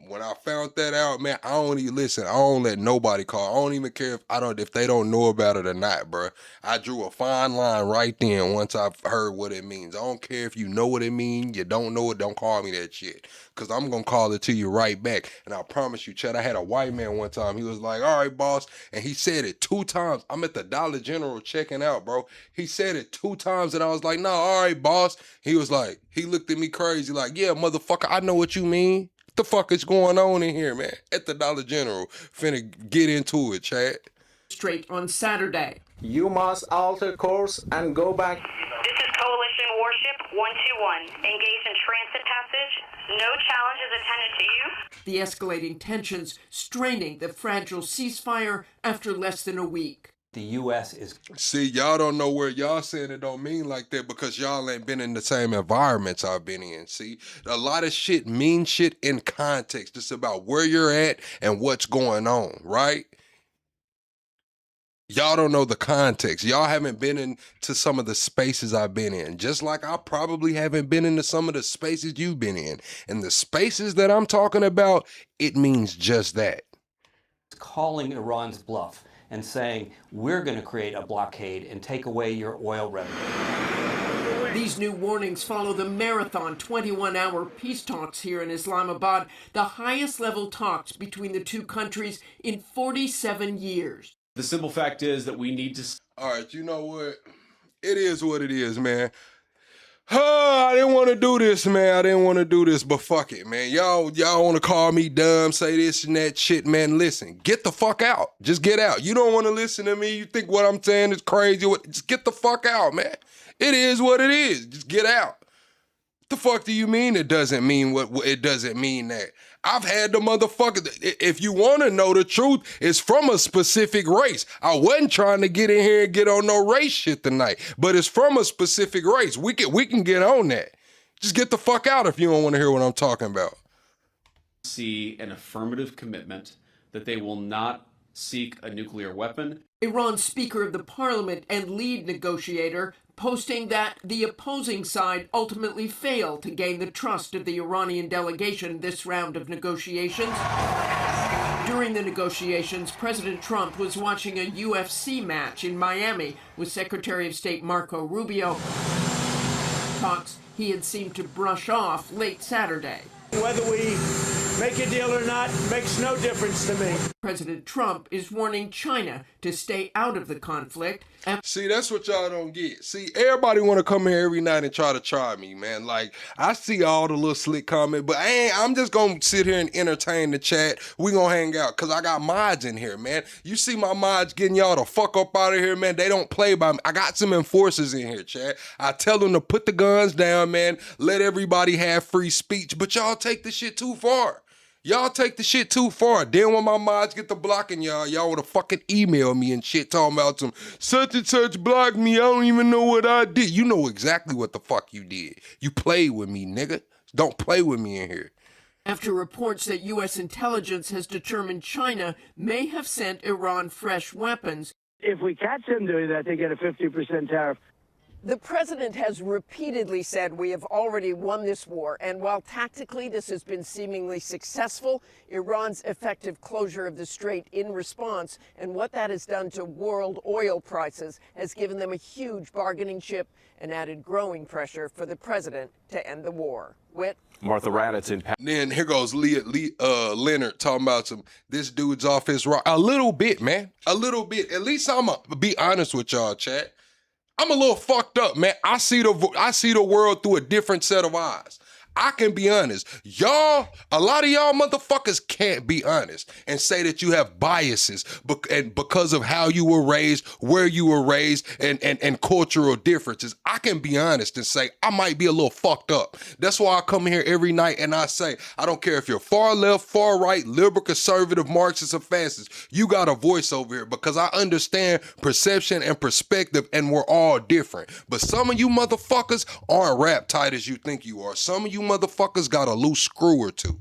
when I found that out, man, I don't even listen. I don't let nobody call. I don't even care if they don't know about it or not, bro. I drew a fine line right then once I heard what it means. I don't care if you know what it means, you don't know it, don't call me that shit. Cause I'm gonna call it to you right back. And I promise you, Chad, I had a white man one time. He was like, all right, boss. And he said it 2 times. I'm at the Dollar General checking out, bro. He said it 2 times and I was like, no, all right, boss. He was like, he looked at me crazy like, yeah, motherfucker, I know what you mean. What the fuck is going on in here, man? At the Dollar General. Finna get into it, Chad. Straight on Saturday. You must alter course and go back. This is Coalition Warship 121. Engaged in transit passage. No challenge is attended to you. The escalating tensions straining the fragile ceasefire after less than a week. The U.S. is... See, y'all don't know where y'all saying it don't mean like that because y'all ain't been in the same environments I've been in. See, a lot of shit mean shit in context. It's about where you're at and what's going on, right? Y'all don't know the context. Y'all haven't been into some of the spaces I've been in, just like I probably haven't been into some of the spaces you've been in. And the spaces that I'm talking about, it means just that. Calling Iran's bluff and saying, we're going to create a blockade and take away your oil revenue. These new warnings follow the marathon 21-hour peace talks here in Islamabad, the highest level talks between the two countries in 47 years. The simple fact is that we need to... All right, you know what? It is what it is, man. I didn't want to do this, man. I didn't want to do this, but fuck it, man. Y'all want to call me dumb, say this and that shit, man. Listen, get the fuck out. Just get out. You don't want to listen to me. You think what I'm saying is crazy. Just get the fuck out, man. It is what it is. Just get out. What the fuck do you mean it doesn't mean what it doesn't mean that? I've had the motherfucker. If you want to know the truth, it's from a specific race. I wasn't trying to get in here and get on no race shit tonight, but it's from a specific race. We can get on that. Just get the fuck out if you don't want to hear what I'm talking about. See an affirmative commitment that they will not seek a nuclear weapon. Iran's Speaker of the Parliament and lead negotiator posting that the opposing side ultimately failed to gain the trust of the Iranian delegation this round of negotiations. During the negotiations, President Trump was watching a UFC match in Miami with Secretary of State Marco Rubio. Talks he had seemed to brush off late Saturday. Whether we make a deal or not makes no difference to me. President Trump is warning China to stay out of the conflict. See, that's what y'all don't get. See, everybody want to come here every night and try me, man. Like, I see all the little slick comments, but I'm just going to sit here and entertain the chat. We going to hang out because I got mods in here, man. You see my mods getting y'all the fuck up out of here, man. They don't play by me. I got some enforcers in here, chat. I tell them to put the guns down, man. Let everybody have free speech, but y'all take the shit too far. Y'all take the shit too far. Then when my mods get to blocking y'all would have fucking emailed me and shit talking about some such and such blocked me. I don't even know what I did. You know exactly what the fuck you did. You played with me, nigga. Don't play with me in here. After reports that U.S. intelligence has determined China may have sent Iran fresh weapons. If we catch them doing that, they get a 50% tariff. The president has repeatedly said we have already won this war, and while tactically this has been seemingly successful, Iran's effective closure of the strait in response and what that has done to world oil prices has given them a huge bargaining chip and added growing pressure for the president to end the war. Whit? Martha Raddatz in... Then here goes Leonard talking about this dude's off his rock. A little bit, man. A little bit. At least I'm going to be honest with y'all, chat. I'm a little fucked up, man. I see the world through a different set of eyes. I can be honest. Y'all, a lot of y'all motherfuckers can't be honest and say that you have biases because of how you were raised, where you were raised, and cultural differences. I can be honest and say I might be a little fucked up. That's why I come here every night and I say, I don't care if you're far left, far right, liberal, conservative, Marxist, or fascist, you got a voice over here because I understand perception and perspective and we're all different. But some of you motherfuckers aren't wrapped tight as you think you are. Some of you motherfuckers got a loose screw or two.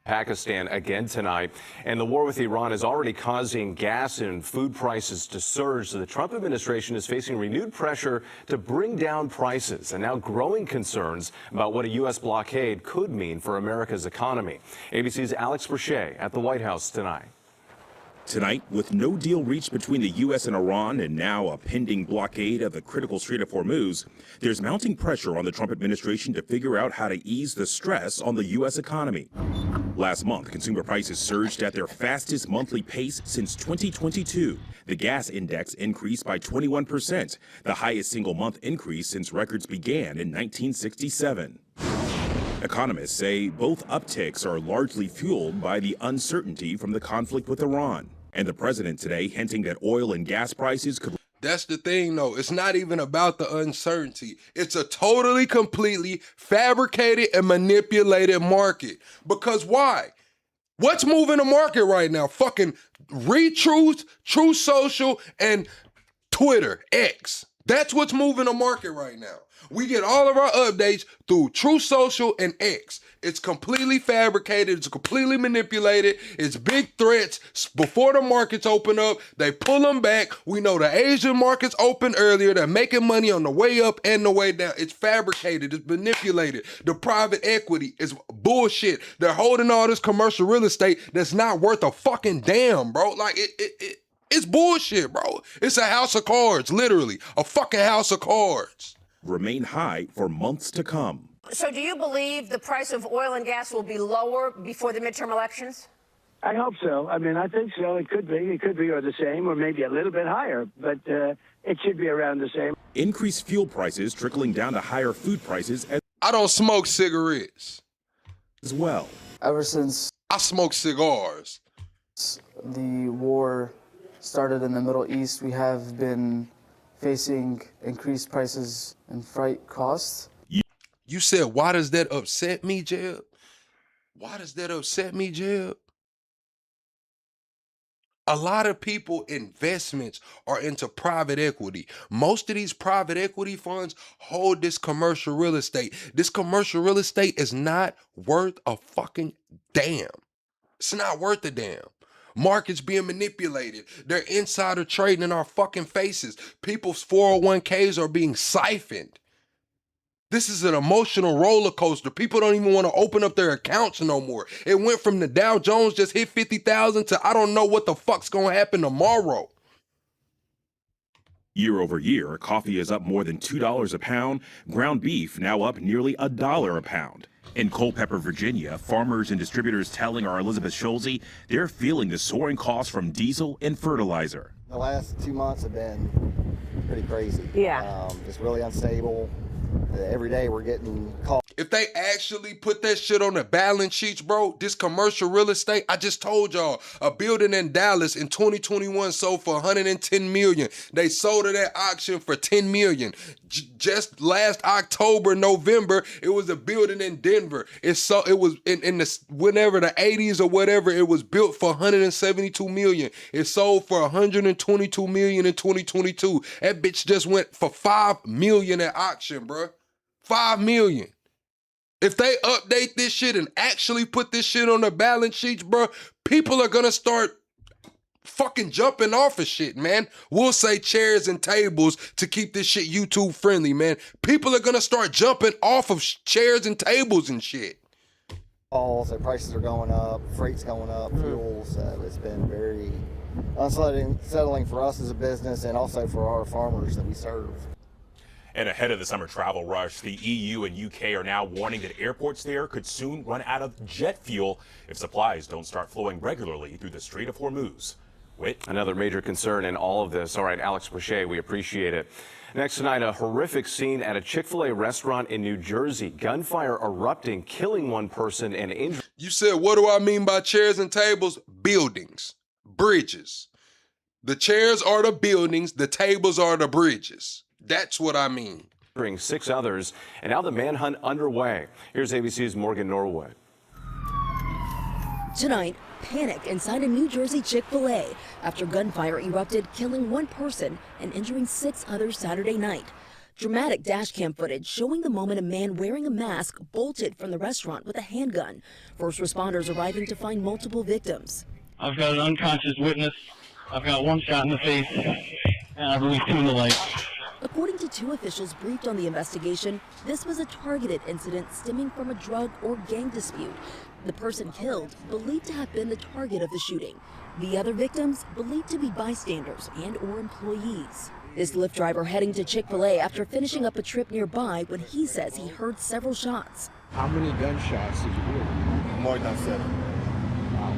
Pakistan again tonight, and the war with Iran is already causing gas and food prices to surge. So the Trump administration is facing renewed pressure to bring down prices and now growing concerns about what a U.S. blockade could mean for America's economy. ABC's Alex Brachet at the White House tonight. Tonight, with no deal reached between the U.S. and Iran and now a pending blockade of the critical Strait of Hormuz, there's mounting pressure on the Trump administration to figure out how to ease the stress on the U.S. economy. Last month, consumer prices surged at their fastest monthly pace since 2022. The gas index increased by 21%, the highest single-month increase since records began in 1967. Economists say both upticks are largely fueled by the uncertainty from the conflict with Iran. And the president today hinting that oil and gas prices could... That's the thing, though. It's not even about the uncertainty. It's a totally, completely fabricated and manipulated market. Because why? What's moving the market right now? Fucking Retruth, True Social, and Twitter, X. That's what's moving the market right now. We get all of our updates through True Social and X. It's completely fabricated. It's completely manipulated. It's big threats. Before the markets open up, they pull them back. We know the Asian markets open earlier. They're making money on the way up and the way down. It's fabricated. It's manipulated. The private equity is bullshit. They're holding all this commercial real estate that's not worth a fucking damn, bro. Like, it's bullshit, bro. It's a house of cards, literally. A fucking house of cards. Remain high for months to come. So do you believe the price of oil and gas will be lower before the midterm elections? I hope so. I mean, I think so. It could be, or the same, or maybe a little bit higher, but it should be around the same. Increased fuel prices trickling down to higher food prices I don't smoke cigarettes. As well. Ever since I smoke cigars. The war started in the Middle East, we have been facing increased prices and freight costs. You said, why does that upset me, Jeb? Why does that upset me, Jeb? A lot of people investments are into private equity. Most of these private equity funds hold this commercial real estate. This commercial real estate is not worth a fucking damn. It's not worth a damn. Markets being manipulated. They're insider trading in our fucking faces. People's 401ks are being siphoned. This is an emotional roller coaster. People don't even want to open up their accounts no more. It went from the Dow Jones just hit 50,000 to I don't know what the fuck's going to happen tomorrow. Year over year, coffee is up more than $2 a pound. Ground beef now up nearly $1 a pound. In Culpeper, Virginia, farmers and distributors telling our Elizabeth Schulze they're feeling the soaring costs from diesel and fertilizer. The last 2 months have been pretty crazy. Yeah. It's really unstable. Every day we're getting called. If they actually put that shit on the balance sheets, bro, this commercial real estate, I just told y'all, a building in Dallas in 2021 sold for $110 million. They sold it at auction for $10 million. Just last October, November, it was a building in Denver. It was in the whenever the 80s or whatever, it was built for $172 million. It sold for $122 million in 2022. That bitch just went for $5 million at auction, bro. $5 million. If they update this shit and actually put this shit on the balance sheets, bro, people are gonna start fucking jumping off of shit, man. We'll say chairs and tables to keep this shit YouTube friendly, man. People are gonna start jumping off of chairs and tables and shit. So prices are going up, freight's going up, fuels. It's been very unsettling for us as a business and also for our farmers that we serve. And ahead of the summer travel rush, the EU and UK are now warning that airports there could soon run out of jet fuel if supplies don't start flowing regularly through the Strait of Hormuz. Another major concern in all of this. All right, Alex Boucher, we appreciate it. Next tonight, a horrific scene at a Chick-fil-A restaurant in New Jersey. Gunfire erupting, killing one person and injuring. You said, what do I mean by chairs and tables? Buildings, bridges. The chairs are the buildings, the tables are the bridges. That's what I mean. 6 others, and now the manhunt underway. Here's ABC's Morgan Norwood. Tonight, panic inside a New Jersey Chick-fil-A after gunfire erupted, killing one person and injuring 6 others Saturday night. Dramatic dashcam footage showing the moment a man wearing a mask bolted from the restaurant with a handgun. First responders arriving to find multiple victims. I've got an unconscious witness. I've got 1 shot in the face, and I believe 2 in the leg. According to 2 officials briefed on the investigation, this was a targeted incident stemming from a drug or gang dispute. The person killed believed to have been the target of the shooting. The other victims believed to be bystanders and or employees. This Lyft driver heading to Chick-fil-A after finishing up a trip nearby when he says he heard several shots. How many gunshots did you hear? More than 7. Wow.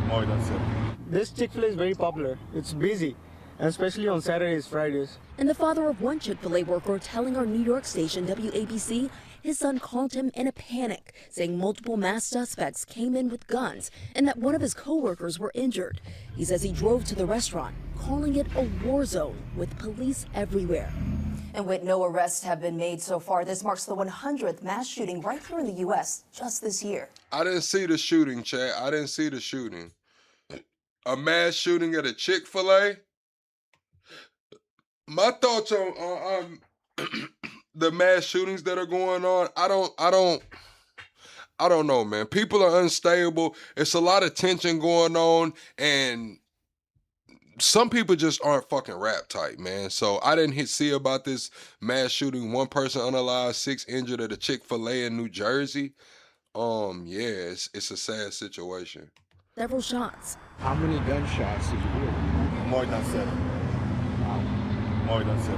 More than 7. This Chick-fil-A is very popular. It's busy, especially on Saturdays, Fridays. And the father of one Chick-fil-A worker telling our New York station WABC his son called him in a panic, saying multiple masked suspects came in with guns and that one of his co-workers were injured. He says he drove to the restaurant, calling it a war zone with police everywhere. And with no arrests have been made so far, this marks the 100th mass shooting right here in the U.S. just this year. I didn't see the shooting, Chad. I didn't see the shooting. A mass shooting at a Chick-fil-A? My thoughts on the mass shootings that are going on, I don't know, man. People are unstable. It's a lot of tension going on, and some people just aren't fucking rap tight, man. So I didn't see about this mass shooting. 1 person unalive, 6 injured at a Chick-fil-A in New Jersey. Yeah, it's a sad situation. Several shots. How many gunshots did you hear? More than 7. Wow. More than 7.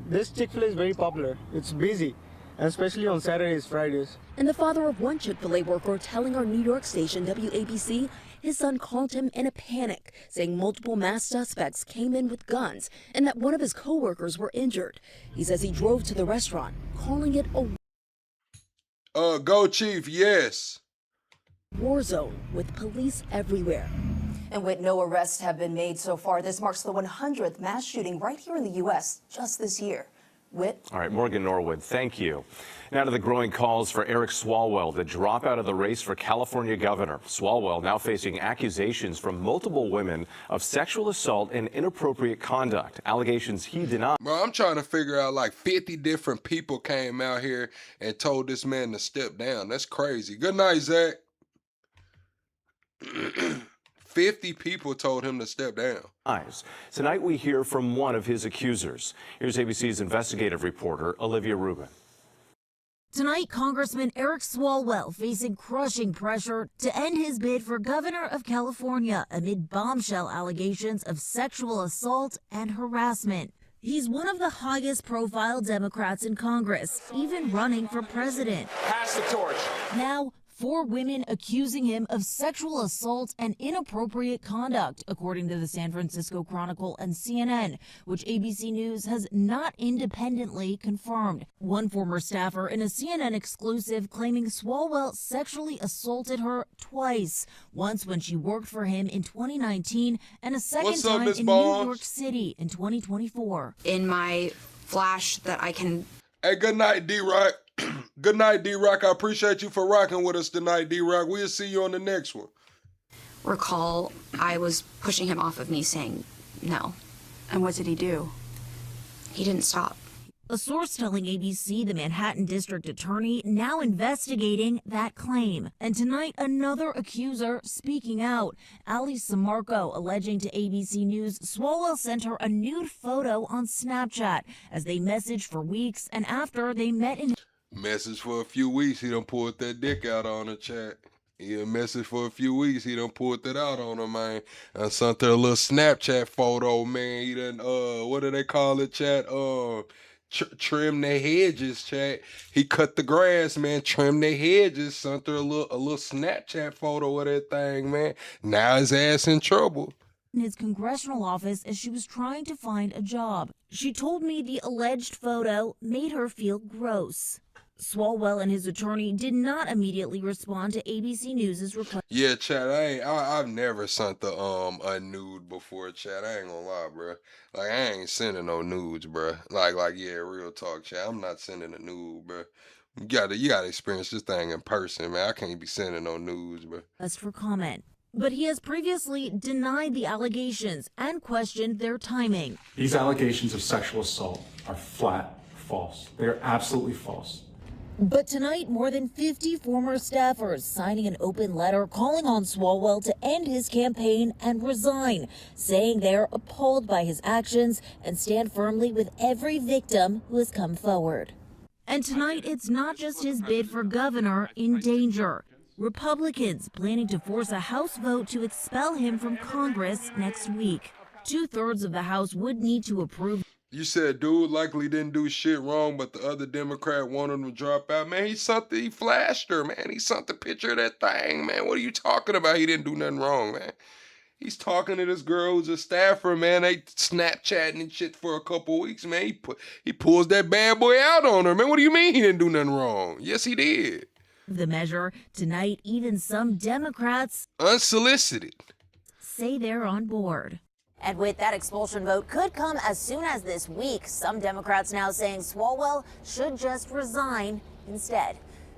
This Chick-fil-A is very popular. It's busy, especially on Saturdays, Fridays. And the father of one Chick-fil-A worker telling our New York station WABC his son called him in a panic, saying multiple masked suspects came in with guns and that one of his co-workers were injured. He says he drove to the restaurant, calling it a Go Chief, yes. war zone with police everywhere. And with no arrests have been made so far, this marks the 100th mass shooting right here in the U.S. just this year. Whit. All right, Morgan Norwood, thank you. Now to the growing calls for Eric Swalwell to drop out of the race for California governor. Swalwell now facing accusations from multiple women of sexual assault and inappropriate conduct. Allegations he denied. Bro, I'm trying to figure out like 50 different people came out here and told this man to step down. That's crazy. Good night, Zach. 50 people told him to step down. Tonight we hear from one of his accusers. Here's ABC's investigative reporter, Olivia Rubin. Tonight, Congressman Eric Swalwell facing crushing pressure to end his bid for governor of California amid bombshell allegations of sexual assault and harassment. He's one of the highest profile Democrats in Congress, even running for president. Pass the torch. Now, 4 women accusing him of sexual assault and inappropriate conduct, according to the San Francisco Chronicle and CNN, which ABC News has not independently confirmed. One former staffer in a CNN exclusive claiming Swalwell sexually assaulted her twice, once when she worked for him in 2019 and a second time in New York City in 2024. In my flash that I can... Hey, good night, D-Rock. Good night, D-Rock. I appreciate you for rocking with us tonight, D-Rock. We'll see you on the next one. recall I was pushing him off of me saying no. And what did he do? He didn't stop. A source telling ABC the Manhattan District Attorney now investigating that claim. And tonight, another accuser speaking out. Ali Samarco alleging to ABC News Swalwell sent her a nude photo on Snapchat as they messaged for weeks and after they met in... Message for a few weeks, he done pulled that dick out on her, chat. Yeah, message for a few weeks, he done pulled that out on her, man. I sent her a little Snapchat photo, man. He done, what do they call it, chat? Trim their hedges, chat. He cut the grass, man. Trim their hedges. Sent her a little Snapchat photo of that thing, man. Now his ass in trouble. in his congressional office as she was trying to find a job. She told me the alleged photo made her feel gross. Swalwell and his attorney did not immediately respond to ABC News' request. Yeah, Chad, I've never sent a nude before, Chad. I ain't gonna lie, bro. Like, I ain't sending no nudes, bro. Like, yeah, real talk, Chad. I'm not sending a nude, bro. You gotta experience this thing in person, man. I can't be sending no nudes, bro. For comment. But he has previously denied the allegations and questioned their timing. These allegations of sexual assault are flat false. They are absolutely false. But tonight, more than 50 former staffers signing an open letter calling on Swalwell to end his campaign and resign, saying they're appalled by his actions and stand firmly with every victim who has come forward. And tonight, it's not just his bid for governor in danger. Republicans planning to force a House vote to expel him from Congress next week. 2/3 of the House would need to approve. You said dude likely didn't do shit wrong, but the other Democrat wanted him to drop out. Man, he flashed her, man. He sent the picture of that thing, man. What are you talking about? He didn't do nothing wrong, man. He's talking to this girl who's a staffer, man. They Snapchatting and shit for a couple weeks, man. He pulls that bad boy out on her, man. What do you mean he didn't do nothing wrong? Yes, he did. The measure tonight, even some Democrats, unsolicited, say they're on board. And with that expulsion vote could come as soon as this week. Some Democrats now saying Swalwell should just resign instead.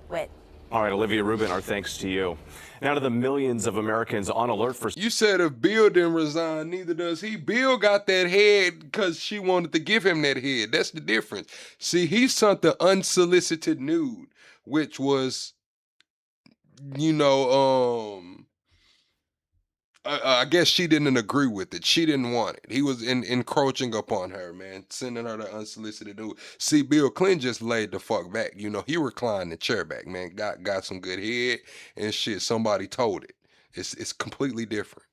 Whit. All right, Olivia Rubin, our thanks to you. Now to the millions of Americans on alert for... You said if Bill didn't resign, neither does he. Bill got that head because she wanted to give him that head. That's the difference. See, he sent the unsolicited nude, which was, I guess she didn't agree with it. She didn't want it. He was encroaching upon her, man, sending her the unsolicited nude. See, Bill Clinton just laid the fuck back. He reclined the chair back, man. Got some good head and shit. Somebody told it. It's completely different.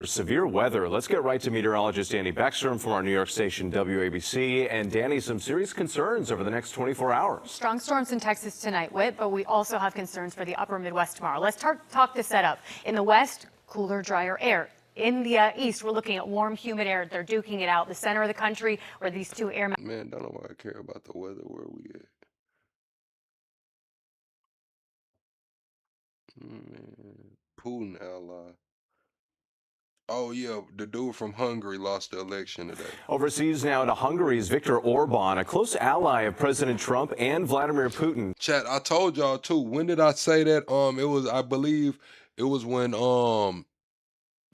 Severe weather. Let's get right to meteorologist Danny Beckstrom from our New York station WABC. And Danny, some serious concerns over the next 24 hours. Strong storms in Texas tonight, Whit, but we also have concerns for the upper Midwest tomorrow. Let's talk the setup. In the west, cooler, drier air. In the east, we're looking at warm, humid air. They're duking it out. The center of the country where these two air... Man, don't know why I care about the weather. Where we at? Man, Putin ally. Oh, yeah, the dude from Hungary lost the election today. Overseas now to Hungary's Viktor Orban, a close ally of President Trump and Vladimir Putin. Chat, I told y'all, too. When did I say that? I believe it was when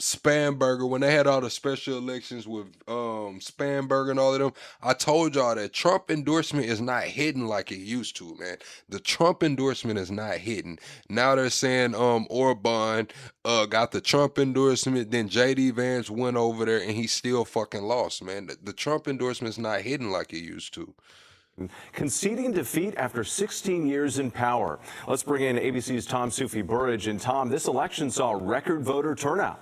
Spanberger, when they had all the special elections with Spanberger and all of them, I told y'all that Trump endorsement is not hidden like it used to, man. The Trump endorsement is not hidden. Now they're saying Orban got the Trump endorsement, then J.D. Vance went over there and he still fucking lost, man. The Trump endorsement is not hidden like it used to. Conceding defeat after 16 years in power. Let's bring in ABC's Tom Sufi-Burridge. And Tom, this election saw record voter turnout.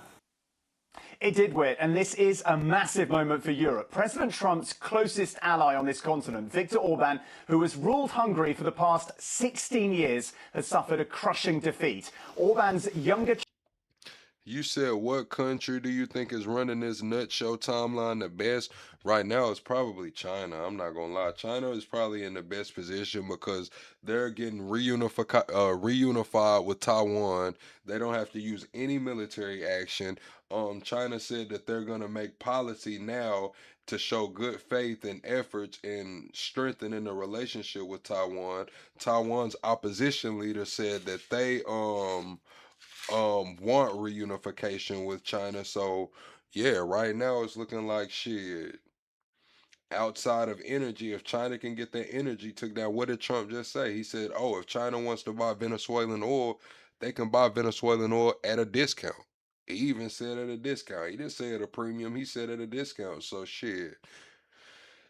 It did, Whit, and this is a massive moment for Europe. President Trump's closest ally on this continent, Viktor Orban, who has ruled Hungary for the past 16 years, has suffered a crushing defeat. Orban's younger... You said what country do you think is running this nut show timeline the best? Right now, it's probably China. I'm not going to lie. China is probably in the best position because they're getting reunified with Taiwan. They don't have to use any military action. China said that they're going to make policy now to show good faith and efforts in strengthening the relationship with Taiwan. Taiwan's opposition leader said that they want reunification with China. So yeah, right now it's looking like shit. Outside of energy, if China can get that energy took down, what did Trump just say? He said, oh, if China wants to buy Venezuelan oil, they can buy Venezuelan oil at a discount. He even said at a discount. He didn't say at a premium, he said at a discount. So shit,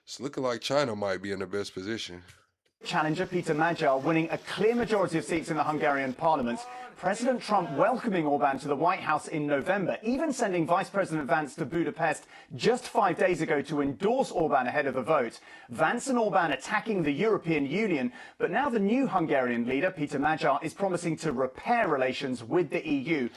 it's looking like China might be in the best position. Challenger Peter Magyar winning a clear majority of seats in the Hungarian parliament. President Trump welcoming Orban to the White House in November, even sending Vice President Vance to Budapest just 5 days ago to endorse Orban ahead of the vote. Vance and Orban attacking the European Union, but now the new Hungarian leader, Peter Magyar, is promising to repair relations with the EU.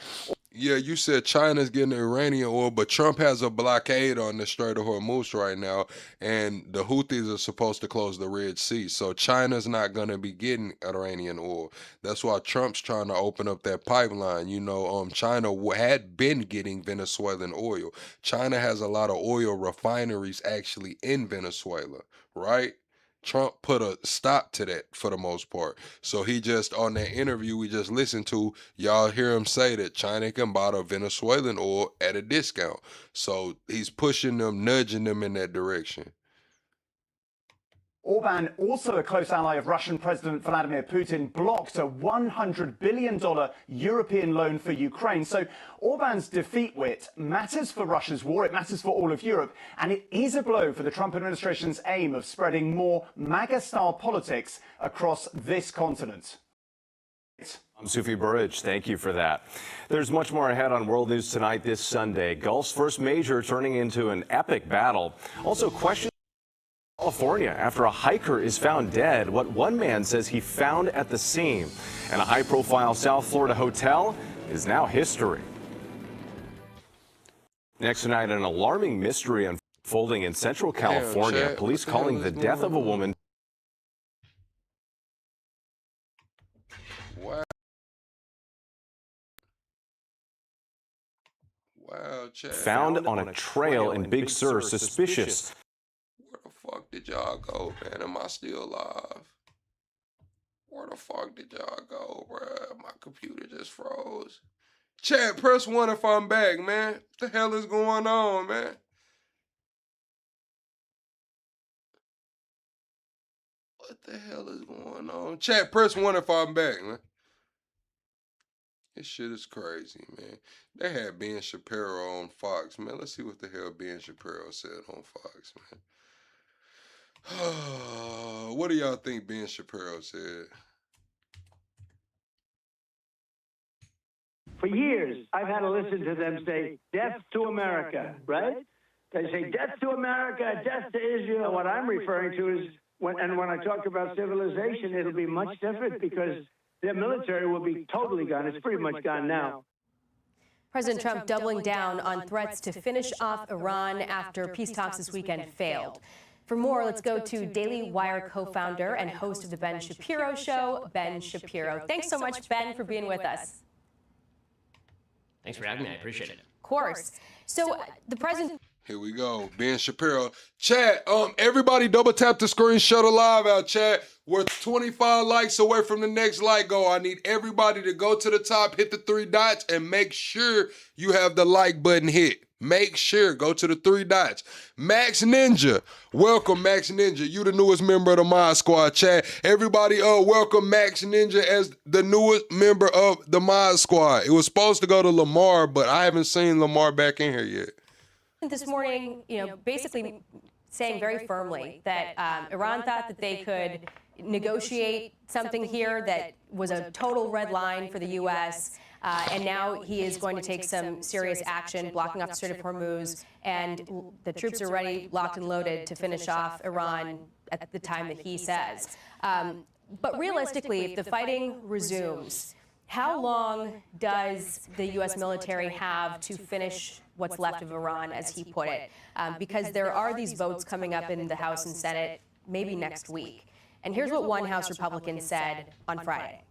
Yeah, you said China's getting the Iranian oil, but Trump has a blockade on the Strait of Hormuz right now, and the Houthis are supposed to close the Red Sea. So China's not going to be getting Iranian oil. That's why Trump's trying to open up that pipeline. You know, China had been getting Venezuelan oil. China has a lot of oil refineries actually in Venezuela, right? Trump put a stop to that for the most part. So he just, on that interview we just listened to, y'all hear him say that China can buy the Venezuelan oil at a discount. So he's pushing them, nudging them in that direction. Orban, also a close ally of Russian President Vladimir Putin, blocked a $100 billion European loan for Ukraine. So Orban's defeat, Whit, matters for Russia's war, it matters for all of Europe, and it is a blow for the Trump administration's aim of spreading more MAGA-style politics across this continent. I'm Sufi Burrage. Thank you for that. There's much more ahead on World News Tonight this Sunday. Gulf's first major turning into an epic battle. Also, questions in California after a hiker is found dead. What one man says he found at the scene. And a high-profile South Florida hotel is now history. Next tonight, an alarming mystery unfolding in Central California. Chad, Police calling the death of a woman. Wow. Wow, Chad. Found on a trail in Big Sur, suspicious. Where the fuck did y'all go, man? Am I still alive? Where the fuck did y'all go, bruh? My computer just froze. Chad, press 1 if I'm back, man. What the hell is going on, man? What the hell is going on? Chad, press 1 if I'm back, man. This shit is crazy, man. They had Ben Shapiro on Fox, man. Let's see what the hell Ben Shapiro said on Fox, man. What do y'all think Ben Shapiro said? For years, I've had to listen to them say, death to America, right? They say, death to America, death to Israel. What I'm referring to is, when I talk about civilization, it'll be much different because their military will be totally gone. It's pretty much gone now. President Trump doubling down on threats to finish off Iran after peace talks this weekend failed. For more, let's go to Daily Wire co-founder and host of the Ben Shapiro Show, Ben Shapiro. Thanks so much, Ben, for being with us. Thanks for having me. I appreciate it. Of course. So the president... Here we go. Ben Shapiro. Chat, everybody double tap the screen, shut a live out, chat. We're 25 likes away from the next like goal. I need everybody to go to the top, hit the 3 dots, and make sure you have the like button hit. Make sure, go to the 3 dots. Max Ninja, welcome Max Ninja. You the newest member of the Mod Squad, chat. Everybody, welcome Max Ninja as the newest member of the Mod Squad. It was supposed to go to Lamar, but I haven't seen Lamar back in here yet. This morning, basically saying very firmly that Iran thought that they could negotiate something here that was a total red line for the U.S., and now he is going to take some serious action, blocking off the Strait of Hormuz, and the troops are ready, locked and loaded, to finish off Iran at the time that he says. But realistically, if the fighting resumes, how long does the U.S. military have to finish what's left of Iran, as he put it? Because there are these votes coming up in the House and Senate maybe next week. And here's what one House Republican said on Friday.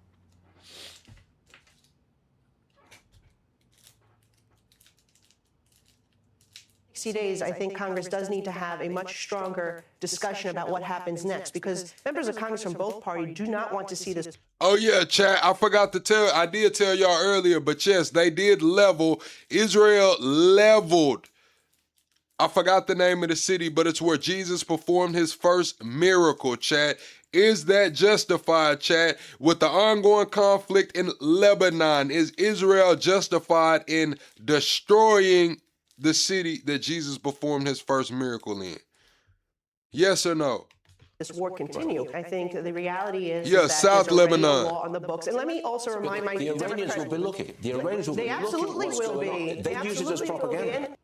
60 days, I think Congress does need to have a much stronger discussion about what happens next, because members of Congress from both parties do not want to see this. Oh yeah, chat, I forgot to tell, I did tell y'all earlier, but yes, they did level, Israel leveled, I forgot the name of the city, but it's where Jesus performed his first miracle, chat. Is that justified, chat? With the ongoing conflict in Lebanon, is Israel justified in destroying the city that Jesus performed his first miracle in? Yes or no? This war continue. I think the reality is that South there's already Lebanon. a law on the books. And let me also remind my The Iranians will be looking. The Iranians will be looking. They absolutely will be. They use it as propaganda.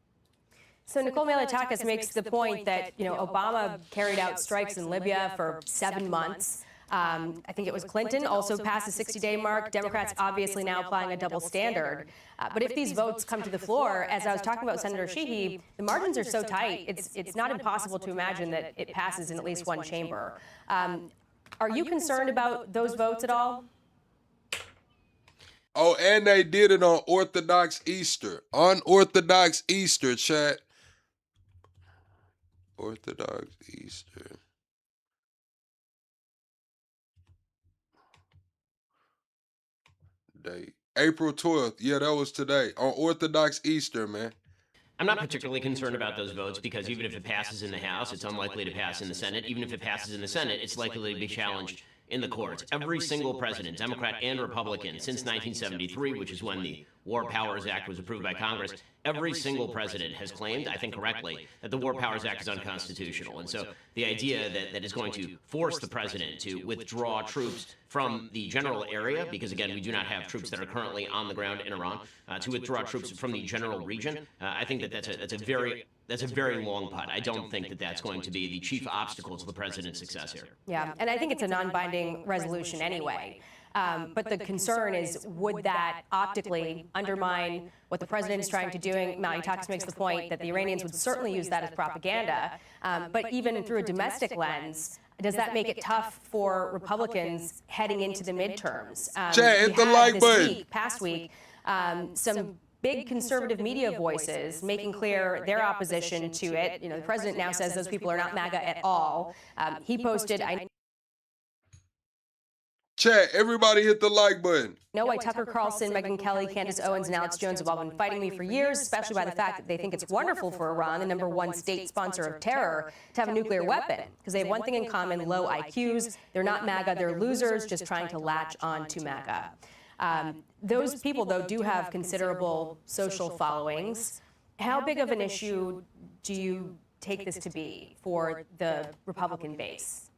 So Nicole Malliotakis makes the point that, Obama carried out strikes in Libya for 7 months. I think it was Clinton also passed the 60-day mark. Democrats obviously now applying a double standard. But if these votes come to the floor, as I was talking about Senator Sheehy, the margins are so tight, it's not impossible to imagine that it passes in at least one chamber. Are you concerned about those votes at all? Oh, and they did it on Orthodox Easter. Unorthodox Easter, chat. Orthodox Easter. Date. April 12th. Yeah, that was today. On Orthodox Easter, man. I'm not particularly concerned about those votes because even if it passes in the House, it's unlikely to pass in the Senate. Even if it passes in the Senate, it's likely to be challenged in the courts. Every single president, Democrat and Republican, since 1973, which is when the War Powers Act was approved by Congress, every single president has claimed, I think correctly, that the War Powers Act is unconstitutional. And so the idea that is going to force the president to withdraw troops from the general area, because again, we do not have troops that are currently on the ground in Iran, to withdraw troops from the general region, I think that's a very long putt. I don't think that that's going to be the chief obstacle to the president's success here. Yeah, and I think it's a non-binding resolution anyway. But the concern is, would that optically undermine what the president is trying to do? Militants makes the point that the Iranians would certainly use that as propaganda. But even through a domestic lens, does that make it tough for Republicans heading into the midterms? Chat, hit the like button. Past week, some big conservative media voices making clear their opposition to it. You know, the president now says those people are not MAGA at all. He posted, Chat, everybody hit the like button. know why Tucker Carlson, Megyn Kelly, Candace Owens, and Alex Jones have all been fighting me for years, especially by the fact that they think it's wonderful for Iran, the #1 state sponsor of terror, to have a nuclear weapon, because they have one thing in common: low IQs. They're not MAGA, they're losers just trying to latch on to MAGA. Those people, though, do have considerable social followings. How big of an issue do you take this to be for the Republican base?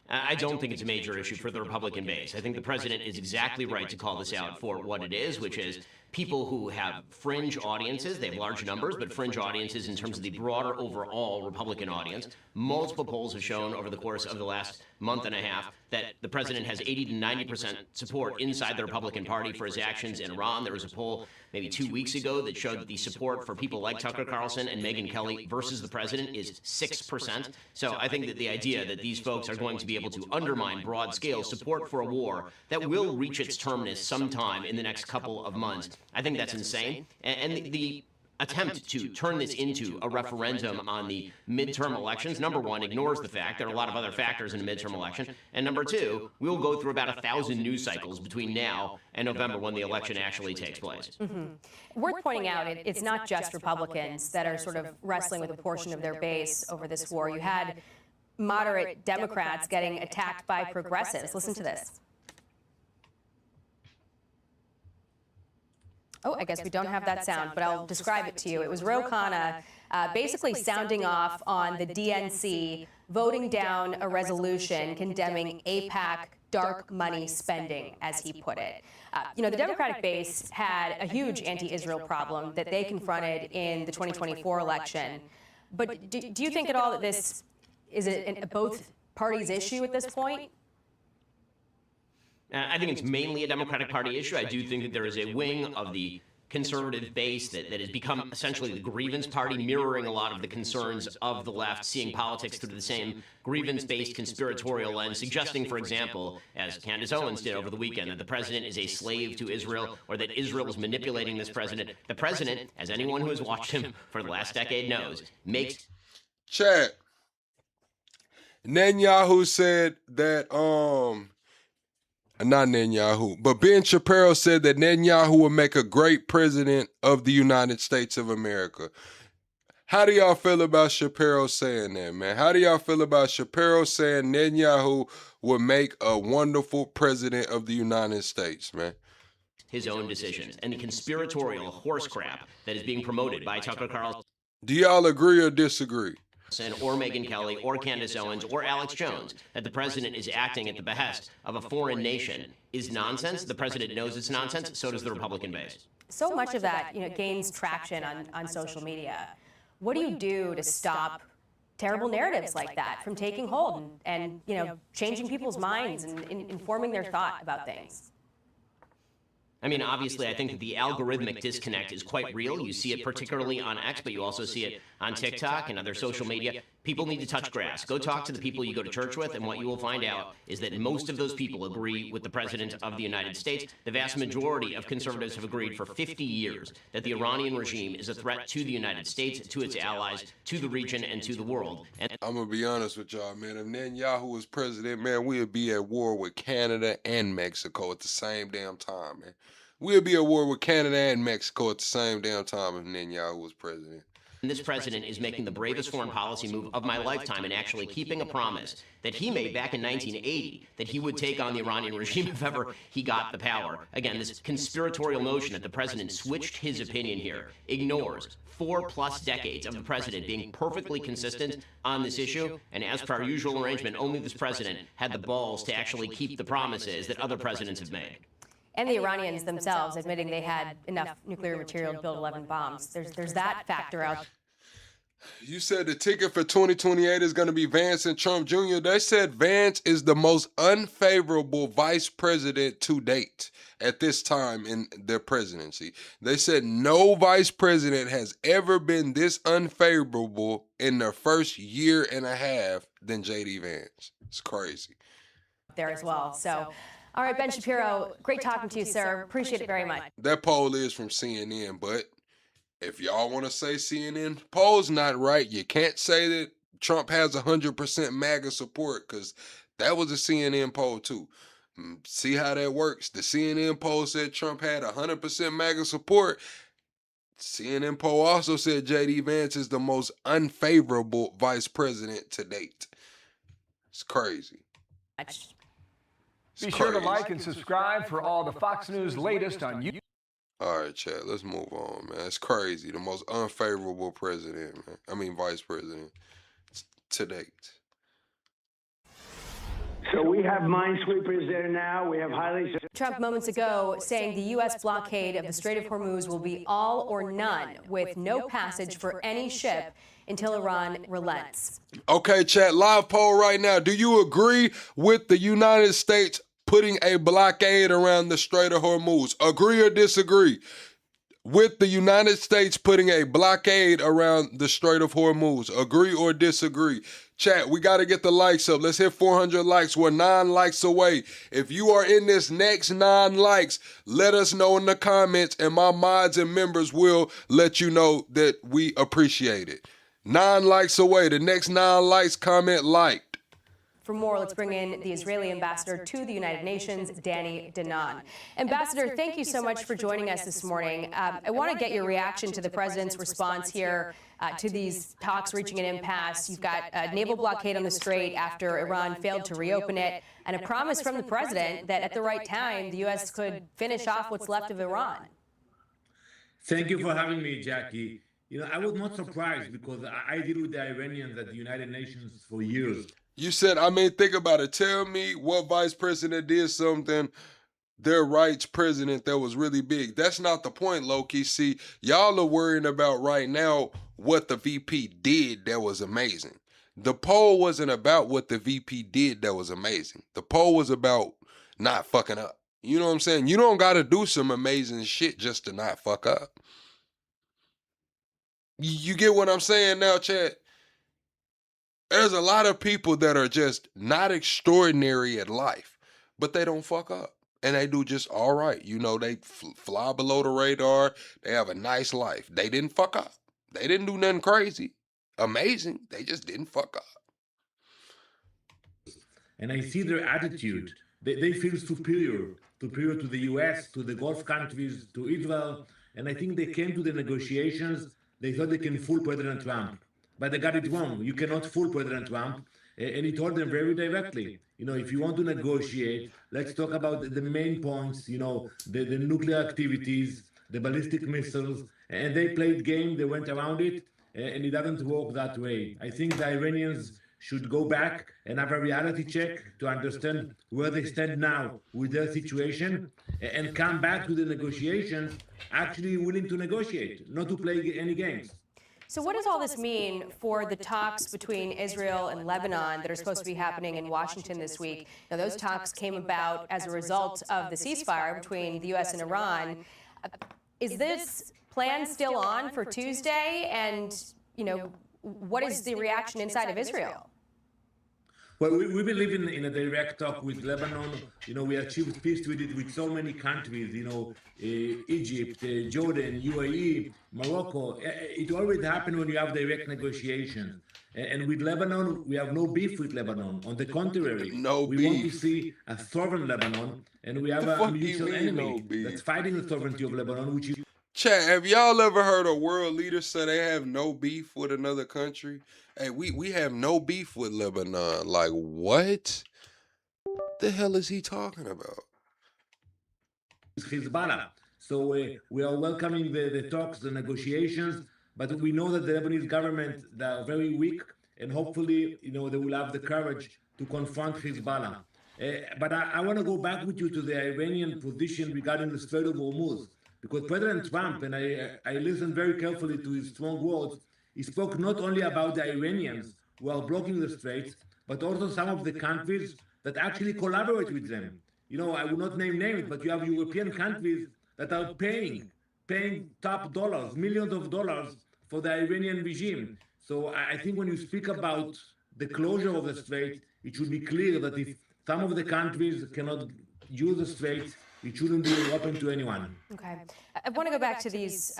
I don't think it's a major issue for the Republican base. I think the president is exactly right to call this out for what it is, which is people who have fringe audiences. They have large numbers, but fringe audiences in terms of the broader overall Republican audience. Multiple polls have shown over the course of the last month and a half that the president has 80 to 90% support inside the Republican Party for his actions in Iran. There was a poll maybe 2 weeks ago that showed that the support for people like Tucker Carlson and Megyn Kelly versus the president is 6%. So I think that the idea that these folks are going to be able to undermine broad-scale support for a war that will reach its terminus sometime in the next couple of months, I think that's insane. And the attempt to turn this into a referendum on the midterm elections, number one, ignores the fact there are a lot of other factors in a midterm election, and number two, we'll go through about 1,000 news cycles between now and November when the election actually takes place. Worth pointing out, it's not just Republicans that are sort of wrestling with a portion of their base over this war. You had moderate Democrats getting attacked by progressives. Listen to this. Oh, I guess we don't have that sound, but I'll describe it to you. It was Ro Khanna basically sounding off on the DNC voting down a resolution condemning AIPAC dark money spending, as he put it. You know, the Democratic base had a huge anti-Israel problem that they confronted in the 2024 election. But do you think at all that this is a both parties' issue at this point? I think it's mainly a Democratic Party issue. I do think that there is a wing of the conservative base that has become essentially the grievance party, mirroring a lot of the concerns of the left, seeing politics through the same grievance-based conspiratorial lens, suggesting, for example, as Candace Owens did over the weekend, that the president is a slave to Israel or that Israel is manipulating this president. The president, as anyone who has watched him for the last decade knows, makes... Chat. Netanyahu said that, not Netanyahu, but Ben Shapiro said that Netanyahu will make a great president of the United States of America. How do y'all feel about Shapiro saying that, man? How do y'all feel about Shapiro saying Netanyahu will make a wonderful president of the United States, man? His own decisions and the conspiratorial horse crap that is being promoted by Tucker Carlson. Do y'all agree or disagree? Or Megyn Kelly, or Candace Owens, or Alex Jones, that the president is acting at the behest of a foreign nation is nonsense. The president knows it's nonsense, so does the Republican base. So much of that, gains traction on social media. What do you do to stop terrible narratives like that from taking hold and changing people's minds and informing their thought about things. I mean, obviously, I think that the algorithmic disconnect is quite real. You see it particularly on X, but you also see it on TikTok and other social media. People need to touch grass. Go talk to the people you go to church with, and what you will find out is that most of those people agree with the President of the United States. The vast majority of conservatives have agreed for 50 years that the Iranian regime is a threat to the United States, to its allies, to the region, and to the world. And I'm going to be honest with y'all, man. If Netanyahu was president, man, we would be at war with Canada and Mexico at the same damn time, man. We'll be at war with Canada and Mexico at the same damn time if Netanyahu was president. this president is making the bravest foreign policy move of my lifetime and actually keeping a promise that he made back in 1980 that he would take on the Iranian regime if ever he got the power. Again, this conspiratorial notion that the president switched his opinion here ignores 4+ decades of the president being perfectly consistent on this issue, and as per our usual arrangement, only this president had the balls to actually keep the promises that other presidents have made. And the Iranians themselves admitting they had enough nuclear material to build 11 bombs. There's that factor out. You said the ticket for 2028 is going to be Vance and Trump Jr. They said Vance is the most unfavorable vice president to date at this time in their presidency. They said no vice president has ever been this unfavorable in their first year and a half than J.D. Vance. It's crazy. There as well. So, all right, Ben Shapiro, great talking to you, sir. Appreciate it very much. That poll is from CNN, but if y'all want to say CNN poll's not right, you can't say that Trump has 100% MAGA support, because that was a CNN poll too. See how that works? The CNN poll said Trump had 100% MAGA support. CNN poll also said J.D. Vance is the most unfavorable vice president to date. It's crazy. Be sure to like and subscribe for all the Fox News latest on YouTube. All right, chat, let's move on, man. It's crazy. The most unfavorable president, man. I mean, vice president to date. So we have minesweepers there now. We have highly... Trump moments ago saying the U.S. blockade of the Strait of Hormuz will be all or none, with no passage for any ship until Iran relents. Okay, chat, live poll right now. Do you agree with the United States putting a blockade around the Strait of Hormuz? Agree or disagree with the United States putting a blockade around the Strait of Hormuz? Agree or disagree? Chat, we got to get the likes up. Let's hit 400 likes. We're 9 likes away. If you are in this next 9 likes, let us know in the comments, and my mods and members will let you know that we appreciate it. 9 likes away. The next 9 likes, comment liked. For more, let's bring in the Israeli ambassador to the United Nations, Danny Danon. Ambassador, thank you so much for joining us this morning. I want to get your reaction to the president's response here to these talks reaching an impasse. You've got a naval blockade on the Strait after Iran failed to reopen it, and a promise from the president that at the right time, the U.S. could finish off what's left of Iran. Thank you for having me, Jackie. You know, I was not surprised because I deal with the Iranians at the United Nations for years. You said, I mean, think about it. Tell me what vice president did something, their rights president, that was really big. That's not the point, low-key. See, y'all are worrying about right now what the VP did that was amazing. The poll wasn't about what the VP did that was amazing. The poll was about not fucking up. You know what I'm saying? You don't got to do some amazing shit just to not fuck up. You get what I'm saying now, Chad? There's a lot of people that are just not extraordinary at life, but they don't fuck up. And they do just all right. You know, they fly below the radar. They have a nice life. They didn't fuck up. They didn't do nothing crazy, amazing. They just didn't fuck up. And I see their attitude. They feel superior to the US, to the Gulf countries, to Israel. And I think they came to the negotiations. They thought they can fool President Trump. But they got it wrong. You cannot fool President Trump. And he told them very directly, you know, if you want to negotiate, let's talk about the main points, you know, the nuclear activities, the ballistic missiles. And they played game, they went around it, and it doesn't work that way. I think the Iranians should go back and have a reality check to understand where they stand now with their situation, and come back to the negotiations actually willing to negotiate, not to play any games. So what does all this mean for the talks between Israel and Lebanon that are supposed to be happening in Washington this week? Now, those talks came about as a result of the ceasefire between the U.S. and Iran. Is this plan still on for Tuesday? And, what is the reaction inside of Israel? Well, we believe in a direct talk with Lebanon. We achieved peace treaties with so many countries, Egypt, Jordan, UAE, Morocco. It always happens when you have direct negotiations. And with Lebanon, we have no beef with Lebanon. On the contrary, we want to see a sovereign Lebanon, and we have a mutual enemy that's fighting the sovereignty of Lebanon, which is... Chat, have y'all ever heard a world leader say they have no beef with another country? Hey, we have no beef with Lebanon. Like, what? The hell is he talking about? Hezbollah. So we are welcoming the talks, the negotiations, but we know that the Lebanese government, they are very weak, and hopefully, they will have the courage to confront Hezbollah. But I want to go back with you to the Iranian position regarding the Strait of Hormuz, because President Trump, and I listened very carefully to his strong words, he spoke not only about the Iranians who are blocking the straits, but also some of the countries that actually collaborate with them. I will not name names, but you have European countries that are paying top dollars, millions of dollars for the Iranian regime. So I think when you speak about the closure of the strait, it should be clear that if some of the countries cannot use the strait, it shouldn't be open to anyone. Okay. I want to go back to these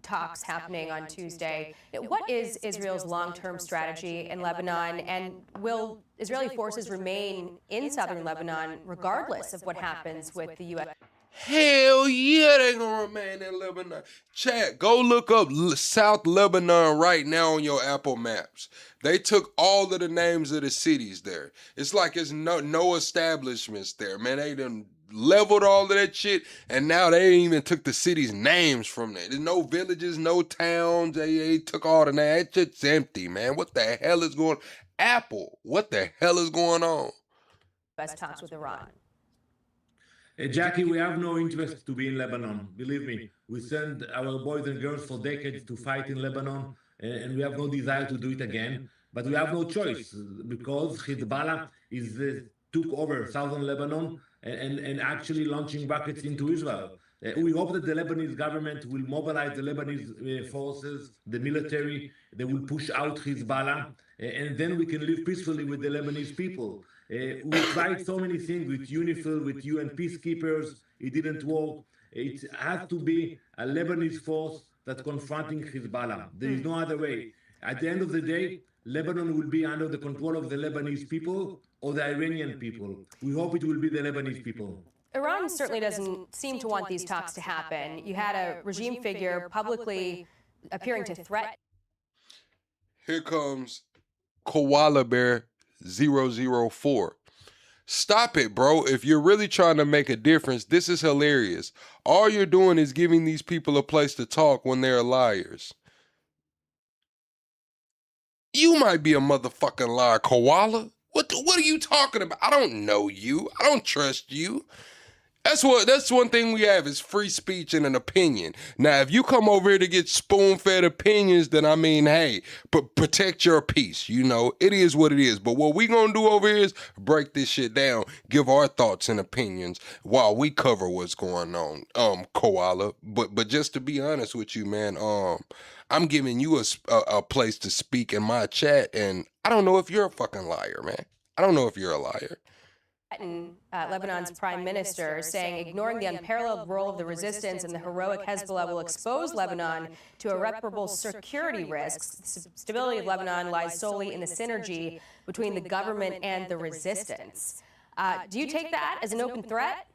talks happening on Tuesday. What is Israel's long-term strategy in Lebanon, and will Israeli forces remain in southern Lebanon regardless of what happens with the U.S.? Hell yeah, they gonna remain in Lebanon. Chat, go look up South Lebanon right now on your Apple Maps. They took all of the names of the cities there. It's like it's no establishments there, man. They done leveled all of that shit, and now they even took the city's names from there. There's no villages, no towns. They took all the names. That shit's empty, man. What the hell is going on? Apple, what the hell is going on? Best talks with Iran. Jackie, we have no interest to be in Lebanon. Believe me, we send our boys and girls for decades to fight in Lebanon, and we have no desire to do it again. But we have no choice because Hezbollah took over southern Lebanon and actually launching rockets into Israel. We hope that the Lebanese government will mobilize the Lebanese forces, the military. They will push out Hezbollah, and then we can live peacefully with the Lebanese people. We tried so many things with UNIFIL, with UN peacekeepers. It didn't work. It has to be a Lebanese force that's confronting Hezbollah. There is no other way. At the end of the day, Lebanon will be under the control of the Lebanese people or the Iranian people. We hope it will be the Lebanese people. Iran certainly doesn't seem to want these talks to happen. You had a regime figure publicly appearing to threaten. Here comes Koala Bear 004. Stop it, bro. If you're really trying to make a difference, this is hilarious. All you're doing is giving these people a place to talk when they're liars. You might be a motherfucking liar, Koala. What are you talking about? I don't know you. I don't trust you. That's one thing we have is free speech and an opinion. Now, if you come over here to get spoon-fed opinions, then I mean, hey, protect your peace. It is what it is. But what we gonna do over here is break this shit down, give our thoughts and opinions while we cover what's going on, Koala. But just to be honest with you, man, I'm giving you a place to speak in my chat, and I don't know if you're a fucking liar, man. I don't know if you're a liar. Lebanon's prime minister, saying ignoring the unparalleled role of the resistance and the heroic Hezbollah will expose Lebanon to irreparable security risks. The stability of Lebanon lies solely in the synergy between the government and the resistance. Do you take that as an open threat?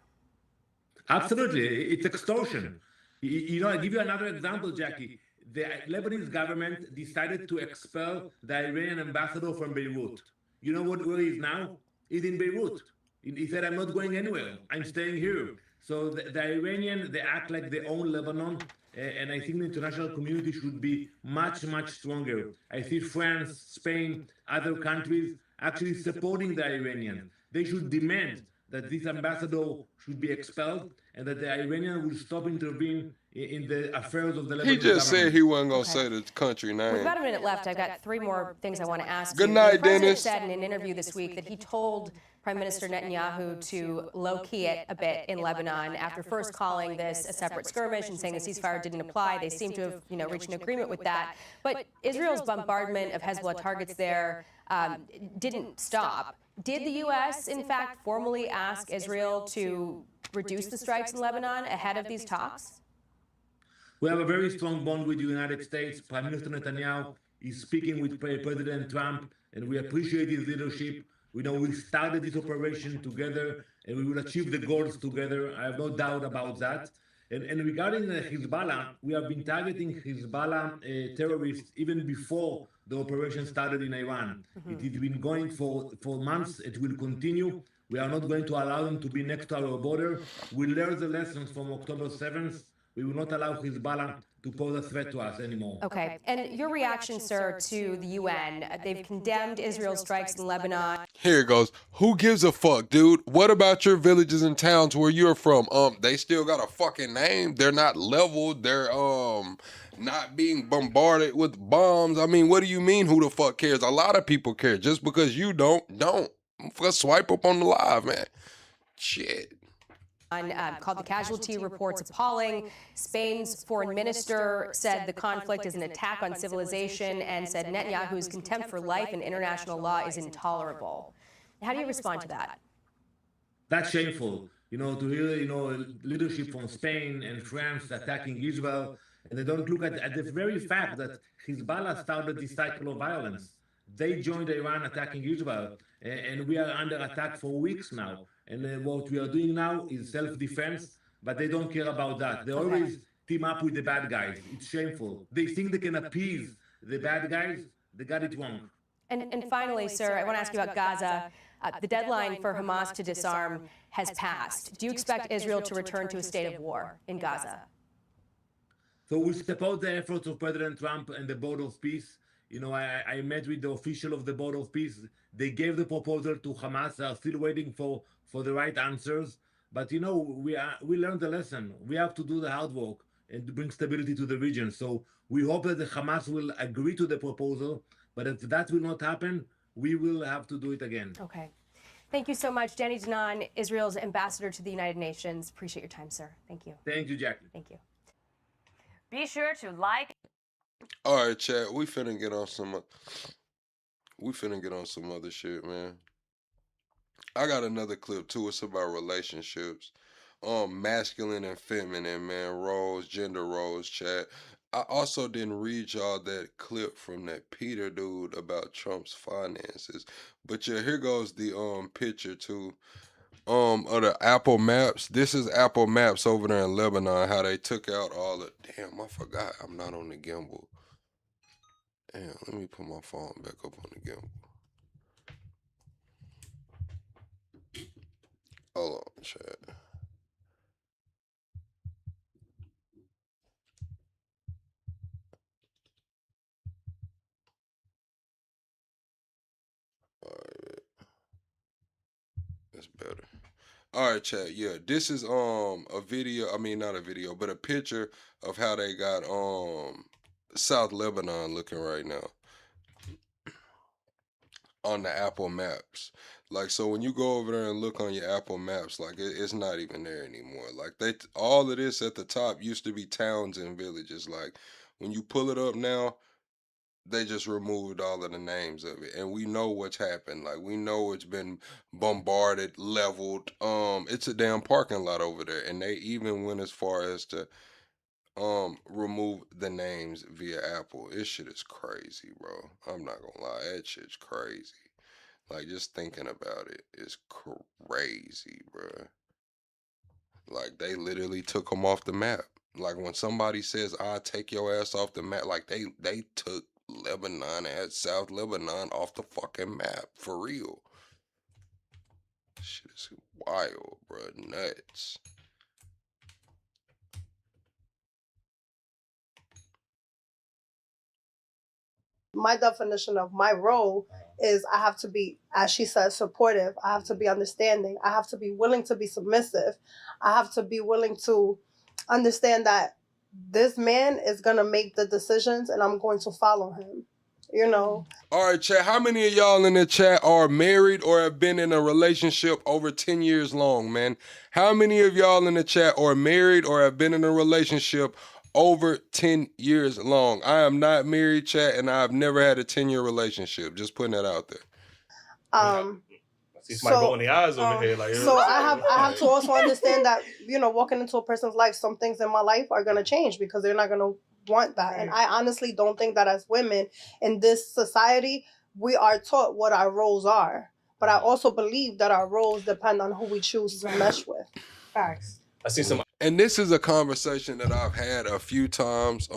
Absolutely. It's extortion. I'll give you another example, Jackie. The Lebanese government decided to expel the Iranian ambassador from Beirut. You know where he is now? He's in Beirut. He said, I'm not going anywhere. I'm staying here. So the Iranians, they act like they own Lebanon. And I think the international community should be much, much stronger. I see France, Spain, other countries actually supporting the Iranians. They should demand that this ambassador should be expelled. and that the Iranians will stop intervening in the affairs of the He Lebanese just said government. he wasn't gonna say the country name. With about a minute left, I've got 3 more things I want to ask Good you. night, the president Dennis. said in an interview this week that he told Prime Minister Netanyahu to low-key it a bit in Lebanon after first calling this a separate skirmish and saying the ceasefire didn't apply. They seem to have, reached an agreement with that. But Israel's bombardment of Hezbollah targets there didn't stop. Did the U.S., in fact, formally ask Israel to reduce the strikes in Lebanon ahead of these talks? We have a very strong bond with the United States. Prime Minister Netanyahu is speaking with President Trump, and we appreciate his leadership. We know we started this operation together, and we will achieve the goals together. I have no doubt about that. And regarding Hezbollah, we have been targeting Hezbollah terrorists even before the operation started in Iran. It has been going for months. It will continue. We are not going to allow them to be next to our border. We learned the lessons from October 7th. We will not allow Hezbollah to pose a threat to us anymore. Okay. And your reaction, sir, to the UN? They've condemned Israel's strikes in Lebanon. Here it goes. Who gives a fuck, dude? What about your villages and towns where you're from? They still got a fucking name. They're not leveled. They're not being bombarded with bombs. I mean, what do you mean? Who the fuck cares? A lot of people care. Just because you don't. Let's swipe up on the live, man. Shit. Called the casualty reports appalling. Spain's foreign minister said the conflict is an attack on civilization and said Netanyahu's contempt for life and international law is intolerable. How do you respond to that? That's shameful. To hear, leadership from Spain and France attacking Israel, and they don't look at the very fact that Hezbollah started this cycle of violence. They joined Iran attacking Israel, and we are under attack for weeks now. And what we are doing now is self-defense, but they don't care about that. They always team up with the bad guys. It's shameful. They think they can appease the bad guys. They got it wrong. And finally, sir, I want to ask you about Gaza. The deadline for Hamas to disarm has passed. Do you expect Israel to return to a state of war in Gaza? So we support the efforts of President Trump and the Board of Peace. I met with the official of the Board of Peace. They gave the proposal to Hamas. They are still waiting for the right answers. But, we learned the lesson. We have to do the hard work and to bring stability to the region. So we hope that the Hamas will agree to the proposal. But if that will not happen, we will have to do it again. Okay. Thank you so much. Danny Danon, Israel's ambassador to the United Nations. Appreciate your time, sir. Thank you. Thank you, Jackie. Thank you. Be sure to like. All right, chat. We finna get on some other shit, man. I got another clip too. It's about relationships, masculine and feminine, man, roles, gender roles, chat. I also didn't read y'all that clip from that Peter dude about Trump's finances, but yeah, here goes the picture too. Of the Apple Maps. This is Apple Maps over there in Lebanon. How they took out all the. Damn, I forgot. I'm not on the gimbal. Damn, let me put my phone back up on the gimbal. Hold on, chat. Alright. That's better. Alright, chat. Yeah, this is a video. I mean, not a video, but a picture of how they got South Lebanon looking right now on the Apple Maps. Like, so when you go over there and look on your Apple Maps, like it's not even there anymore. Like all of this at the top used to be towns and villages. Like when you pull it up now, they just removed all of the names of it, and we know what's happened. Like we know it's been bombarded, leveled. It's a damn parking lot over there, and they even went as far as to remove the names via Apple. This shit is crazy, bro. I'm not gonna lie, that shit's crazy. Like just thinking about it is crazy, bro. Like they literally took them off the map. Like when somebody says I'll take your ass off the map, like they took Lebanon and South Lebanon off the fucking map for real. Shit is wild, bro. Nuts. my definition of my role is I have to be, as she said, supportive. I have to be understanding. I have to be willing to be submissive. I have to be willing to understand that this man is going to make the decisions and I'm going to follow him. You know. All right, chat. How many of y'all in the chat are married or have been in a relationship over 10 years long, man? How many of y'all in the chat are married or have been in a relationship over 10 years long? I am not married, chat, and I've never had a 10-year relationship. Just putting that out there. See somebody rolling the eyes over here. Like, so I have to also understand that, you know, walking into a person's life, some things in my life are going to change because they're not going to want that. And I honestly don't think that as women in this society, we are taught what our roles are. But I also believe that our roles depend on who we choose to mesh with. Facts. I see some. And this is a conversation that I've had a few times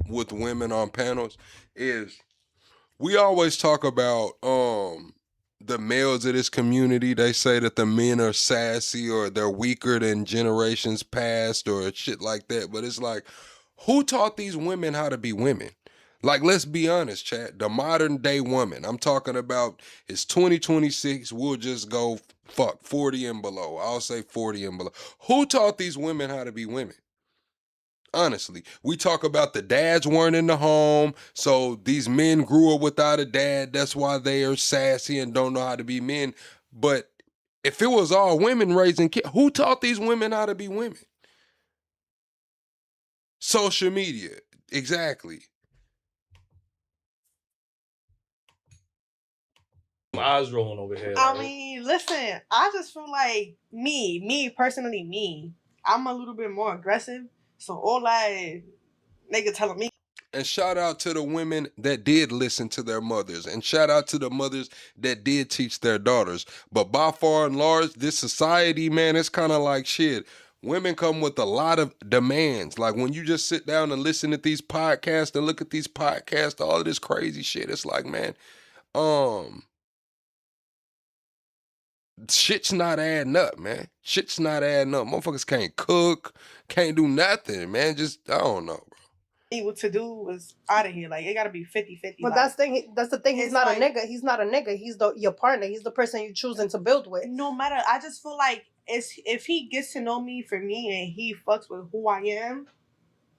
with women on panels, is we always talk about the males of this community. They say that the men are sassy or they're weaker than generations past or shit like that. But it's like, who taught these women how to be women? Like, let's be honest, chat. The modern day woman, I'm talking about, it's 2026. We'll just go, 40 and below. I'll say 40 and below. Who taught these women how to be women? Honestly, we talk about the dads weren't in the home, so these men grew up without a dad. That's why they are sassy and don't know how to be men. But if it was all women raising kids, who taught these women how to be women? Social media, exactly. Eyes rolling over here. I mean, listen, I just feel like me personally, I'm a little bit more aggressive. So all that nigga telling me. And shout out to the women that did listen to their mothers. And shout out to the mothers that did teach their daughters. But by far and large, this society, man, it's kind of like shit. Women come with a lot of demands. Like when you just sit down and listen to these podcasts and look at these podcasts, all of this crazy shit, it's like, man, shit's not adding up, man. Shit's not adding up. Motherfuckers can't cook, can't do nothing, man. Just, I don't know, bro. What to do was out of here. Like, it got to be 50-50. But like, that's the thing. He's not a nigga. He's not a nigga. He's your partner. He's the person you're choosing to build with. No matter. I just feel like if he gets to know me for me and he fucks with who I am,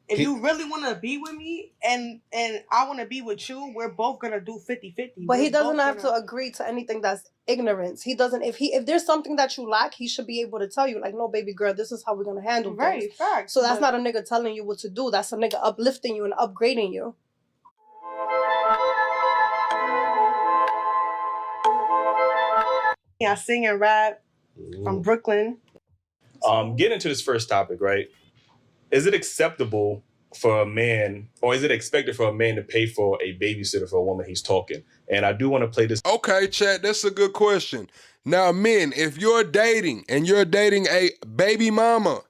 if you really want to be with me and I want to be with you, we're both going to do 50-50. But he doesn't have to agree to anything that's ignorance. He doesn't, if there's something that you lack, he should be able to tell you, like, no, baby girl, this is how we're going to handle things. Right, facts. So that's not a nigga telling you what to do. That's a nigga uplifting you and upgrading you. Yeah, I sing and rap from Brooklyn. Get into this first topic, right? Is it acceptable for a man, or is it expected for a man to pay for a babysitter for a woman he's talking? And I do want to play this. Okay, chat, that's a good question. Now, men, if you're dating and you're dating a baby mama,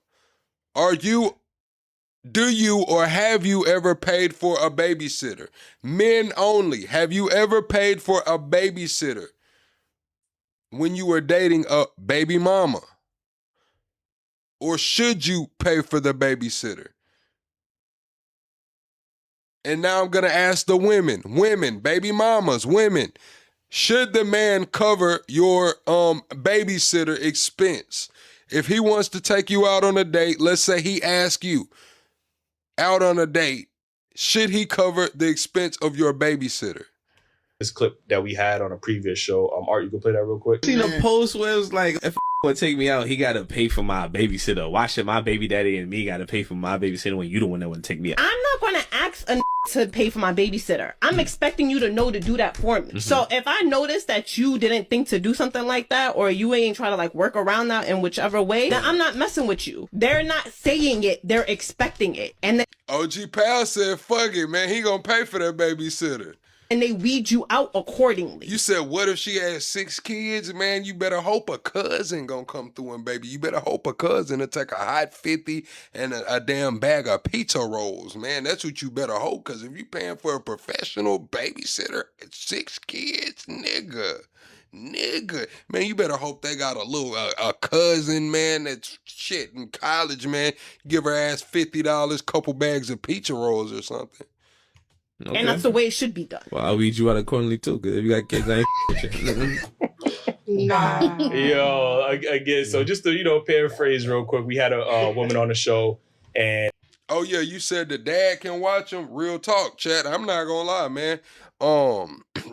do you or have you ever paid for a babysitter? Men only. Have you ever paid for a babysitter when you were dating a baby mama? Or should you pay for the babysitter? And now I'm going to ask the women, baby mamas, women, should the man cover your babysitter expense? If he wants to take you out on a date, let's say he asks you out on a date, should he cover the expense of your babysitter? This clip that we had on a previous show. Art, you can play that real quick? Seen a post where it was like, if would take me out, he got to pay for my babysitter. Why should my baby daddy and me got to pay for my babysitter when you the one that wouldn't take me out? I'm not going to ask a to pay for my babysitter. I'm expecting you to know to do that for me. So if I notice that you didn't think to do something like that, or you ain't trying to like work around that in whichever way, then I'm not messing with you. They're not saying it, they're expecting it. And OG Pal said, fuck it, man, he gonna pay for that babysitter. And they weed you out accordingly. You said, what if she has 6 kids? Man, you better hope a cousin gonna come through and baby. You better hope a cousin will take a hot 50 and a damn bag of pizza rolls, man. That's what you better hope, because if you paying for a professional babysitter at 6 kids, nigga, man, you better hope they got a cousin, man, that's shit in college, man. Give her ass $50, couple bags of pizza rolls or something. Okay. And that's the way it should be done. Well, I'll read you out accordingly too, because if you got kids, I ain't with you. Nah. Yo, again, so just to, paraphrase real quick, we had a woman on the show, and Oh yeah, you said the dad can watch them. Real talk, chat. I'm not gonna lie, man.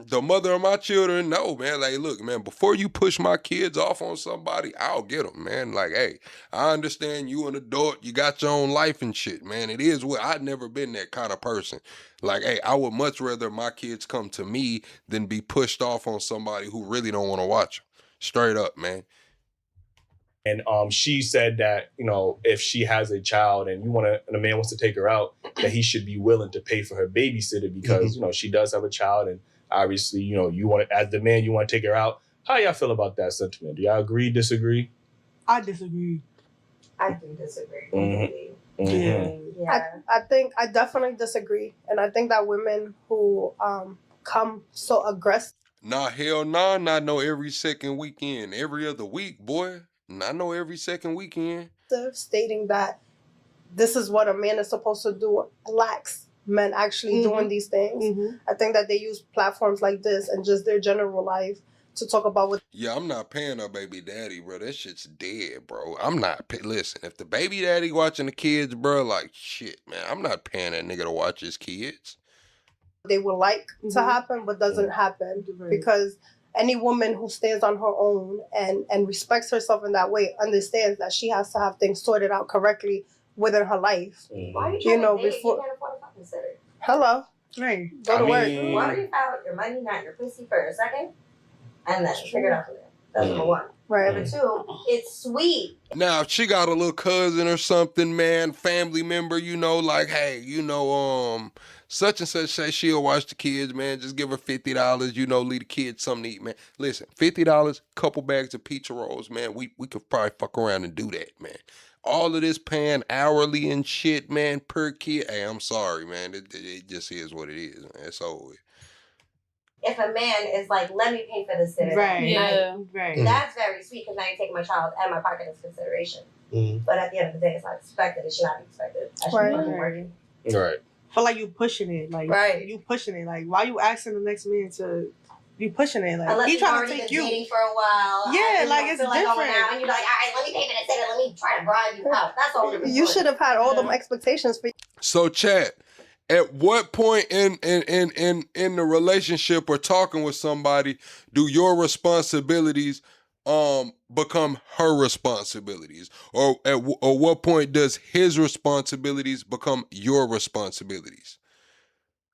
The mother of my children, no, man. Like, look, man, before you push my kids off on somebody, I'll get them, man. Like, hey, I understand you an adult, you got your own life and shit, man. It is what I've never been that kind of person. Like, hey, I would much rather my kids come to me than be pushed off on somebody who really don't want to watch them. Straight up, man. And she said that, if she has a child and a man wants to take her out, that he should be willing to pay for her babysitter because, she does have a child. And obviously, as the man, you want to take her out. How y'all feel about that sentiment? Do y'all agree, disagree? I disagree. I do disagree. Yeah. I think I definitely disagree. And I think that women who come so aggressive. Nah, hell nah, not no every second weekend. Every other week, boy. Not no every second weekend. Stating that this is what a man is supposed to do lacks men actually doing these things. I think that they use platforms like this and just their general life to talk about what. Yeah, I'm not paying a baby daddy, bro. That shit's dead, bro. I'm not listen, if the baby daddy watching the kids, bro, like shit, man, I'm not paying that nigga to watch his kids. They would like to happen, but doesn't happen because any woman who stands on her own and respects herself in that way understands that she has to have things sorted out correctly within her life. Why are you trying to date? Before. You can't afford a fucking sitter. Hello. Hey, go to work. Worry about your money, not your pussy for a second, and then figure it out from there. That's number one. Right. Number two, it's sweet. Now, if she got a little cousin or something, man, family member, like, hey, such and such say she'll watch the kids, man. Just give her $50, leave the kids something to eat, man. Listen, $50, couple bags of pizza rolls, man. We could probably fuck around and do that, man. All of this paying hourly and shit, man, per kid. Hey, I'm sorry, man. It just is what it is, man. It's over with. If a man is like, let me pay for the sitter, that's very sweet because now you're taking my child and my pocket into consideration. But at the end of the day, it's not expected. It should not be expected. I should be fucking working. Right. Feel like you pushing it, like you pushing it, like why you asking the next man to be pushing it, like unless he trying to been take you dating for a while. Yeah, like it's different. different. And you're like, all right, let me pay for the sitter. Let me try to bribe you out. That's all. You should have had all them expectations for. So, chat. At what point in the relationship or talking with somebody do your responsibilities become her responsibilities, or at what point does his responsibilities become your responsibilities?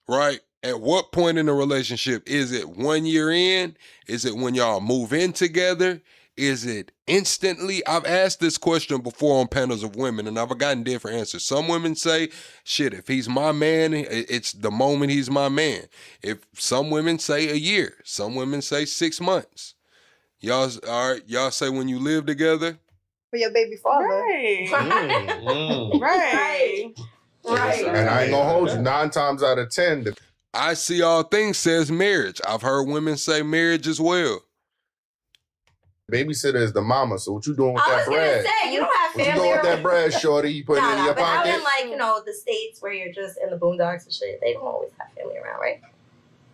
Right? At what point in the relationship? Is it 1 year in? Is it when y'all move in together? Is it instantly? I've asked this question before on panels of women, and I've gotten different answers. Some women say, shit, if he's my man, it's the moment he's my man. If some women say a year, some women say 6 months. Y'all, all right, y'all say when you live together? For your baby father. Right. Right. And I ain't gonna hold you, 9 times out of 10. I see all things says marriage. I've heard women say marriage as well. Babysitter is the mama, so what you doing with that bread? I was gonna say, you don't have family. What you doing with that bread, shorty? You putting it in your but pocket? out in the states where you're just in the boondocks and shit, they don't always have family around, right?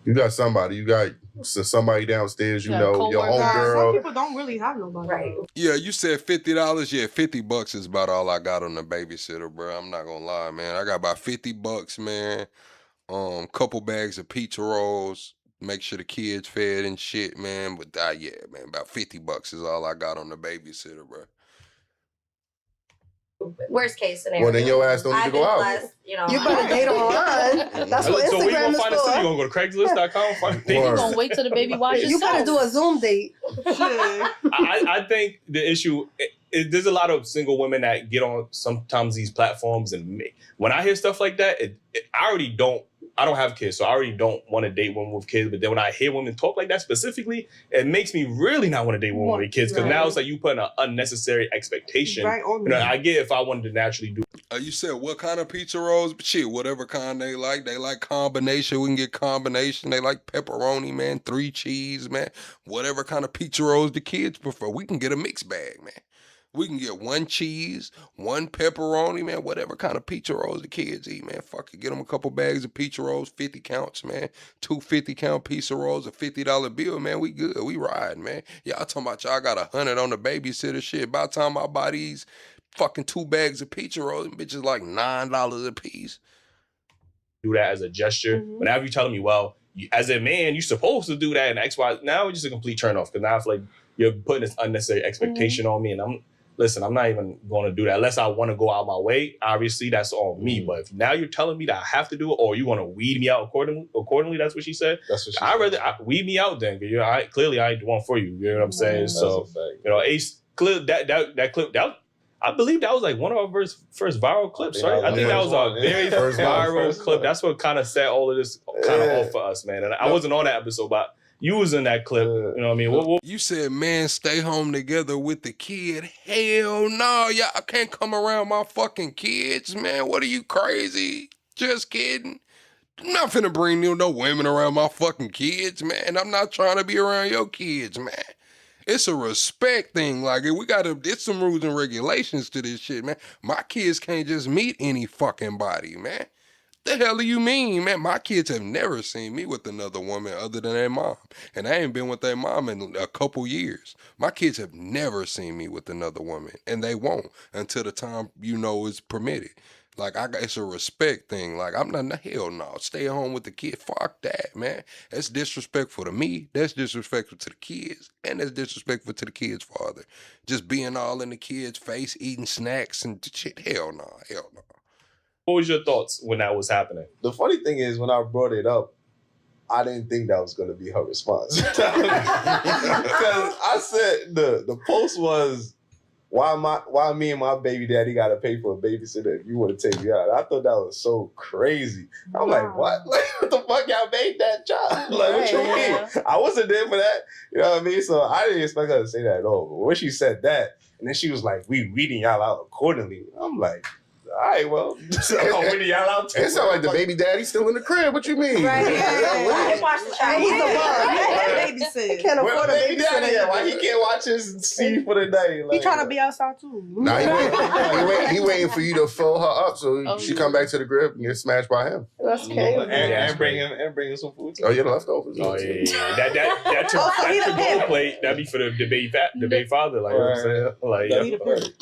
You got somebody. You got somebody downstairs, your homegirl. Some people don't really have nobody. Right. Yeah, you said $50. Yeah, $50 is about all I got on the babysitter, bro. I'm not gonna lie, man. I got about $50, man. Couple bags of pizza rolls. Make sure the kids fed and shit, man. But yeah, man, about $50 is all I got on the babysitter, bro. Worst case scenario. Well, then your ass don't need to go out. Blessed, You better date online. That's what So where you Instagram gonna is find a sitter? You for. gonna go to Craigslist.com? Find a You gonna wait till the baby watches? You gotta do a Zoom date. I think the issue, there's a lot of single women that get on sometimes these platforms, and when I hear stuff like that, I don't have kids, so I already don't want to date women with kids. But then when I hear women talk like that specifically, it makes me really not want to date women with kids, because now it's like you put an unnecessary expectation. Right on me. I get if I wanted to naturally do. You said what kind of pizza rolls? Shit, whatever kind they like. They like combination. We can get combination. They like pepperoni, man. 3 cheese, man. Whatever kind of pizza rolls the kids prefer. We can get a mixed bag, man. We can get 1 cheese, 1 pepperoni, man, whatever kind of pizza rolls the kids eat, man. Fuck it, get them a couple bags of pizza rolls, 50 counts, man. 2 50-count pizza rolls, a $50 bill, man. We good, we riding, man. Y'all talking about y'all got 100 on the babysitter shit. By the time I buy these fucking 2 bags of pizza rolls, them bitches like $9 a piece. Do that as a gesture. Whenever you telling me, well, as a man, you're supposed to do that, and X, Y, now it's just a complete turn off, because now it's like you're putting this unnecessary expectation on me, and I'm not even going to do that unless I want to go out my way. Obviously, that's on me. But if now you're telling me that I have to do it, or you want to weed me out accordingly, that's what she said. That's what she I'd rather weed me out then. Clearly, I ain't the one for you. You know what I'm saying? So, Ace, clear that clip. I believe that was like one of our first viral clips, right? I think that was our very first viral clip. That's what kind of set all of this kind of off for us, man. And I wasn't on that episode, but you was in that clip. You know what I mean? You said, man, stay home together with the kid. Hell no, y'all can't come around my fucking kids, man. What are you, crazy? Just kidding. I'm not finna bring no women around my fucking kids, man. I'm not trying to be around your kids, man. It's a respect thing. Like, it's some rules and regulations to this shit, man. My kids can't just meet any fucking body, man. The hell do you mean, man? My kids have never seen me with another woman other than their mom. And I ain't been with their mom in a couple years. My kids have never seen me with another woman. And they won't until the time, is permitted. Like, it's a respect thing. Like, I'm not, hell no, stay home with the kid. Fuck that, man. That's disrespectful to me. That's disrespectful to the kids. And that's disrespectful to the kid's father. Just being all in the kid's face, eating snacks and shit. Hell no, hell no. What was your thoughts when that was happening? The funny thing is, when I brought it up, I didn't think that was going to be her response. Because I said, the post was, why me and my baby daddy got to pay for a babysitter if you want to take me out? I thought that was so crazy. I'm like, what? Like, what the fuck y'all made that job? Like, what you mean? I wasn't there for that. You know what I mean? So I didn't expect her to say that at all. But when she said that, and then she was like, we reading y'all out accordingly. I'm like, all right, well, reading y'all out too. It sounds like the baby daddy's still in the crib. What you mean? Right. He's the one. He can't afford a babysitter. Why he can't watch his scene for the day? He trying to be outside too. Nah, he waiting for you to fill her up so she come back to the crib and get smashed by him. That's okay. And bring him some food too. Oh, yeah, the leftovers. Oh, yeah. That to-go plate, that'd be for the baby father. Like, you know what I'm saying? Like,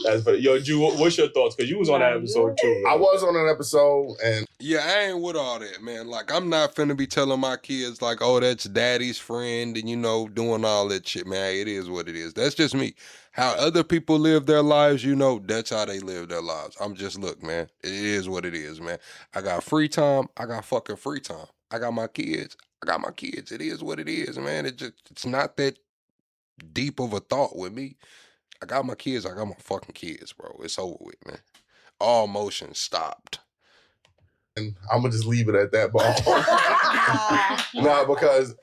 that's for, yo, Ju, what's your thoughts? Because you was on that episode too. I was on an episode, and yeah, I ain't with all that, man. Like, I'm not finna be telling my kids, like, oh, that's daddy's friend, and, doing all that shit, man. It is what it is. That's just me. How other people live their lives, that's how they live their lives. Look, man, it is what it is, man. I got free time. I got fucking free time. I got my kids. It is what it is, man. It's not that deep of a thought with me. I got my kids. I got my fucking kids, bro. It's over with, man. All motion stopped. And I'm going to just leave it at that, ball. Nah, because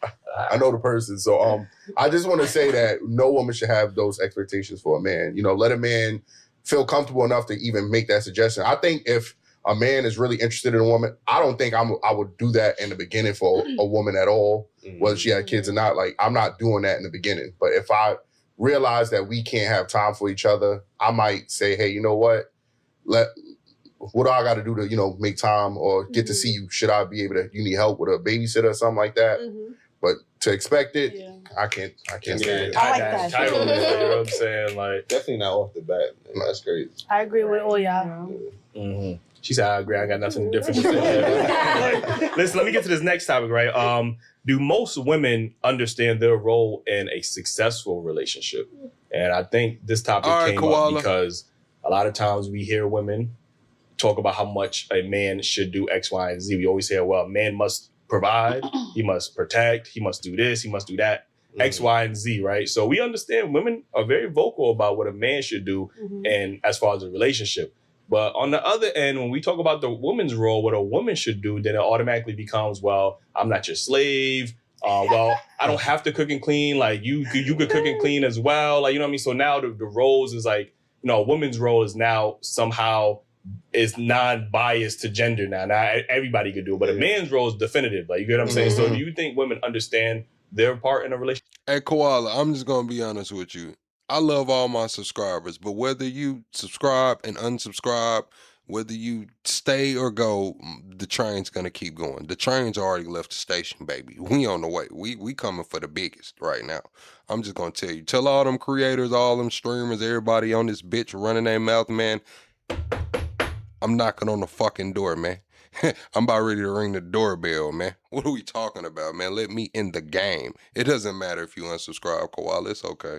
I know the person. So I just want to say that no woman should have those expectations for a man. Let a man feel comfortable enough to even make that suggestion. I think if a man is really interested in a woman, I don't think I would do that in the beginning for a woman at all, whether she had kids or not. Like, I'm not doing that in the beginning. But if I realize that we can't have time for each other, I might say, hey, you know what? What do I got to do to, make time or get to see you? Should I be able to, you need help with a babysitter or something like that? But to expect it, I can't say it. I like that. You know what I'm saying? Like, definitely not off the bat. Man. That's crazy. I agree with all y'all. Mm-hmm. She said, I agree. I got nothing different to say. Listen, let me get to this next topic, right? Do most women understand their role in a successful relationship? And I think this topic came up because a lot of times we hear women talk about how much a man should do X, Y, and Z. We always say, well, a man must provide, he must protect, he must do this, he must do that, X, Y, and Z, right? So we understand women are very vocal about what a man should do and as far as a relationship. But on the other end, when we talk about the woman's role, what a woman should do, then it automatically becomes, well, I'm not your slave. Well, I don't have to cook and clean. Like, you could cook and clean as well. Like, you know what I mean? So now the roles is like, a woman's role is now somehow is non-biased to gender now. Now everybody could do it, but a man's role is definitive. Like, you get what I'm saying? So do you think women understand their part in a relationship? Hey, Koala, I'm just going to be honest with you. I love all my subscribers, but whether you subscribe and unsubscribe, whether you stay or go, the train's gonna keep going. The train's already left the station, baby. We on the way. We coming for the biggest right now. I'm just gonna tell you. Tell all them creators, all them streamers, everybody on this bitch running their mouth, man. I'm knocking on the fucking door, man. I'm about ready to ring the doorbell, man. What are we talking about, man? Let me in the game. It doesn't matter if you unsubscribe, Koala. It's okay.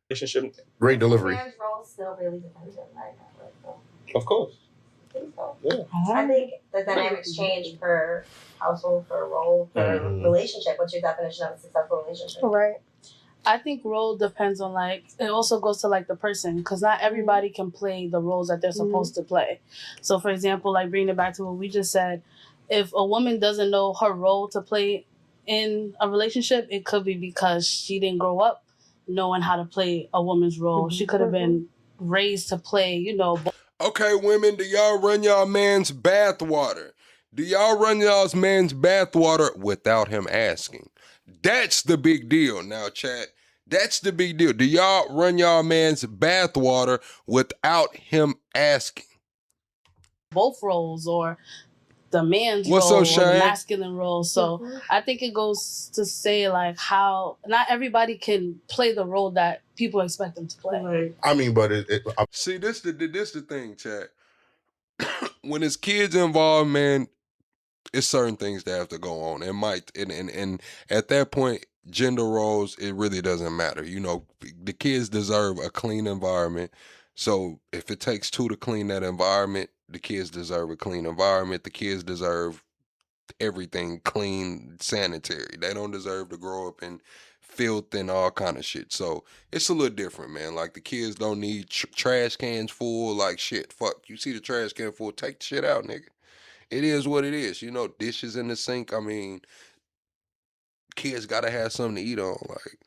Relationship. Great delivery. Man's role still really depends on that. Of course. I think so. Yeah. I think the dynamics change per household, per role, per relationship. What's your definition of a successful relationship? Right. I think role depends on it also goes to the person, because not everybody can play the roles that they're supposed to play. So for example, bringing it back to what we just said, if a woman doesn't know her role to play in a relationship, it could be because she didn't grow up knowing how to play a woman's role. She could have been raised to play, Okay, women, do y'all run y'all man's bathwater? Do y'all run y'all's man's bathwater without him asking? That's the big deal now, chat. That's the big deal. Do y'all run y'all man's bathwater without him asking? both roles, or the man's What's role up, or Shane? the masculine role. So I think it goes to say how not everybody can play the role that people expect them to play. I mean, but see, this the thing, chat. When it's kids involved, man, it's certain things that have to go on. It might, and at that point, gender roles, it really doesn't matter. The kids deserve a clean environment. So if it takes two to clean that environment, the kids deserve a clean environment. The kids deserve everything clean, sanitary. They don't deserve to grow up in filth and all kind of shit. So it's a little different, man. Like, the kids don't need trash cans full. Like, shit, fuck. You see the trash can full, take the shit out, nigga. It is what it is. Dishes in the sink. I mean, kids gotta have something to eat on. Like,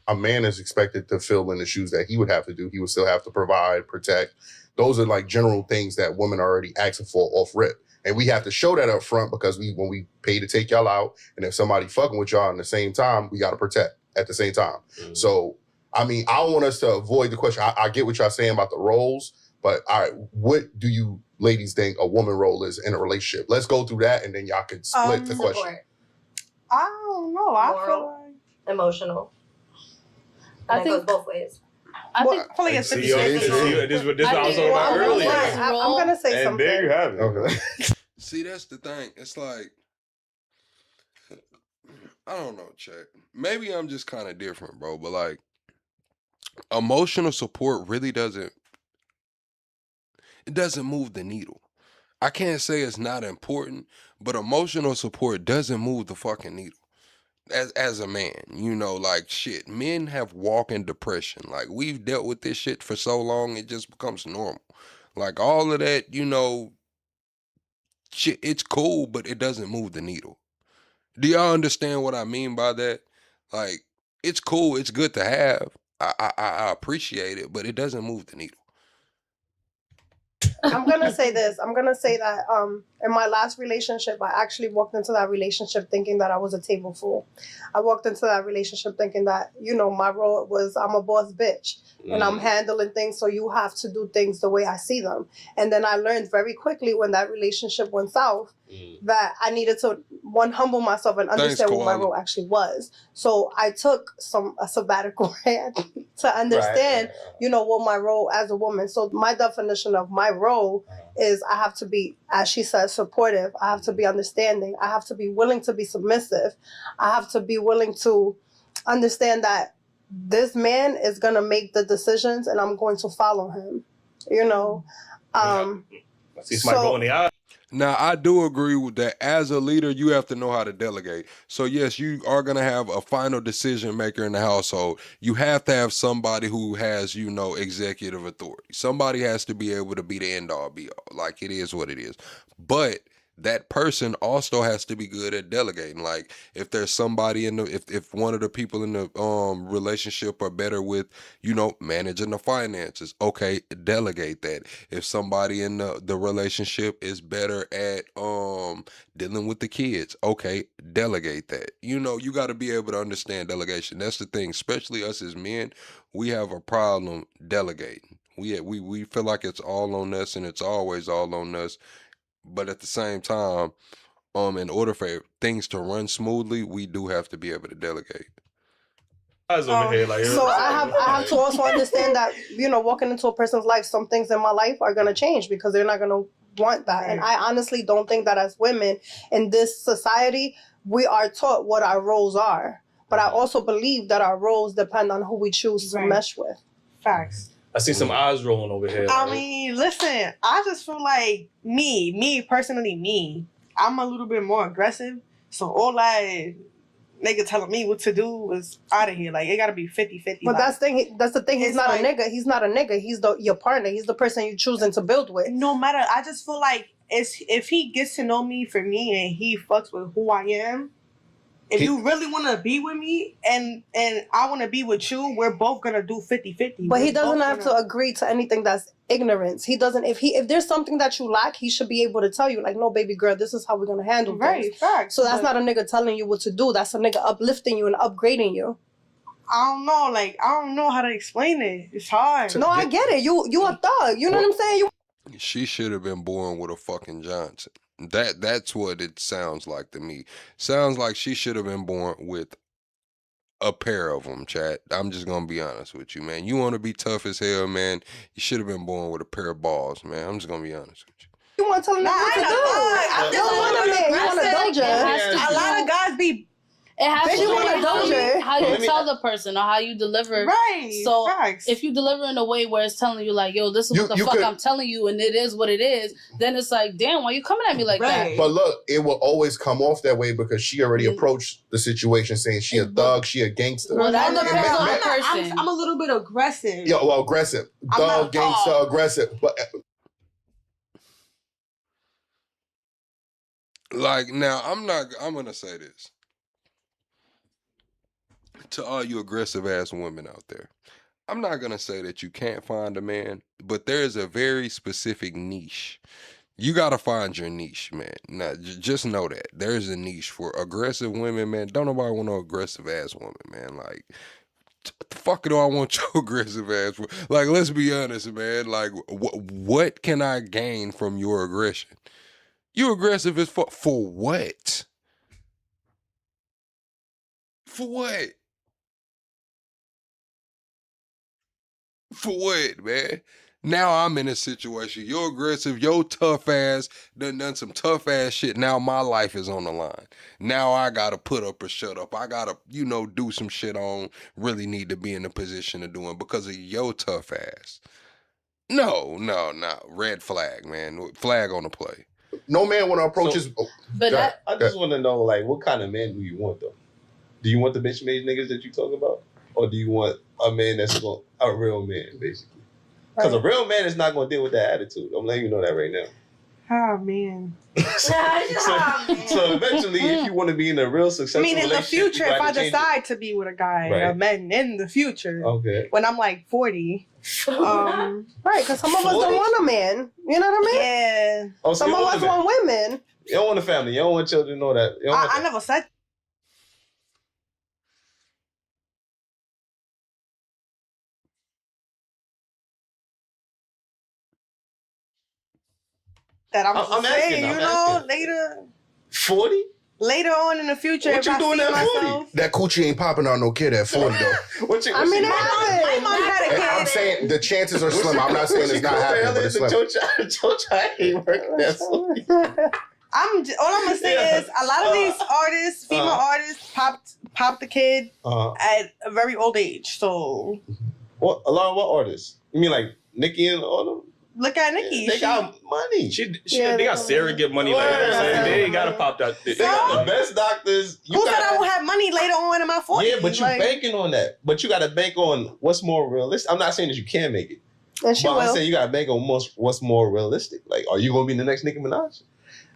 a man is expected to fill in the shoes that he would have to do. He would still have to provide, protect. Those are like general things that women are already asking for off rip. And we have to show that up front, because when we pay to take y'all out, and if somebody fucking with y'all in the same time, we got to protect at the same time. So, I mean, I don't want us to avoid the question. I get what y'all saying about the roles, but all right, what do you ladies think a woman role is in a relationship? Let's go through that, and then y'all can split the question. Support. I don't know. I feel Moral, emotional. I And that think- goes both ways. I think I feel like it's See, this is what I was talking about earlier. I'm gonna say And something. there you have it. Okay. see, that's the thing. It's like, I don't know, Chet. Maybe I'm just kind of different, bro. But like, emotional support really doesn't move the needle. I can't say it's not important, but emotional support doesn't move the fucking needle. As a man, like, shit, men have walking depression. Like, we've dealt with this shit for so long, it just becomes normal. Like, all of that, shit, it's cool, but it doesn't move the needle. Do y'all understand what I mean by that? Like, it's cool, it's good to have. I appreciate it, but it doesn't move the needle. I'm gonna say this. I'm gonna say that in my last relationship, I actually walked into that relationship thinking that I was a table fool. I walked into that relationship thinking that, my role was I'm a boss bitch and I'm handling things, so you have to do things the way I see them. And then I learned very quickly when that relationship went south that I needed to, humble myself and understand what my role actually was. So I took a sabbatical to understand, what my role as a woman. So my definition of my role is I have to be, as she said, supportive. I have to be understanding. I have to be willing to be submissive. I have to be willing to understand that this man is going to make the decisions and I'm going to follow him, I see somebody go in the eye. Now, I do agree with that. As a leader, you have to know how to delegate. So, yes, you are going to have a final decision maker in the household. You have to have somebody who has, executive authority. Somebody has to be able to be the end all be all. Like, it is what it is. But that person also has to be good at delegating. Like if there's somebody in the if one of the people in the relationship are better with, managing the finances, okay, delegate that. If somebody in the relationship is better at dealing with the kids, okay, delegate that. You got to be able to understand delegation. That's the thing, especially us as men, we have a problem delegating. We feel like it's all on us, and it's always all on us. But at the same time, in order for things to run smoothly, we do have to be able to delegate. So I have to also understand that, walking into a person's life, some things in my life are going to change because they're not going to want that. Right. And I honestly don't think that as women in this society, we are taught what our roles are. But I also believe that our roles depend on who we choose to mesh with. Facts. I see some eyes rolling over here. I mean, listen, I just feel like me personally, I'm a little bit more aggressive. So all that nigga telling me what to do is out of here. Like, it got to be 50-50. But that's the thing. He's not a nigga. He's not a nigga. He's your partner. He's the person you're choosing to build with. No matter. I just feel like if he gets to know me for me and he fucks with who I am, if you really want to be with me and I want to be with you, we're both going to do 50-50. But he doesn't have to agree to anything that's ignorance. He doesn't, if there's something that you lack, he should be able to tell you, like, no, baby girl, this is how we're going to handle things. Facts. So that's not a nigga telling you what to do. That's a nigga uplifting you and upgrading you. I don't know. Like, I don't know how to explain it. It's hard. No, I get it. You a thug. You know what I'm saying? She should have been born with a fucking Johnson. That's what it sounds like to me. Sounds like she should have been born with a pair of them, chat. I'm just gonna be honest with you, man. You want to be tough as hell, man. You should have been born with a pair of balls, man. I'm just gonna be honest with you. You want to tell him what to do. I You don't want a man. You want a doja. A lot of guys be. It has to be how you tell the person or how you deliver. Right. So if you deliver in a way where it's telling you like, yo, this is what the fuck I'm telling you, and it is what it is, then it's like, damn, why you coming at me like that? But look, it will always come off that way because she already approached the situation saying she a thug, she a gangster. Well, that depends on the person. I'm a little bit aggressive. Yeah, well, aggressive. Thug, gangster, aggressive. But like, now, I'm gonna say this to all you aggressive ass women out there. I'm not gonna say that you can't find a man, but there's a very specific niche. You gotta find your niche, man. Now, just know that there's a niche for aggressive women, man. Don't nobody want no aggressive ass woman, man. Like, what the fuck do I want your aggressive ass for? Like, let's be honest, man. Like, what can I gain from your aggression? You aggressive as fuck for what? For what? For what, man? Now I'm in a situation. You're aggressive. Your tough ass done some tough ass shit. Now my life is on the line. Now I gotta put up or shut up. I gotta, do some shit I don't really need to be in a position of doing because of your tough ass. No. Red flag, man. Flag on the play. No man want to approach his. But I just want to know, like, what kind of man do you want, though? Do you want the bitch made niggas that you talk about, or do you want a man that's a real man, basically? Because a real man is not going to deal with that attitude. I'm letting you know that right now. Oh, man. So eventually, if you want to be in a real successful relationship, in the future, if I decide to be with a guy, a man in the future, when I'm like 40, right? Because some of us don't want a man. You know what I mean? Yeah. Oh, so some of us want women. You don't want a family. You don't want children. Know that. I never said. That I'm saying, asking. Later. 40? Later on in the future, what you doing at 40? That coochie ain't popping out no kid at 40 though. My mom had a kid. I'm saying the chances are slim. I'm not saying it's not happening, but it's slim. Jocha ain't working at 40. All I'm gonna say is a lot of these artists, female artists, popped the kid at a very old age. So, what? A lot of what artists? You mean like Nicki and all them? Look at Nicki. They got money. They got surrogate money. Like, they ain't gotta pop that. They got the best doctors. Who said I will have money later on in my 40s? Yeah, but you banking on that. But you got to bank on what's more realistic. I'm not saying that you can make it. And she but will. I'm saying you got to bank on what's more realistic. Like, are you gonna be the next Nicki Minaj?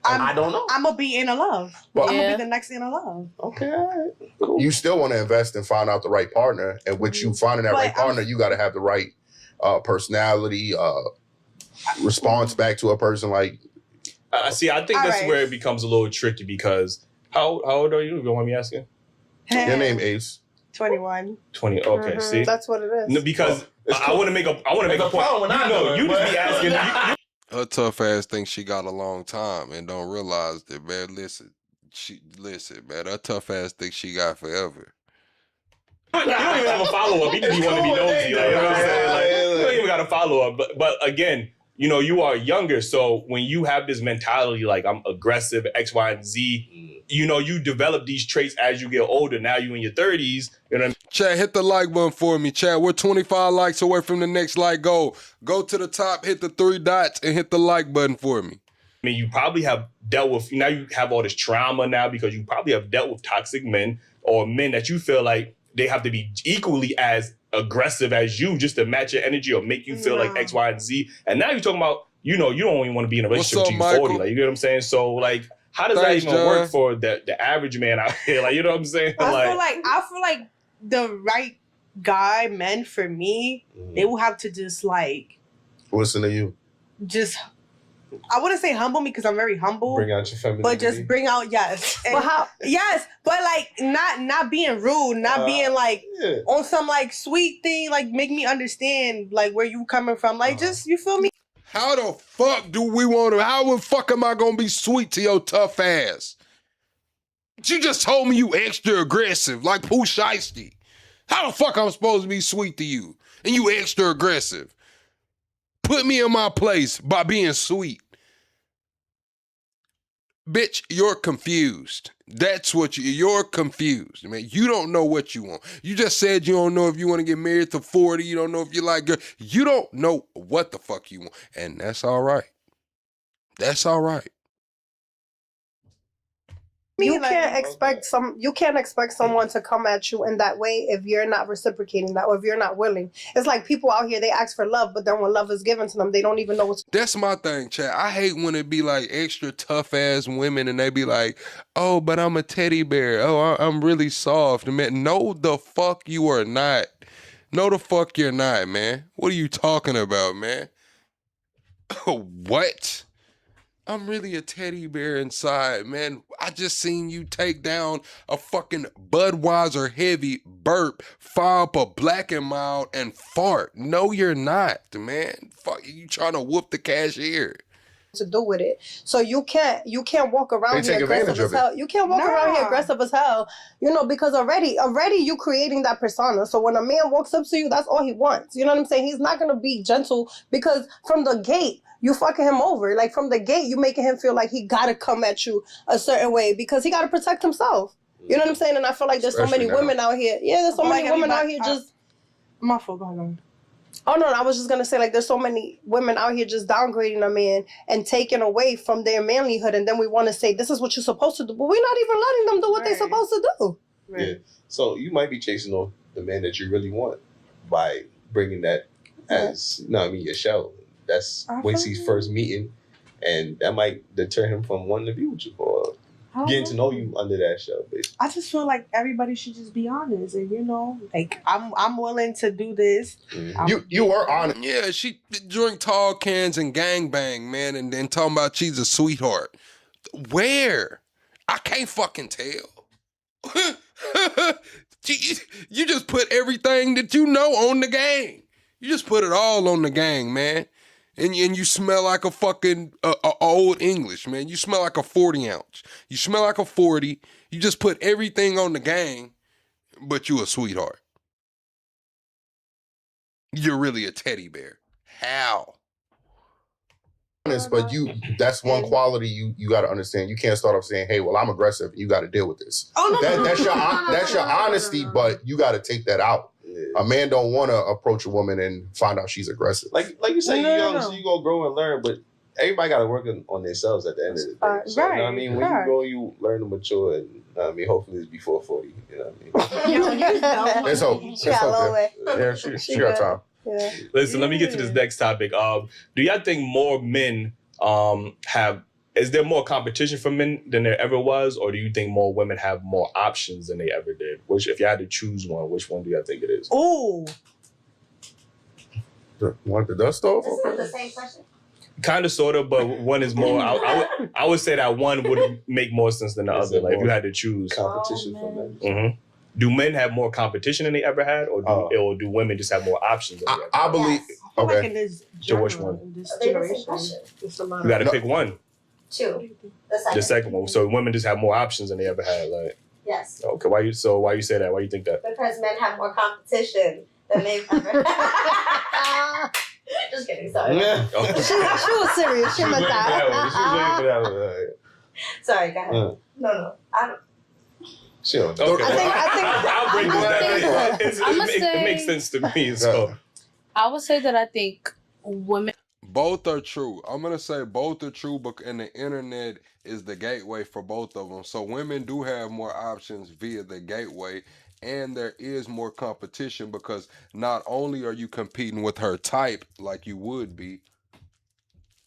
I don't know. I'm gonna be in a love. Well, I'm gonna be the next in a love. Okay, all right. Cool. You still want to invest and find out the right partner, and with you finding that right partner, you got to have the right personality, response back to a person. Like, see, I think that's where it becomes a little tricky because how old are you? If you don't mind me asking. Your name Ace. 21. 20. Okay, see, that's what it is. No, because I want to make a point. You just be asking. Her tough ass thinks she got a long time and don't realize that, man. Listen, man. Her tough ass thinks she got forever. You don't even have a follow up. You just want to be nosy. Like, you know what I'm saying? Like, you don't even got a follow up. But again, you are younger, so when you have this mentality like I'm aggressive, X, Y, and Z, you develop these traits as you get older. Now you in your 30s, you know what I mean? Chat, hit the like button for me, chat. We're 25 likes away from the next like goal. Go to the top, hit the 3 dots, and hit the like button for me. I mean, you probably have dealt with, now you have all this trauma now because you probably have dealt with toxic men or men that you feel like they have to be equally as aggressive as you just to match your energy or make you feel like X, Y, and Z. And now you're talking about, you don't even want to be in a relationship until you're 40. Like, you get what I'm saying? So, like, how does that even work for the average man out here? Like, you know what I'm saying? I feel like the right guy, men for me, they will have to just like listen to you. Just, I wouldn't say humble me because I'm very humble. Bring out your femininity. But just bring out, yes. And, but how? Yes, but like not being rude, not being like on some like sweet thing, like make me understand like where you coming from. Like just, you feel me? How the fuck do we want to, how the fuck am I going to be sweet to your tough ass? You just told me you extra aggressive, like Pooh Shiesty. How the fuck I'm supposed to be sweet to you? And you extra aggressive. Put me in my place by being sweet. Bitch, you're confused. That's what you're confused, man. You don't know what you want. You just said you don't know if you want to get married to 40. You don't know if you like girl. You don't know what the fuck you want. And that's all right. That's all right. You can't expect someone to come at you in that way if you're not reciprocating that or if you're not willing. It's like people out here, they ask for love, but then when love is given to them, they don't even know what's. That's my thing, chat. I hate when it be like extra tough ass women and they be like, oh, but I'm a teddy bear. Oh, I'm really soft. Man, no the fuck you are not. No the fuck you're not, man. What are you talking about, man? What? I'm really a teddy bear inside, man. I just seen you take down a fucking Budweiser heavy, burp, fire up a Black and Mild, and fart. No, you're not, man. Fuck, you trying to whoop the cashier. To do with it. So you can't walk around here aggressive as hell. You can't walk around here aggressive as hell, because already you creating that persona. So when a man walks up to you, that's all he wants. You know what I'm saying? He's not gonna be gentle because from the gate, you fucking him over. Like from the gate, you making him feel like he gotta come at you a certain way because he gotta protect himself. You know what I'm saying? And I feel like there's so many women out here. Yeah, there's so many women out here just. My fault, go on. Oh no, I was just gonna say like there's so many women out here just downgrading a man and taking away from their manlyhood, and then we want to say this is what you're supposed to do, but we're not even letting them do what they're supposed to do. Right. Yeah. So you might be chasing off the man that you really want by bringing that as your shell. That's when he's first meeting, and that might deter him from wanting to be with you or getting to know you under that shell. Basically. I just feel like everybody should just be honest, and like I'm willing to do this. You were honest. Yeah, she drink tall cans and gangbang, man, and then talking about she's a sweetheart. Where? I can't fucking tell. You just put everything that you know on the gang. You just put it all on the gang, man. And you smell like a fucking old English, man. You smell like a 40 ounce. You smell like a 40. You just put everything on the gang, but you a sweetheart. You're really a teddy bear. How? But that's one quality you got to understand. You can't start off saying, hey, well, I'm aggressive. You got to deal with this. Oh, no, that's your honesty, but you got to take that out. Yeah. A man don't want to approach a woman and find out she's aggressive. Like you say, you're young, so you gonna grow and learn, but everybody got to work on themselves at the end of the day. So, you know what I mean? When you grow, you learn to mature, and hopefully it's before 40. You know what I mean? It's okay. Yeah, she got time. Yeah. Listen, let me get to this next topic. Do y'all think more men have is there more competition for men than there ever was, or do you think more women have more options than they ever did? Which, if you had to choose one, which one do you think it is? Ooh. Want the dust off? Is it the same question? Kind of, sort of, but one is more. I would say that one would make more sense than the other. Like if you had to choose competition for men. Mm-hmm. Do men have more competition than they ever had, or do women just have more options? Than they ever I believe. Like in this So which genre, one? in this Are they the same generation, question? it's a lot You got to of- pick one. 2. The second one. So women just have more options than they ever had. Like, Yes. okay, why you say that? Why you think that? Because men have more competition than they've ever had. Just kidding, sorry. Yeah. She was serious. She meant that. Sorry, go ahead. No. I don't. She don't know. Okay. I think I'll break this down. I'ma It makes sense to me. So I would say that I think women. Both are true. I'm gonna say both are true, and the internet is the gateway for both of them. So women do have more options via the gateway, and there is more competition because not only are you competing with her type like you would be,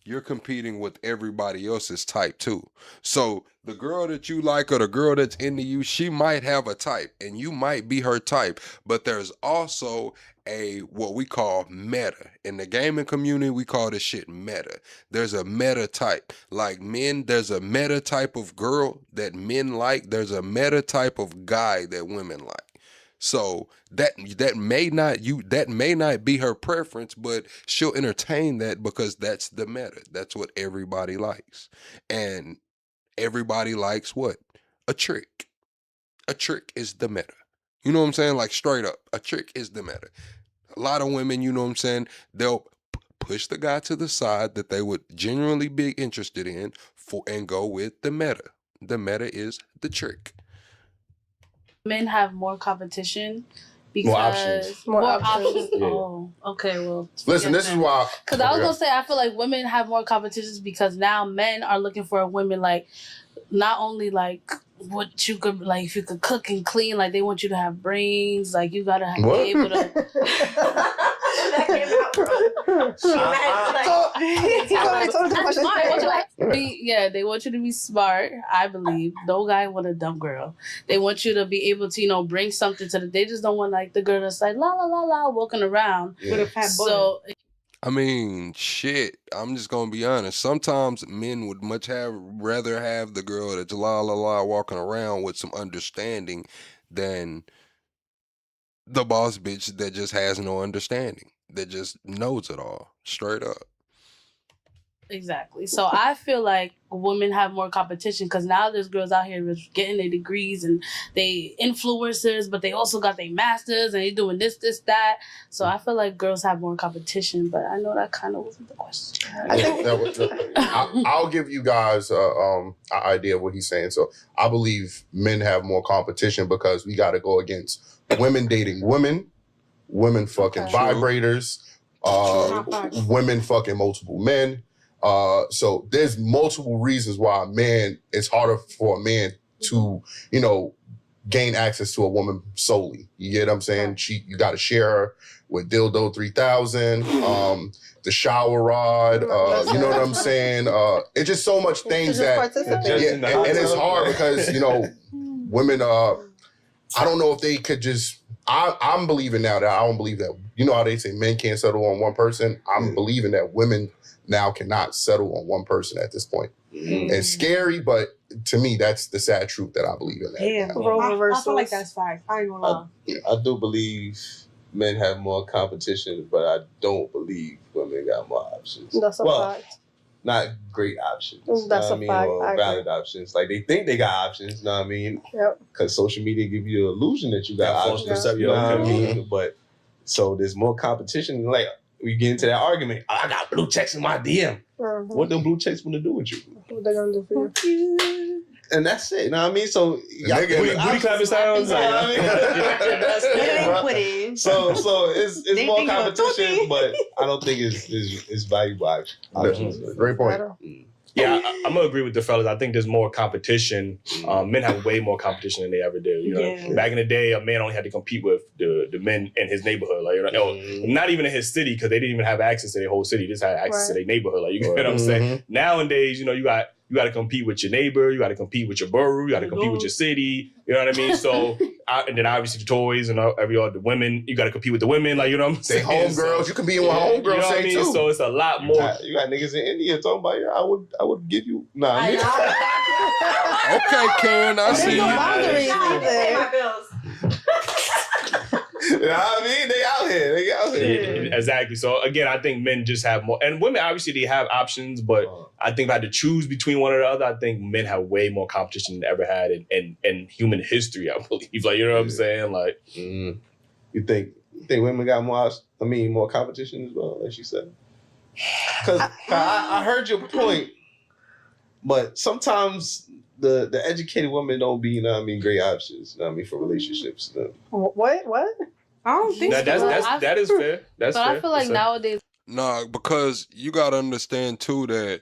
you're competing with everybody else's type too. So the girl that you like or the girl that's into you, she might have a type and you might be her type, but there's also what we call meta. In the gaming community, we call this shit meta. There's a meta type. Like men, there's a meta type of girl that men like. There's a meta type of guy that women like. So that may not be her preference, but she'll entertain that because that's the meta. That's what everybody likes. And everybody likes what? A trick. A trick is the meta. You know what I'm saying? Like straight up, a trick is the meta. A lot of women, you know what I'm saying, they'll push the guy to the side that they would genuinely be interested in and go with the meta. The meta is the trick. Men have more competition because More options. More More options. options. Yeah. Oh, okay. Well, Listen, this is why. Because I was gonna say I feel like women have more competitions because now men are looking for women like not only like what you could like if you could cook and clean, like they want you to have brains, like you gotta be able to. Yeah, they want you to be smart. I believe no guy want a dumb girl. They want you to be able to, bring something to the. They just don't want like the girl that's like la la la la walking around with a fat butt. So. I mean, shit. I'm just gonna be honest. Sometimes men would rather have the girl that's la la la walking around with some understanding than the boss bitch that just has no understanding, that just knows it all straight up. Exactly. So I feel like women have more competition because now there's girls out here with getting their degrees and they influencers, but they also got their masters and they doing this, that. So I feel like girls have more competition, but I know that kind of wasn't the question. I think I'll give you guys an idea of what he's saying. So I believe men have more competition because we got to go against women dating women fucking vibrators, women fucking multiple men. So there's multiple reasons why it's harder for a man to, gain access to a woman solely. You get what I'm saying? You got to share her with Dildo 3000, the shower rod, you know what I'm saying? It's just so much things and it's hard because, women, I don't know if they could just, I'm believing now that I don't believe that, how they say men can't settle on one person? I'm believing that women now cannot settle on one person at this point. It's scary, but to me, that's the sad truth that I believe in. Damn, I feel like that's facts. I ain't gonna lie. I do believe men have more competition, but I don't believe women got more options. That's a fact. Not great options. That's a fact. Or valid options. Like they think they got options, you know what I mean? Yep. Because social media give you the illusion that you got options. Yeah. You know what I mean? But so there's more competition. Like we get into that argument. I got blue checks in my DM. Mm-hmm. What them blue checks gonna do with you? What they gonna do for you? And that's it. You know what I mean? So booty clapping sounds. So it's more competition, but I don't think it's valuable. Great point. Yeah, I'm gonna agree with the fellas. I think there's more competition. Men have way more competition than they ever did. Back in the day, a man only had to compete with the men in his neighborhood, not even in his city because they didn't even have access to their whole city. They just had access to their neighborhood. Like you get what I'm saying? Nowadays, you got you got to compete with your neighbor, you got to compete with your borough, you got to compete with your city. You know what I mean? So, and then obviously the toys and the women, you got to compete with the women. Like, you know what I'm saying? Homegirls, you can be in what homegirls you know what I say mean? too. So it's a lot more. You got niggas in India talking about, yeah, I would give you. Nah, Okay, Karen, I see you. You know what I mean? They out here. Yeah, exactly. So again, I think men just have more, and women obviously they have options, but I think if I had to choose between one or the other, I think men have way more competition than they ever had in human history. I believe, like, you know what I'm saying, like. You think women got more competition as well, like she said? Because I heard your point, but sometimes the educated women don't be, great options, for relationships. What? I don't think that is fair. That's but fair. I feel like nowadays. Nah, because you gotta understand too that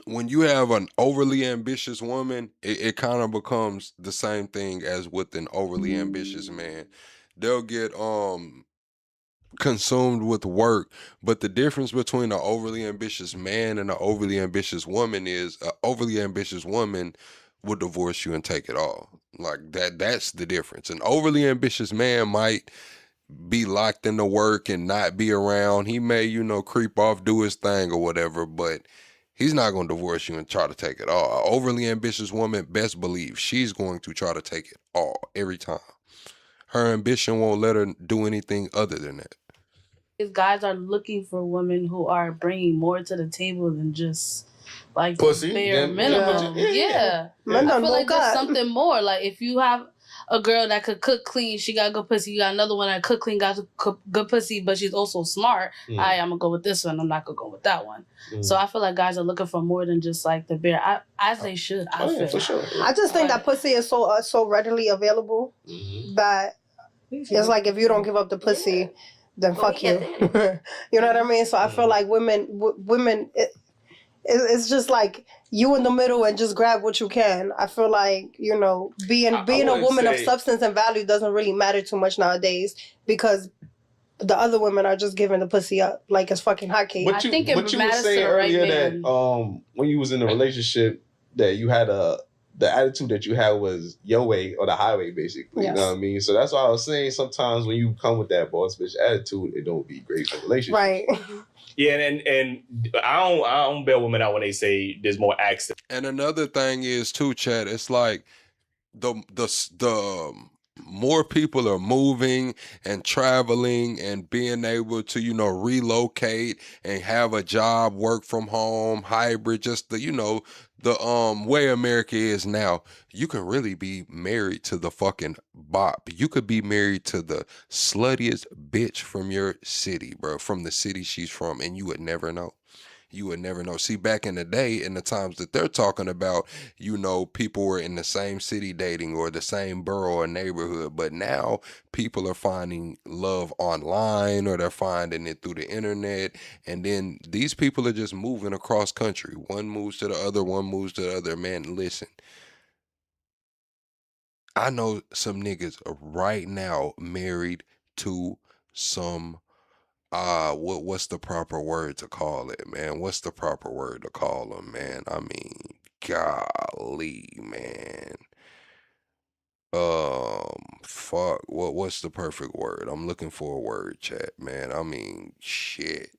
when you have an overly ambitious woman, it kind of becomes the same thing as with an overly ambitious man. They'll get consumed with work, but the difference between an overly ambitious man and an overly ambitious woman is an overly ambitious woman will divorce you and take it all. Like that's the difference. An overly ambitious man might be locked into work and not be around. He may, creep off, do his thing or whatever, but he's not going to divorce you and try to take it all. An overly ambitious woman, best believe she's going to try to take it all every time. Her ambition won't let her do anything other than that. Guys are looking for women who are bringing more to the table than just like pussy, bare minimum. Yeah. I feel like there's something more. Like if you have a girl that could cook clean, she got good pussy. You got another one that cook clean, got good pussy, but she's also smart. I'm gonna go with this one. I'm not gonna go with that one. So I feel like guys are looking for more than just like the bare. As they should. I feel. For sure. I just think that pussy is so readily available that it's like if you don't give up the pussy, then fuck you. You know what I mean? So I feel like women, it's just like you in the middle and just grab what you can. I feel like, being a woman of substance and value doesn't really matter too much nowadays because the other women are just giving the pussy up like it's fucking hotcakes. But you were saying earlier that when you was in a relationship that you had the attitude that you had was your way or the highway, basically. Yes. You know what I mean? So that's why I was saying sometimes when you come with that boss bitch attitude, it don't be great for relationships. Right. Yeah, and I don't bail women out when they say there's more access. And another thing is too, Chad, it's like the more people are moving and traveling and being able to, relocate and have a job, work from home, hybrid, just the way America is now, you can really be married to the fucking bop. You could be married to the sluttiest bitch from your city, bro, from the city she's from, and you would never know. You would never know. See, back in the day, in the times that they're talking about, people were in the same city dating or the same borough or neighborhood. But now people are finding love online or they're finding it through the internet. And then these people are just moving across country. One moves to the other, one moves to the other. Man, listen. I know some niggas right now married to some what's the proper word to call it, man? What's the proper word to call them, man? I mean, golly, man. Fuck. What's the perfect word? I'm looking for a word, chat, man. I mean, shit.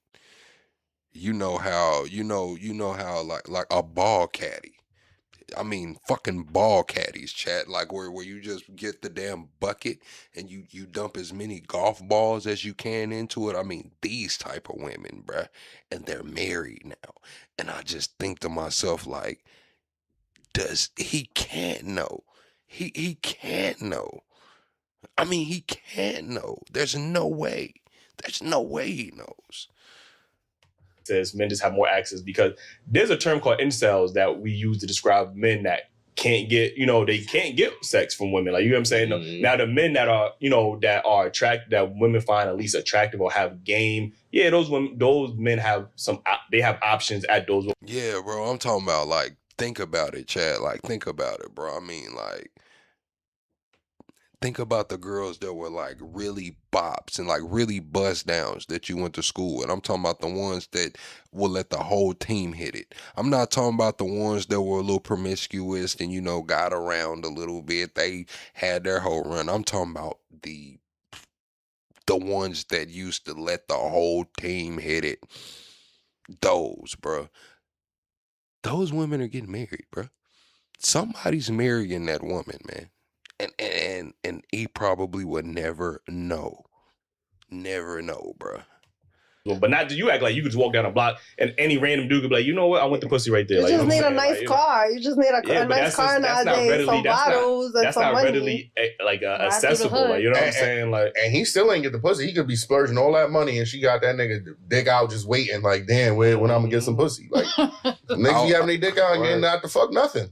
You know how like a ball caddy. I mean, fucking ball caddies, chat. Like where you just get the damn bucket and you dump as many golf balls as you can into it. I mean, these type of women, bruh. And they're married now. And I just think to myself, like, he can't know. He can't know. I mean, he can't know. There's no way. There's no way he knows. Says men just have more access because there's a term called incels that we use to describe men that can't get, they can't get sex from women. Like, you know what I'm saying? Now the men that are, that are attracted, that women find at least attractive or have game. Yeah, those men have they have options at those. Yeah, bro. I'm talking about like, think about it, Chad. Like, think about it, bro. I mean, like, think about the girls that were like really bops and like really bust downs that you went to school with. I'm talking about the ones that will let the whole team hit it. I'm not talking about the ones that were a little promiscuous and, you know, got around a little bit. They had their whole run. I'm talking about the ones that used to let the whole team hit it. Those, bro. Those women are getting married, bro. Somebody's marrying that woman, man. And he probably would never know. Never know, bro. But not you act like you could just walk down a block and any random dude could be like, you know what, I want the pussy right there. You like, just you know need what a I'm saying? nice car. You just need a nice car nowadays, some bottles and some money. Readily like accessible. Like, you know what I'm saying? Like, and he still ain't get the pussy. He could be splurging all that money, and she got that nigga dick out just waiting. Like, damn, when I'm gonna get some pussy? Like, niggas be having their dick out and getting out the fuck nothing.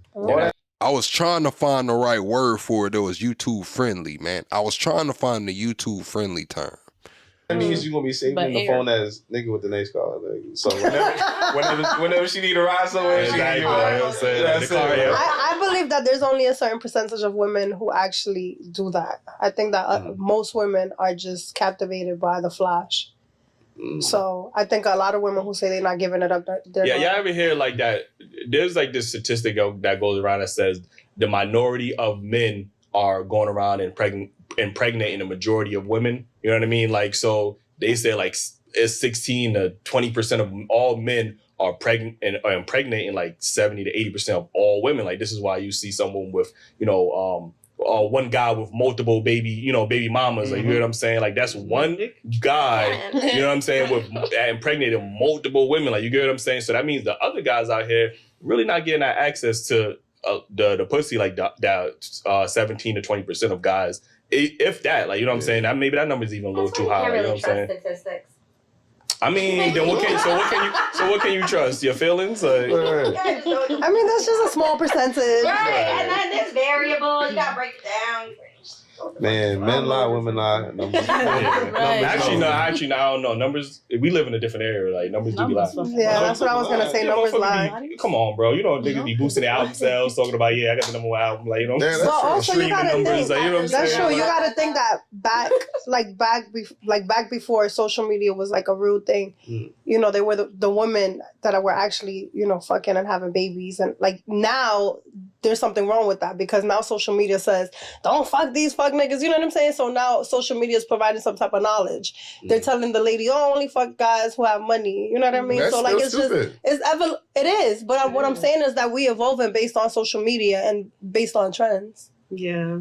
I was trying to find the right word for it that was YouTube friendly, man. I was trying to find the YouTube friendly term. That means you're gonna be saving in the phone as nigga with the nice car. Like, so whenever she need a ride somewhere, she can I believe that there's only a certain percentage of women who actually do that. I think that most women are just captivated by the flash. So I think a lot of women who say they're not giving it up, y'all ever hear like that? There's like this statistic that goes around that says the minority of men are going around and impregnating the majority of women. You know what I mean? Like, so they say like it's 16 to 20% of all men are pregnant and are impregnating like 70 to 80% of all women. Like, this is why you see someone with, you know, one guy with multiple baby mamas. Like, you know what I'm saying? Like, that's one guy, you know what I'm saying, with impregnated multiple women. Like, you get what I'm saying? So that means the other guys out here really not getting that access to the pussy like that 17 to 20% of guys. If that, like, you know what I'm saying? That maybe that number is even a little too high. You know what I'm saying? Statistics. I mean, then what can you trust? Your feelings? Like, I mean, that's just a small percentage. Right, and then there's variables. You gotta break it down. Man, men lie, women lie. Numbers. Actually, I don't know. Numbers. We live in a different era. Like, numbers do be lying. Yeah, that's what I was gonna say. Numbers lie. Come on, bro. You know, niggas be boosting their album sales, talking about, I got the number one album. Like, you know, But also you gotta think. like, you know what I'm That's saying? true. You gotta think that back before social media was like a real thing. You know, they were the women that were actually, you know, fucking and having babies, and like now there's something wrong with that because now social media says don't fuck these fuck niggas. You know what I'm saying? So now social media is providing some type of knowledge. They're telling the lady, oh, only fuck guys who have money. You know what I mean? That's so like it's stupid. it is. But what I'm saying is that we evolving based on social media and based on trends. Yeah.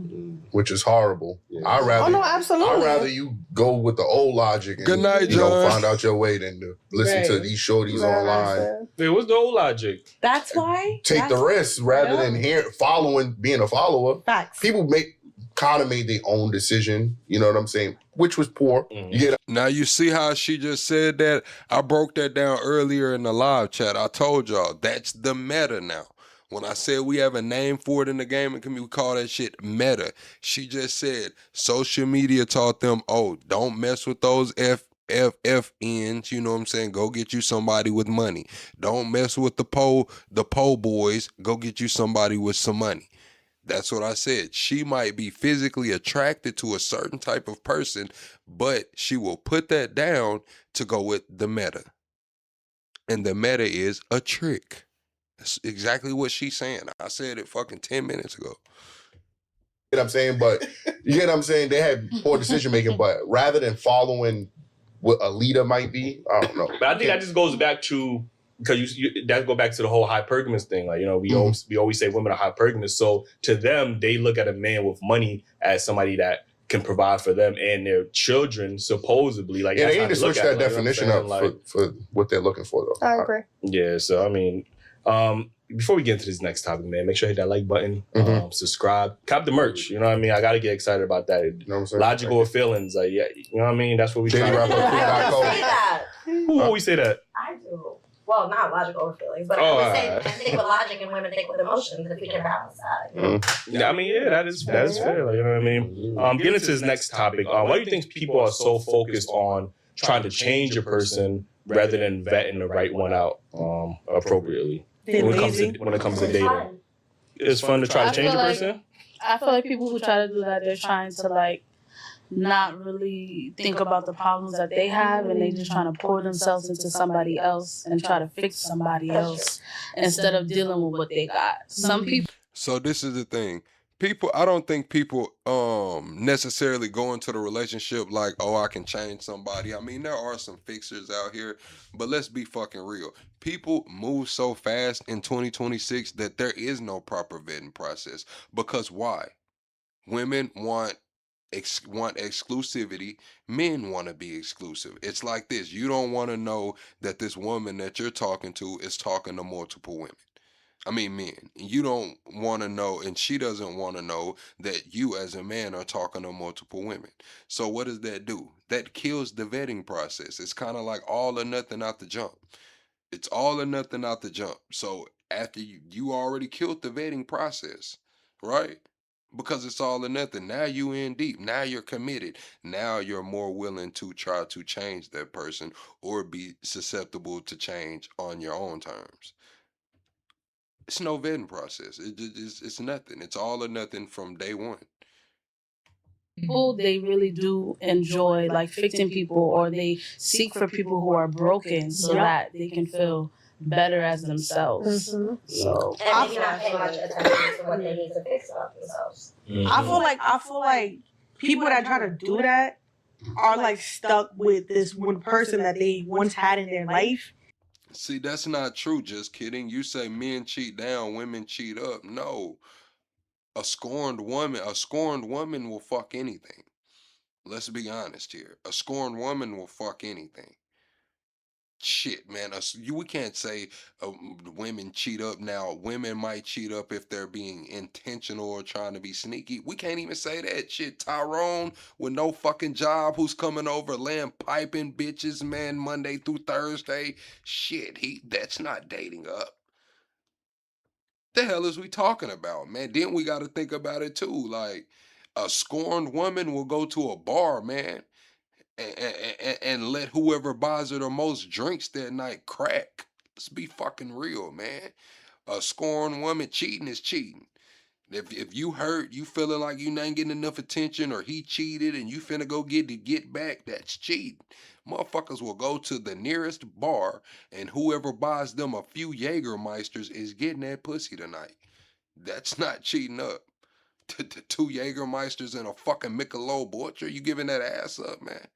Which is horrible. I'd rather, Oh no, absolutely. I'd rather you go with the old logic and Good night, you know, John. find out your way than to listen to these shorties online. Wait, what's the old logic? That's why. Take the risk rather than being a follower. Facts. People kind of made their own decision, you know what I'm saying, which was poor. You get Now you see how she just said that? I broke that down earlier in the live chat. I told y'all that's the meta now. When I said we have a name for it in the gaming community, we call that shit meta. She just said social media taught them, oh, don't mess with those FFNs, you know what I'm saying? Go get you somebody with money. Don't mess with the po boys. Go get you somebody with some money. That's what I said. She might be physically attracted to a certain type of person, but she will put that down to go with the meta. And the meta is a trick. That's exactly what she's saying. I said it fucking 10 minutes ago. You know what I'm saying? But you get what I'm saying? They had poor decision making, but rather than following what a leader might be, I don't know. But I think that just goes back to, because that go back to the whole hypergamous thing. Like, you know, we always say women are hypergamous. So to them, they look at a man with money as somebody that can provide for them and their children, supposedly. Like, Yeah, that's they how need to look switch at it, that like, you know definition what I'm up for what they're looking for, though. I agree. Yeah, so I mean, before we get into this next topic, man, make sure you hit that like button, subscribe, cop the merch. You know what I mean? I gotta get excited about that. You know what I'm saying? Logical feelings, like, yeah, you know what I mean? That's what we try. Who always say that? I do. Well, not logical feelings, but Oh, I would say men think with logic and women think with emotions. If we can balance that. Yeah, I mean, yeah, that is fair. Like, you know what I mean? Getting into this next topic, why do you think people are so focused on trying to change a person rather than vetting the right one out appropriately when it comes to dating? It's fun to try to change a person. I feel like people who try to do that, they're trying to like not really think about the problems that they have, and they just trying to pour themselves into somebody else and try to fix somebody else instead of dealing with what they got. Some people. So this is the thing. I don't think people necessarily go into the relationship like, oh, I can change somebody. I mean, there are some fixers out here, but let's be fucking real. People move so fast in 2026 that there is no proper vetting process. Because why? Women want exclusivity. Men want to be exclusive. It's like this. You don't want to know that this woman that you're talking to is talking to multiple women. I mean, men. You don't want to know, and she doesn't want to know that you as a man are talking to multiple women. So what does that do? That kills the vetting process. It's kind of like all or nothing out the jump. It's all or nothing out the jump. So after you already killed the vetting process, right? Because it's all or nothing. Now you in deep. Now you're committed. Now you're more willing to try to change that person or be susceptible to change on your own terms. It's no vetting process. It's nothing. It's all or nothing from day one. People, they really do enjoy like fixing people, or they seek for people who are broken so that they can feel better as themselves. So And maybe not pay much attention to what they need to fix about themselves. I feel like people that try to do that are like stuck with this one person that they once had in their life. See, that's not true. Just kidding. You say men cheat down, women cheat up. No. A scorned woman will fuck anything. Let's be honest here. A scorned woman will fuck anything. Shit, man. We can't say women cheat up now. Women might cheat up if they're being intentional or trying to be sneaky. We can't even say that shit. Tyrone with no fucking job, who's coming over, laying piping bitches, man, Monday through Thursday. Shit, that's not dating up. The hell is we talking about, man? Then we got to think about it too. Like, a scorned woman will go to a bar, man, and let whoever buys her the most drinks that night crack. Let's be fucking real, man. A scorned woman, cheating is cheating. If you hurt, you feeling like you ain't getting enough attention, or he cheated and you finna go get back, that's cheating. Motherfuckers will go to the nearest bar, and whoever buys them a few Jägermeisters is getting that pussy tonight. That's not cheating up. Two Jägermeisters and a fucking Michelob Ultra, you giving that ass up, man.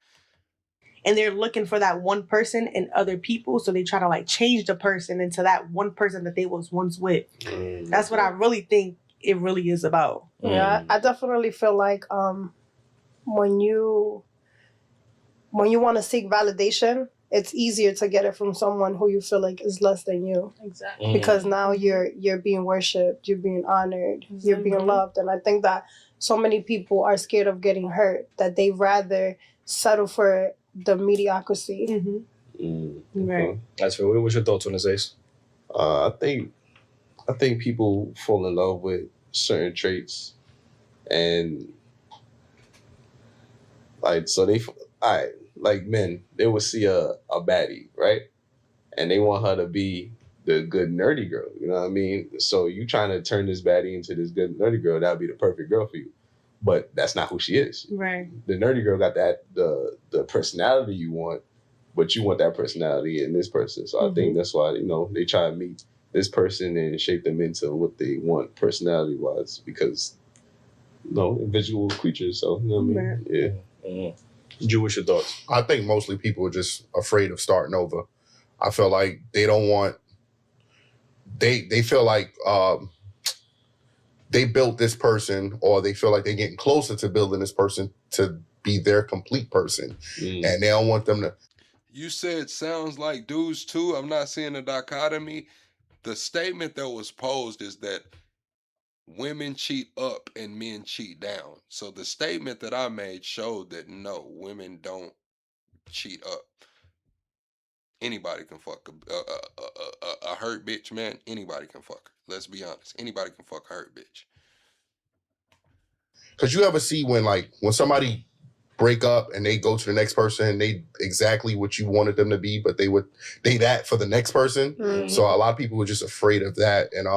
And they're looking for that one person in other people, so they try to like change the person into that one person that they was once with. That's what I really think it really is about. Yeah, I definitely feel like when you want to seek validation, it's easier to get it from someone who you feel like is less than you. Exactly. Because now you're being worshipped, you're being honored, you're being loved. And I think that so many people are scared of getting hurt that they rather settle for the mediocrity. Right. That's fair. What's your thoughts on this, Ace? I think people fall in love with certain traits, and like like men, they will see a baddie, right? And they want her to be the good nerdy girl, you know what I mean? So you trying to turn this baddie into this good nerdy girl, that'd be the perfect girl for you. But that's not who she is. Right. The nerdy girl got the personality you want, but you want that personality in this person. So I think that's why, they try to meet this person and shape them into what they want personality-wise, because, individual creatures. So, you know what I mean? Yeah. Drew, what's your thoughts? I think mostly people are just afraid of starting over. I feel like they don't want, they feel like they built this person, or they feel like they're getting closer to building this person to be their complete person. And they don't want them to. You said sounds like dudes too. I'm not seeing a dichotomy. The statement that was posed is that women cheat up and men cheat down. So the statement that I made showed that no, women don't cheat up. Anybody can fuck a hurt bitch, man. Anybody can fuck her. Let's be honest. Anybody can fuck a hurt bitch. Because you ever see when somebody break up and they go to the next person and they exactly what you wanted them to be, but they that for the next person. So a lot of people were just afraid of that. And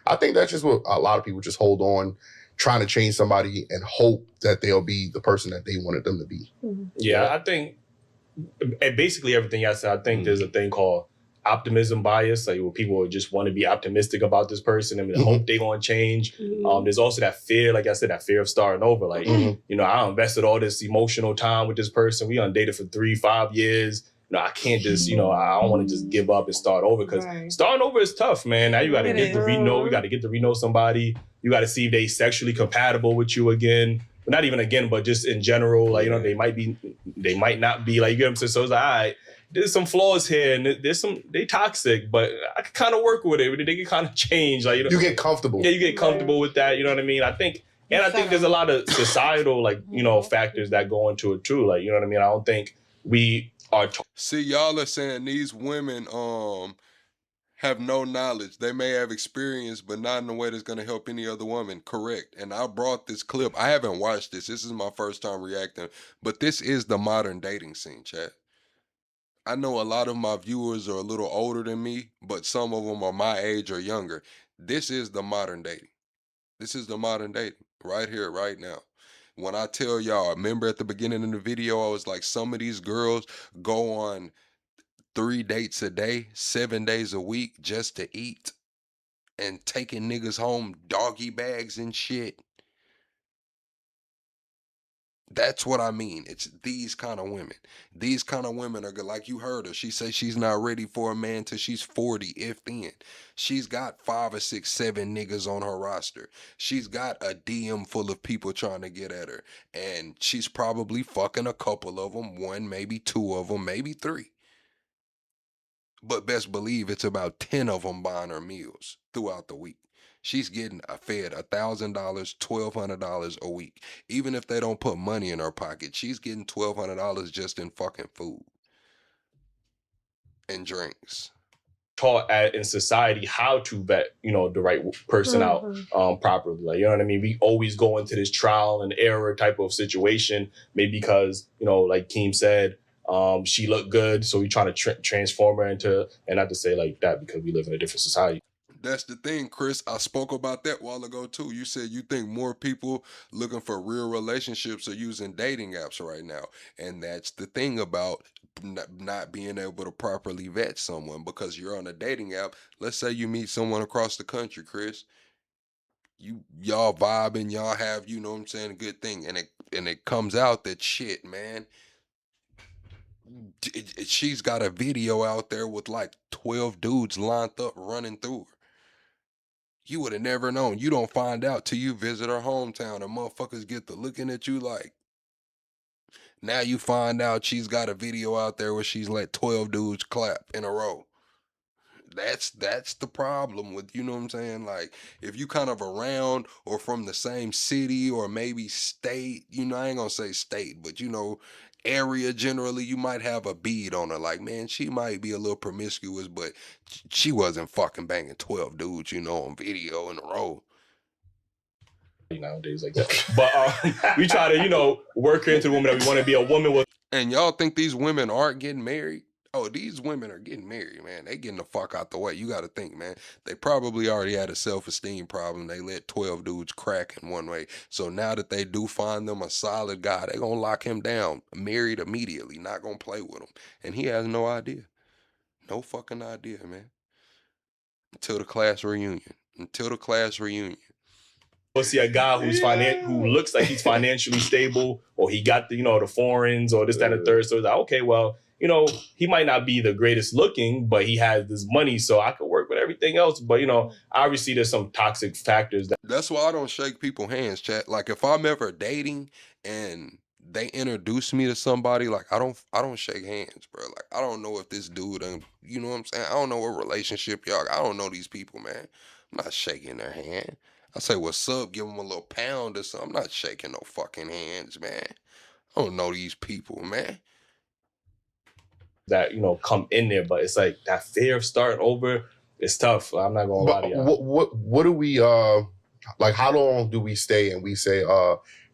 I think that's just what a lot of people just hold on, trying to change somebody and hope that they'll be the person that they wanted them to be. Yeah, I think basically everything I said, I think there's a thing called optimism bias, like where people just want to be optimistic about this person and hope they're going to change. There's also that fear, like I said, that fear of starting over. Like, you know, I invested all this emotional time with this person. We dated for 3-5 years. You know, I can't just, you know, I don't want to just give up and start over, because starting over is tough, man. Now you got to get to you got to get to know somebody. You got to see if they sexually compatible with you again. But not even again, but just in general, like, you know, they might not be, like, you get what I'm saying? So it's like, all right, there's some flaws here, and they toxic, but I can kind of work with it. They can kind of change. Like, you know, you get comfortable. Yeah, you get comfortable with that. You know what I mean? I think there's a lot of societal, like, you know, factors that go into it too. Like, you know what I mean? I don't think we are. See, y'all are saying these women have no knowledge. They may have experience, but not in a way that's going to help any other woman. Correct. And I brought this clip. I haven't watched this. This is my first time reacting, but this is the modern dating scene, chat. I know a lot of my viewers are a little older than me, but some of them are my age or younger. This is the modern dating. This is the modern dating right here, right now. When I tell y'all, remember at the beginning of the video, I was like, some of these girls go on 3 dates a day, 7 days a week just to eat, and taking niggas home doggy bags and shit. That's what I mean. It's these kind of women. These kind of women are good. Like you heard her. She says she's not ready for a man till she's 40, if then. She's got 5 or 6, 7 niggas on her roster. She's got a DM full of people trying to get at her. And she's probably fucking a couple of them. 1, maybe 2 of them, maybe 3. But best believe it's about 10 of them buying her meals throughout the week. She's getting fed $1,000, $1,200 a week. Even if they don't put money in her pocket, she's getting $1,200 just in fucking food and drinks. Taught in society how to vet, you know, the right person out properly. Like, you know what I mean? We always go into this trial and error type of situation, maybe because, you know, like Keem said, she looked good, so we trying to transform her into, and not to say like that because we live in a different society. That's the thing, Chris. I spoke about that a while ago too. You said you think more people looking for real relationships are using dating apps right now. And that's the thing about not being able to properly vet someone, because you're on a dating app. Let's say you meet someone across the country, Chris. Y'all vibing, y'all have, you know what I'm saying, a good thing. And it comes out that shit, man. She's got a video out there with like 12 dudes lined up running through her. You would have never known. You don't find out till you visit her hometown and motherfuckers get to looking at you like. Now you find out she's got a video out there where she's let 12 dudes clap in a row. That's the problem with, you know what I'm saying? Like, if you kind of around or from the same city or maybe state, you know, I ain't gonna say state, but you know, area generally, you might have a bead on her. Like, man, she might be a little promiscuous, but she wasn't fucking banging 12 dudes, you know, on video in a row. Nowadays like that. But we try to, you know, work her into the woman that we want to be, a woman with. And y'all think these women aren't getting married? Oh, these women are getting married, man. They getting the fuck out the way. You got to think, man. They probably already had a self-esteem problem. They let 12 dudes crack in one way. So now that they do find them a solid guy, they going to lock him down, married immediately, not going to play with him. And he has no idea. No fucking idea, man. Until the class reunion. We'll see a guy who looks like he's financially stable, or he got the, you know, the foreigns or this, that, and the third. So it's like, okay, well, you know, he might not be the greatest looking, but he has this money, so I could work with everything else. But, you know, obviously there's some toxic factors. That's why I don't shake people's hands, chat. Like, if I'm ever dating and they introduce me to somebody, like, I don't shake hands, bro. Like, I don't know if this dude, you know what I'm saying? I don't know what relationship y'all, I don't know these people, man. I'm not shaking their hand. I say, what's up? Give them a little pound or something. I'm not shaking no fucking hands, man. I don't know these people, man. That, you know, come in there, but it's like that fear of starting over. It's tough. I'm not gonna lie to you. What do we like? How long do we stay and we say,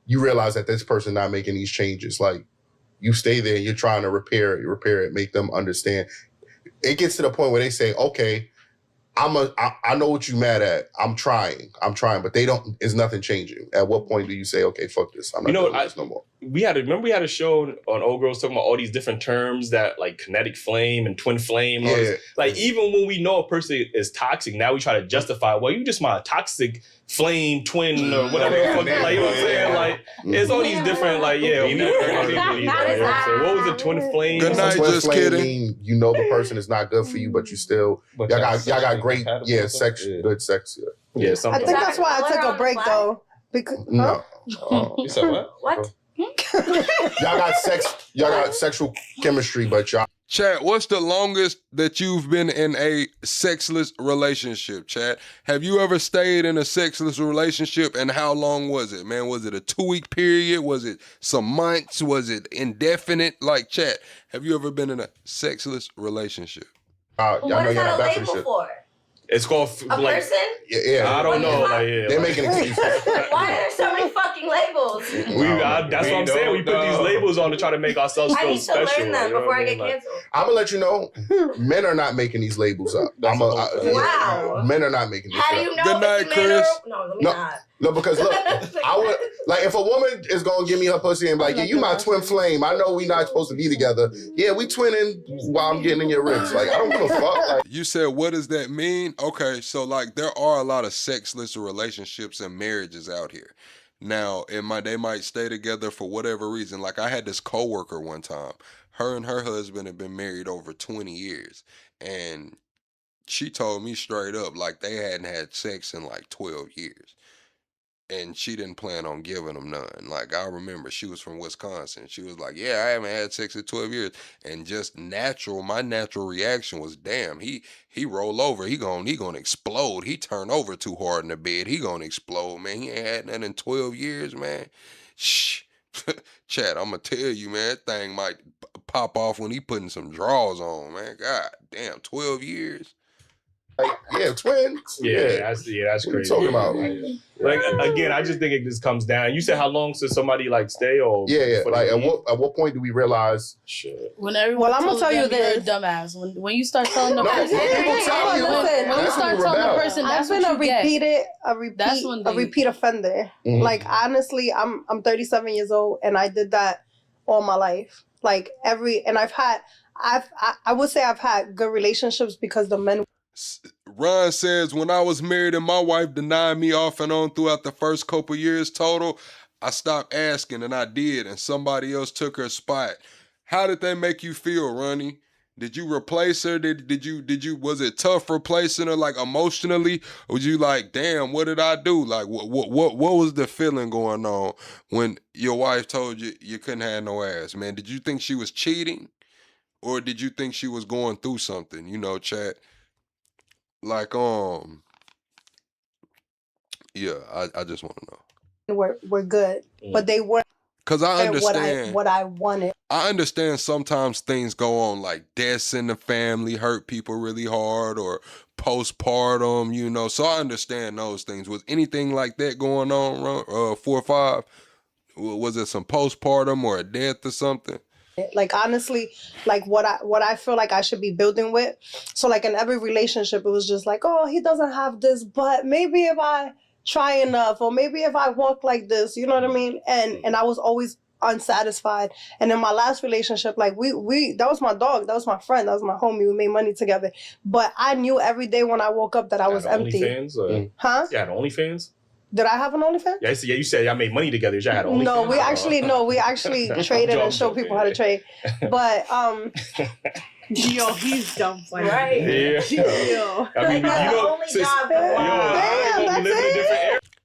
you realize that this person not making these changes? Like, you stay there, you're trying to repair it, make them understand. It gets to the point where they say, okay, I know what you mad at. I'm trying, but it's nothing changing. At what point do you say, okay, fuck this, I'm not doing this no more? We had a show on Old Girls talking about all these different terms that like kinetic flame and twin flame. Like even when we know a person is toxic, now we try to justify, well, you just my toxic flame twin or whatever. Like, you know what I'm saying? Like it's all these different what was the twin flame? Good night, just kidding. You know the person is not good for you, but you still y'all got great good sex. Yeah, I think that's why I took a break though. Because no. You said what? What? Y'all got sexual chemistry, but y'all. Chat, what's the longest that you've been in a sexless relationship, chat? Have you ever stayed in a sexless relationship, and how long was it, man? Was it a 2-week period? Was it some months? Was it indefinite? Like, chat, have you ever been in a sexless relationship? What is that a label for? It's called a person? Yeah. I don't know. They're making excuses. Why are there so many fucking labels? That's what I'm saying. We put these labels on to try to make ourselves feel special. I need to learn them before I get canceled. I'm gonna let you know, men are not making these labels up. Wow. Men are not making these. How do you know? Good night, Chris. No, let me not. No, because look, I would like if a woman is gonna give me her pussy and be like, yeah, you my twin flame. I know we not supposed to be together. Yeah, we twinning while I'm getting in your ribs. Like, I don't give a fuck. Like, you said, what does that mean? Okay, so like there are a lot of sexless relationships and marriages out here. Now, they might stay together for whatever reason. Like I had this coworker one time. Her and her husband had been married over 20 years. And she told me straight up, like they hadn't had sex in like 12 years. And she didn't plan on giving them none. Like I remember she was from Wisconsin. She was like, yeah, I haven't had sex in 12 years. And just my natural reaction was, damn, he roll over. He gonna explode. He turn over too hard in the bed. He gonna explode, man. He ain't had nothing in 12 years, man. Shh. Chat, I'm gonna tell you, man, that thing might pop off when he putting some drawers on, man. God damn, 12 years. Like, yeah, twins. That's What are you crazy. talking about? Like again, I just think it just comes down. You said how long should somebody like stay or Like at what point do we realize? When everyone I'm gonna tell you you're a this. dumbass. When you start telling the No, person, people tell you. when you start telling the person, that's I've been what you get. a repeat offender. Mhm. Like honestly, I'm 37 years old and I did that all my life. Like I would say I've had good relationships because the men. Ron says, when I was married and my wife denied me off and on throughout the first couple years total, I stopped asking and I did, and somebody else took her spot. How did that make you feel, Ronnie? Did you replace her? Did you was it tough replacing her, like emotionally? Or was you like, damn, what did I do? Like what was the feeling going on when your wife told you you couldn't have no ass, man? Did you think she was cheating? Or did you think she was going through something? You know, chat. Like, yeah, I just want to know. Were good, but they weren't. Cause I understand what I wanted. I understand sometimes things go on, like deaths in the family hurt people really hard, or postpartum, you know. So I understand those things. Was anything like that going on, 4 or 5? Was it some postpartum or a death or something? Like honestly, like what I feel like I should be building with. So like in every relationship, it was just like, oh, he doesn't have this, but maybe if I try enough, or maybe if I walk like this, you know what I mean? And I was always unsatisfied. And in my last relationship, like we that was my dog, that was my friend, that was my homie. We made money together. But I knew every day when I woke up that I was empty. OnlyFans? Huh? You had OnlyFans? Did I have an OnlyFans? Yeah, you said y'all made money together. Y'all had OnlyFans? No, we actually traded and showed people how to trade. But yo, he's dumb funny. Right. Yeah. Yo. I mean,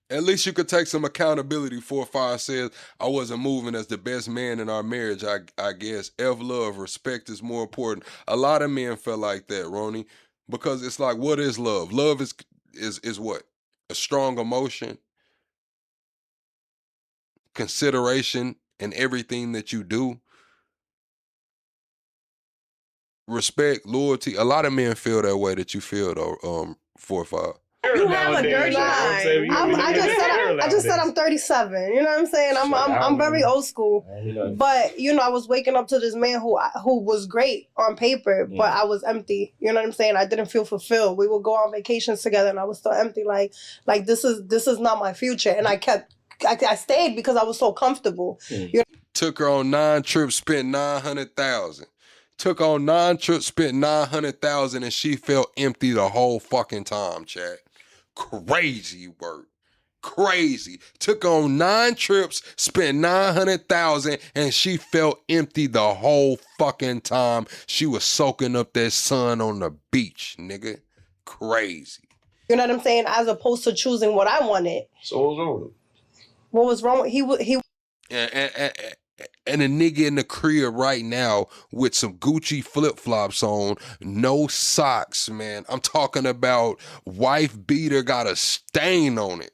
At least you could take some accountability. 4 or 5 says, I wasn't moving as the best man in our marriage, I guess. Love, respect is more important. A lot of men feel like that, Ronnie, because it's like, what is love? Love is what? A strong emotion, consideration in everything that you do, respect, loyalty. A lot of men feel that way that you feel, though, 4 or 5. You have a dirty mind. I just said I'm 37. You know what I'm saying? I'm very old school. But you know, I was waking up to this man who was great on paper, but I was empty. You know what I'm saying? I didn't feel fulfilled. We would go on vacations together, and I was still empty. Like this is not my future. And I stayed because I was so comfortable. You know? Took her on 9 trips, spent $900,000. Took on 9 trips, spent $900,000, and she felt empty the whole fucking time, Chad. Crazy work. Crazy. Took on 9 trips, spent $900,000, and she felt empty the whole fucking time. She was soaking up that sun on the beach, nigga. Crazy. You know what I'm saying? As opposed to choosing what I wanted. So what was wrong with him? What was wrong with he? And a nigga in the crib right now with some Gucci flip-flops on, no socks, man. I'm talking about wife beater got a stain on it.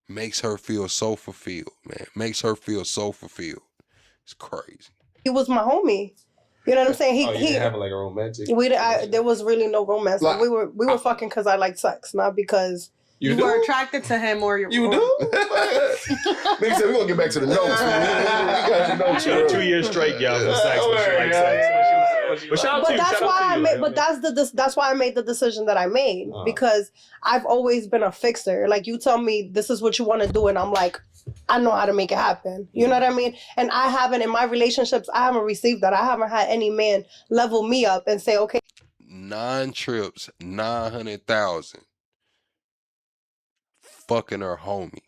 Makes her feel so fulfilled, man. Makes her feel so fulfilled. It's crazy. He was my homie. You know what I'm saying? You didn't have like a romantic. There was really no romance. Like, we were fucking because I liked sex, not because you were attracted to him or you do. Nigga said we gonna get back to the notes. We got your notes. 2 years straight, y'all. For sex, but she likes sex. But that's why I made. But that's why I made the decision that I made because I've always been a fixer. Like you tell me this is what you want to do, and I'm like, I know how to make it happen. You know what I mean? And I haven't in my relationships. I haven't received that. I haven't had any man level me up and say, okay. 9 trips, 900,000. Fucking her homie.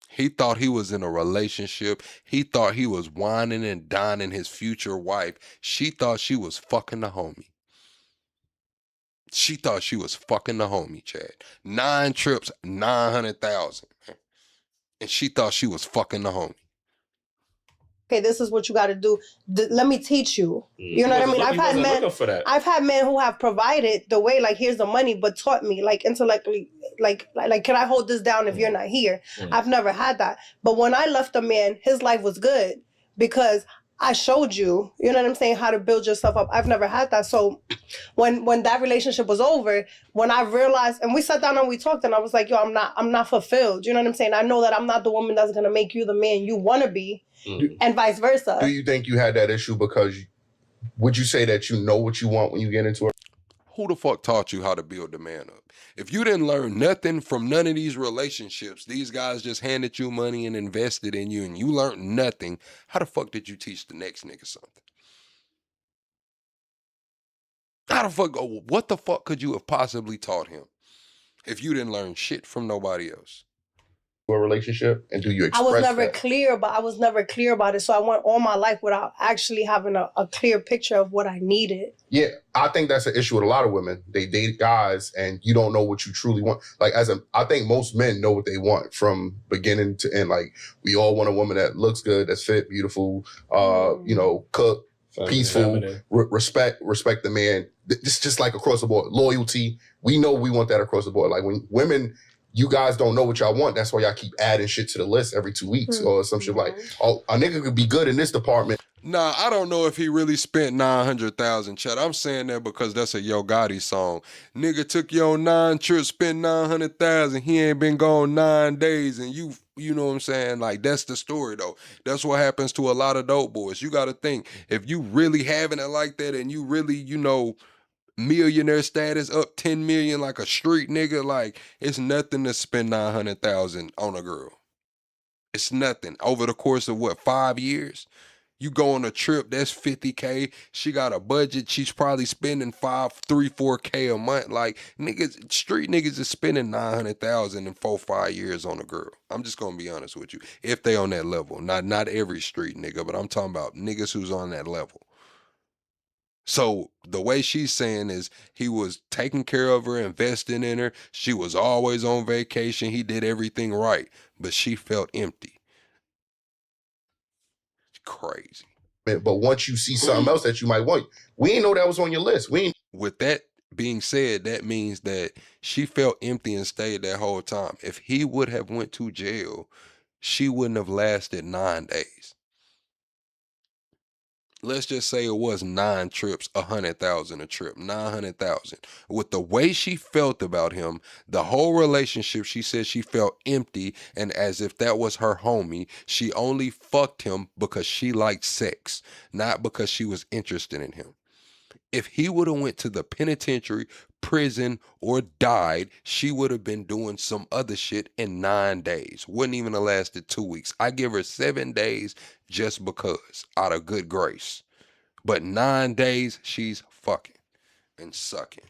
He thought he was in a relationship. He thought he was whining and dining his future wife. She thought she was fucking the homie. She thought she was fucking the homie, Chad. 9 trips, 900,000. And she thought she was fucking the homie. Okay, this is what you got to do. Let me teach you. You know what I mean? I've had men who have provided the way, like, here's the money, but taught me, like, intellectually, like, can I hold this down if you're not here? I've never had that. But when I left a man, his life was good because I showed you, you know what I'm saying, how to build yourself up. I've never had that. So when that relationship was over, when I realized, and we sat down and we talked, and I was like, yo, I'm not fulfilled. You know what I'm saying? I know that I'm not the woman that's going to make you the man you want to be. And vice versa. Do you think you had that issue because would you say that you know what you want when you get into it? Who the fuck taught you how to build the man up? If you didn't learn nothing from none of these relationships, these guys just handed you money and invested in you and you learned nothing, how the fuck did you teach the next nigga something? What the fuck could you have possibly taught him if you didn't learn shit from nobody else? A relationship, and do you express I was never that? clear about it. So I went all my life without actually having a clear picture of what I needed. Yeah, I think that's an issue with a lot of women. They date guys and you don't know what you truly want. Like I think most men know what they want from beginning to end. Like we all want a woman that looks good, that's fit, beautiful, you know, cook, peaceful, respect the man. It's just like across the board. Loyalty. We know we want that across the board. Like when women, you guys don't know what y'all want. That's why y'all keep adding shit to the list every 2 weeks or some shit like, oh, a nigga could be good in this department. Nah, I don't know if he really spent 900,000, Chad. I'm saying that because that's a Yo Gotti song. Nigga took you on 9 trips, spent 900,000. He ain't been gone 9 days, and you know what I'm saying? Like, that's the story, though. That's what happens to a lot of dope boys. You got to think, if you really having it like that and you really, you know, millionaire status up 10 million like a street nigga, like, it's nothing to spend 900,000 on a girl. It's nothing. Over the course of, 5 years? You go on a trip, that's 50K. She got a budget. She's probably spending 4K a month. Like, niggas, street niggas is spending 900,000 in 4-5 years on a girl. I'm just gonna be honest with you. If they on that level. Not every street nigga, but I'm talking about niggas who's on that level. So the way she's saying is he was taking care of her, investing in her. She was always on vacation. He did everything right, but she felt empty. Crazy. But once you see something else that you might want, we ain't know that was on your list. With that being said, that means that she felt empty and stayed that whole time. If he would have went to jail, she wouldn't have lasted 9 days. let's just say it was 9 trips, 100,000 a trip, 900,000. With the way she felt about him, the whole relationship, she said she felt empty and as if that was her homie. She only fucked him because she liked sex, not because she was interested in him. If he would have went to the penitentiary, prison, or died, she would have been doing some other shit in 9 days. Wouldn't even have lasted 2 weeks. I give her 7 days just because, out of good grace. But 9 days, she's fucking and sucking.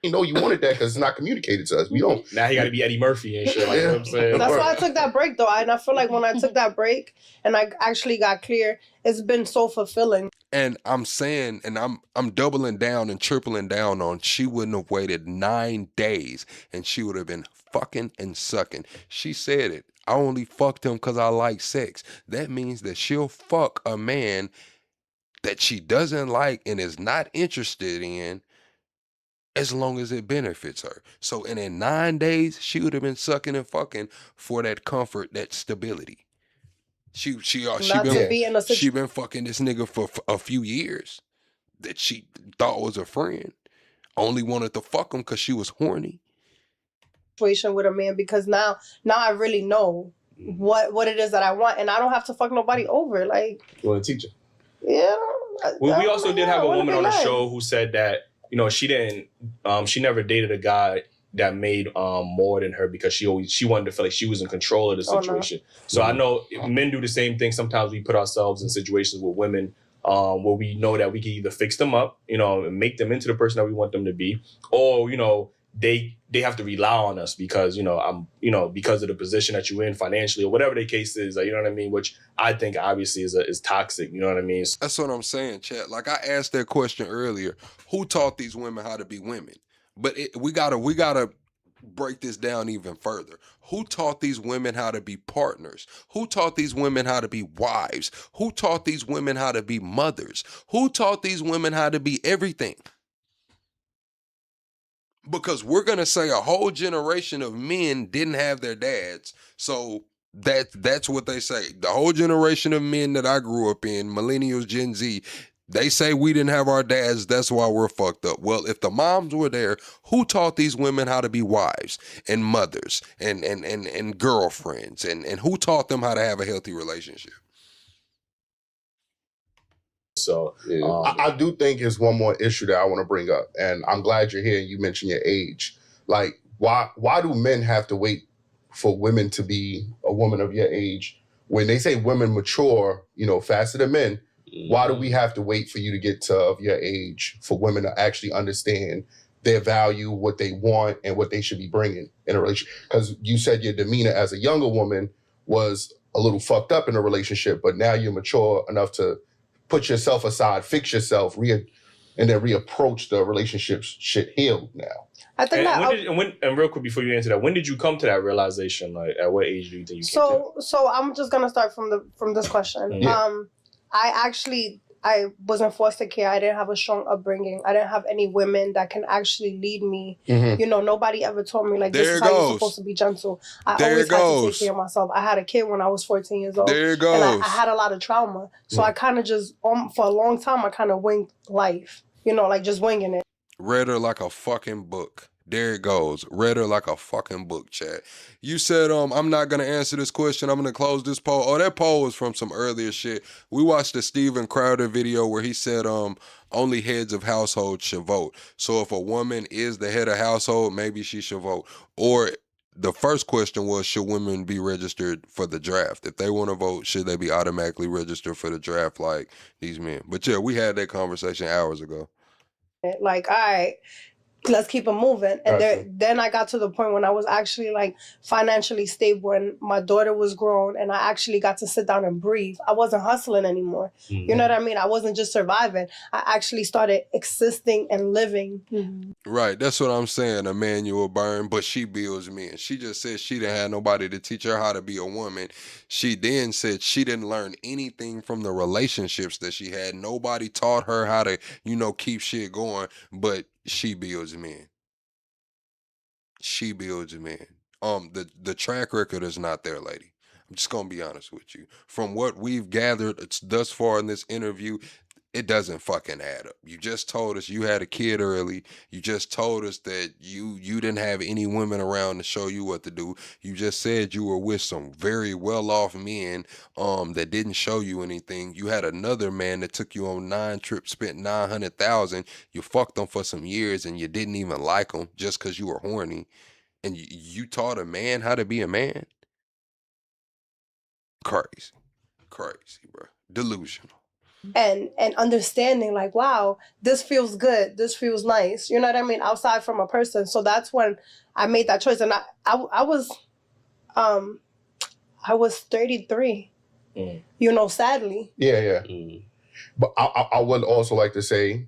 You know you wanted that because it's not communicated to us. We don't. Now he got to be Eddie Murphy and shit. Like, you know what I'm saying? That's why I took that break, though. And I feel like when I took that break and I actually got clear, it's been so fulfilling. And I'm saying, and I'm doubling down and tripling down on, she wouldn't have waited 9 days and she would have been fucking and sucking. She said it. I only fucked him because I like sex. That means that she'll fuck a man that she doesn't like and is not interested in as long as it benefits her. So in 9 days, she would have been sucking and fucking for that comfort, that stability. She been fucking this nigga for a few years that she thought was a friend. Only wanted to fuck him because she was horny. Situation with a man, because now I really know what it is that I want, and I don't have to fuck nobody over. Like, You want to teach her? Yeah. We also did have a woman on the show who said that, you know, she never dated a guy that made more than her because she wanted to feel like she was in control of the situation. So I know men do the same thing. Sometimes we put ourselves in situations with women where we know that we can either fix them up, you know, and make them into the person that we want them to be, or, you know, they have to rely on us because, because of the position that you're in financially or whatever the case is, you know what I mean? Which I think obviously is toxic, you know what I mean? That's what I'm saying, chat. Like I asked that question earlier, who taught these women how to be women? But we gotta break this down even further. Who taught these women how to be partners? Who taught these women how to be wives? Who taught these women how to be mothers? Who taught these women how to be everything? Because we're going to say a whole generation of men didn't have their dads. So that's what they say. The whole generation of men that I grew up in, millennials, Gen Z, they say we didn't have our dads. That's why we're fucked up. Well, if the moms were there, who taught these women how to be wives and mothers and girlfriends? And who taught them how to have a healthy relationship? So I do think it's one more issue that I want to bring up, and I'm glad you're here and you mentioned your age. Like, why do men have to wait for women to be a woman of your age? When they say women mature, faster than men, why do we have to wait for you to get to of your age for women to actually understand their value, what they want, and what they should be bringing in a relationship? Because you said your demeanor as a younger woman was a little fucked up in a relationship, but now you're mature enough to put yourself aside, fix yourself, and then reapproach the relationship shit healed now. I think and real quick before you answer that, when did you come to that realization? Like, at what age do you think you came to that? So I'm just gonna start from this question. Yeah. I wasn't foster care. I didn't have a strong upbringing. I didn't have any women that can actually lead me. Mm-hmm. Nobody ever told me, like, this is how you're supposed to be gentle. I always had to take care of myself. I had a kid when I was 14 years old. There it goes. And I had a lot of trauma. So I kind of just, for a long time, I kind of winged life. Like just winging it. Read her like a fucking book. There it goes. Read her like a fucking book, chat. You said, I'm not going to answer this question. I'm going to close this poll. Oh, that poll was from some earlier shit. We watched the Steven Crowder video where he said, only heads of households should vote. So if a woman is the head of household, maybe she should vote. Or the first question was, should women be registered for the draft? If they want to vote, should they be automatically registered for the draft like these men? But yeah, we had that conversation hours ago. Like, all right, let's keep it moving. And then I got to the point when I was actually like financially stable and my daughter was grown and I actually got to sit down and breathe. I wasn't hustling anymore. Mm-hmm. You know what I mean? I wasn't just surviving. I actually started existing and living. Right, that's what I'm saying, Emmanuel Byrne, but she builds men. She just said she didn't have nobody to teach her how to be a woman. She then said she didn't learn anything from the relationships that she had. Nobody taught her how to, keep shit going, but she builds men. She builds men. The track record is not there, lady. I'm just gonna be honest with you. From what we've gathered thus far in this interview, It doesn't fucking add up. You just told us you had a kid early. You just told us that you didn't have any women around to show you what to do. You just said you were with some very well-off men that didn't show you anything. You had another man that took you on 9 trips, spent $900,000. You fucked them for some years and you didn't even like them just because you were horny. And you taught a man how to be a man? Crazy. Crazy, bro. Delusional. And understanding like, wow, this feels good, this feels nice, you know what I mean, outside from a person. So that's when I made that choice. And I was 33, you know, sadly. Yeah. But I would also like to say,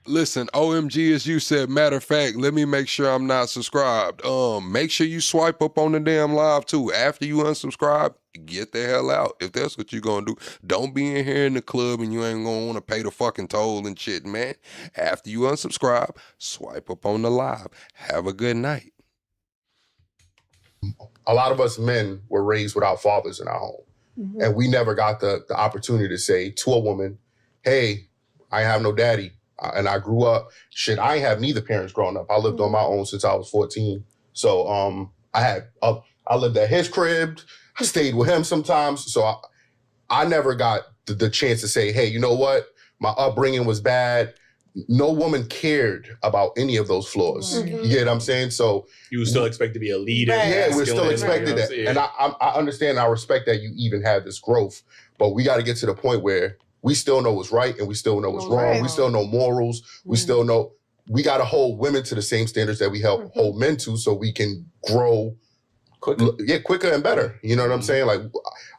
listen, OMG, as you said, matter of fact, let me make sure I'm not subscribed. Make sure you swipe up on the damn live too. After you unsubscribe, get the hell out. If that's what you're gonna do. Don't be in here in the club and you ain't gonna wanna pay the fucking toll and shit, man. After you unsubscribe, swipe up on the live. Have a good night. a lot of us men were raised without fathers in our home. Mm-hmm. And we never got the opportunity to say to a woman, hey, I have no daddy. And I grew up, I ain't have neither parents growing up. I lived on my own since I was 14. So I lived at his crib. I stayed with him sometimes. So I never got the chance to say, hey, you know what? My upbringing was bad. No woman cared about any of those flaws. Mm-hmm. You get what I'm saying? So you were still expected to be a leader. Yeah, we're still expected that. And I understand and I respect that you even had this growth. But we got to get to the point where we still know what's right and we still know what's wrong. Right. We still know morals. Mm-hmm. We still know we got to hold women to the same standards that we help hold men to so we can grow quicker and better. You know what I'm saying? Like,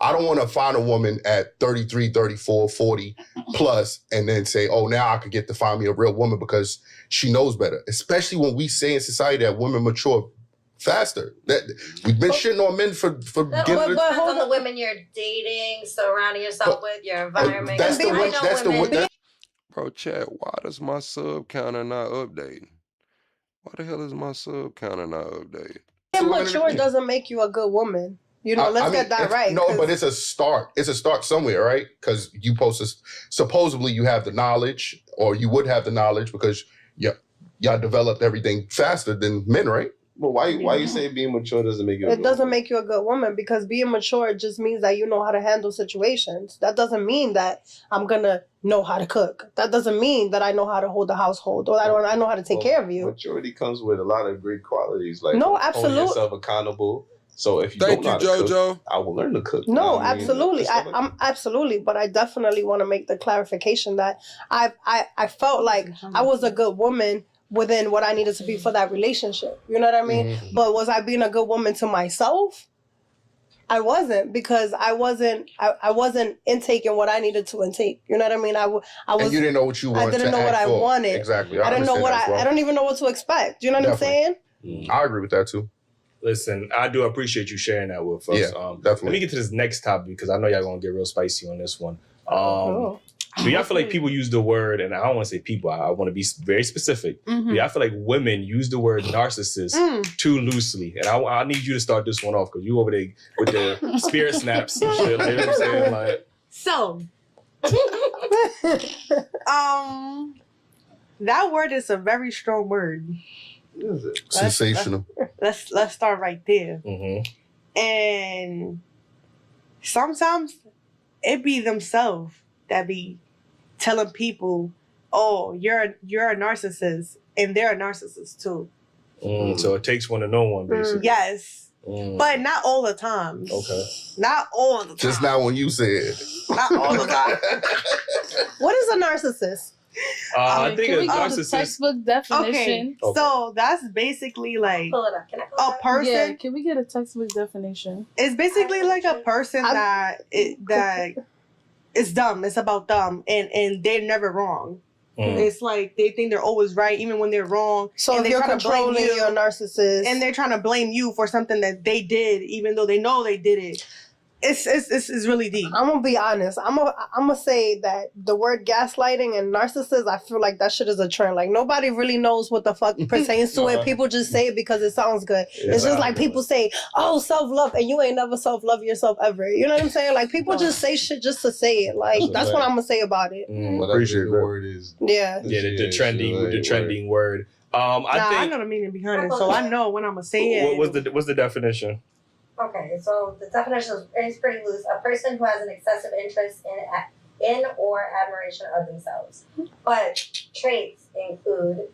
I don't want to find a woman at 33, 34, 40 plus and then say, oh, now I could get to find me a real woman because she knows better. Especially when we say in society that women mature faster. That we've been shitting on men for getting it. Depends on the women you're dating, surrounding yourself with, your environment. Bro, Chad, why does my sub counter not update? Why the hell is my sub counter not updated? Immature doesn't make you a good woman. You know, let's get that right. No, but it's a start. It's a start somewhere, right? Because you supposedly you have the knowledge, or you would have the knowledge because y'all developed everything faster than men, right? But why you say being mature doesn't make you a good woman? It doesn't make you a good woman because being mature just means that you know how to handle situations. That doesn't mean that I'm going to know how to cook. That doesn't mean that I know how to hold the household or I know how to take care of you. Maturity comes with a lot of great qualities, like absolutely. holding yourself accountable. So if you don't know how to cook, I will learn to cook. No, absolutely. I'm absolutely, but I definitely want to make the clarification that I felt like I was a good woman within what I needed to be for that relationship. You know what I mean? Mm-hmm. But was I being a good woman to myself? I wasn't, because I wasn't intaking what I needed to intake. You know what I mean? I was. And you didn't know what you wanted. I didn't know what I wanted. Exactly. I didn't know what I don't even know what to expect. You know what I'm saying? I agree with that too. Listen, I do appreciate you sharing that with us. Yeah, definitely. Let me get to this next topic because I know y'all gonna get real spicy on this one. Do y'all feel like people use the word, and I don't want to say people, I want to be very specific. Mm-hmm. Do y'all feel like women use the word narcissist too loosely? And I need you to start this one off because you over there with the spirit snaps and shit. You know what I'm saying? Like, so, that word is a very strong word. Is it? Sensational. Let's start right there. Mm-hmm. And sometimes it be themselves that be telling people, oh, you're a narcissist, and they're a narcissist too. So it takes one to know one, basically. Yes. But not all the time. Okay. Not all the time. Just not when you said. Not all the time. What is a narcissist? I think a narcissist. The textbook definition. Okay. So that's basically like a person. Yeah, can we get a textbook definition? It's basically like a person that it's dumb. It's about dumb, and they're never wrong. It's like they think they're always right, even when they're wrong. So if you're controlling, you're a narcissist, and they're trying to blame you for something that they did, even though they know they did it. It's really deep. I'm gonna be honest. I'm gonna say that the word gaslighting and narcissist, I feel like that shit is a trend. Like nobody really knows what the fuck pertains to it. People just say it because it sounds good. It's just like people say, "Oh, self-love," and you ain't never self-love yourself ever. You know what I'm saying? Like people just say shit just to say it. Like that's what I'm gonna say about it. Appreciate the word is. Yeah. The trending word. I know the meaning behind it, so I know when I'm gonna say it. What's the definition? Okay, so the definition is pretty loose. A person who has an excessive interest in or admiration of themselves. But traits include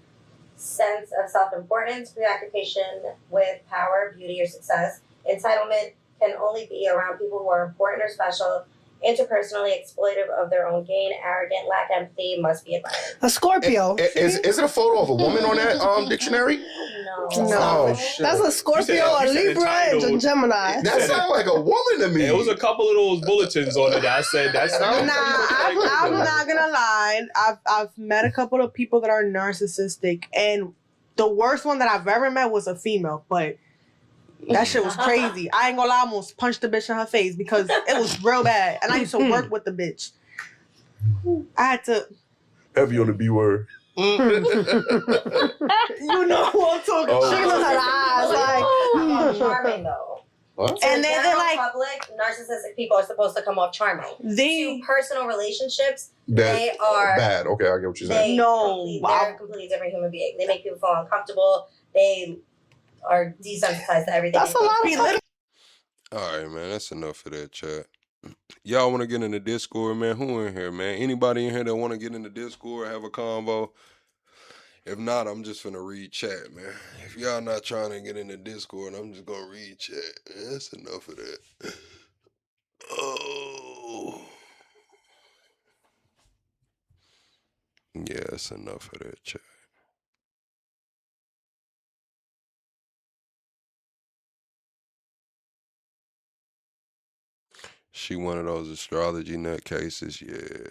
sense of self-importance, preoccupation with power, beauty, or success. Entitlement can only be around people who are important or special. Interpersonally exploitive of their own gain, arrogant, lack empathy, must be admired. A Scorpio. Is it a photo of a woman on that dictionary? No. Oh, shit. That's a Scorpio, a Libra, and a Gemini. That sounds like a woman to me. It was a couple of those bulletins on it that I said that sounds. I'm not gonna lie. I've met a couple of people that are narcissistic, and the worst one that I've ever met was a female, but that shit was crazy. I ain't gonna lie, I almost punched the bitch in her face because it was real bad. And I used to work with the bitch. I had to... Heavy on the B word. You know who I'm talking about. She look her eyes like... Charming, though. What? And then they're like... public, narcissistic people are supposed to come off charming. To personal relationships, they are... Bad. Okay, I get what you're saying. They're a completely different human being. They make people feel uncomfortable. They... are desensitized to everything. That's a lot of fun. All right, man. That's enough of that, chat. Y'all want to get in the Discord, man? Who in here, man? Anybody in here that want to get in the Discord, have a convo? If not, I'm just finna read chat, man. If y'all not trying to get in the Discord, I'm just gonna read chat. That's enough of that. Oh. Yeah, that's enough of that, chat. She one of those astrology nutcases, yeah.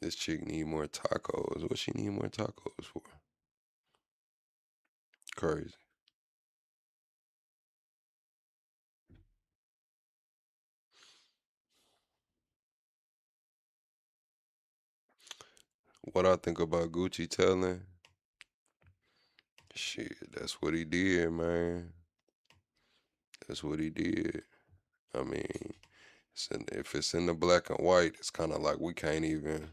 This chick need more tacos. What she need more tacos for? Crazy. What I think about Gucci telling? Shit, that's what he did, man. That's what he did. I mean, if it's in the black and white, it's kind of like we can't even.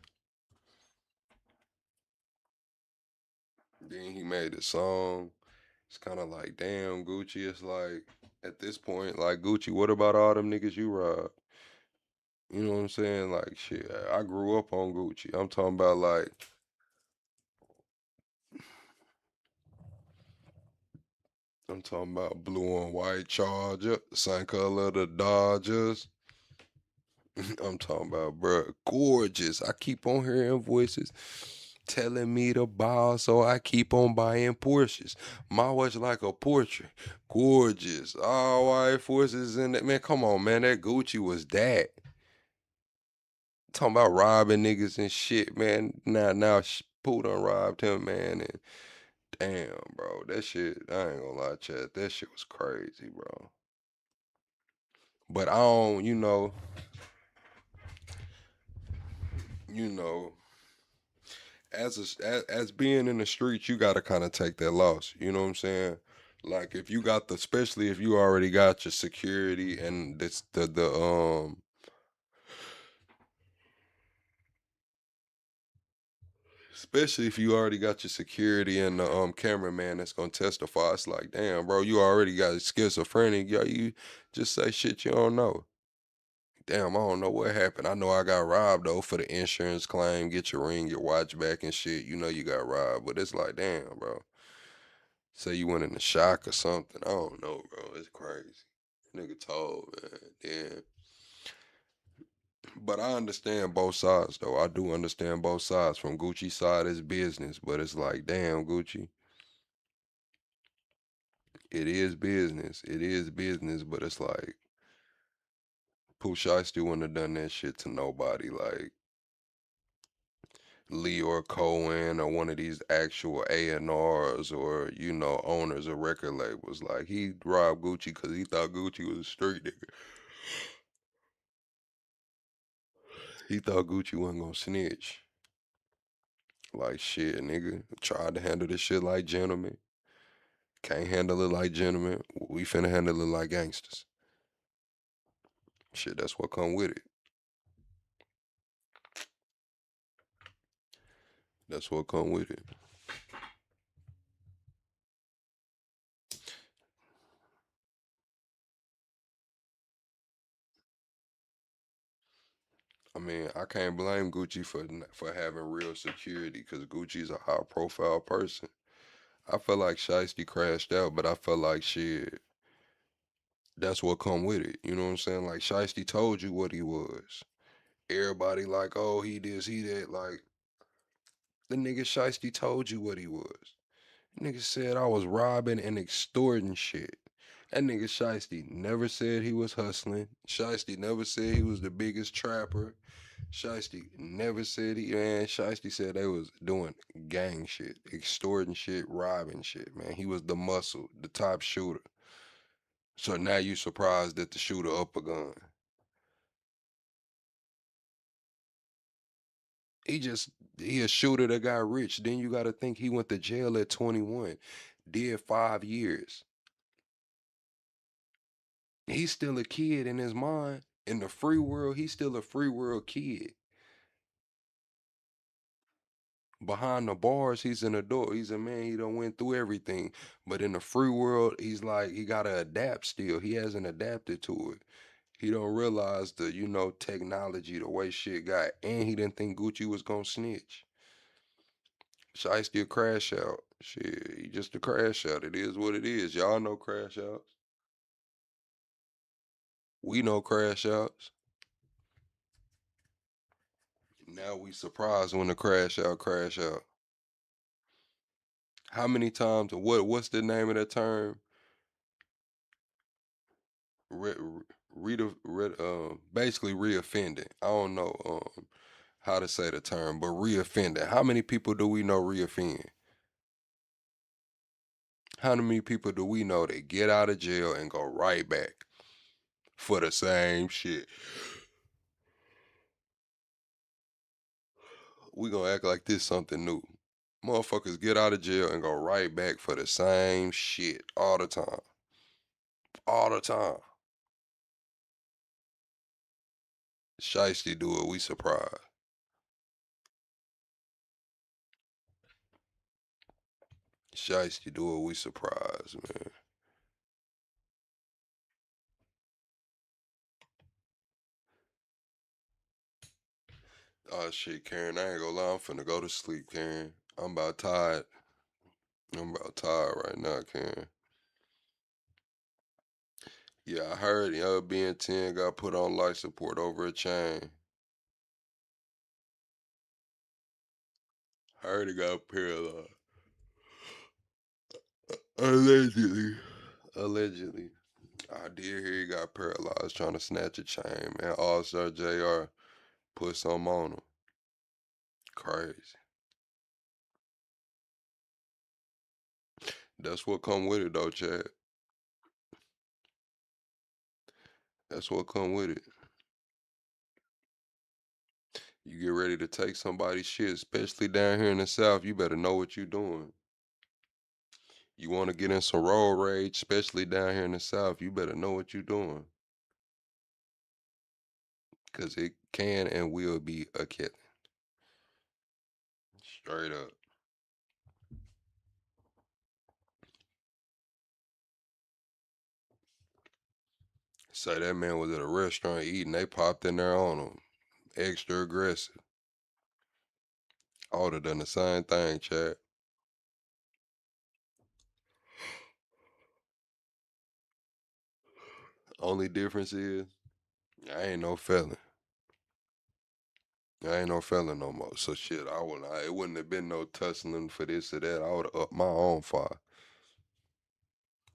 Then he made a song. It's kind of like, damn, Gucci. It's like, at this point, like, Gucci, what about all them niggas you robbed? You know what I'm saying? Like, shit, I grew up on Gucci. I'm talking about, like, I'm talking about blue and white Charger, the same color of the Dodgers. I'm talking about, bruh, gorgeous. I keep on hearing voices telling me to buy, so I keep on buying Porsches. My watch like a portrait. Gorgeous. All white forces in that. Man, come on, man. That Gucci was that. Talking about robbing niggas and shit, man. Now Pooh done robbed him, man. And damn, bro. That shit, I ain't gonna lie, chat. That shit was crazy, bro. But I don't, you know, as being in the streets, you gotta kind of take that loss. You know what I'm saying? Like if you got especially if you already got your security and especially if you already got your security and the cameraman that's gonna testify. It's like, damn, bro, you already got schizophrenic. Yo, you just say shit you don't know. Damn, I don't know what happened. I know I got robbed though for the insurance claim, get your ring, your watch back and shit. You know you got robbed, but it's like, damn, bro. Say you went in a shock or something. I don't know, bro. It's crazy. Nigga told, man. Damn. But I understand both sides though. I do understand both sides. From Gucci's side, it's business, but it's like, damn, Gucci. It is business. It is business, but it's like Pooh Shiesty wouldn't have done that shit to nobody. Like Lee or Cohen or one of these actual A&Rs or, you know, owners of record labels. Like he robbed Gucci because he thought Gucci was a street nigga. He thought Gucci wasn't gonna snitch. Like shit, nigga. Tried to handle this shit like gentlemen. Can't handle it like gentlemen. We finna handle it like gangsters. Shit, that's what come with it. That's what come with it. I mean, I can't blame Gucci for having real security because Gucci's a high profile person. I feel like Shiesty crashed out, but I feel like shit, that's what come with it. You know what I'm saying? Like Shiesty told you what he was. Everybody like, oh, he this, he that. Like, the nigga Shiesty told you what he was. Nigga said I was robbing and extorting shit. That nigga Shiesty never said he was hustling. Shiesty never said he was the biggest trapper. Shiesty never said Shiesty said they was doing gang shit, extorting shit, robbing shit, man. He was the muscle, the top shooter. So now you surprised that the shooter up a gun. He a shooter that got rich. Then you gotta think he went to jail at 21, did 5 years. He's still a kid in his mind. In the free world, he's still a free world kid. Behind the bars, he's an adult. He's a man. He done went through everything. But in the free world, he's like, he gotta adapt still. He hasn't adapted to it. He don't realize the, technology, the way shit got. And he didn't think Gucci was gonna snitch. Shiesty a crash out. Shit, he just a crash out. It is what it is. Y'all know crash outs. We know crash outs. Now we surprised when the crash out, crash out. How many times, what's the name of that term? Basically reoffending. I don't know how to say the term, but reoffending. How many people do we know reoffend? How many people do we know that get out of jail and go right back for the same shit? We gonna act like this something new. Motherfuckers get out of jail and go right back for the same shit all the time. All the time. Shiesty do it, we surprised. Shiesty do it, we surprised, man. Oh shit, Karen, I ain't gonna lie, I'm finna go to sleep, Karen. I'm about tired. I'm about tired right now, Karen. Yeah, I heard being 10 got put on life support over a chain. Heard he got paralyzed. Allegedly. Allegedly. I did hear he got paralyzed trying to snatch a chain, man. All-Star JR put something on him. Crazy. That's what come with it though, Chad. That's what come with it. You get ready to take somebody's shit, especially down here in the South, you better know what you're doing. You want to get in some road rage, especially down here in the South, you better know what you're doing. Because it can and will be a killing. Straight up. Say that man was at a restaurant eating, they popped in there on him. Extra aggressive. I would have done the same thing, Chad. Only difference is, I ain't no felon. I ain't no felon no more. So shit, it wouldn't have been no tussling for this or that. I would have upped my own fire.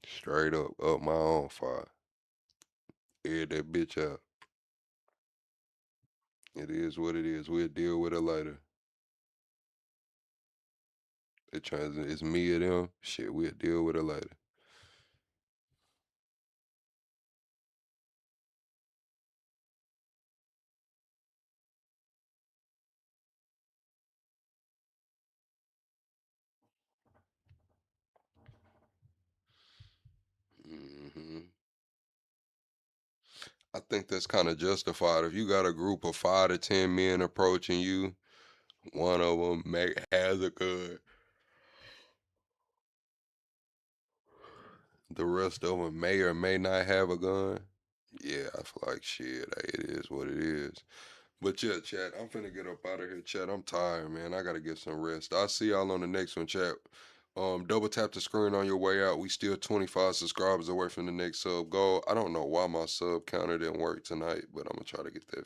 Straight up my own fire. Air that bitch out. It is what it is. We'll deal with it later. It's me or them. Shit, we'll deal with it later. I think that's kind of justified. If you got a group of 5 to 10 men approaching you, one of them has a gun. The rest of them may or may not have a gun. Yeah, I feel like shit. It is what it is. But yeah, chat, I'm finna get up out of here, chat. I'm tired, man. I gotta get some rest. I'll see y'all on the next one, chat. Double tap the screen on your way out. We still 25 subscribers away from the next sub goal. I don't know why my sub counter didn't work tonight, but I'm gonna try to get that